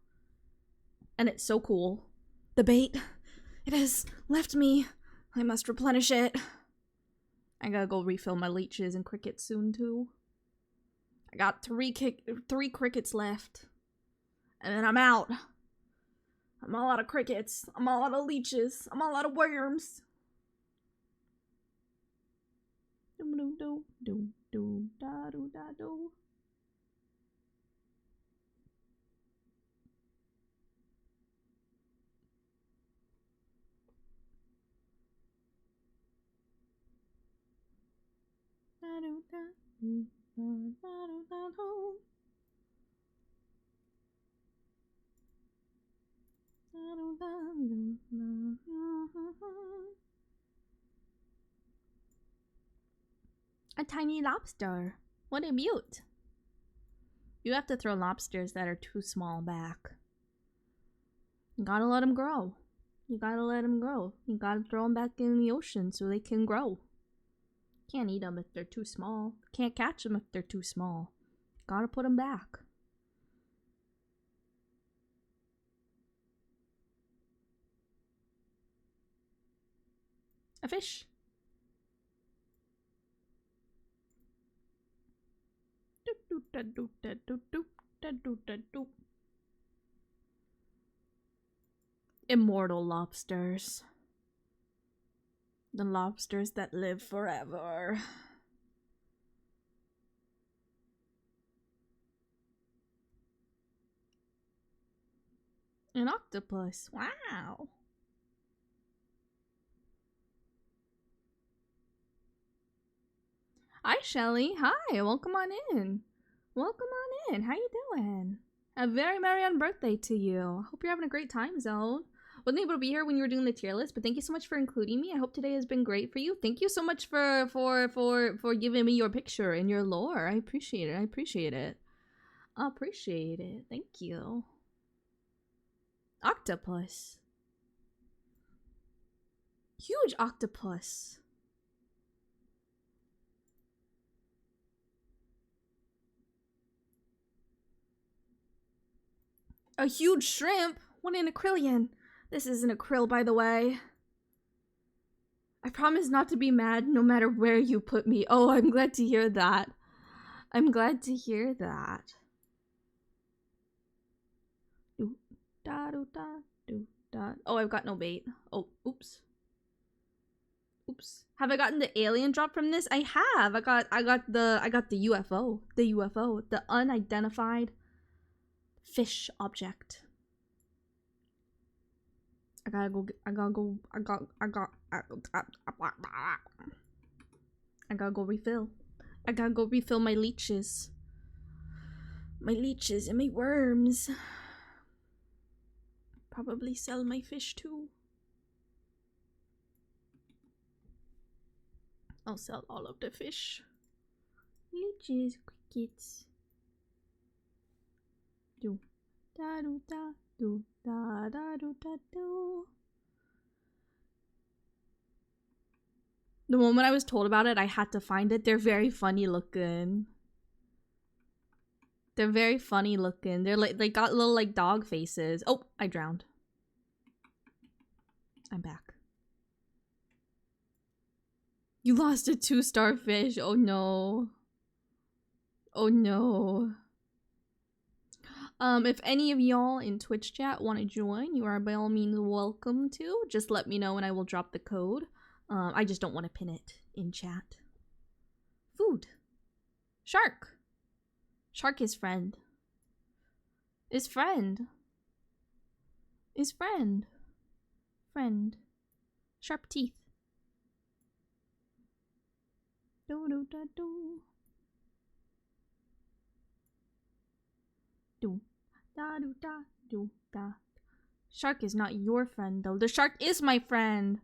And it's so cool. The bait. It has left me. I must replenish it. I gotta go refill my leeches and crickets soon too. I got three crickets left. And then I'm out. I'm all out of crickets. I'm all out of leeches. I'm all out of worms. Do do do do da do da do. A tiny lobster. What a beaut. You have to throw lobsters that are too small back. You gotta let them grow. You gotta let them grow. You gotta throw them back in the ocean so they can grow. Can't eat them if they're too small. Can't catch them if they're too small. Gotta put them back. A fish. Immortal lobsters. The lobsters that live forever. An octopus. Wow. Hi, Shelly. Hi. Welcome on in. Welcome on in. How you doing? A very merry Unbirthday to you. Hope you're having a great time, Zone. Wasn't able to be here when you were doing the tier list, but thank you so much for including me. I hope today has been great for you. Thank you so much for giving me your picture and your lore. I appreciate it. I appreciate it. I appreciate it. Thank you. Octopus. Huge octopus. A huge shrimp? What an acrylion. This isn't a krill, by the way. I promise not to be mad no matter where you put me. Oh, I'm glad to hear that. I'm glad to hear that. Do, da, do, da, do, da. Oh, I've got no bait. Oh, oops. Oops. Have I gotten the alien drop from this? I have. I got the UFO. The UFO. The unidentified fish object. I gotta go refill. I gotta go refill my leeches. My leeches and my worms. Probably sell my fish too. I'll sell all of the fish. Leeches, crickets. Do da do da do da da do da do. The moment I was told about it, I had to find it. They're very funny looking. They're very funny looking. They're like, they got little like dog faces. Oh, I drowned. I'm back. You lost a 2-star fish. Oh no. Oh no. If any of y'all in Twitch chat want to join, you are by all means welcome to. Just let me know and I will drop the code. I just don't want to pin it in chat. Food. Shark. Shark is friend. Is friend. Is friend. Friend. Sharp teeth. Do do da do. Do da do da do da. Shark is not your friend though. The shark is my friend.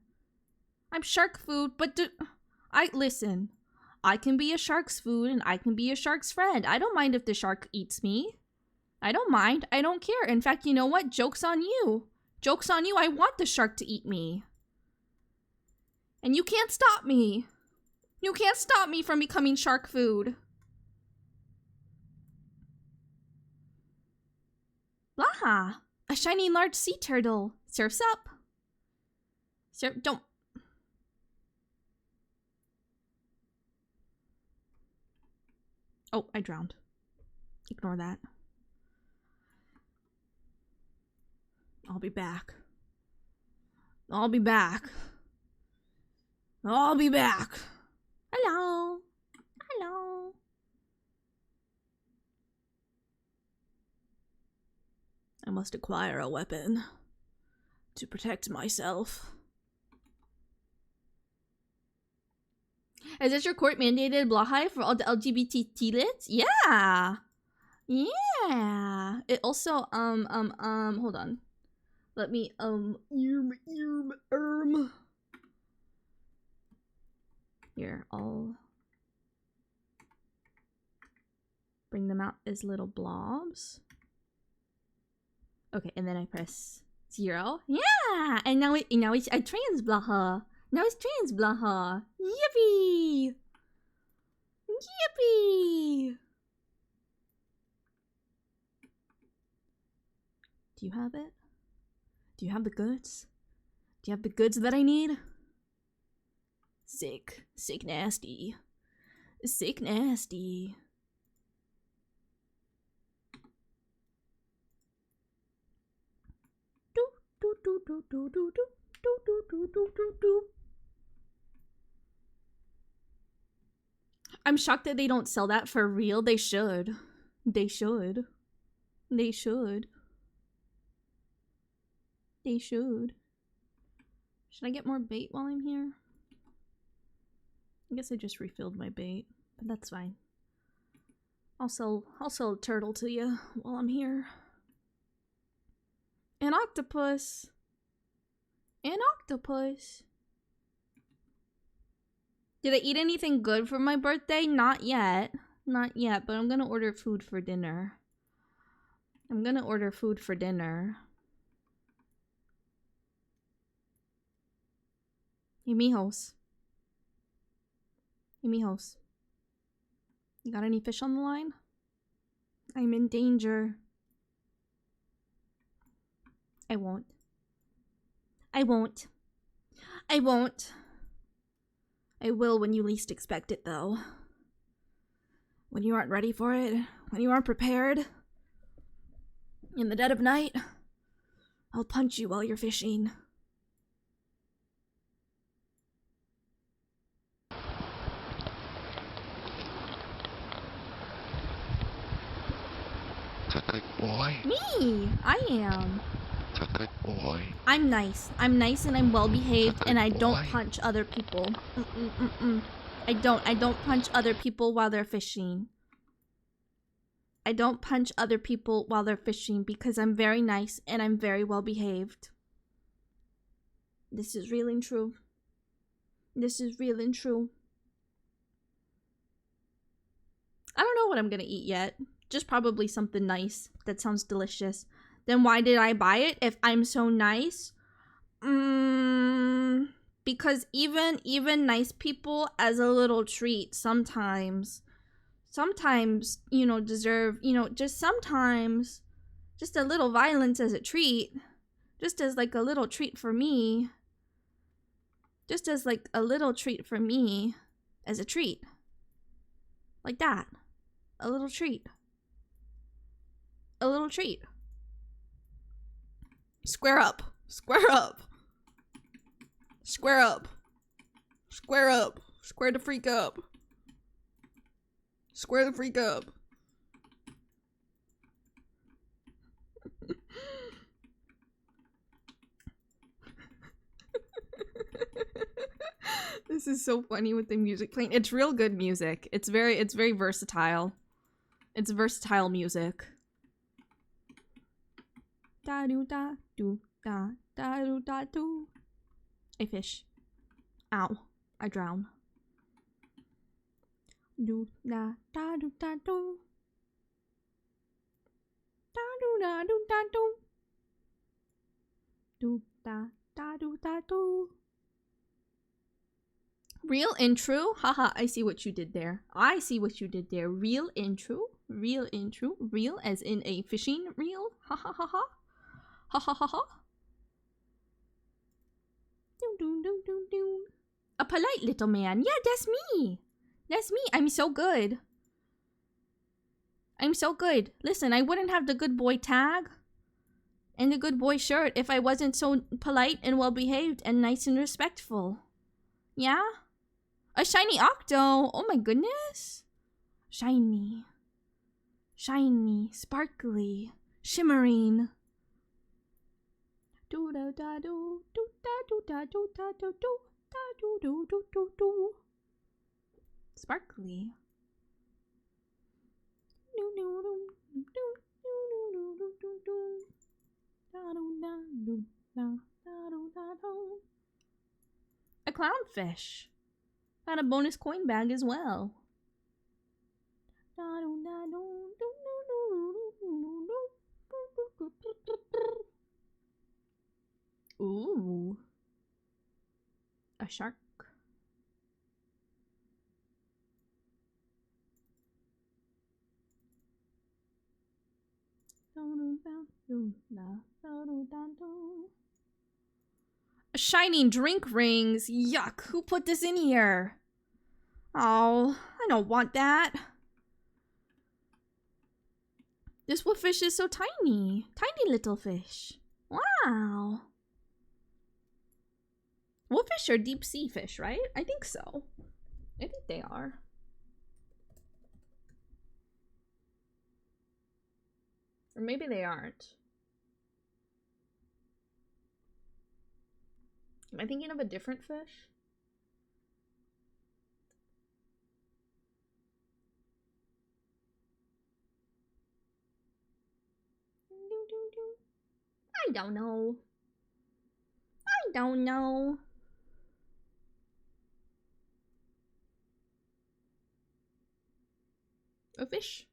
I'm shark food, but listen. I can be a shark's food and I can be a shark's friend. I don't mind if the shark eats me. I don't mind. I don't care. In fact, you know what? Joke's on you. Joke's on you. I want the shark to eat me. And you can't stop me. You can't stop me from becoming shark food. Blaha! A shiny large sea turtle. Surf's up. Surf, don't. Oh, I drowned. Ignore that. I'll be back. I'll be back. I'll be back. Hello. Hello. I must acquire a weapon to protect myself. Is this your court mandated Blahai for all the LGBT T-lits? Yeah. Yeah. It also, hold on. Let me, Here, I'll bring them out as little blobs. Okay, and then I press 0. Yeah! And now it's a trans Blaha. Now it's trans Blaha. Yippee! Yippee! Do you have it? Do you have the goods? Do you have the goods that I need? Sick. Sick nasty. Sick nasty. Do do do do do do do do do do do do do. I'm shocked that they don't sell that for real. They should. They should. They should. They should. Should I get more bait while I'm here? I guess I just refilled my bait, but that's fine. I'll sell a turtle to you while I'm here. An octopus. An octopus. Did I eat anything good for my birthday? Not yet. Not yet, but I'm gonna order food for dinner. I'm gonna order food for dinner. Hey, mijos. Hey, mijos. You got any fish on the line? I'm in danger. I won't. I won't. I won't. I will when you least expect it, though. When you aren't ready for it, when you aren't prepared, in the dead of night, I'll punch you while you're fishing. A good boy. Me! I am. A good boy. I'm nice. I'm nice and I'm well behaved and I don't boy. punch other people. I don't punch other people while they're fishing. I don't punch other people while they're fishing because I'm very nice and I'm very well behaved. This is real and true. This is real and true. I don't know what I'm gonna eat yet. Just probably something nice that sounds delicious. Then why did I buy it if I'm so nice? Because even nice people as a little treat sometimes, you know, deserve, you know, just sometimes, just a little violence as a treat. Just as like a little treat for me. Just as like a little treat for me as a treat. Like that. A little treat. A little treat. Square up. Square up. Square up. Square up. Square the freak up. Square the freak up. This is so funny with the music playing. It's real good music. It's very versatile. It's versatile music. Da do da do da da do da do. A fish. Ow. I drown. Do da da do da do. Da do da do da do. Do da da do da do. Real and true? Haha, I see what you did there. I see what you did there. Real and true? Real and true? Real as in a fishing reel? Ha ha ha ha. Ha ha ha ha. Do do do do do. A polite little man. Yeah, that's me. That's me. I'm so good. I'm so good. Listen, I wouldn't have the good boy tag and the good boy shirt if I wasn't so polite and well behaved and nice and respectful. Yeah? A shiny octo. Oh my goodness. Shiny. Shiny. Sparkly. Shimmering. Do da da do. Do da do da do da do do. Da do do do do do. Sparkly. Do do do do do do do do do. Da do da do da da do da do. A clownfish. Got a bonus coin bag as well. Ooh. A shark. Shining drink rings. Yuck, who put this in here? Oh, I don't want that. This wolffish is so tiny. Tiny little fish. Wow. Wolffish are deep sea fish, right? I think so. I think they are. Or maybe they aren't. Am I thinking of a different fish? I don't know. I don't know. A fish.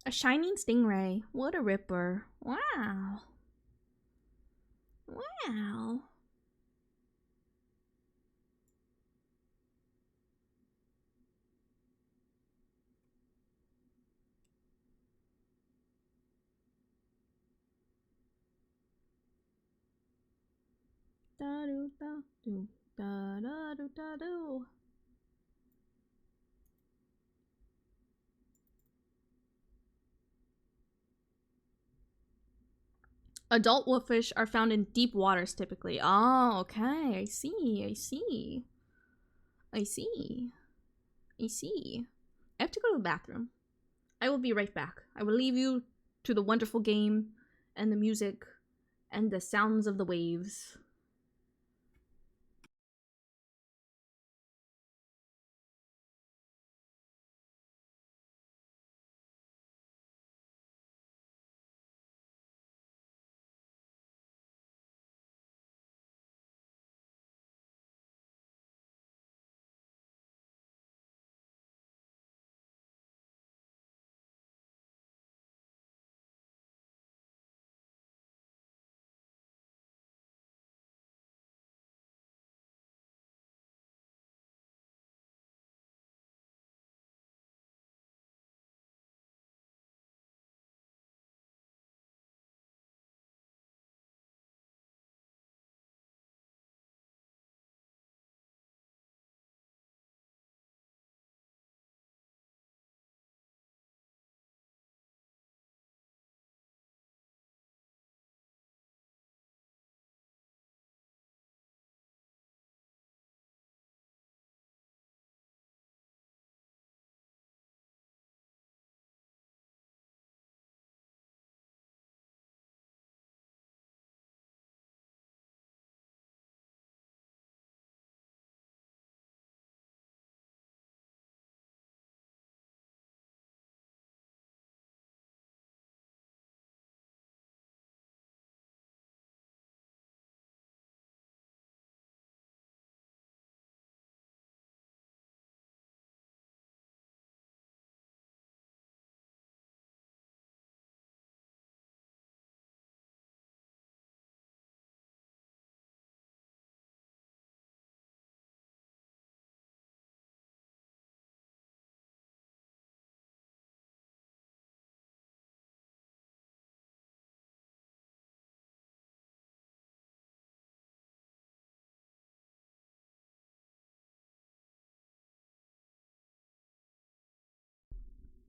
A shining stingray. What a ripper. Wow. Wow. Da do da do da da do da do. Adult wolffish are found in deep waters typically. Oh, okay. I see. I see. I see. I see. I have to go to the bathroom. I will be right back. I will leave you to the wonderful game and the music and the sounds of the waves.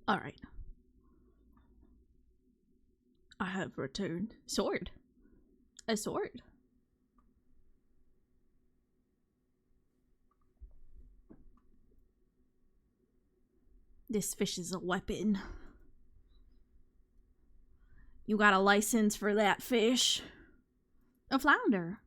Alright. I have returned. Sword. A sword. This fish is a weapon. You got a license for that fish. A flounder.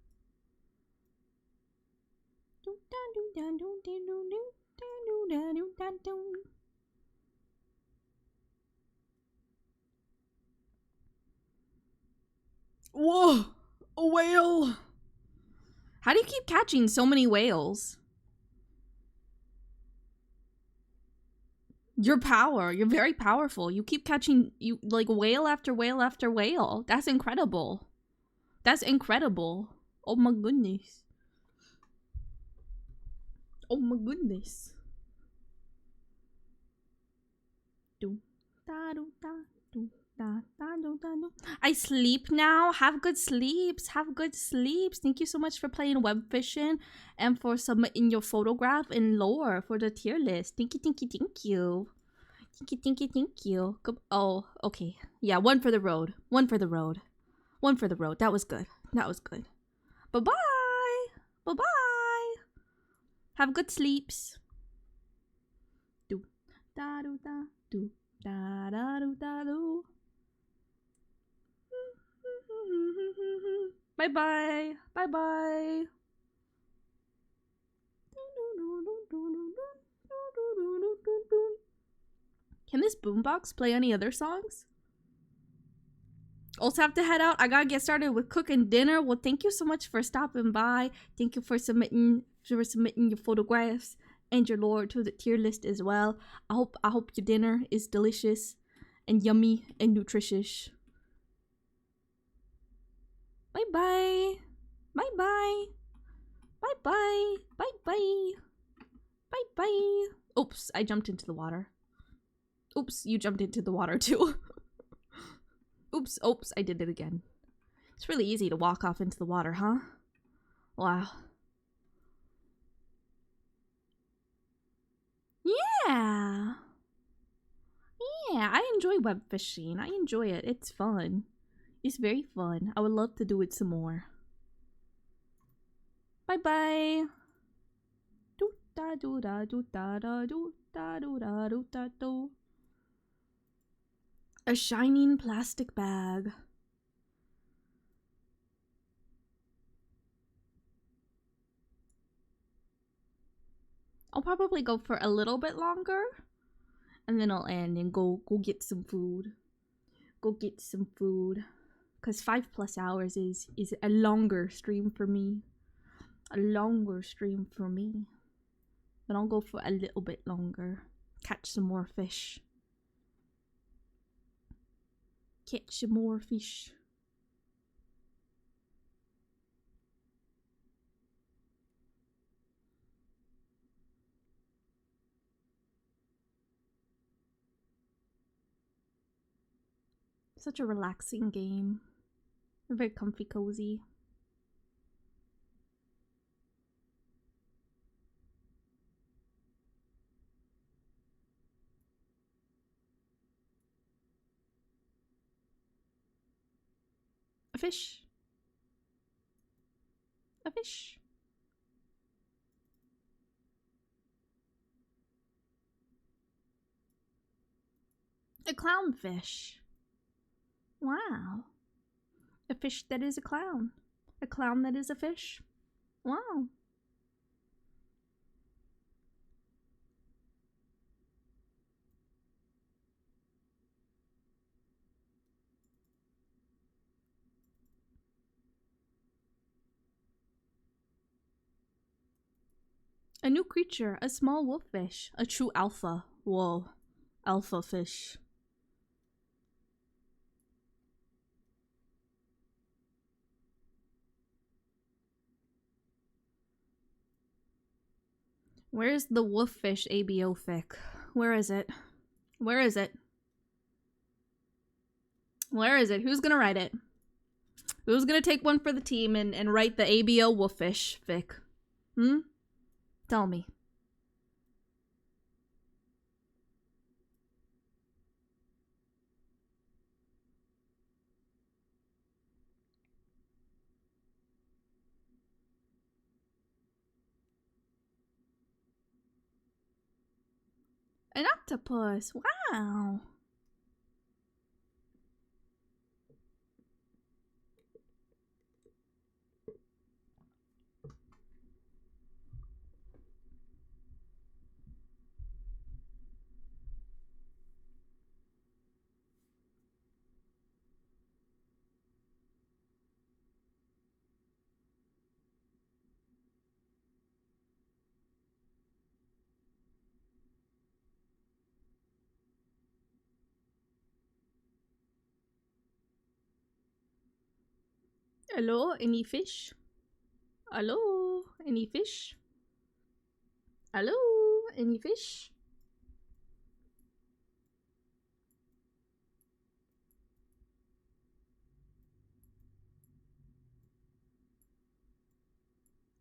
Whoa! A whale! How do you keep catching so many whales? Your power. You're very powerful. You keep catching like whale after whale after whale. That's incredible. That's incredible. Oh my goodness. Oh my goodness. I sleep now. Have good sleeps. Have good sleeps. Thank you so much for playing Webfishing and for submitting your photograph and lore for the tier list. Thank you, thank you, thank you. Thank you, thank you, thank you. Oh, okay. Yeah, one for the road. One for the road. One for the road. That was good. That was good. Bye-bye. Bye-bye. Have good sleeps. Do da do da do da da do da do. Bye-bye. Bye-bye. Can this boombox play any other songs? Also have to head out. I gotta get started with cooking dinner. Well, thank you so much for stopping by. Thank you for submitting your photographs and your lore to the tier list as well. I hope your dinner is delicious and yummy and nutritious. Bye bye. Bye bye. Bye bye. Bye bye. Bye bye. Oops, I jumped into the water. Oops, you jumped into the water too. Oops, oops, I did it again. It's really easy to walk off into the water, huh? Wow. Yeah. Yeah, I enjoy web fishing. I enjoy it. It's fun. It's very fun. I would love to do it some more. Bye bye. Do da do da do da da do da do da do da do. A shining plastic bag. I'll probably go for a little bit longer and then I'll end and go get some food. Go get some food. Cause 5+ hours is a longer stream for me. A longer stream for me. But I'll go for a little bit longer. Catch some more fish. Catch some more fish. Such a relaxing game. Very comfy, cozy. A fish. A fish. A clownfish. Wow. A fish that is a clown. A clown that is a fish. Wow. A new creature, a small wolffish, a true alpha. Whoa, alpha fish. Where's the wolffish ABO fic? Where is it? Where is it? Where is it? Who's gonna write it? Who's gonna take one for the team and write the ABO wolffish fic? Hmm? Tell me. An octopus. Wow. Hello, any fish? Hello, any fish? Hello, any fish?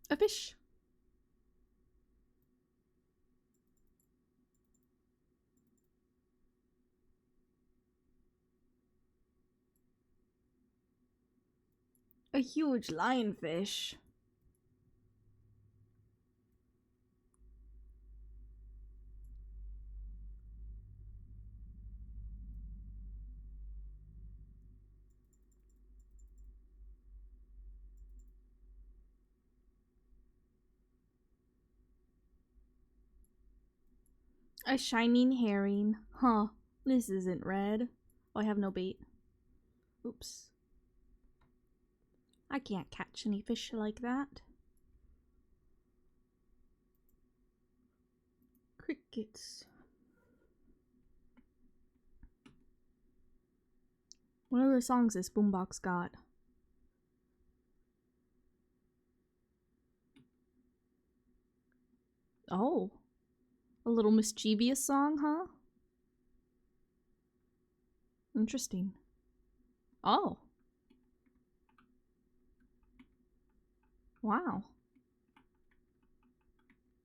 A fish. A huge lionfish. A shining herring. Huh. This isn't red. Oh, I have no bait. Oops. I can't catch any fish like that. Crickets. What other songs this boombox got? Oh. A little mischievous song, huh? Interesting. Oh. Wow.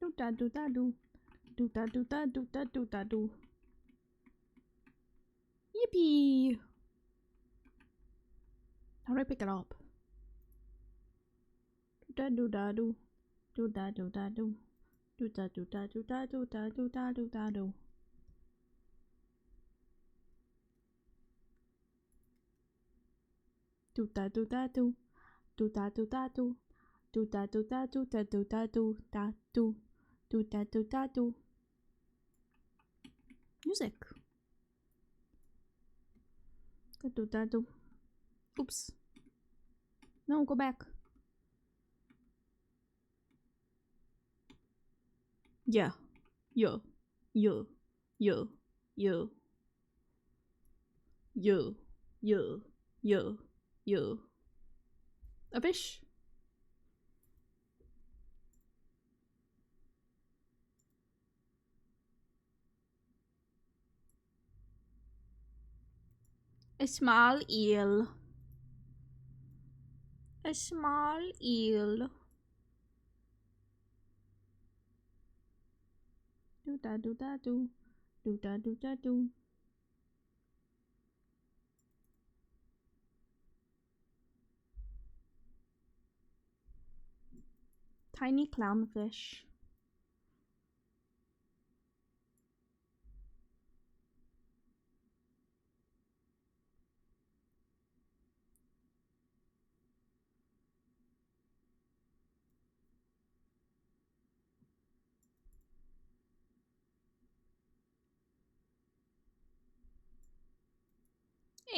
Do da do da do. Do da do da do da do da do. Yippee! How do I pick it up? Do da do da do. Do da do da do. Do da do da do da do da do da do da do. Do da do da do. Do da do da do. Do da do da do da do da do da do. Do da do da do. Music. Da do da do. Oops. No, go back. Yeah. Yo. Yo. Yo. Yo. Yo. Yo. Yo. Yo. A fish. A small eel. A small eel. Do da do da do. Do da do da do. Tiny clownfish.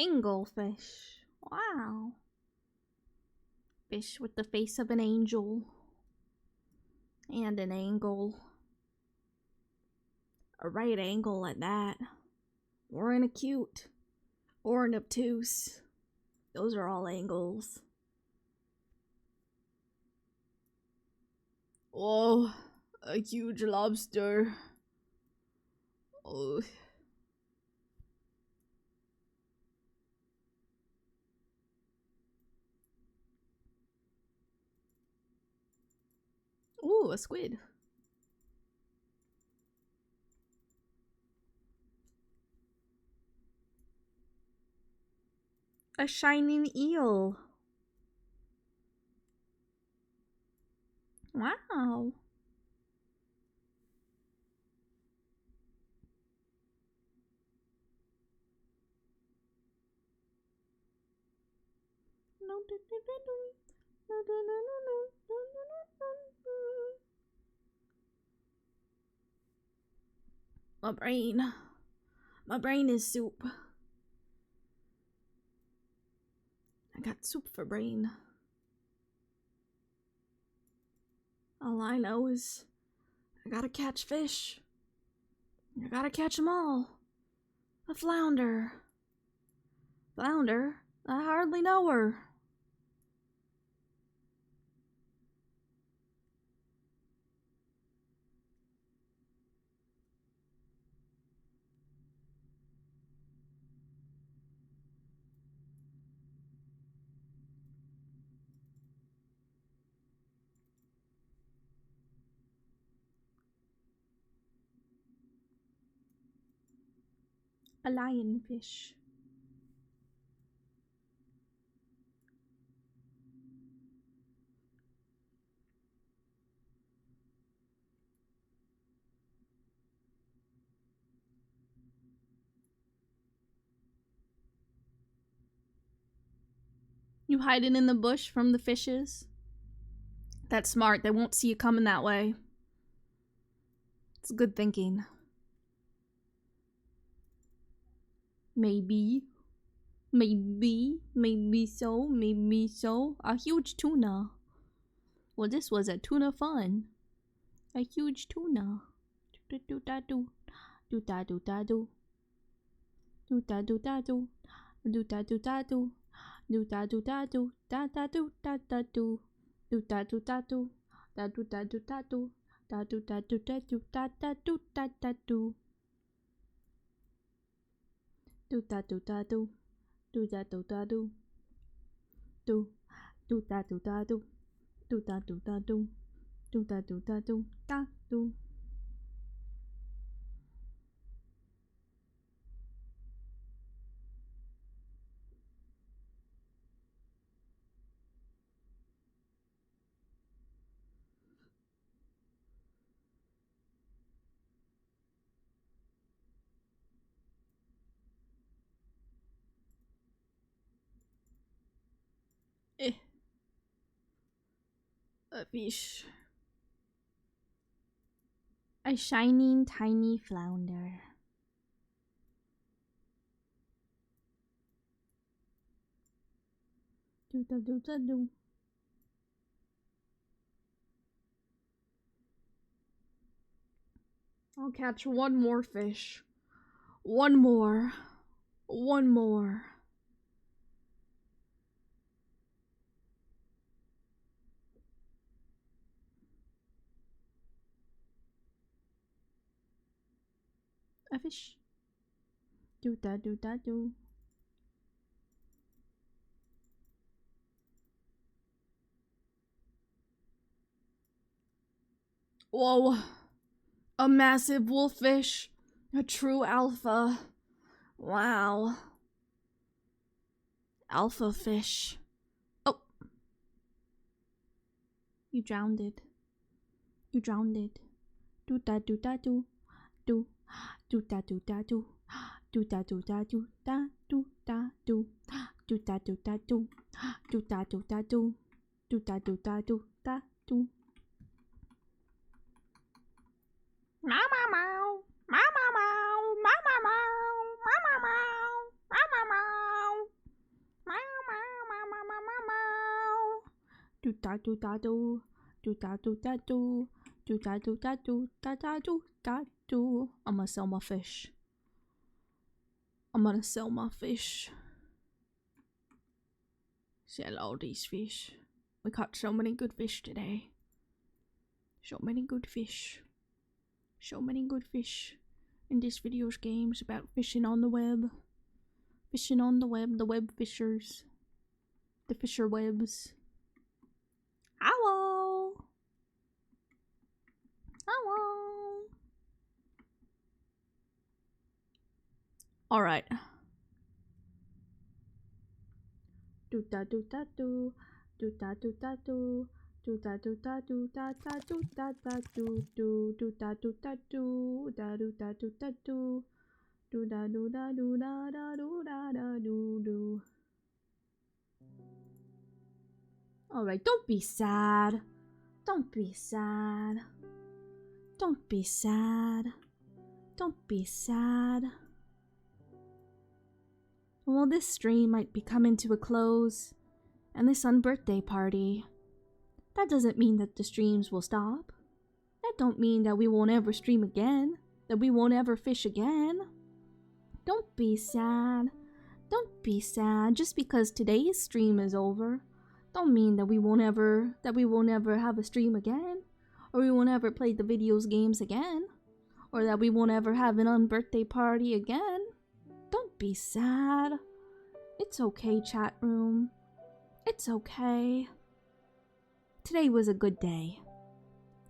Anglefish. Wow. Fish with the face of an angel. And an angle. A right angle at that. Or an acute. Or an obtuse. Those are all angles. Oh, a huge lobster. Oh. Ooh, a squid. A shining eel. Wow. My brain. My brain is soup. I got soup for brain. All I know is I gotta catch fish. I gotta catch them all. A flounder. Flounder? I hardly know her. A lionfish. You hiding in the bush from the fishes? That's smart. They won't see you coming that way. It's good thinking. Maybe. Maybe so. A huge tuna. Well, this was a tuna fun. A huge tuna. Do-da-do-da-do. Do-da-do-da-do. Do-da-do-da-do. Do-da-do-da-do. Do-da-do-da-do. Da-da-do-da-da-do. Do-da-do-da-do. Da-do-da-do-da-do. Da-do-da-do-da-do. Da-da-do-da-da-do. Do-da-do-da-do. Do-da-do-da-do. Do-da-do-da-do. Do-da-do-da-do. Do-da-do-da-do. Da-do. A fish. A shining tiny flounder. Do-da-do-da-do. I'll catch one more fish. One more. One more. A fish. Do-da-do-da-do. Whoa. A massive wolffish. A true alpha. Wow. Alpha fish. Oh. You drowned it. You drowned it. Do-da-do-da-do. Do. Do-da-do-da-do. Do-da-do-da-do. Da-do-da-do. Do-da-do-da-do. Do-da-do-da-do. Do-da-do-da-do. Da-do. Mama mow. Mama mow. Mama mow. Mama mow. Mama mow. Meow meow meow meow meow meow meow. Do da do da do. Do da do da do. Do da do da do. Da da do da do. I'm gonna sell my fish. I'm gonna sell my fish. Sell all these fish. We caught so many good fish today. So many good fish. So many good fish. And this video's game's about fishing on the web. Fishing on the web fishers. The fisher webs. Hello! Hello! Alright. Do da do da do. Do da do da do. Do da do da do da da do da da do do do da do da do da do da do da do do da do da do da da do da da do do. Alright, don't be sad. Don't be sad. Don't be sad. Don't be sad. Well, this stream might be coming to a close, and this unbirthday party, that doesn't mean that the streams will stop. That don't mean that we won't ever stream again, that we won't ever fish again. Don't be sad. Don't be sad. Just because today's stream is over, don't mean that we won't ever have a stream again, or we won't ever play the videos games again, or that we won't ever have an unbirthday party again. Don't be sad. It's okay, chat room. It's okay. Today was a good day.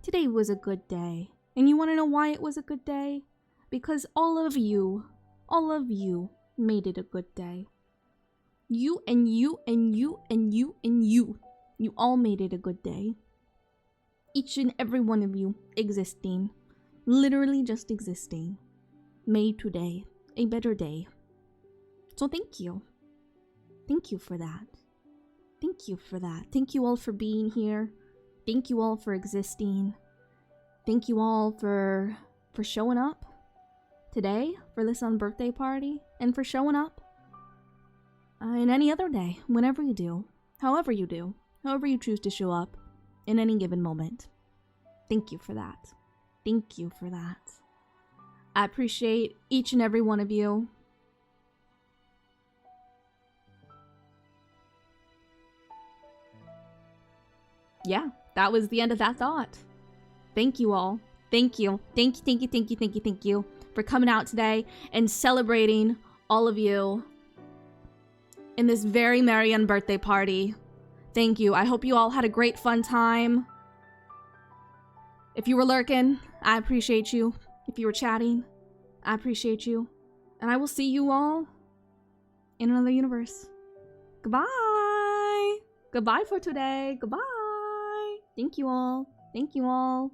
Today was a good day. And you want to know why it was a good day? Because all of you made it a good day. You and you and you and you and you all made it a good day. Each and every one of you existing, literally just existing, made today a better day. So thank you. Thank you for that. Thank you for that. Thank you all for being here. Thank you all for existing. Thank you all for showing up today for this unbirthday party, and for showing up in any other day, whenever you do, however you choose to show up in any given moment. Thank you for that. Thank you for that. I appreciate each and every one of you. Yeah, that was the end of that thought. Thank you all. Thank you. Thank you for coming out today and celebrating all of you in this very merry unbirthday party. Thank you. I hope you all had a great fun time. If you were lurking, I appreciate you. If you were chatting, I appreciate you. And I will see you all in another universe. Goodbye. Goodbye for today. Goodbye. Thank you all. Thank you all.